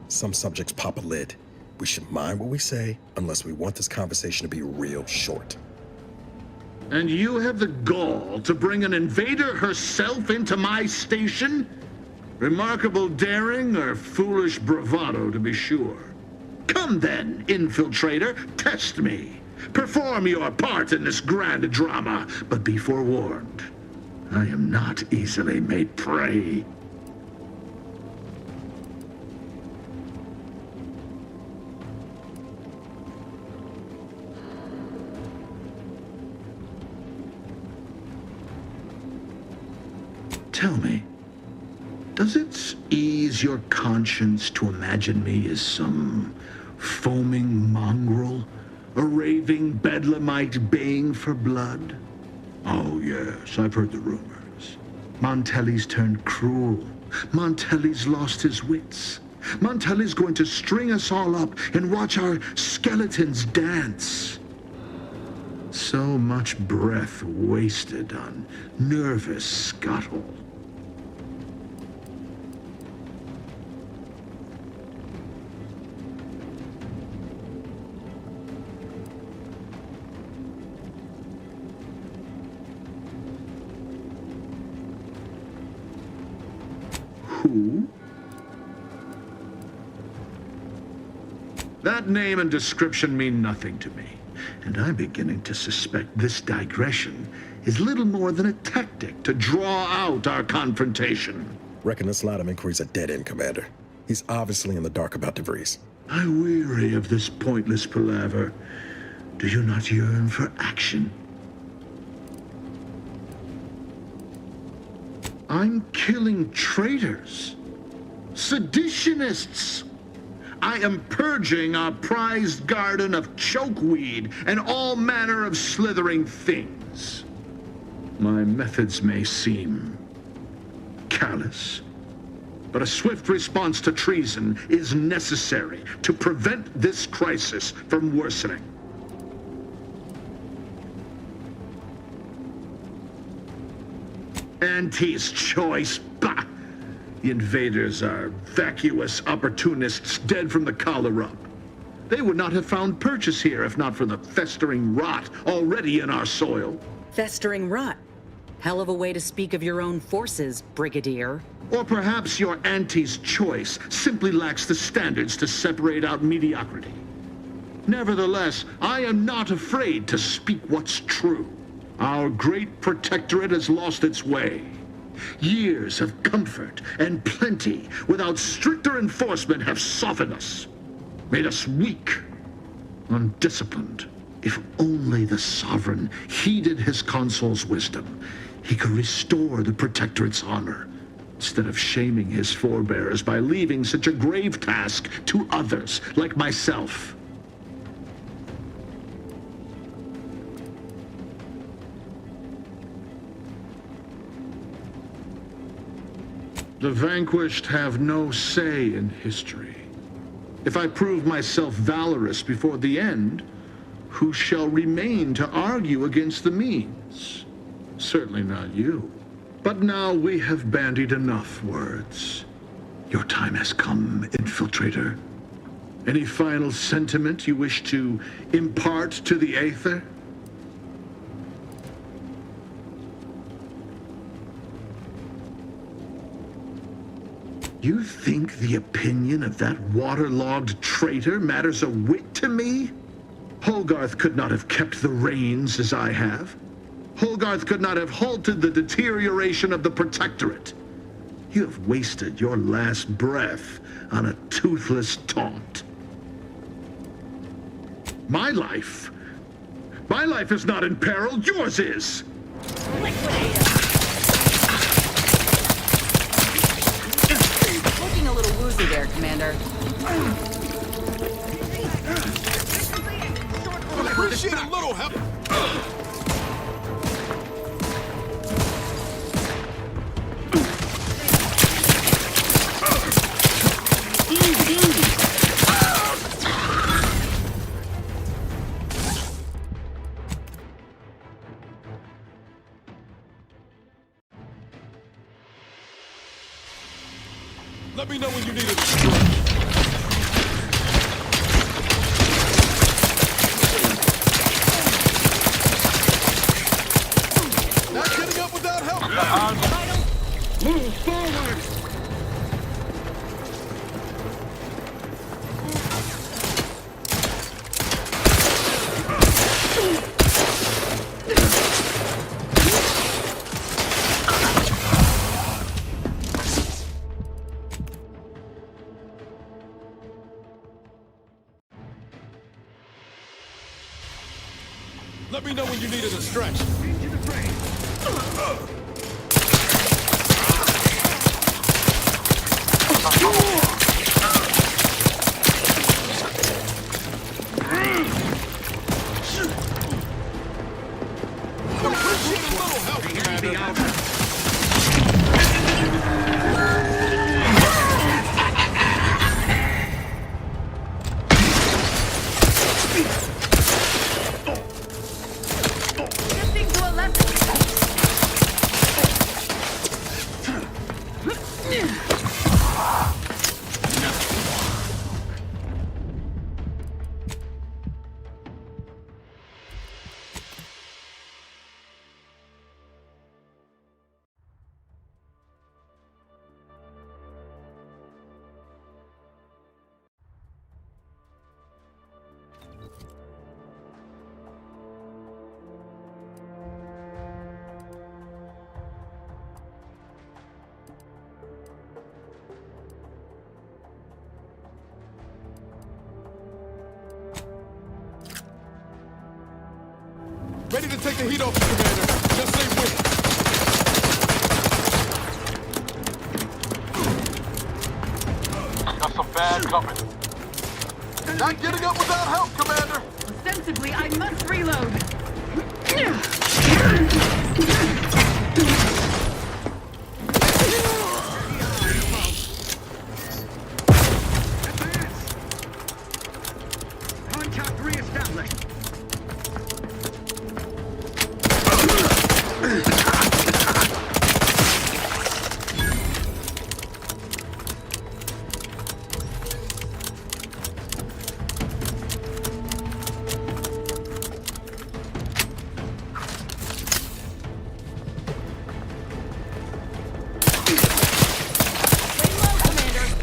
Some subjects pop a lid. We should mind what we say unless we want this conversation to be real short. And you have the gall to bring an invader herself into my station? Remarkable daring or foolish bravado, to be sure. Come then, infiltrator, test me. Perform your part in this grand drama, but be forewarned. I am not easily made prey. Tell me, does it ease your conscience to imagine me as some foaming mongrel, a raving bedlamite baying for blood? Oh yes, I've heard the rumors. Montelli's turned cruel. Montelli's lost his wits. Montelli's going to string us all up and watch our skeletons dance. So much breath wasted on nervous scuttle. Who? That name and description mean nothing to me, and I'm beginning to suspect this digression is little more than a tactic to draw out our confrontation. Reckon this line of inquiry's a dead end, Commander. He's obviously in the dark about DeVries. I weary of this pointless palaver. Do you not yearn for action? I'm killing traitors, seditionists. I am purging our prized garden of chokeweed and all manner of slithering things. My methods may seem callous, but a swift response to treason is necessary to prevent this crisis from worsening. Auntie's choice, bah! The invaders are vacuous opportunists dead from the collar up. They would not have found purchase here if not for the festering rot already in our soil. Festering rot? Hell of a way to speak of your own forces, Brigadier. Or perhaps your auntie's choice simply lacks the standards to separate out mediocrity. Nevertheless, I am not afraid to speak what's true. Our great protectorate has lost its way. Years of comfort and plenty without stricter enforcement have softened us, made us weak, undisciplined. If only the Sovereign heeded his consul's wisdom, he could restore the protectorate's honor, instead of shaming his forebears by leaving such a grave task to others like myself. The vanquished have no say in history. If I prove myself valorous before the end, who shall remain to argue against the means? Certainly not you. But now we have bandied enough words. Your time has come, infiltrator. Any final sentiment you wish to impart to the Aether? You think the opinion of that waterlogged traitor matters a whit to me? Holgarth could not have kept the reins as I have. Holgarth could not have halted the deterioration of the Protectorate. You have wasted your last breath on a toothless taunt. My life is not in peril, yours is! Looking a little woozy there, Commander. Appreciate a little help. Let me know when you need it. Not getting up without help. Move forward! Let me know when you need it to stretch. Into the frame. Appreciate a little help, Commander. Shifting to a left. Ready to take the heat off, Commander. Just stay with it. Got some bad company. Not getting up without help, Commander. Ostensibly, I must reload. Contact reestablished.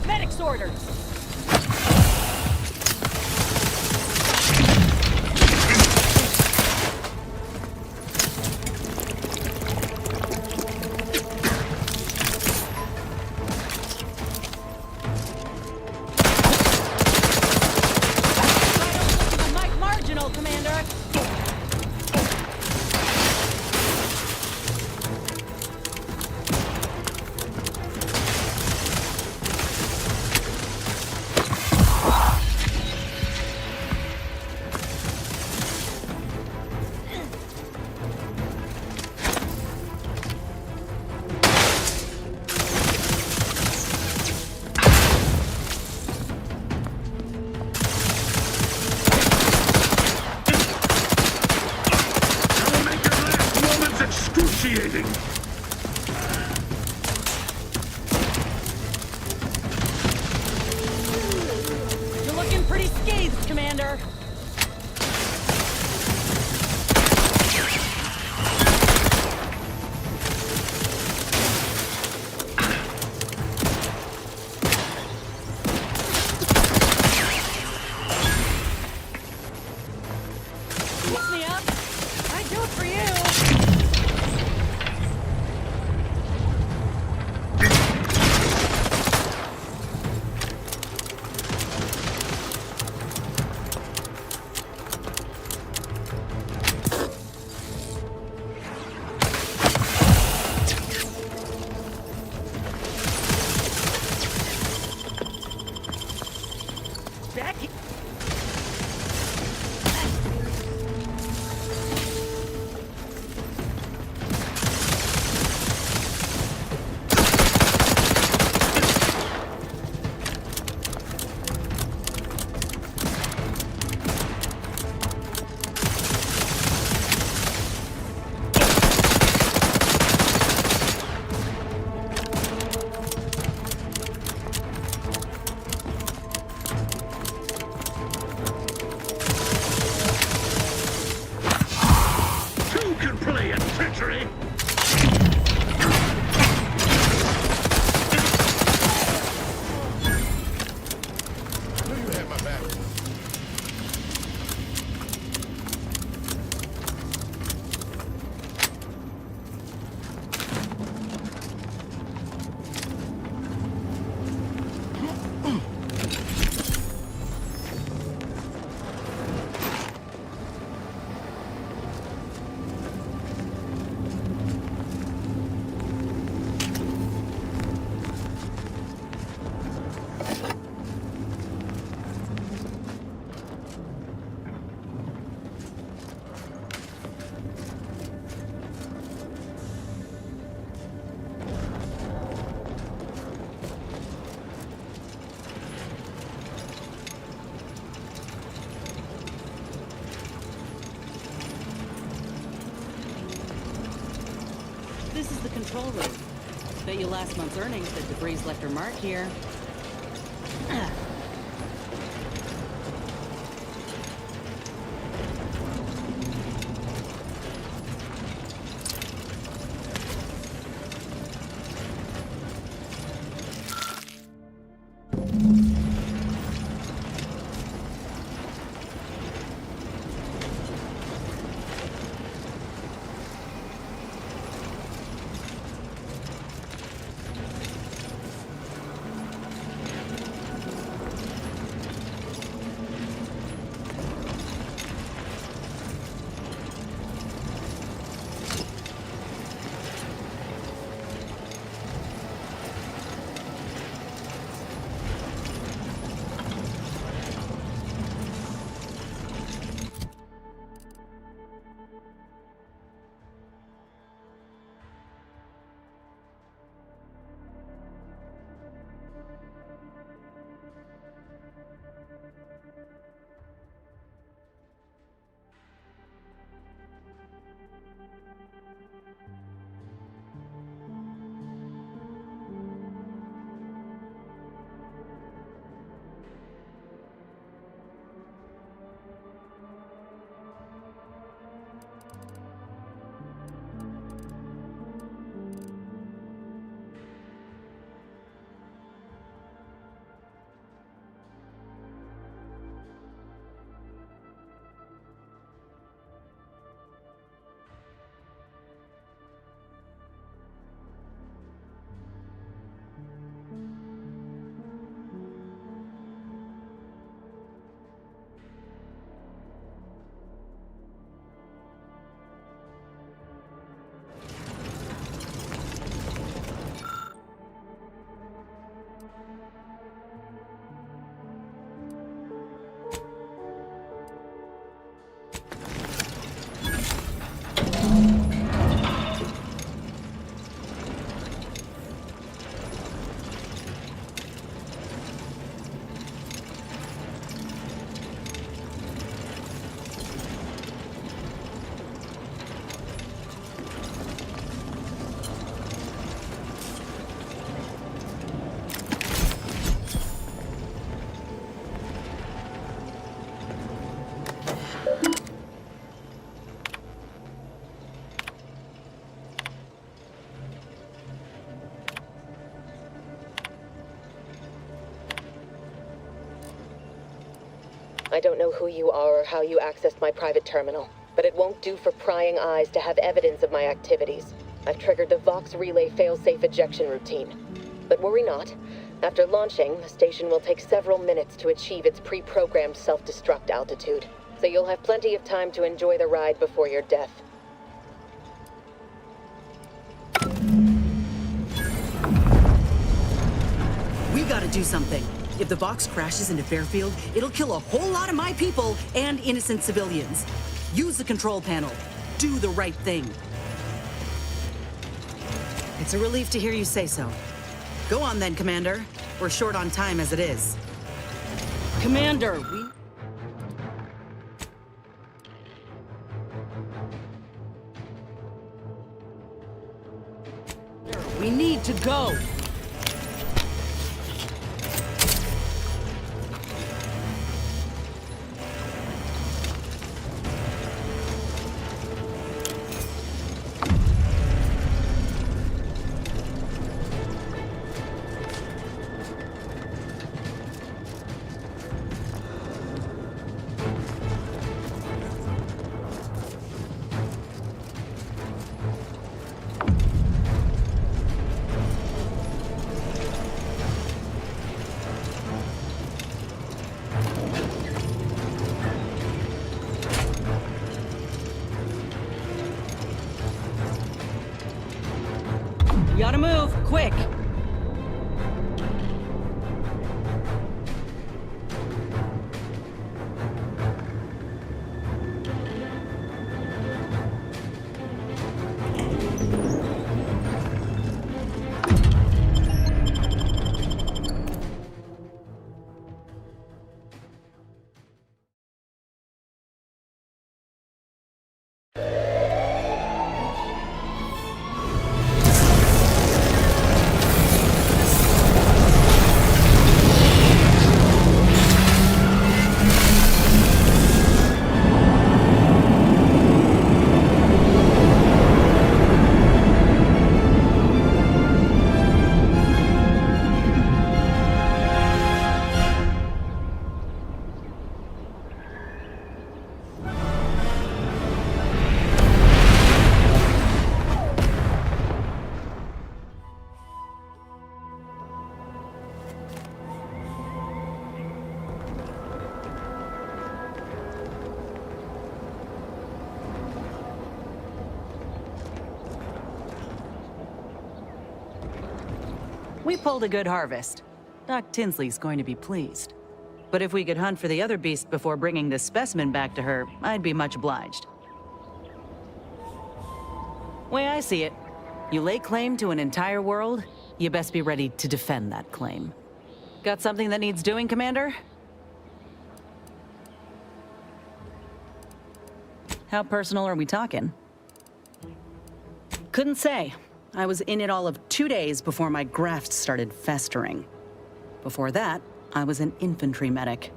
Medic's orders. Mike Marginal, Commander. Excruciating! You're looking pretty scathed, Commander. Pick me up. I'd do it for you. factory! Knew you had my back. This is the control room. Bet you last month's earnings that debris left her mark here. I don't know who you are or how you accessed my private terminal, but it won't do for prying eyes to have evidence of my activities. I've triggered the Vox Relay failsafe ejection routine. But worry not. After launching, the station will take several minutes to achieve its pre-programmed self-destruct altitude, so you'll have plenty of time to enjoy the ride before your death. We gotta do something. If the Vox crashes into Fairfield, it'll kill a whole lot of my people and innocent civilians. Use the control panel. Do the right thing. It's a relief to hear you say so. Go on then, Commander. We're short on time as it is. Commander, we need to go. We gotta move, quick! We pulled a good harvest. Doc Tinsley's going to be pleased. But if we could hunt for the other beast before bringing this specimen back to her, I'd be much obliged. Way I see it, you lay claim to an entire world, you best be ready to defend that claim. Got something that needs doing, Commander? How personal are we talking? Couldn't say. I was in it all of 2 days before my graft started festering. Before that, I was an infantry medic.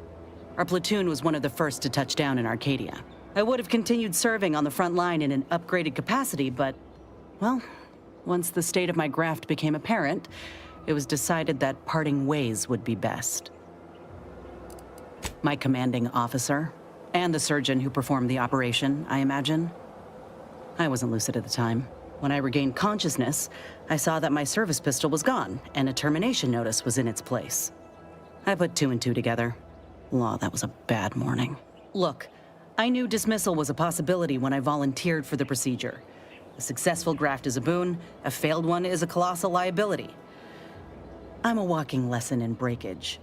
Our platoon was one of the first to touch down in Arcadia. I would have continued serving on the front line in an upgraded capacity, but, well, once the state of my graft became apparent, it was decided that parting ways would be best. My commanding officer, and the surgeon who performed the operation, I imagine. I wasn't lucid at the time. When I regained consciousness, I saw that my service pistol was gone, and a termination notice was in its place. I put 2 and 2 together. Law, that was a bad morning. Look, I knew dismissal was a possibility when I volunteered for the procedure. A successful graft is a boon, a failed one is a colossal liability. I'm a walking lesson in breakage.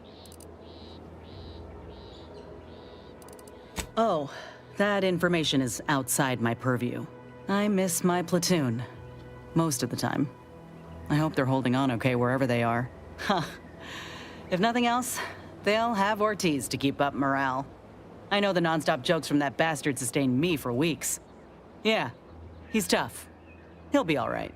Oh, that information is outside my purview. I miss my platoon. Most of the time. I hope they're holding on okay wherever they are. Huh. If nothing else, they'll have Ortiz to keep up morale. I know the nonstop jokes from that bastard sustained me for weeks. Yeah, he's tough. He'll be all right.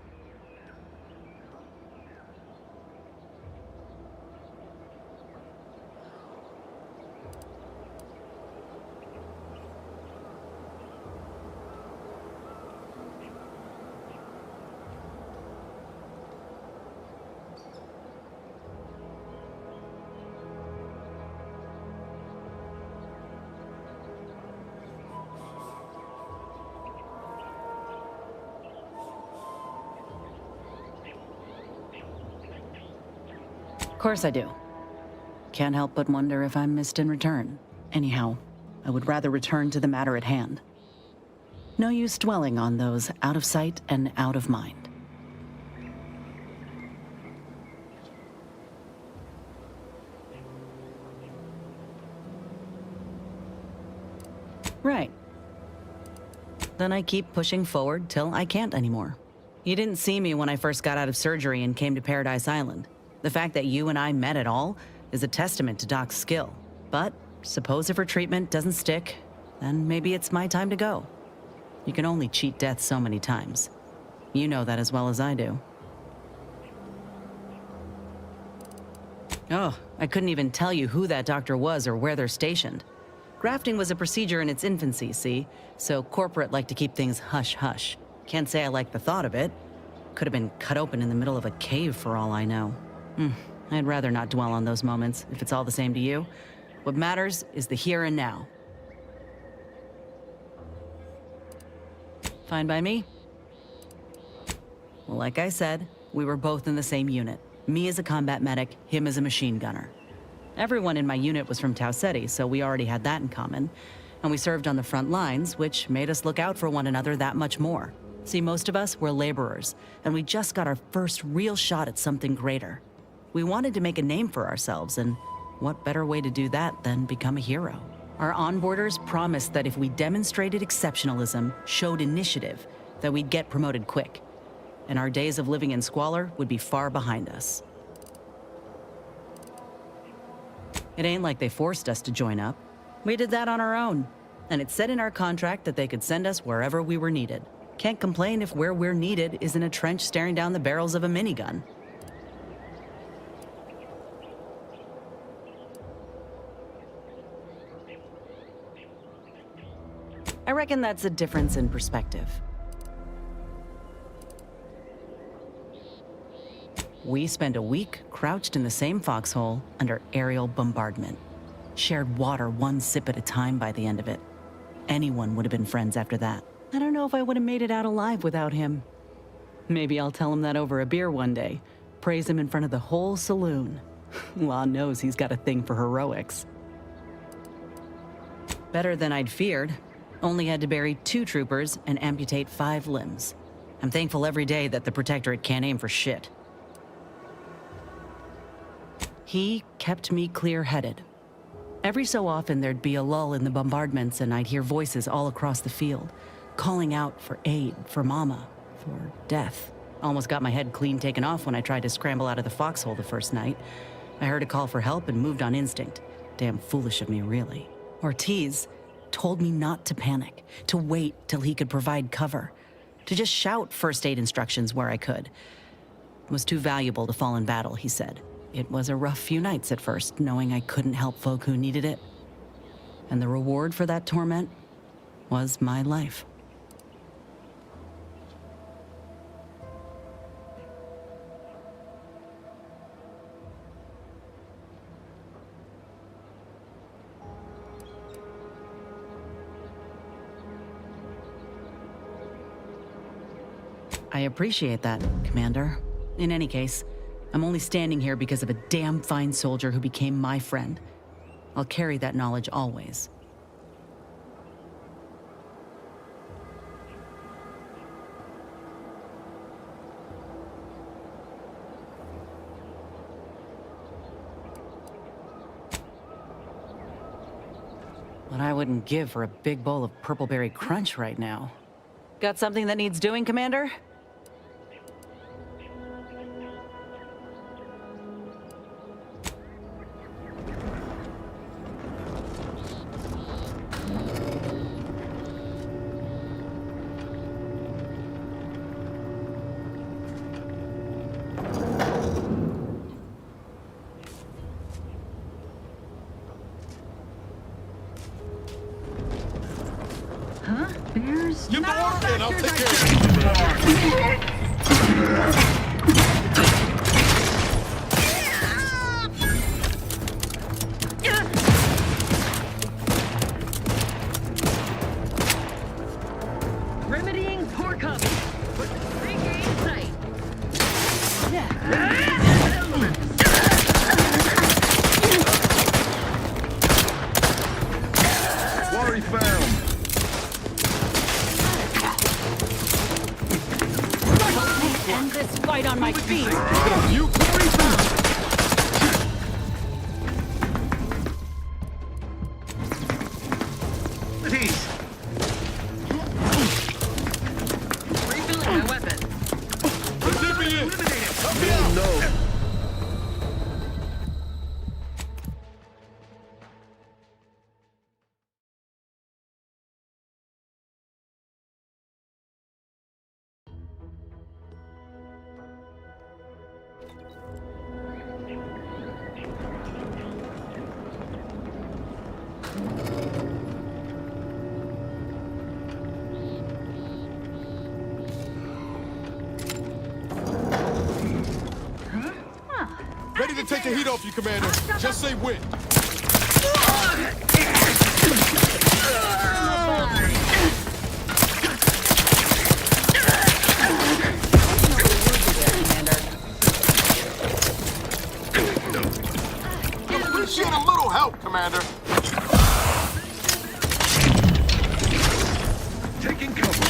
Of course I do. Can't help but wonder if I'm missed in return. Anyhow, I would rather return to the matter at hand. No use dwelling on those out of sight and out of mind. Right. Then I keep pushing forward till I can't anymore. You didn't see me when I first got out of surgery and came to Paradise Island. The fact that you and I met at all is a testament to Doc's skill. But suppose if her treatment doesn't stick, then maybe it's my time to go. You can only cheat death so many times. You know that as well as I do. Oh, I couldn't even tell you who that doctor was or where they're stationed. Grafting was a procedure in its infancy, see? So corporate like to keep things hush-hush. Can't say I like the thought of it. Could have been cut open in the middle of a cave for all I know. I'd rather not dwell on those moments, if it's all the same to you. What matters is the here and now. Fine by me? Well, like I said, we were both in the same unit. Me as a combat medic, him as a machine gunner. Everyone in my unit was from Tau Ceti, so we already had that in common. And we served on the front lines, which made us look out for one another that much more. See, most of us were laborers, and we just got our first real shot at something greater. We wanted to make a name for ourselves, and what better way to do that than become a hero? Our onboarders promised that if we demonstrated exceptionalism, showed initiative, that we'd get promoted quick, and our days of living in squalor would be far behind us. It ain't like they forced us to join up. We did that on our own, and it said in our contract that they could send us wherever we were needed. Can't complain if where we're needed is in a trench staring down the barrels of a minigun. I reckon that's a difference in perspective. We spent a week crouched in the same foxhole under aerial bombardment. Shared water one sip at a time by the end of it. Anyone would have been friends after that. I don't know if I would have made it out alive without him. Maybe I'll tell him that over a beer one day. Praise him in front of the whole saloon. Law knows he's got a thing for heroics. Better than I'd feared. Only had to bury 2 troopers and amputate 5 limbs. I'm thankful every day that the Protectorate can't aim for shit. He kept me clear-headed. Every so often there'd be a lull in the bombardments and I'd hear voices all across the field, calling out for aid, for mama, for death. Almost got my head clean taken off when I tried to scramble out of the foxhole the first night. I heard a call for help and moved on instinct. Damn foolish of me, really. Ortiz told me not to panic, to wait till he could provide cover, to just shout first aid instructions where I could. It was too valuable to fall in battle, he said. It was a rough few nights at first, knowing I couldn't help folk who needed it. And the reward for that torment was my life. I appreciate that, Commander. In any case, I'm only standing here because of a damn fine soldier who became my friend. I'll carry that knowledge always. What I wouldn't give for a big bowl of purpleberry crunch right now. Got something that needs doing, Commander? Bears? Give the order and I'll take care of Remedying poor copy. Put the big game in sight. Quarry found. End this fight on my feet. You quarry found. Please. Refilling my weapon. Oh no. Ready to take the heat off you, Commander. Just say when. Appreciate a little help, Commander. Taking cover.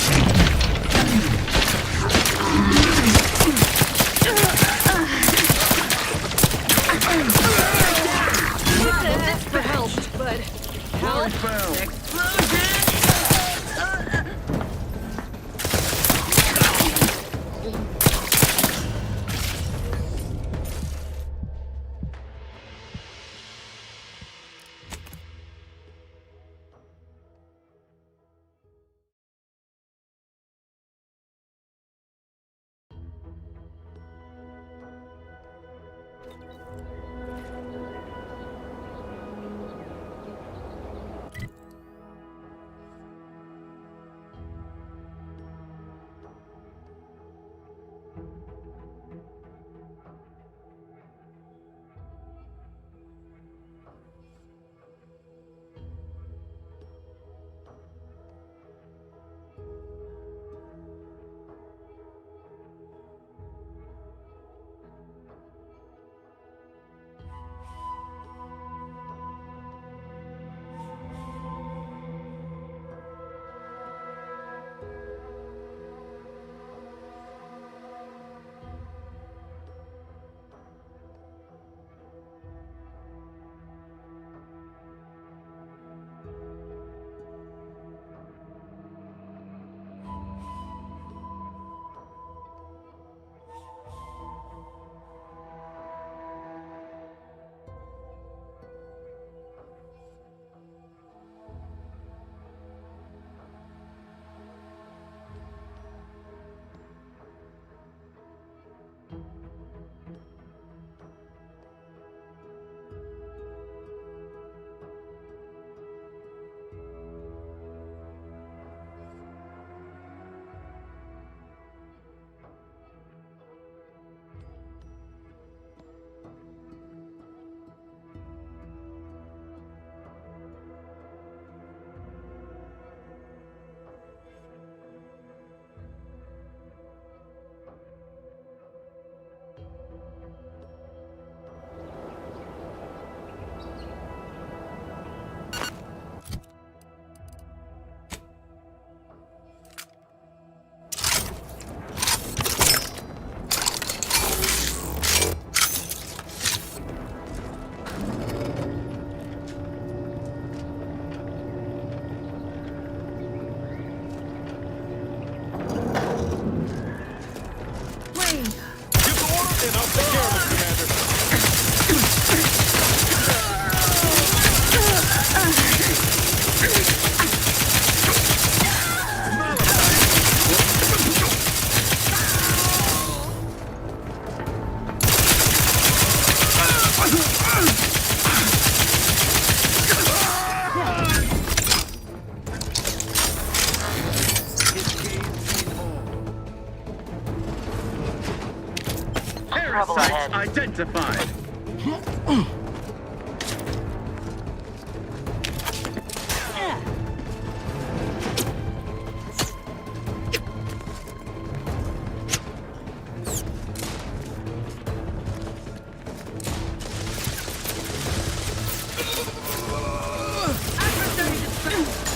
Parasites identified.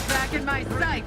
Back in my sight.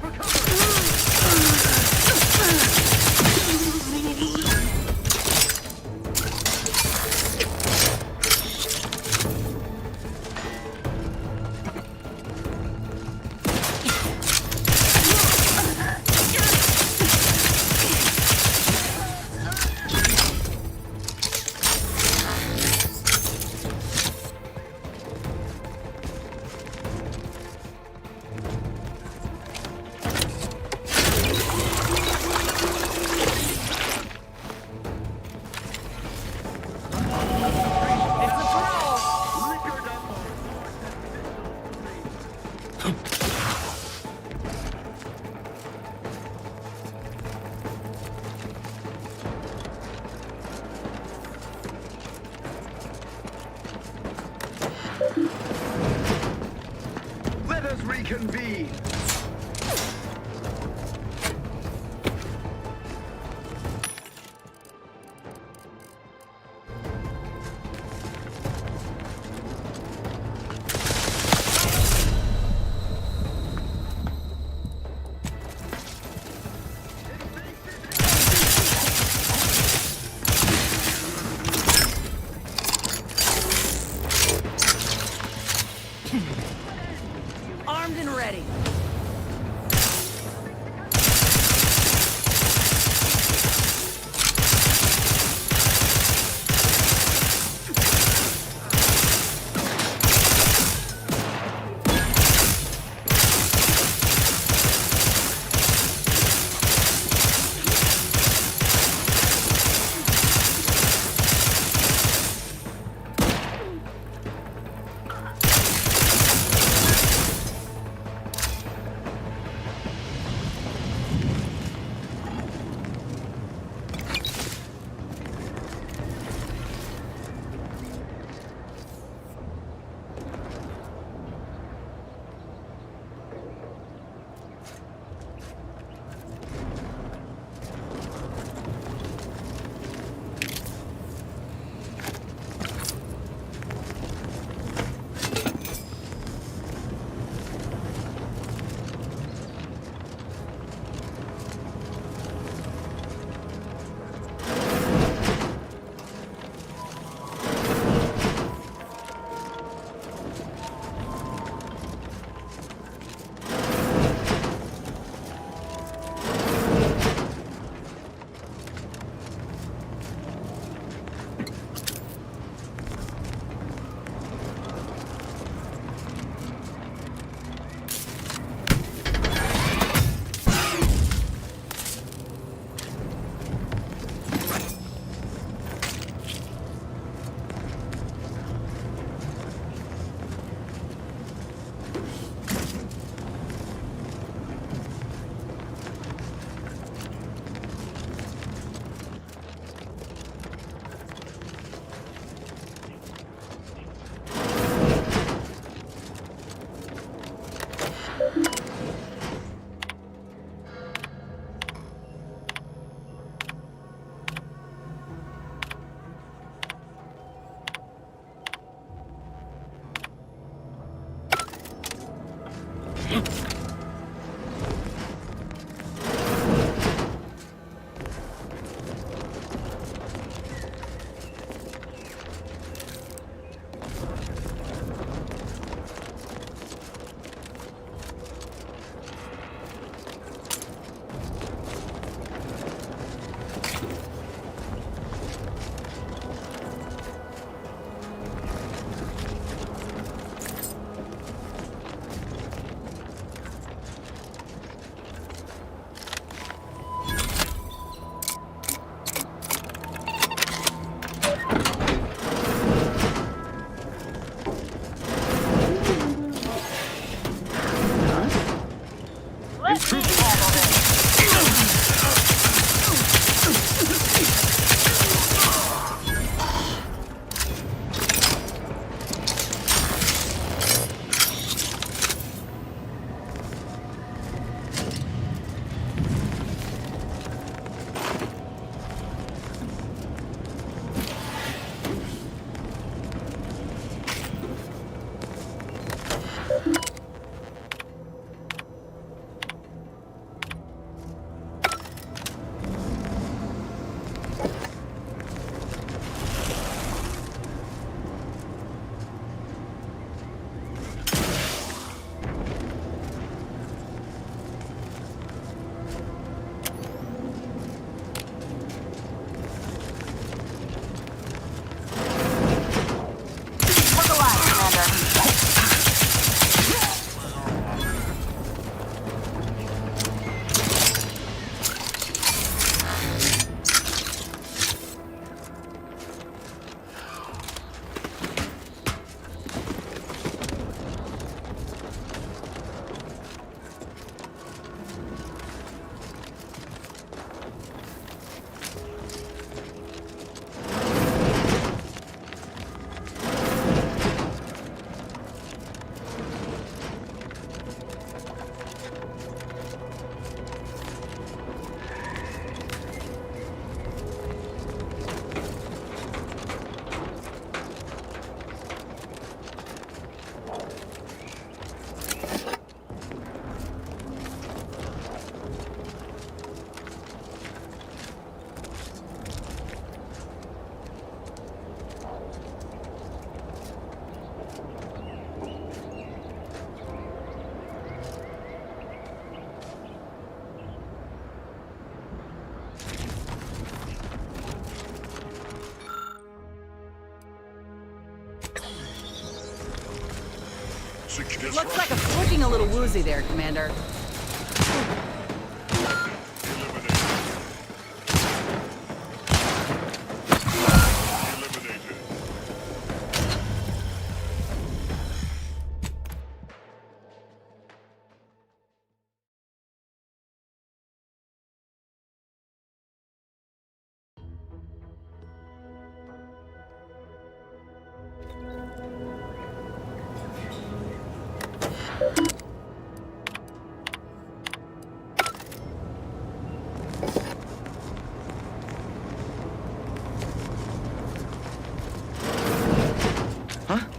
Execute. Looks like I'm looking a little woozy there, Commander.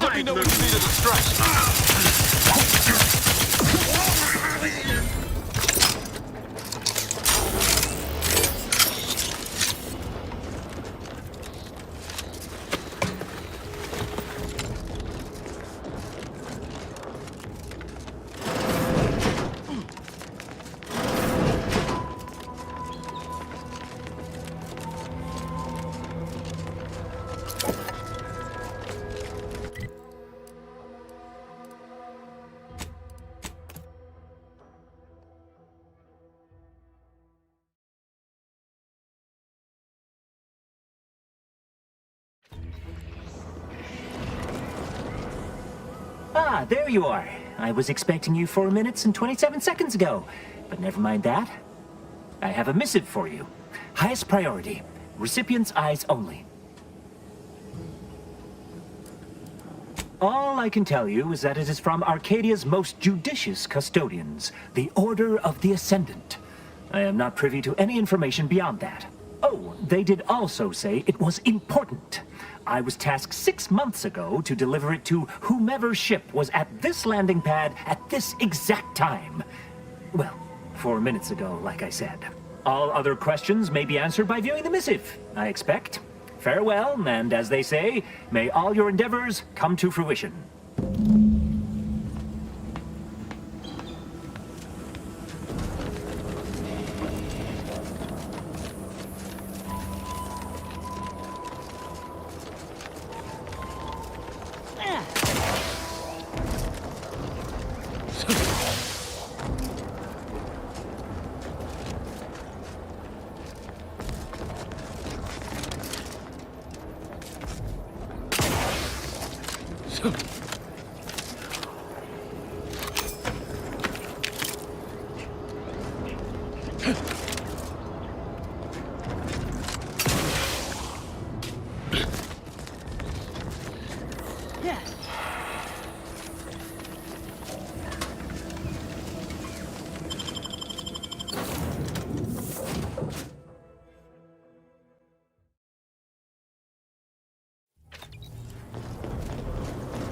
Let me know when you need a distraction. Ah, there you are. I was expecting you 4 minutes and 27 seconds ago. But never mind that. I have a missive for you. Highest priority. Recipient's eyes only. All I can tell you is that it is from Arcadia's most judicious custodians, the Order of the Ascendant. I am not privy to any information beyond that. Oh, they did also say it was important. I was tasked 6 months ago to deliver it to whomever ship was at this landing pad at this exact time. Well, 4 minutes ago, like I said. All other questions may be answered by viewing the missive, I expect. Farewell, and as they say, may all your endeavors come to fruition.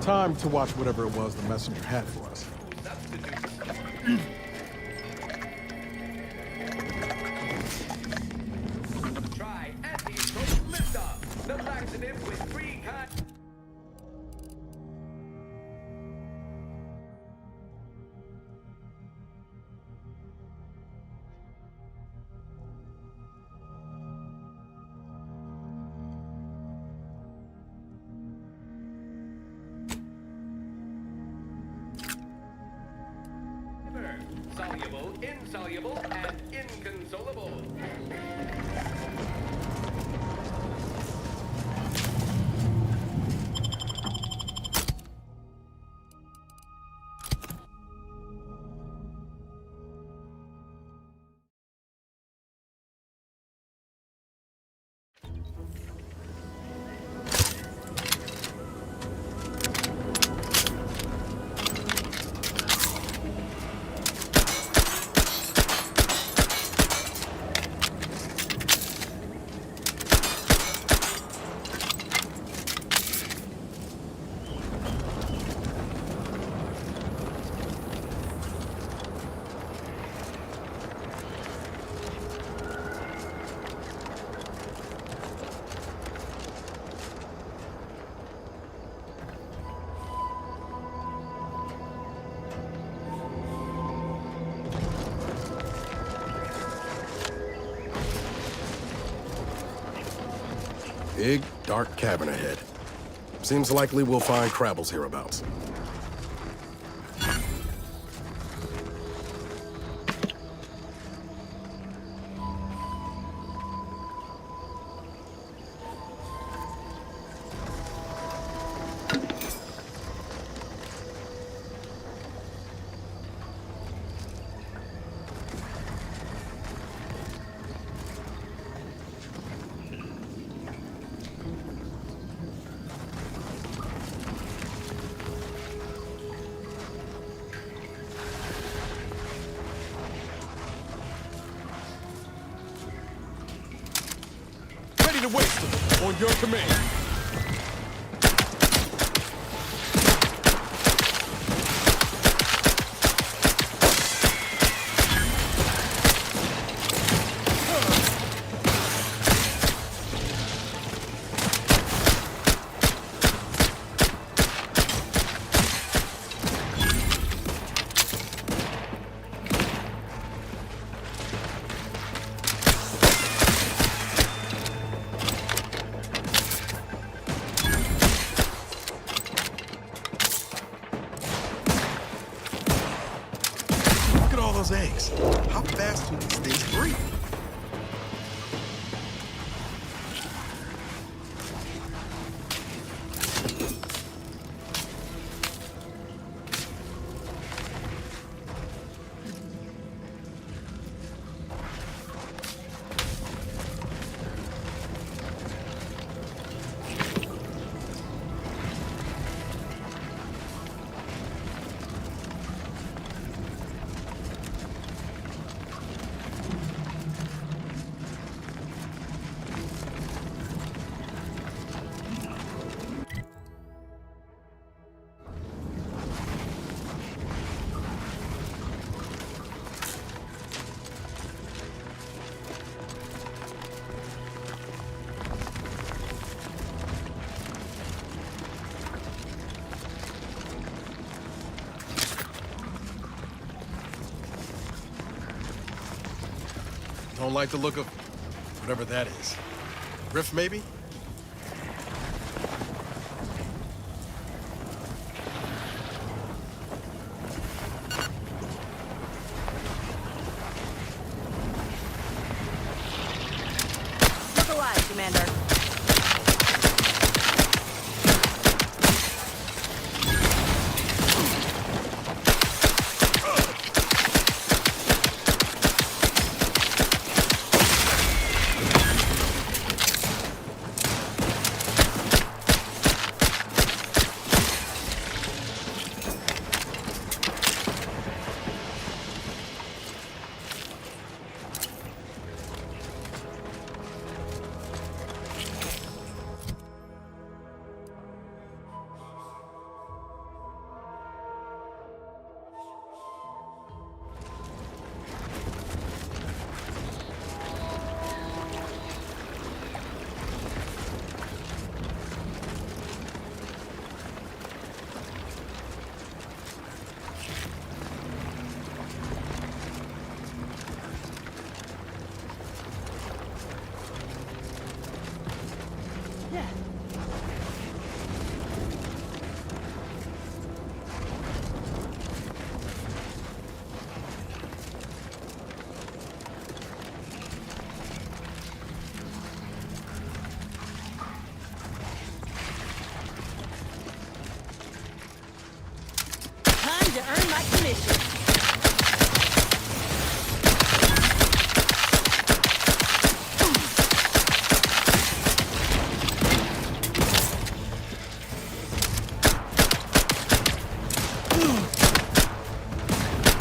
Time to watch whatever it was the messenger had for us. Try anti-stroke liftoff. The laxative with free con. Soluble, insoluble, and inconsolable. Big, dark cabin ahead. Seems likely we'll find Crabble's hereabouts. to waste them. On your command. Those eggs. How fast do these things breathe? Don't like the look of whatever that is. Rift, maybe? Look alive, Commander. Time to earn my commission.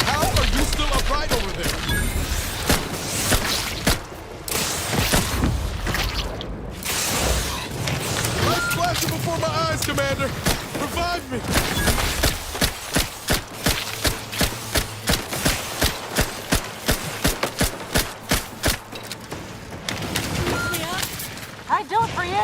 How are you still upright over there? I'm splashing before my eyes, Commander. Revive me. I'd do it for you.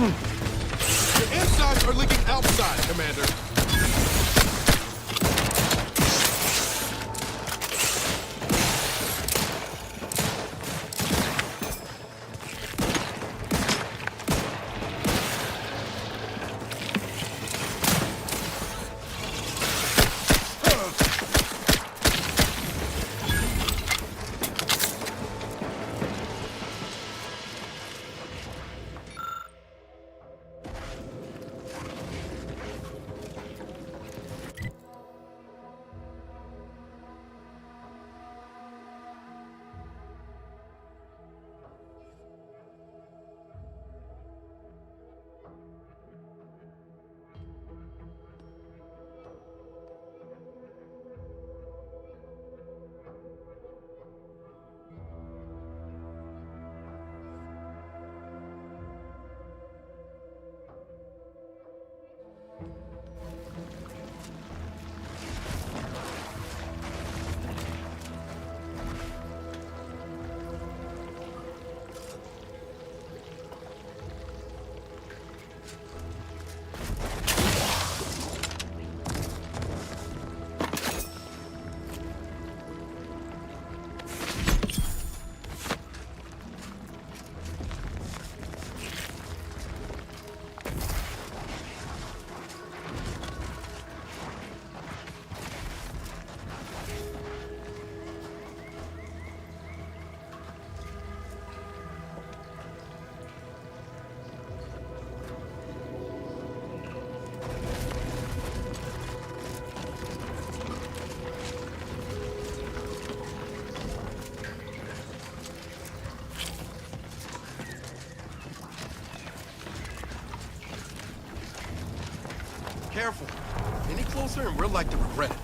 Your insides are leaking outside, Commander. Careful. Any closer and we're like to regret it.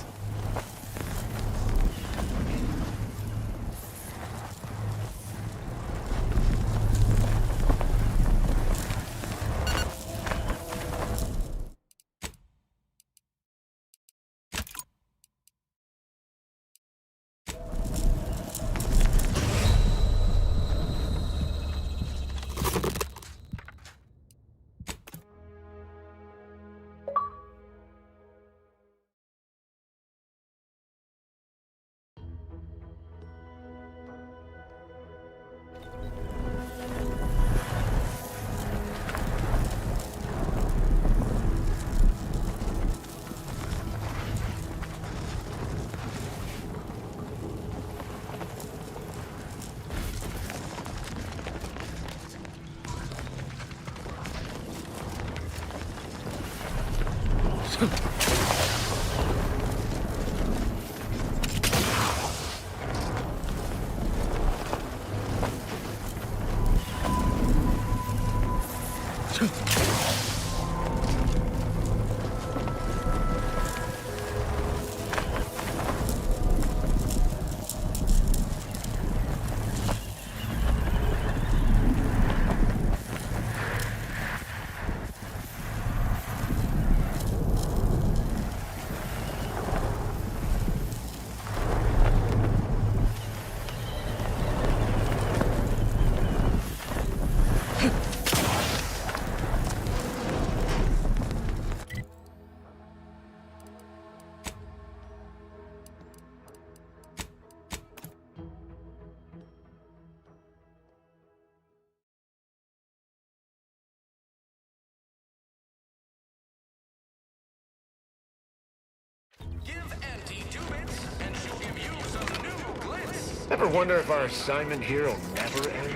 Ever wonder if our assignment here will never end?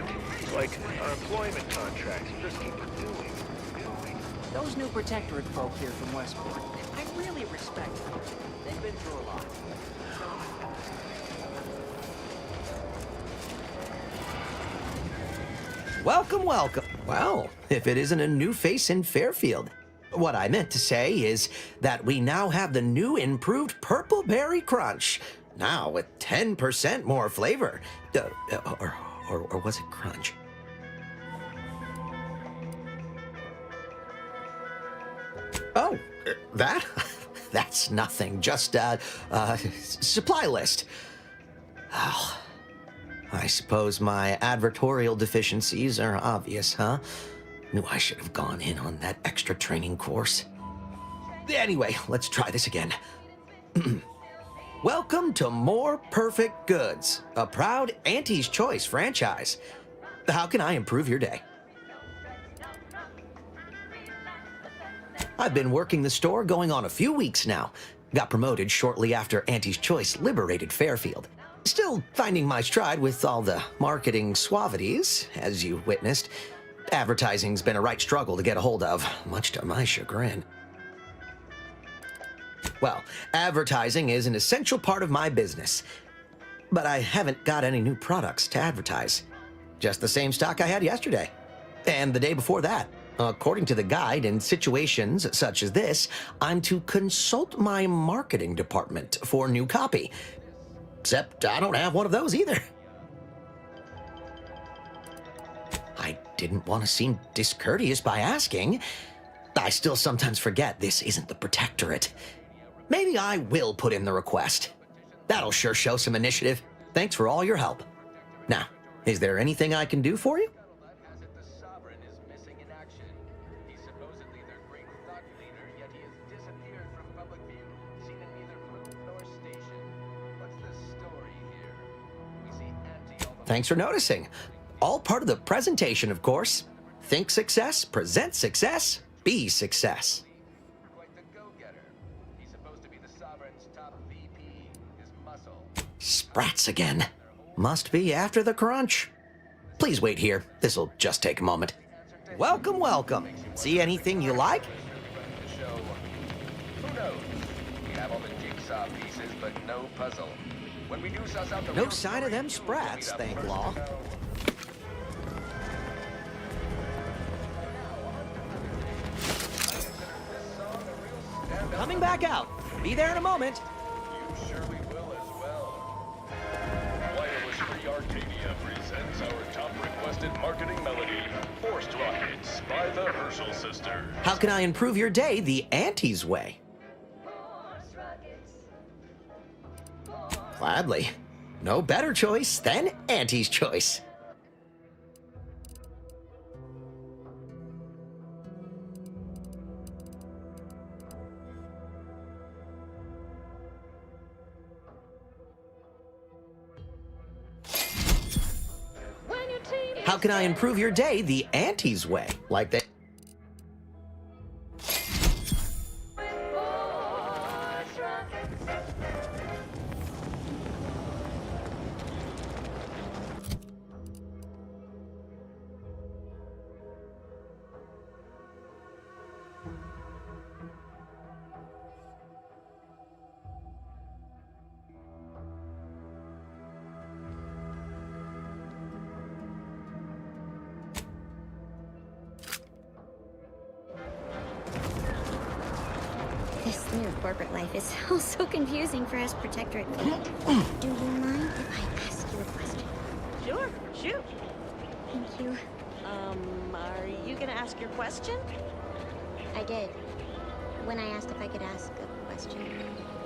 Like, our employment contracts just keep renewing. Those new Protectorate folk here from Westport, I really respect them. They've been through a lot. Welcome, welcome. Well, if it isn't a new face in Fairfield. What I meant to say is that we now have the new improved Purple Berry Crunch. Now with 10% more flavor. Or was it crunch? Oh, that's nothing. Just supply list. Oh, I suppose my advertorial deficiencies are obvious, huh? Knew I should have gone in on that extra training course. Anyway, let's try this again. Welcome to More Perfect Goods, a proud Auntie's Choice franchise. How can I improve your day? I've been working the store going on a few weeks now. Got promoted shortly after Auntie's Choice liberated Fairfield. Still finding my stride with all the marketing suavities, as you witnessed. Advertising's been a right struggle to get a hold of, much to my chagrin. Well, advertising is an essential part of my business. But I haven't got any new products to advertise. Just the same stock I had yesterday. And the day before that. According to the guide, in situations such as this, I'm to consult my marketing department for new copy. Except I don't have one of those either. I didn't want to seem discourteous by asking. I still sometimes forget this isn't the Protectorate. Maybe I will put in the request. That'll sure show some initiative. Thanks for all your help. Now, is there anything I can do for you? Thanks for noticing. All part of the presentation, of course. Think success, present success, be success. Sprats again. Must be after the crunch. Please wait here. This'll just take a moment. Welcome, welcome. See anything you like? Who knows? We have all the jigsaw pieces, but no puzzle. When we do suss out the No sign of them sprats, thank law. Coming back out. Be there in a moment. You surely will as well. Wireless Free Arcadia presents our top requested marketing melody, Forced Rockets by the Herschel Sisters. How can I improve your day the Auntie's way? Gladly. No better choice than Auntie's Choice. How can I improve your day the Auntie's way? Like that. This new corporate life is so confusing for us Protectorate people. Do you mind if I ask you a question? Sure, shoot. Thank you. Are you gonna ask your question? I did. When I asked if I could ask a question,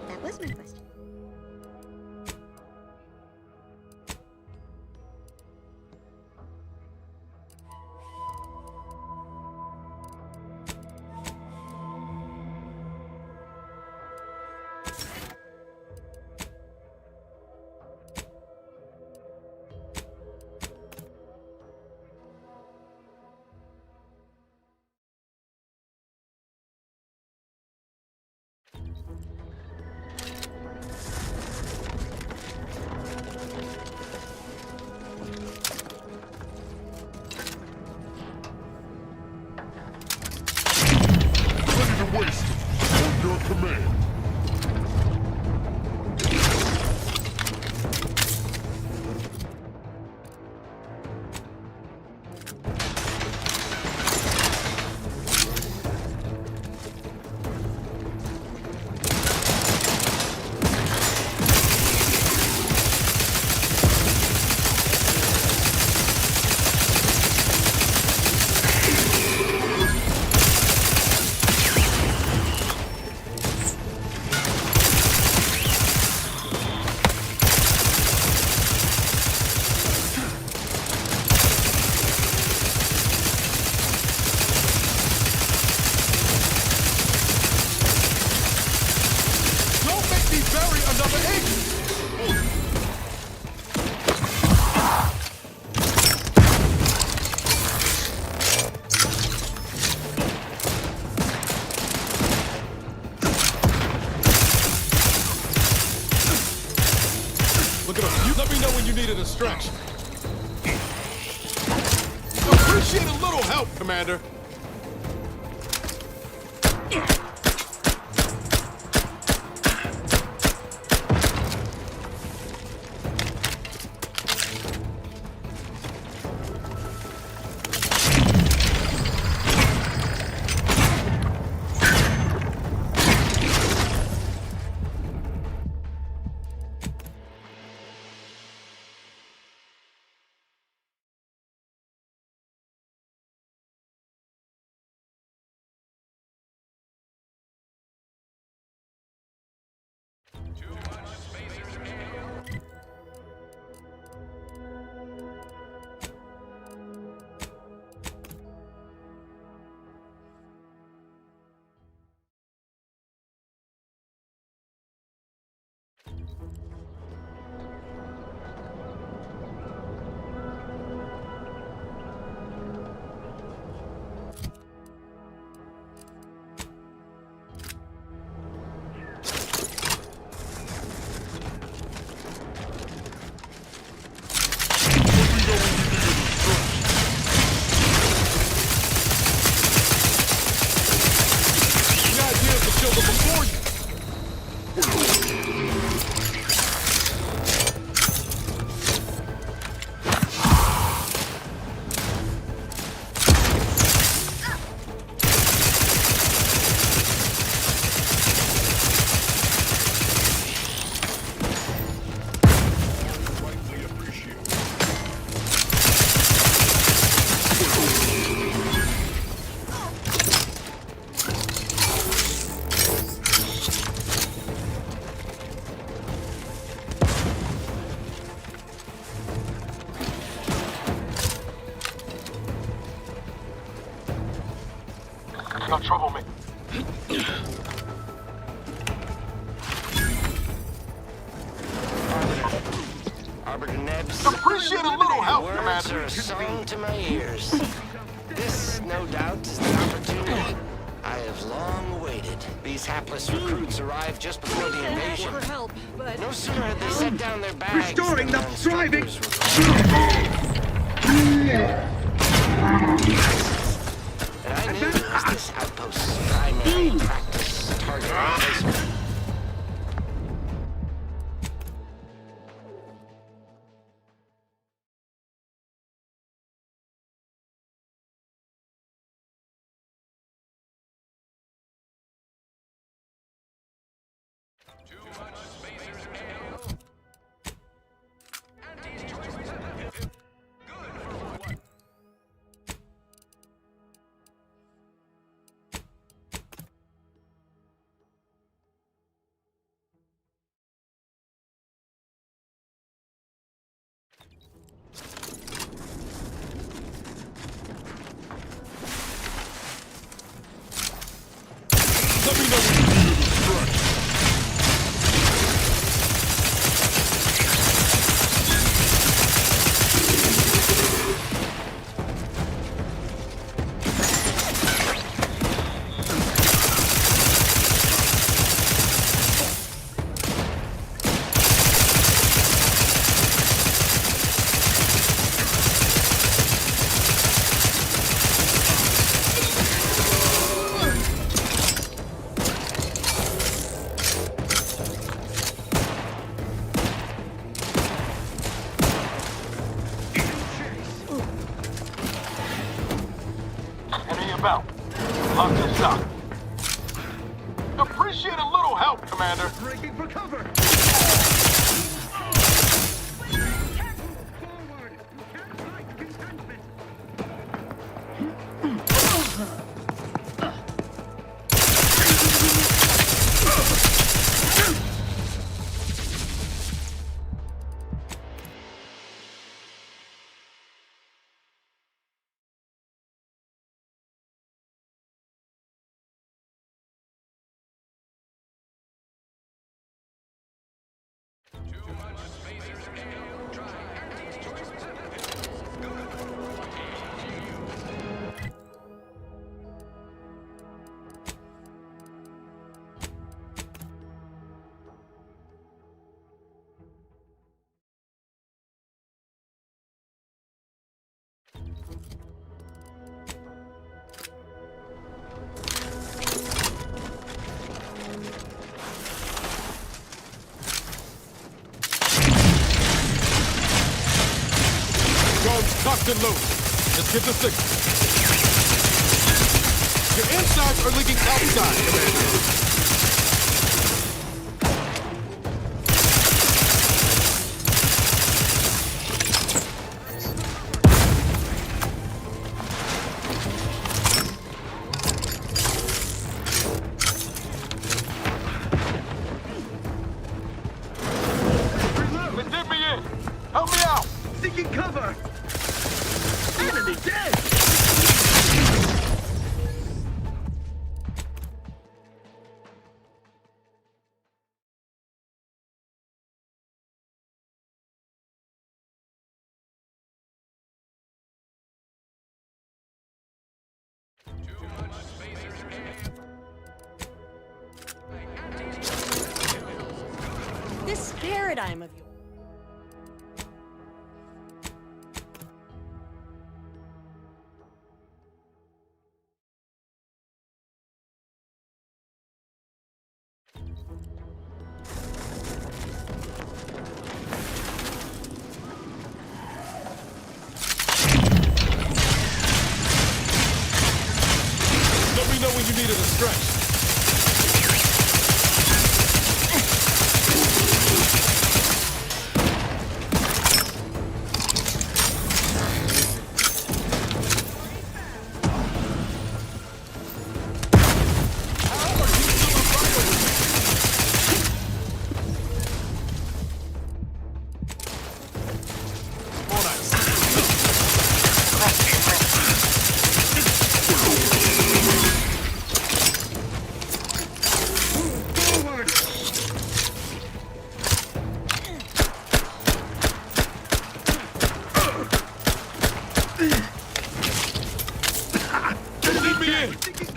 that was my question. distraction. Appreciate a little help, Commander. Got trouble, mate. Arbiter Nebs. Appreciate a little help, Words Commander. are a song to my ears. This, no doubt, is the opportunity I have long awaited. These hapless recruits arrived just before the invasion. For help, but No sooner had they set down their bags Restoring than the our thriving. And I knew it was this outpost's primary practice target replacement. Let me know when you need a distraction. Enemy about. Lock this up. Appreciate a little help, Commander. Breaking for cover. Cocked and loaded. Just get the signal. Your insides are leaking outside, Commander. Help me out! Seeking cover! Enemy dead! This paradigm of yours. Let me know when you needed a stretch.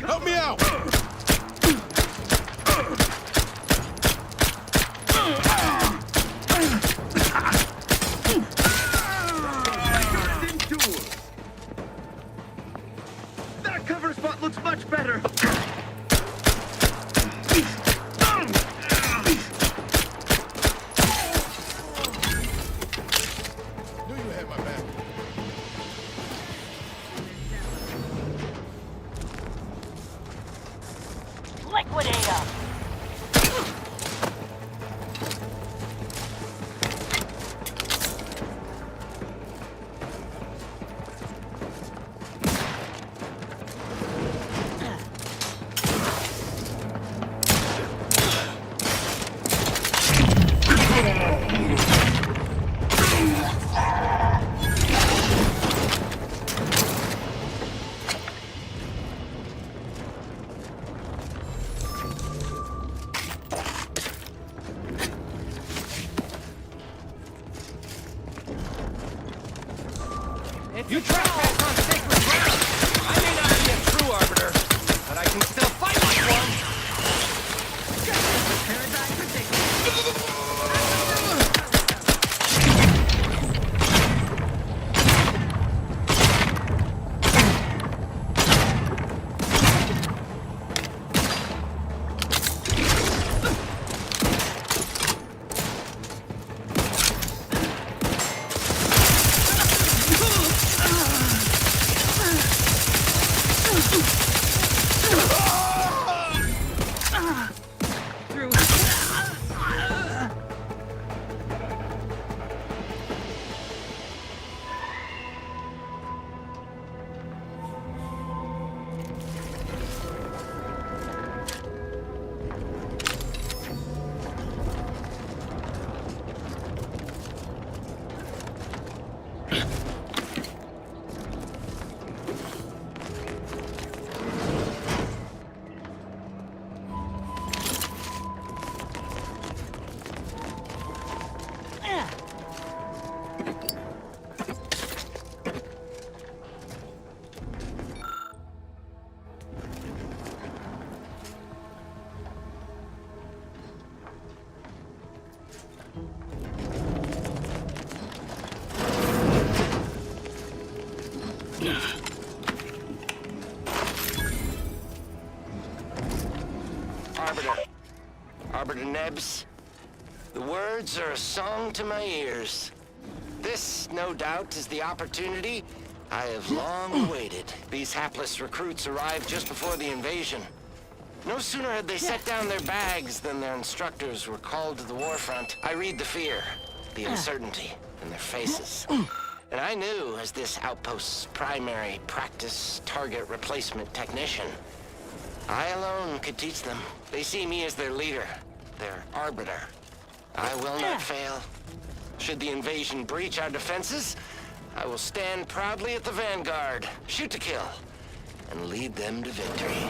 Help me out! That cover spot looks much better! Knew you had my back. Liquidator! You trespass on sacred ground! I may not be a true arbiter, but I can still fight like one! Arbiter Nebs, the words are a song to my ears. This, no doubt, is the opportunity I have long awaited. These hapless recruits arrived just before the invasion. No sooner had they set down their bags than their instructors were called to the warfront. I read the fear, the uncertainty in their faces. And I knew, as this outpost's primary practice target replacement technician, I alone could teach them. They see me as their leader, their arbiter. I will not fail. Should the invasion breach our defenses, I will stand proudly at the vanguard, shoot to kill, and lead them to victory.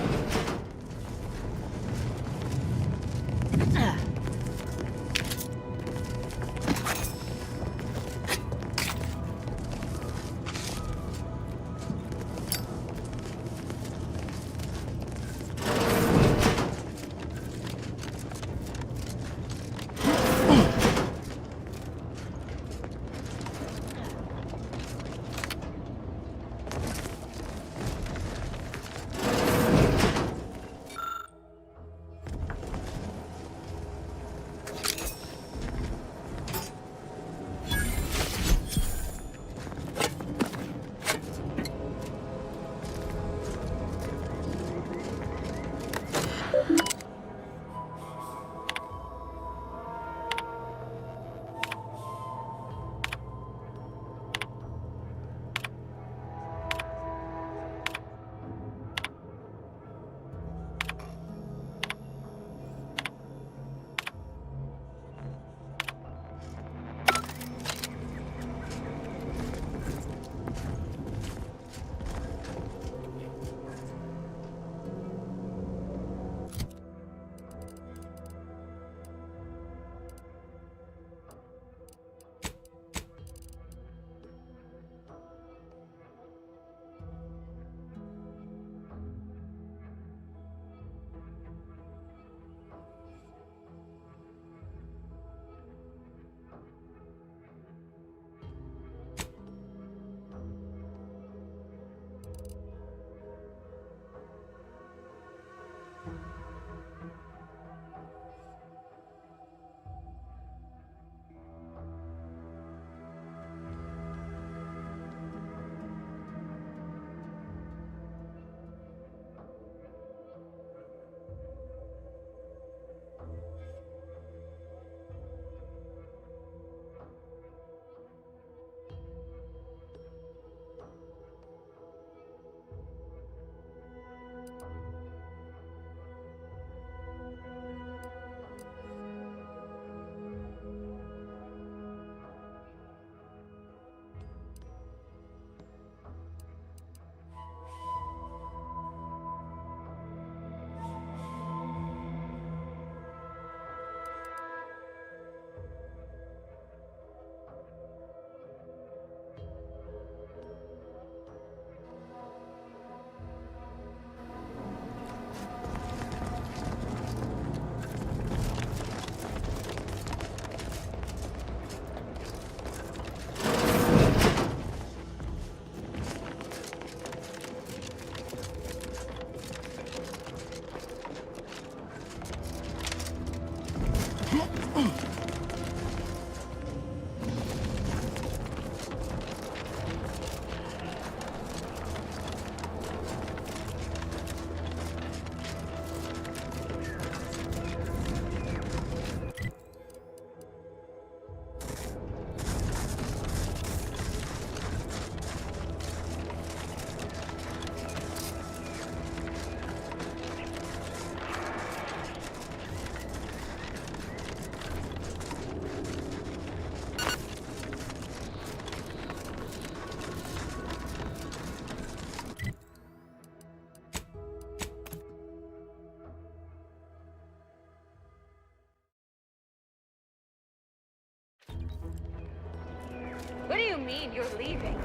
What do you mean you're leaving?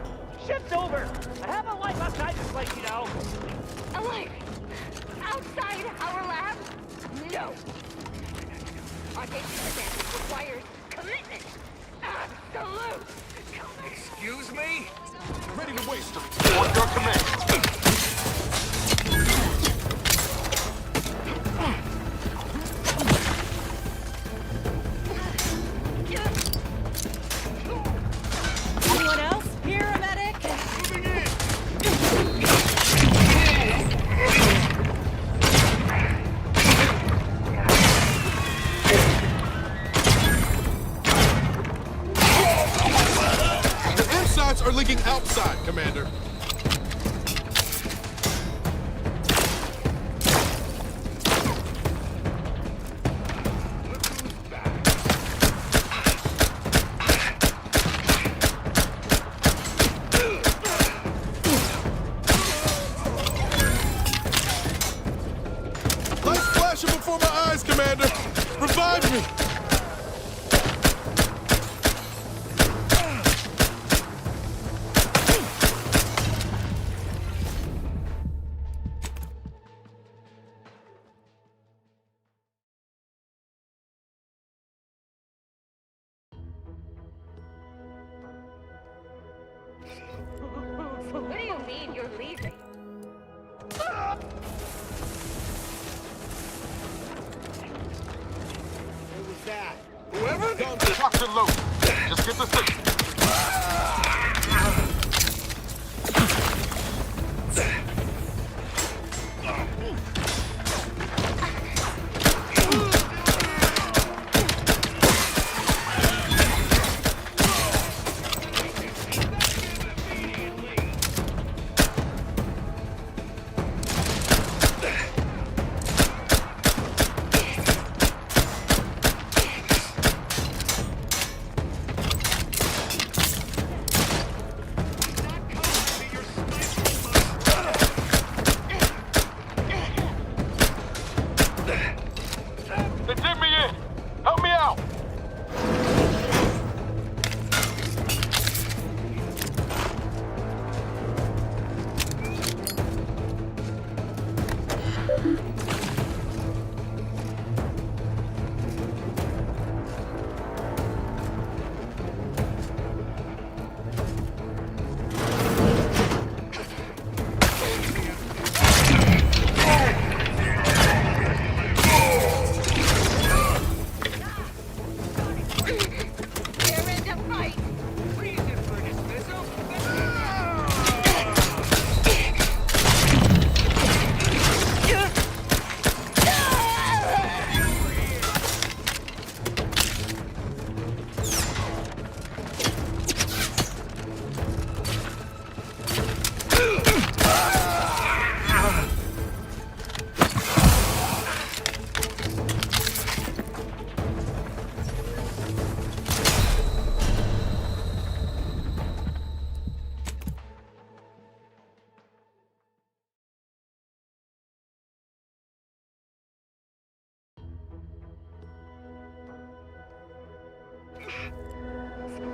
Shift's over. I have a life outside this place, you know. A life? Outside our lab? No. Our dating advantage requires commitment. Absolute commitment. Excuse me? Ready to waste them. On your command. leaking outside, Commander. Lights flashing before my eyes, Commander. Revive me. What do you mean you're leaving? Who was that? Whoever construction load. Just get the signal. They did me in. Help me out. They're in the fight. Reason for dismissal?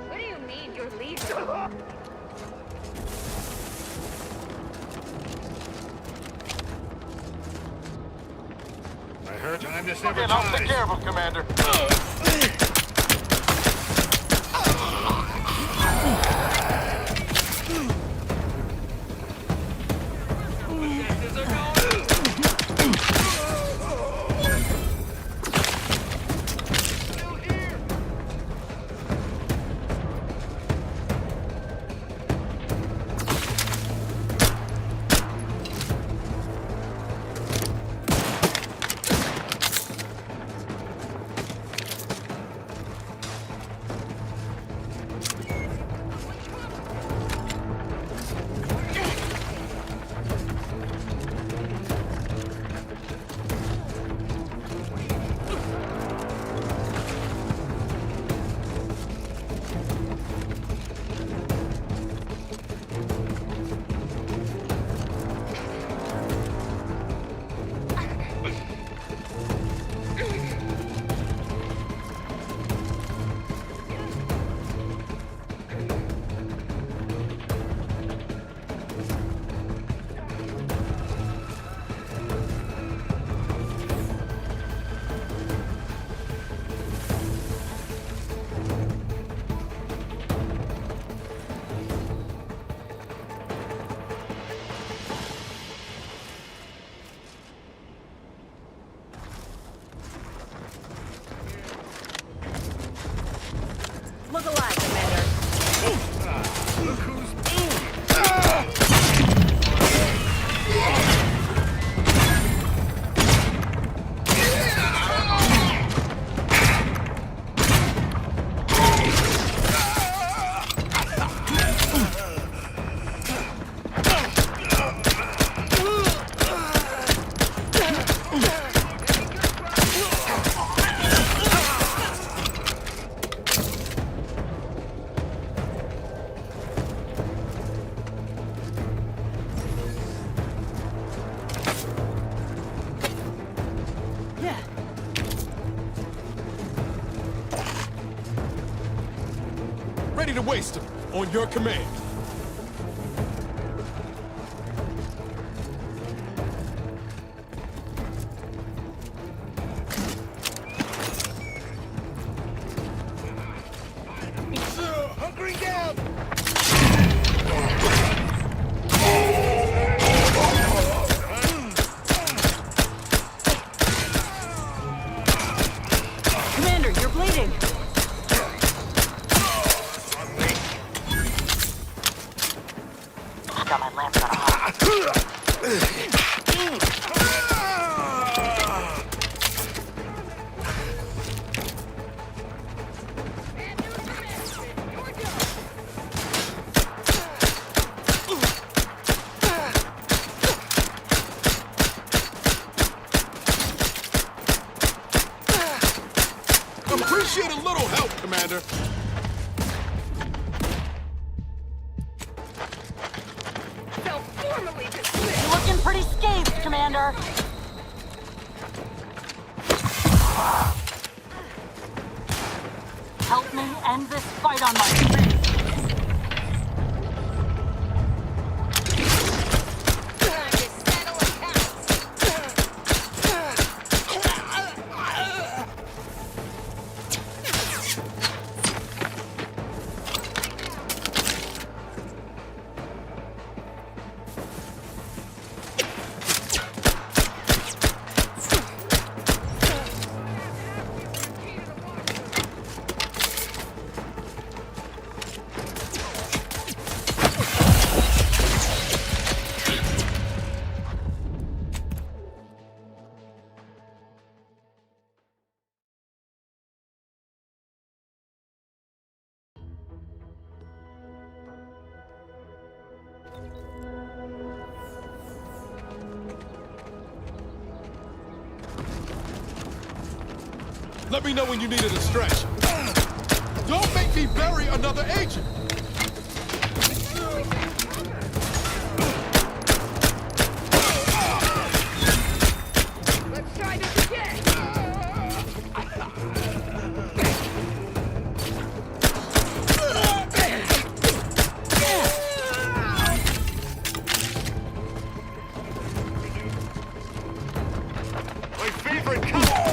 What do you mean you're leaving? I heard time to sever ties. I'll take care of him, Commander. waste them. On your command. Hunkering down! Commander, you're bleeding. Got my lamps on a hot. Appreciate a little help, Commander. So formally dismissed. You're looking pretty scathed, Commander. Help me end this fight on my feet. Let me know when you needed a stretch. Don't make me bury another agent! Let's try this again. My favorite color!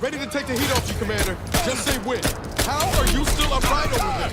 Ready to take the heat off you, Commander. Just say when. How are you still upright over there?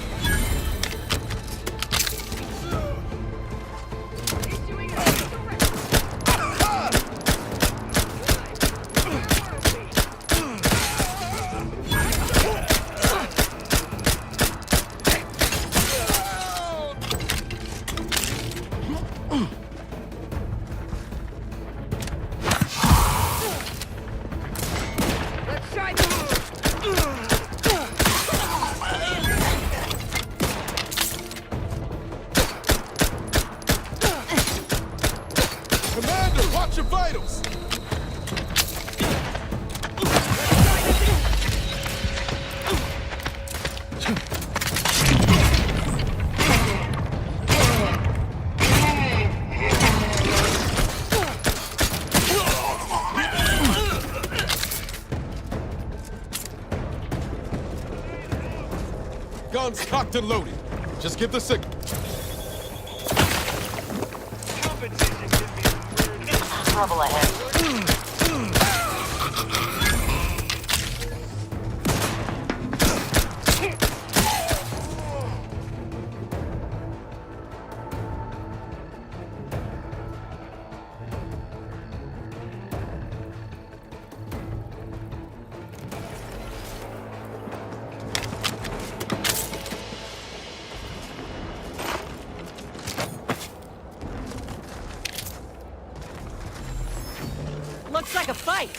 Commander, watch your vitals! Guns cocked and loaded. Just give the signal. Trouble ahead. looks like a fight.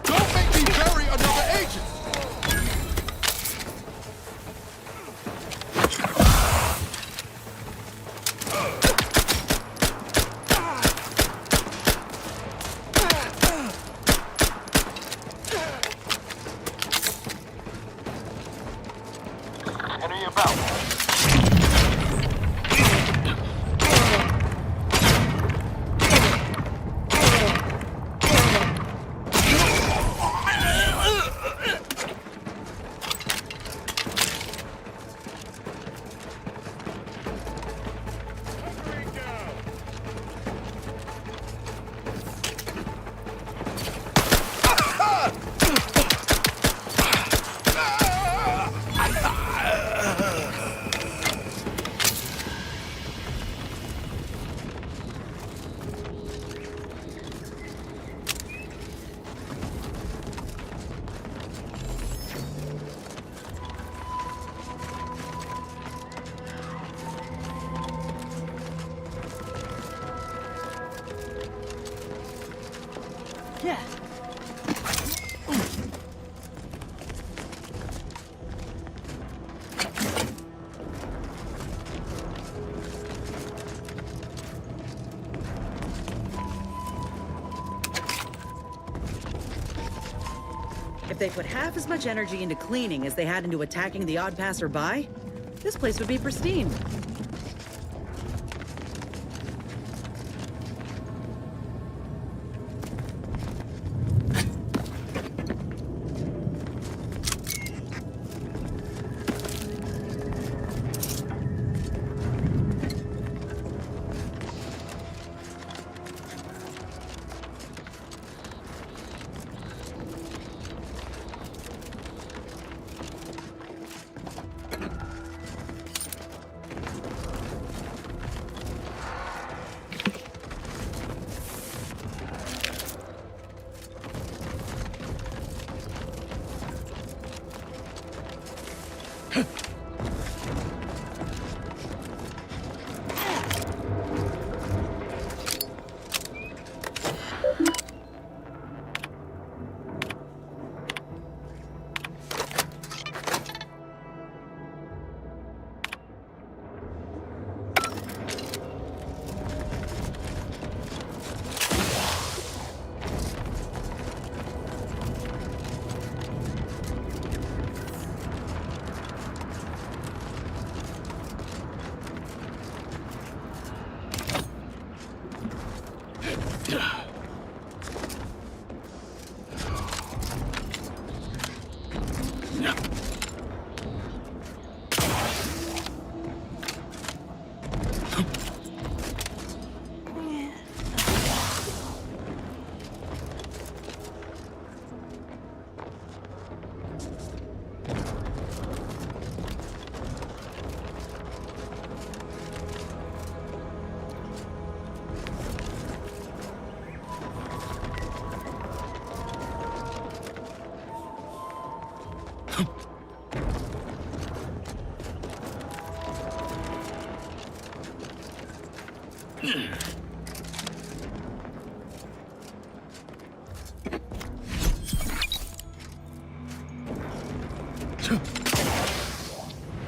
Don't make me bury another agent! Enemy about. Yeah. If they put half as much energy into cleaning as they had into attacking the odd passerby, this place would be pristine.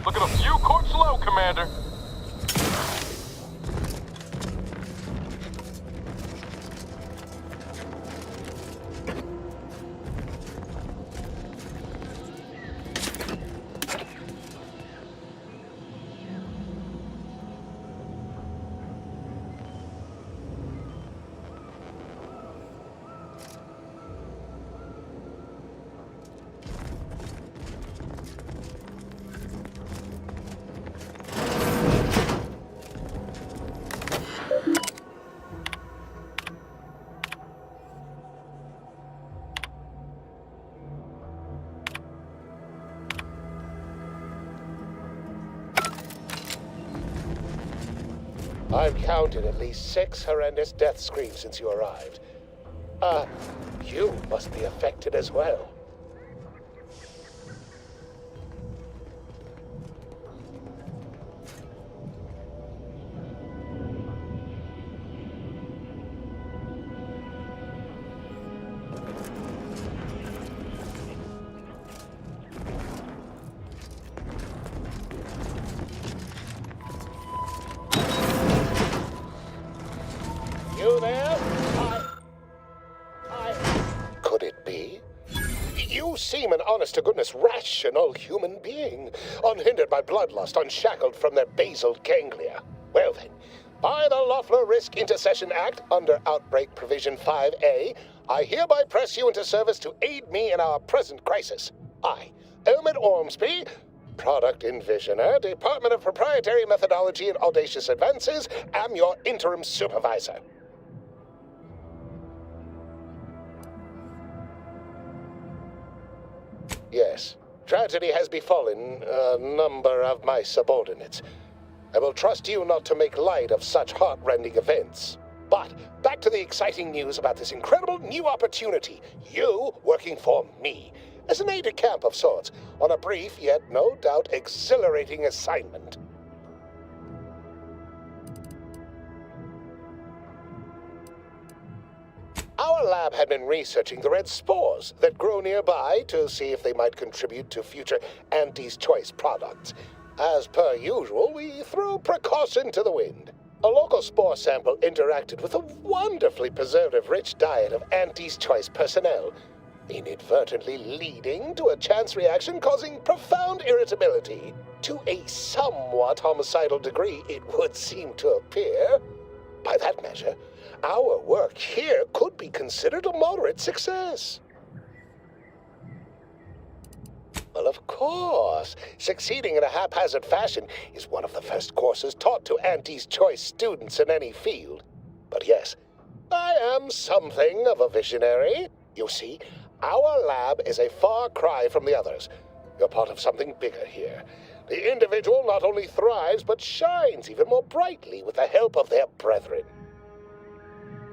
Looking a few quarts low, Commander. I've counted at least 6 horrendous death screams since you arrived. You must be affected as well. You there? Could it be? You seem an honest-to-goodness rational human being, unhindered by bloodlust, unshackled from their basal ganglia. Well then, by the Loeffler Risk Intercession Act, under Outbreak Provision 5A, I hereby press you into service to aid me in our present crisis. I, Elman Ormsby, Product Envisioner, Department of Proprietary Methodology and Audacious Advances, am your interim supervisor. Yes, tragedy has befallen a number of my subordinates. I will trust you not to make light of such heart-rending events. But back to the exciting news about this incredible new opportunity. You working for me, as an aide-de-camp of sorts, on a brief yet no doubt exhilarating assignment. Our lab had been researching the red spores that grow nearby to see if they might contribute to future Auntie's Choice products. As per usual, we threw precaution to the wind. A local spore sample interacted with a wonderfully preservative-rich diet of Auntie's Choice personnel, inadvertently leading to a chance reaction causing profound irritability. To a somewhat homicidal degree, it would seem to appear. By that measure, our work here could be considered a moderate success. Well, of course, succeeding in a haphazard fashion is one of the first courses taught to Auntie's Choice students in any field. But yes, I am something of a visionary. You see, our lab is a far cry from the others. You're part of something bigger here. The individual not only thrives, but shines even more brightly with the help of their brethren.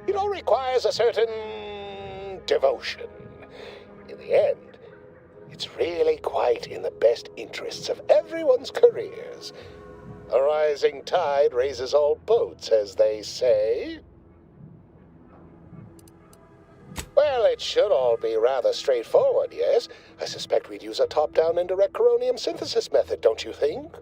It all requires a certain devotion. In the end, it's really quite in the best interests of everyone's careers. A rising tide raises all boats, as they say. Well, it should all be rather straightforward, yes? I suspect we'd use a top-down indirect coronium synthesis method, don't you think?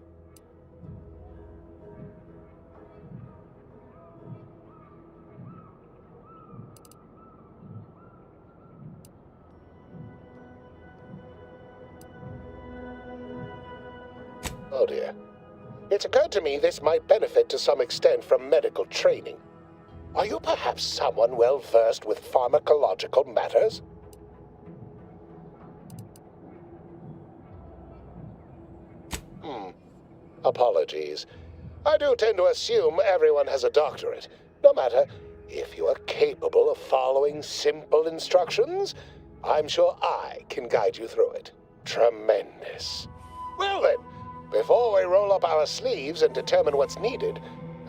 Oh dear. It's occurred to me this might benefit to some extent from medical training. Are you perhaps someone well-versed with pharmacological matters? Apologies. I do tend to assume everyone has a doctorate. No matter, if you are capable of following simple instructions, I'm sure I can guide you through it. Tremendous. Well then, before we roll up our sleeves and determine what's needed,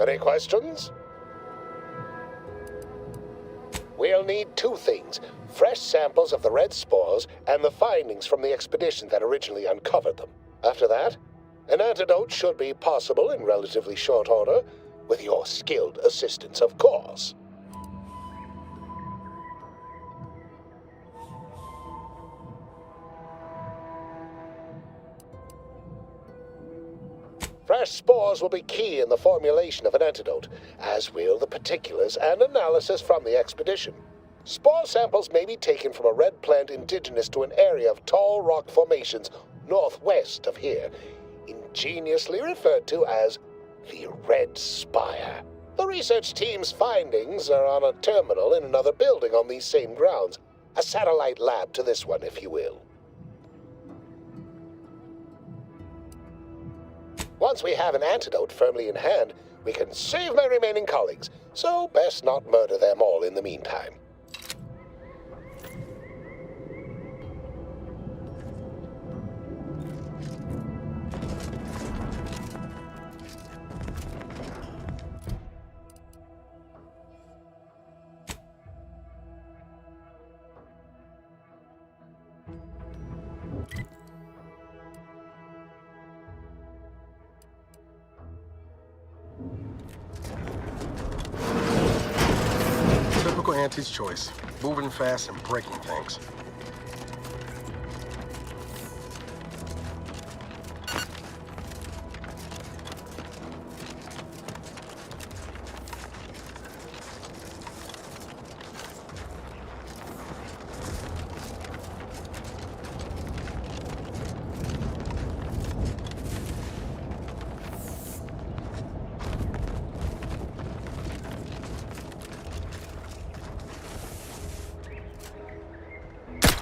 any questions? We'll need 2 things: fresh samples of the red spores and the findings from the expedition that originally uncovered them. After that, an antidote should be possible in relatively short order, with your skilled assistance, of course. Fresh spores will be key in the formulation of an antidote, as will the particulars and analysis from the expedition. Spore samples may be taken from a red plant indigenous to an area of tall rock formations northwest of here, ingeniously referred to as the Red Spire. The research team's findings are on a terminal in another building on these same grounds, a satellite lab to this one, if you will. Once we have an antidote firmly in hand, we can save my remaining colleagues, so best not murder them all in the meantime. Typical Auntie's choice. Moving fast and breaking things.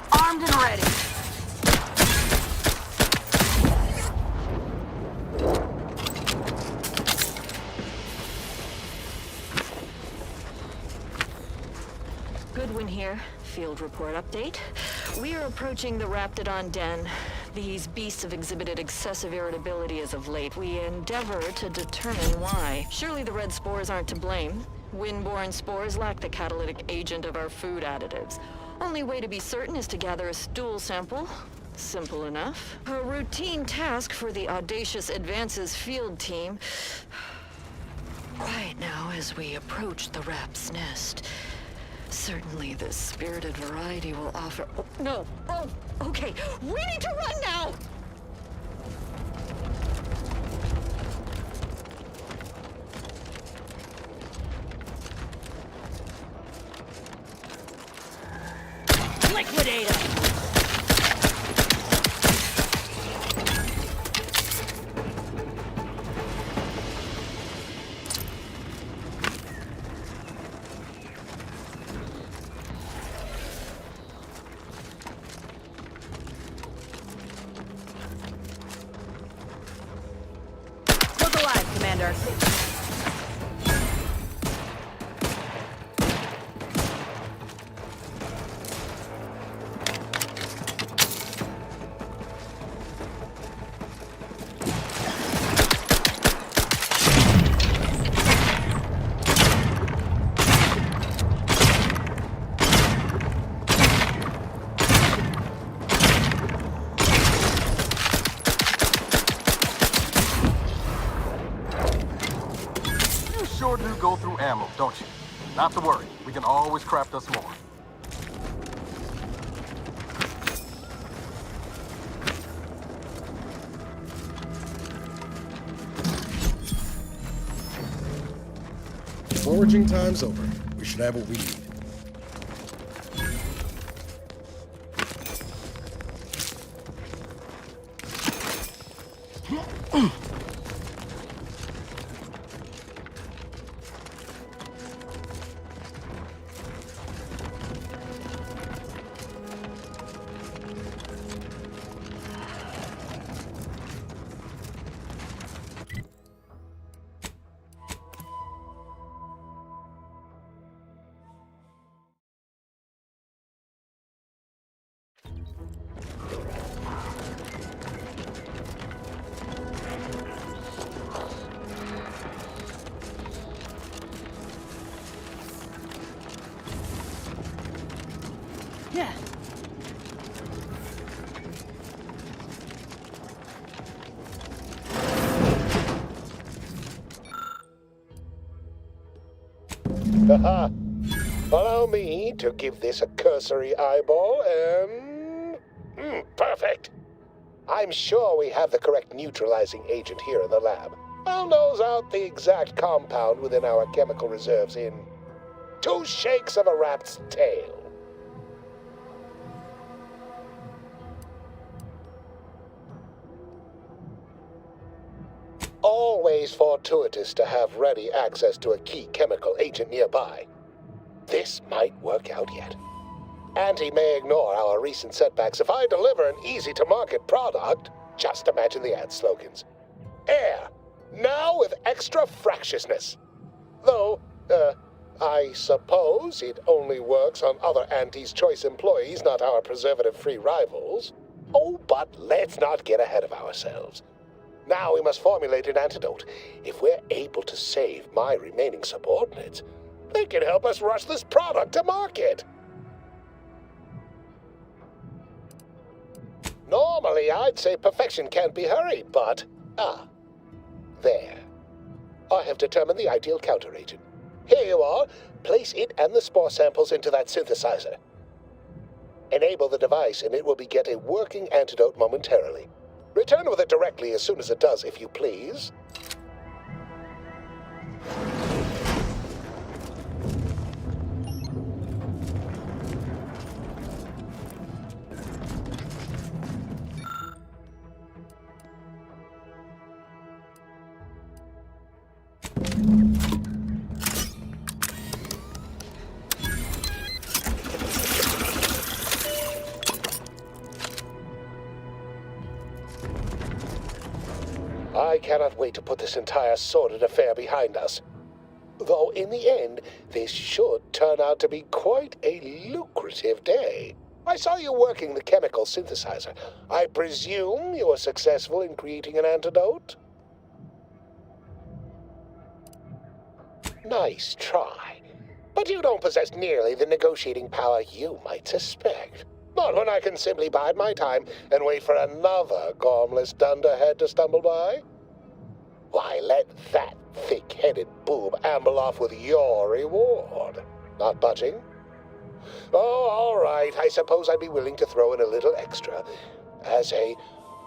Armed and ready. Goodwin here. Field report update. We are approaching the Raptidon Den. These beasts have exhibited excessive irritability as of late. We endeavor to determine why. Surely the red spores aren't to blame. Wind-borne spores lack the catalytic agent of our food additives. Only way to be certain is to gather a stool sample. Simple enough. A routine task for the Audacious Advances field team. Right now, as we approach the Rap's nest, certainly the spirited variety will offer... Oh, no! Oh, okay. We need to run now! Liquidate him! Look alive, Commander. You sure do go through ammo, don't you? Not to worry. We can always craft us more. Foraging time's over. We should have what we need. Yeah. Haha. Allow me to give this a cursory eyeball and... perfect. I'm sure we have the correct neutralizing agent here in the lab. I'll nose out the exact compound within our chemical reserves in 2 shakes of a rat's tail. Always fortuitous to have ready access to a key chemical agent nearby. This might work out yet. Auntie may ignore our recent setbacks if I deliver an easy-to-market product. Just imagine the ad slogans. Air, now with extra fractiousness. Though, I suppose it only works on other Auntie's Choice employees, not our preservative-free rivals. Oh, but let's not get ahead of ourselves. Now we must formulate an antidote. If we're able to save my remaining subordinates, they can help us rush this product to market. Normally, I'd say perfection can't be hurried, but... there. I have determined the ideal counteragent. Here you are. Place it and the spore samples into that synthesizer. Enable the device and it will beget a working antidote momentarily. Return with it directly as soon as it does, if you please. I cannot wait to put this entire sordid affair behind us. Though in the end, this should turn out to be quite a lucrative day. I saw you working the chemical synthesizer. I presume you were successful in creating an antidote? Nice try. But you don't possess nearly the negotiating power you might suspect. Not when I can simply bide my time and wait for another gormless dunderhead to stumble by. Why, let that thick-headed boob amble off with your reward. Not budging? Oh, all right. I suppose I'd be willing to throw in a little extra as a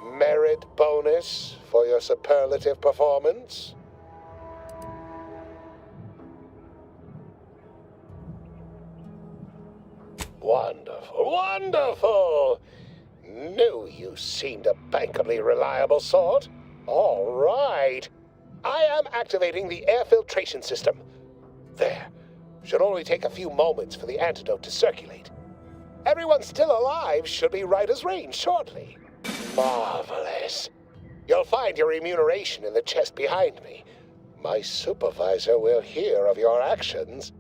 merit bonus for your superlative performance. Wonderful, wonderful! Knew you seemed a bankably reliable sort. All right. I am activating the air filtration system. There. Should only take a few moments for the antidote to circulate. Everyone still alive should be right as rain shortly. Marvelous. You'll find your remuneration in the chest behind me. My supervisor will hear of your actions.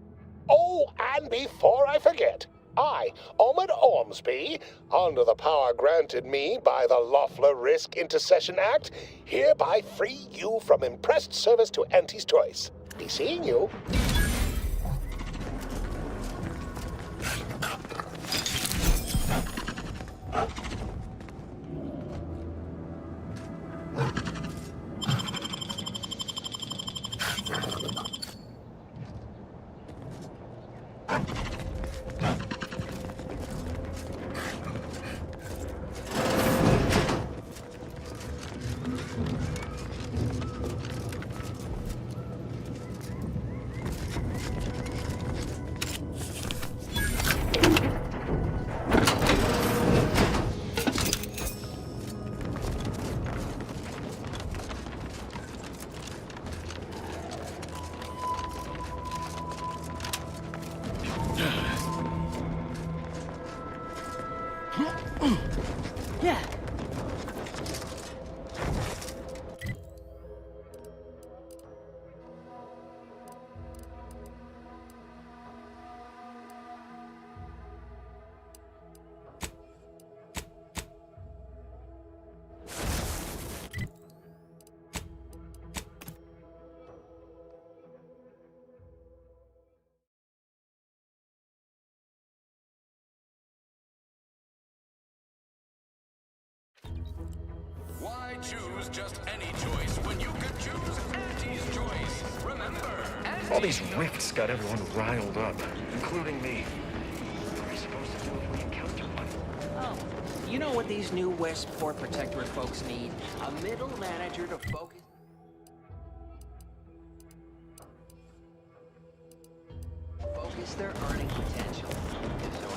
Oh, and before I forget, I, Omid Ormsby, under the power granted me by the Loeffler Risk Intercession Act, hereby free you from impressed service to Auntie's choice. Be seeing you. Yeah. Why choose just any choice when you could choose Auntie's choice? Remember, All these rifts got everyone riled up, including me. What are we supposed to do if we encounter one? Oh, you know what these new Westport Protectorate folks need? A middle manager to focus their earning potential. So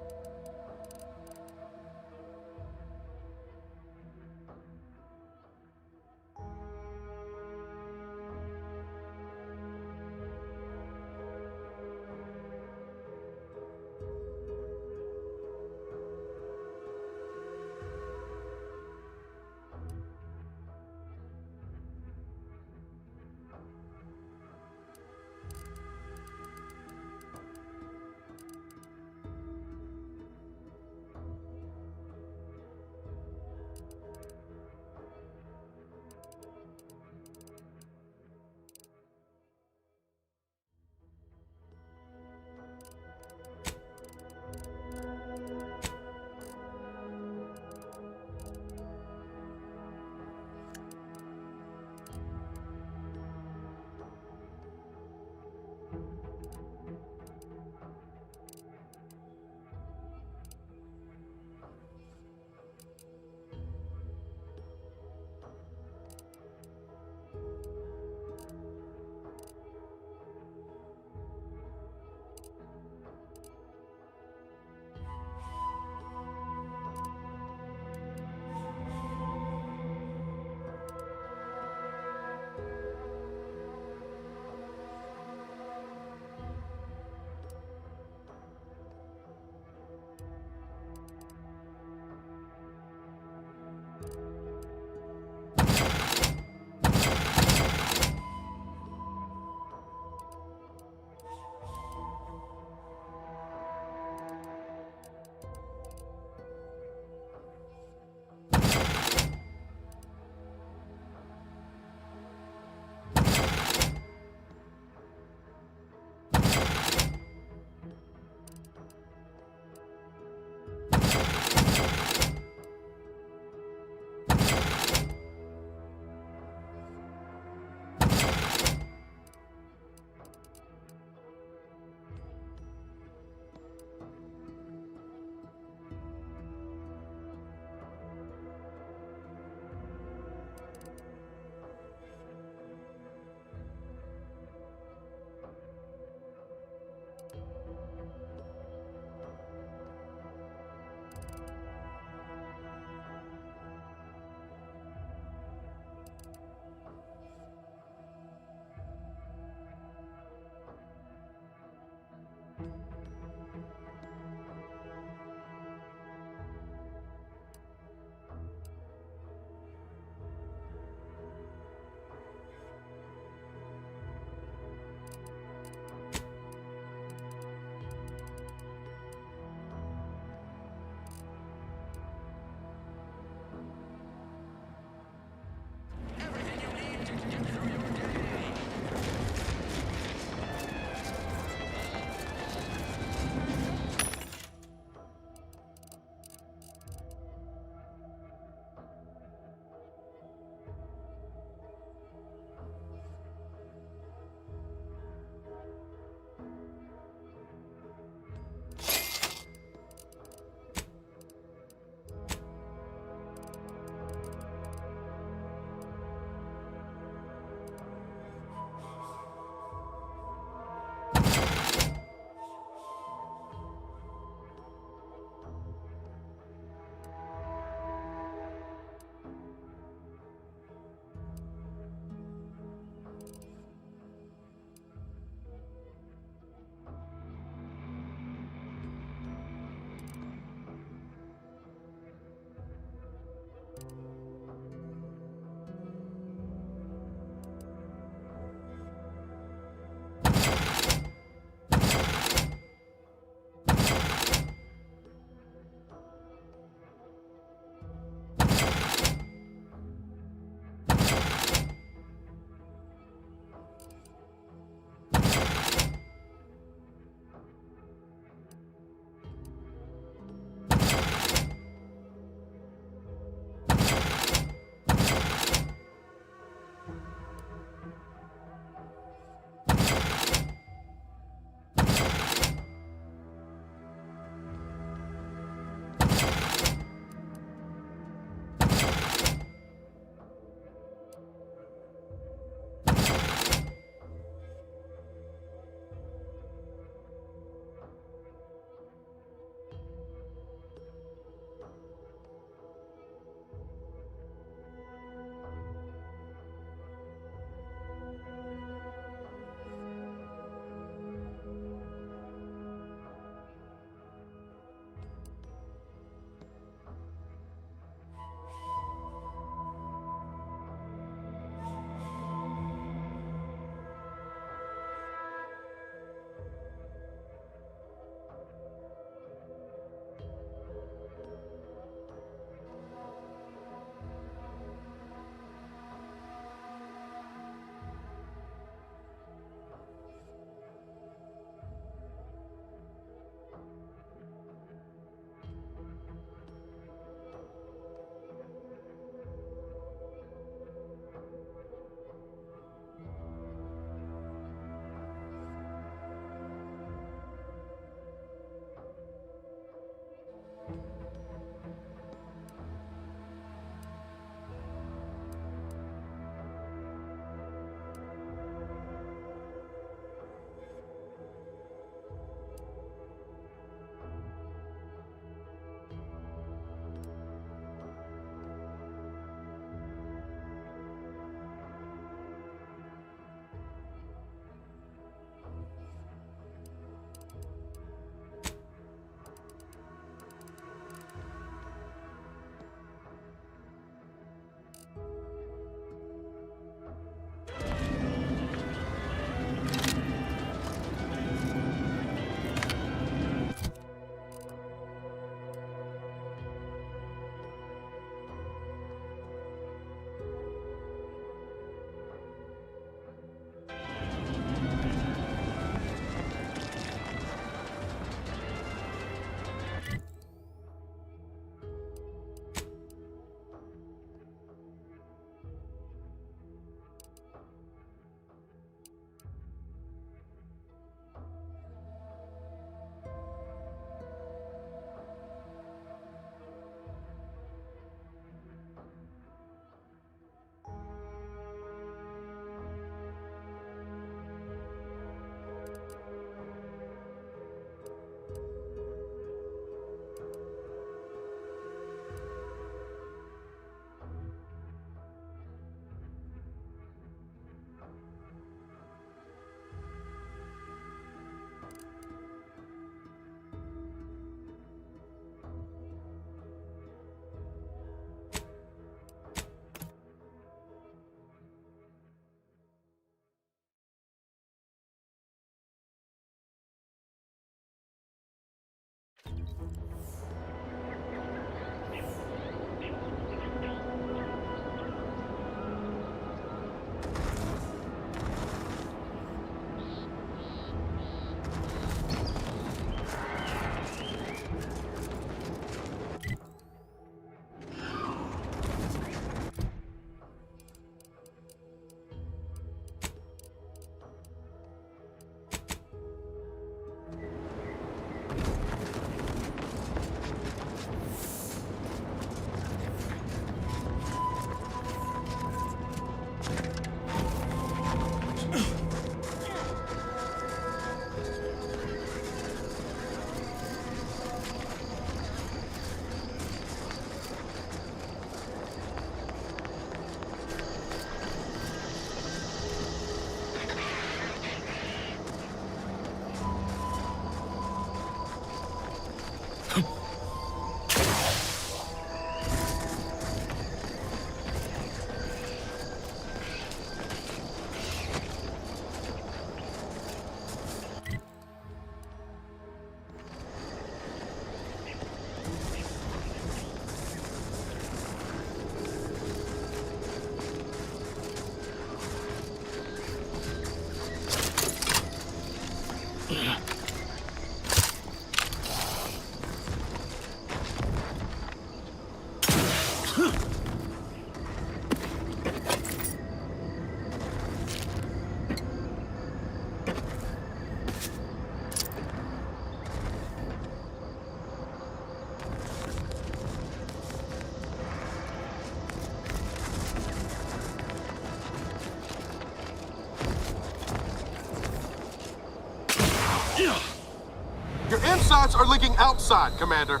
Your insides are leaking outside, Commander.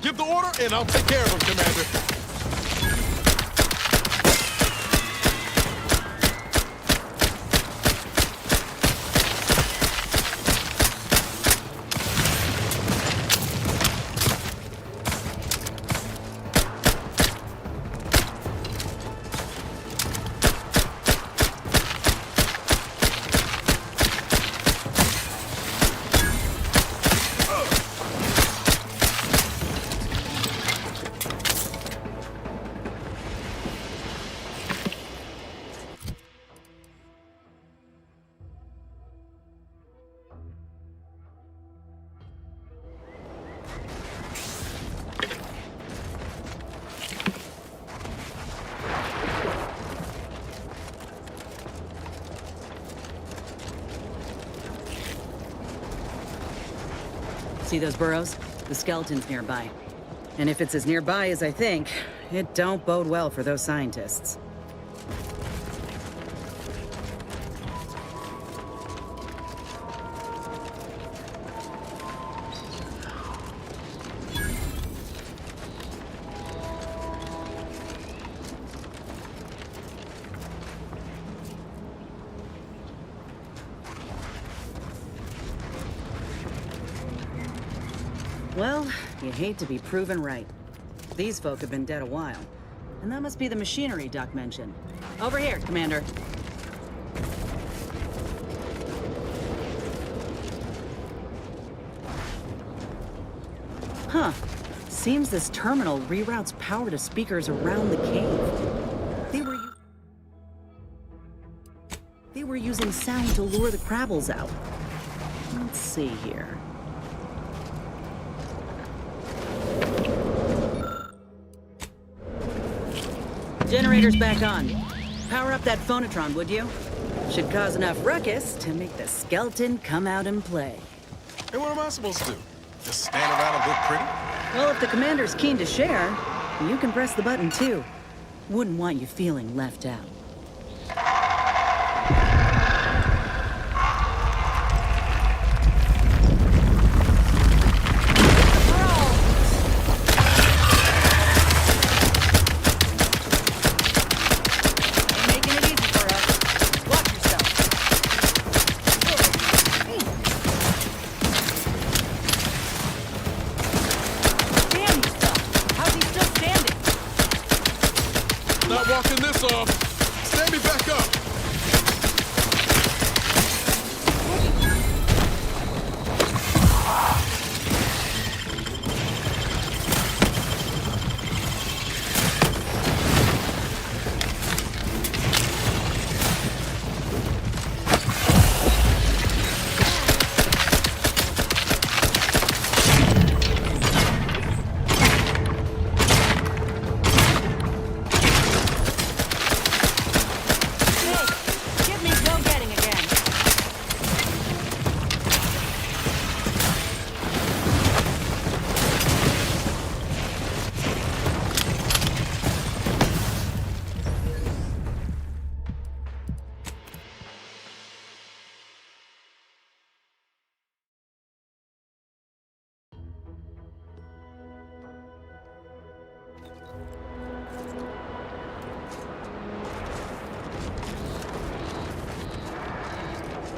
Give the order, and I'll take care of him, Commander. See those burrows? The skeleton's nearby. And if it's as nearby as I think, it don't bode well for those scientists. Well, you hate to be proven right. These folk have been dead a while. And that must be the machinery Doc mentioned. Over here, Commander. Huh. Seems this terminal reroutes power to speakers around the cave. They were using sound to lure the Crabbles out. Let's see here. Generator's back on. Power up that phonotron, would you? Should cause enough ruckus to make the skeleton come out and play. And what am I supposed to do? Just stand around and look pretty? Well, if the commander's keen to share, you can press the button too. Wouldn't want you feeling left out. Making it easy for us. Watch yourself.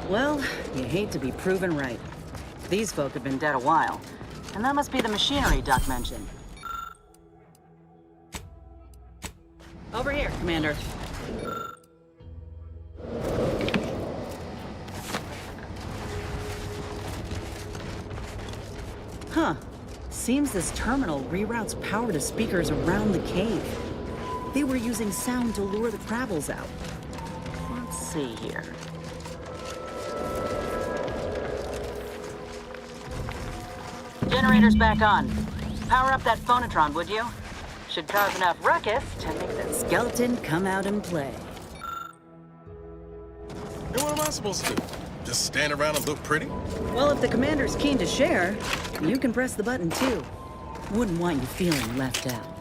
Well, you hate to be proven right. These folk have been dead a while, and that must be the machinery Duck mentioned. Over here, Commander. Huh. Seems this terminal reroutes power to speakers around the cave. They were using sound to lure the Krabbles out. Let's see here. Generator's back on. Power up that phonotron, would you? Should cause enough ruckus to make that skeleton come out and play. And what am I supposed to do? Just stand around and look pretty? Well, if the commander's keen to share, you can press the button too. Wouldn't want you feeling left out.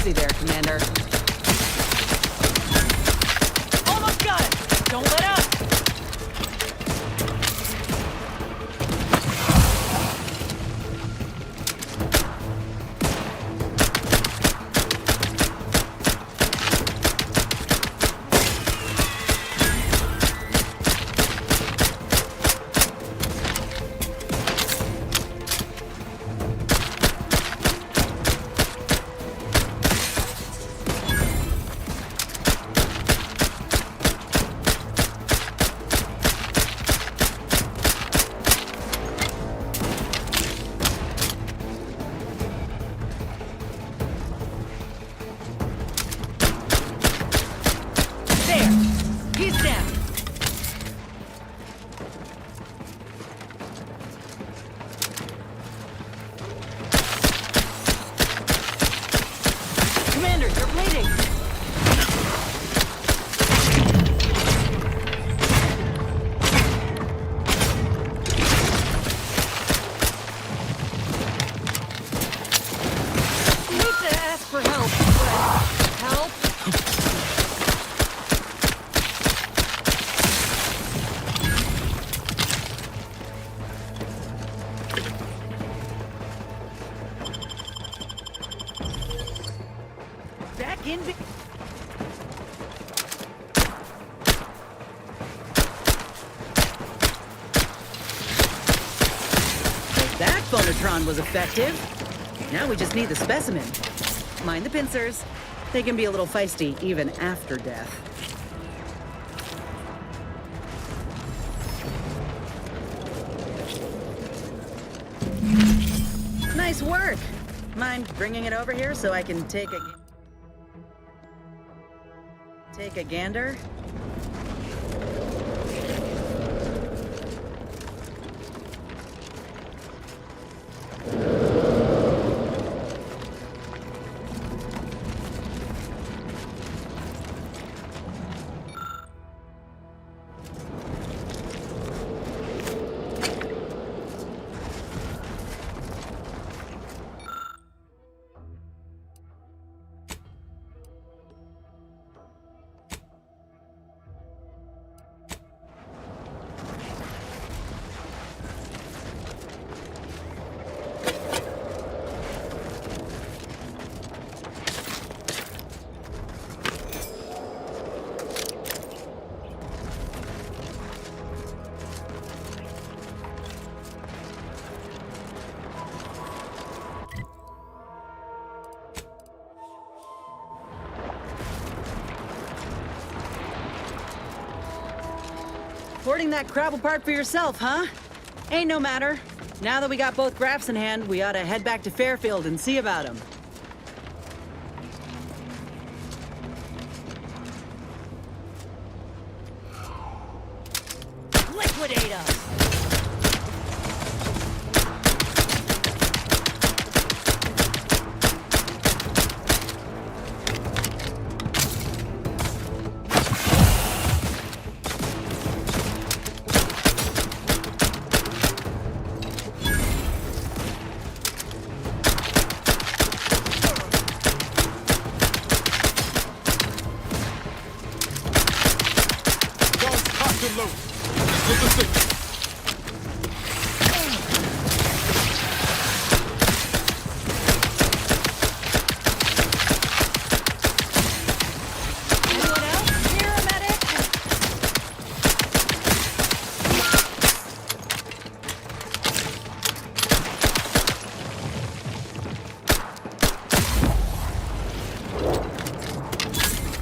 cozy there, Commander. Almost got it! Don't let up! He's down. Commander, you're bleeding. You need to ask for help, but help? Back in. That phonotron was effective. Now we just need the specimen. Mind the pincers. They can be a little feisty even after death. Nice work. Mind bringing it over here so I can take a gander? Hoarding that crab apart for yourself, huh? Ain't no matter. Now that we got both graphs in hand, we ought to head back to Fairfield and see about them. Liquidate us!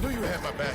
Knew you had my back.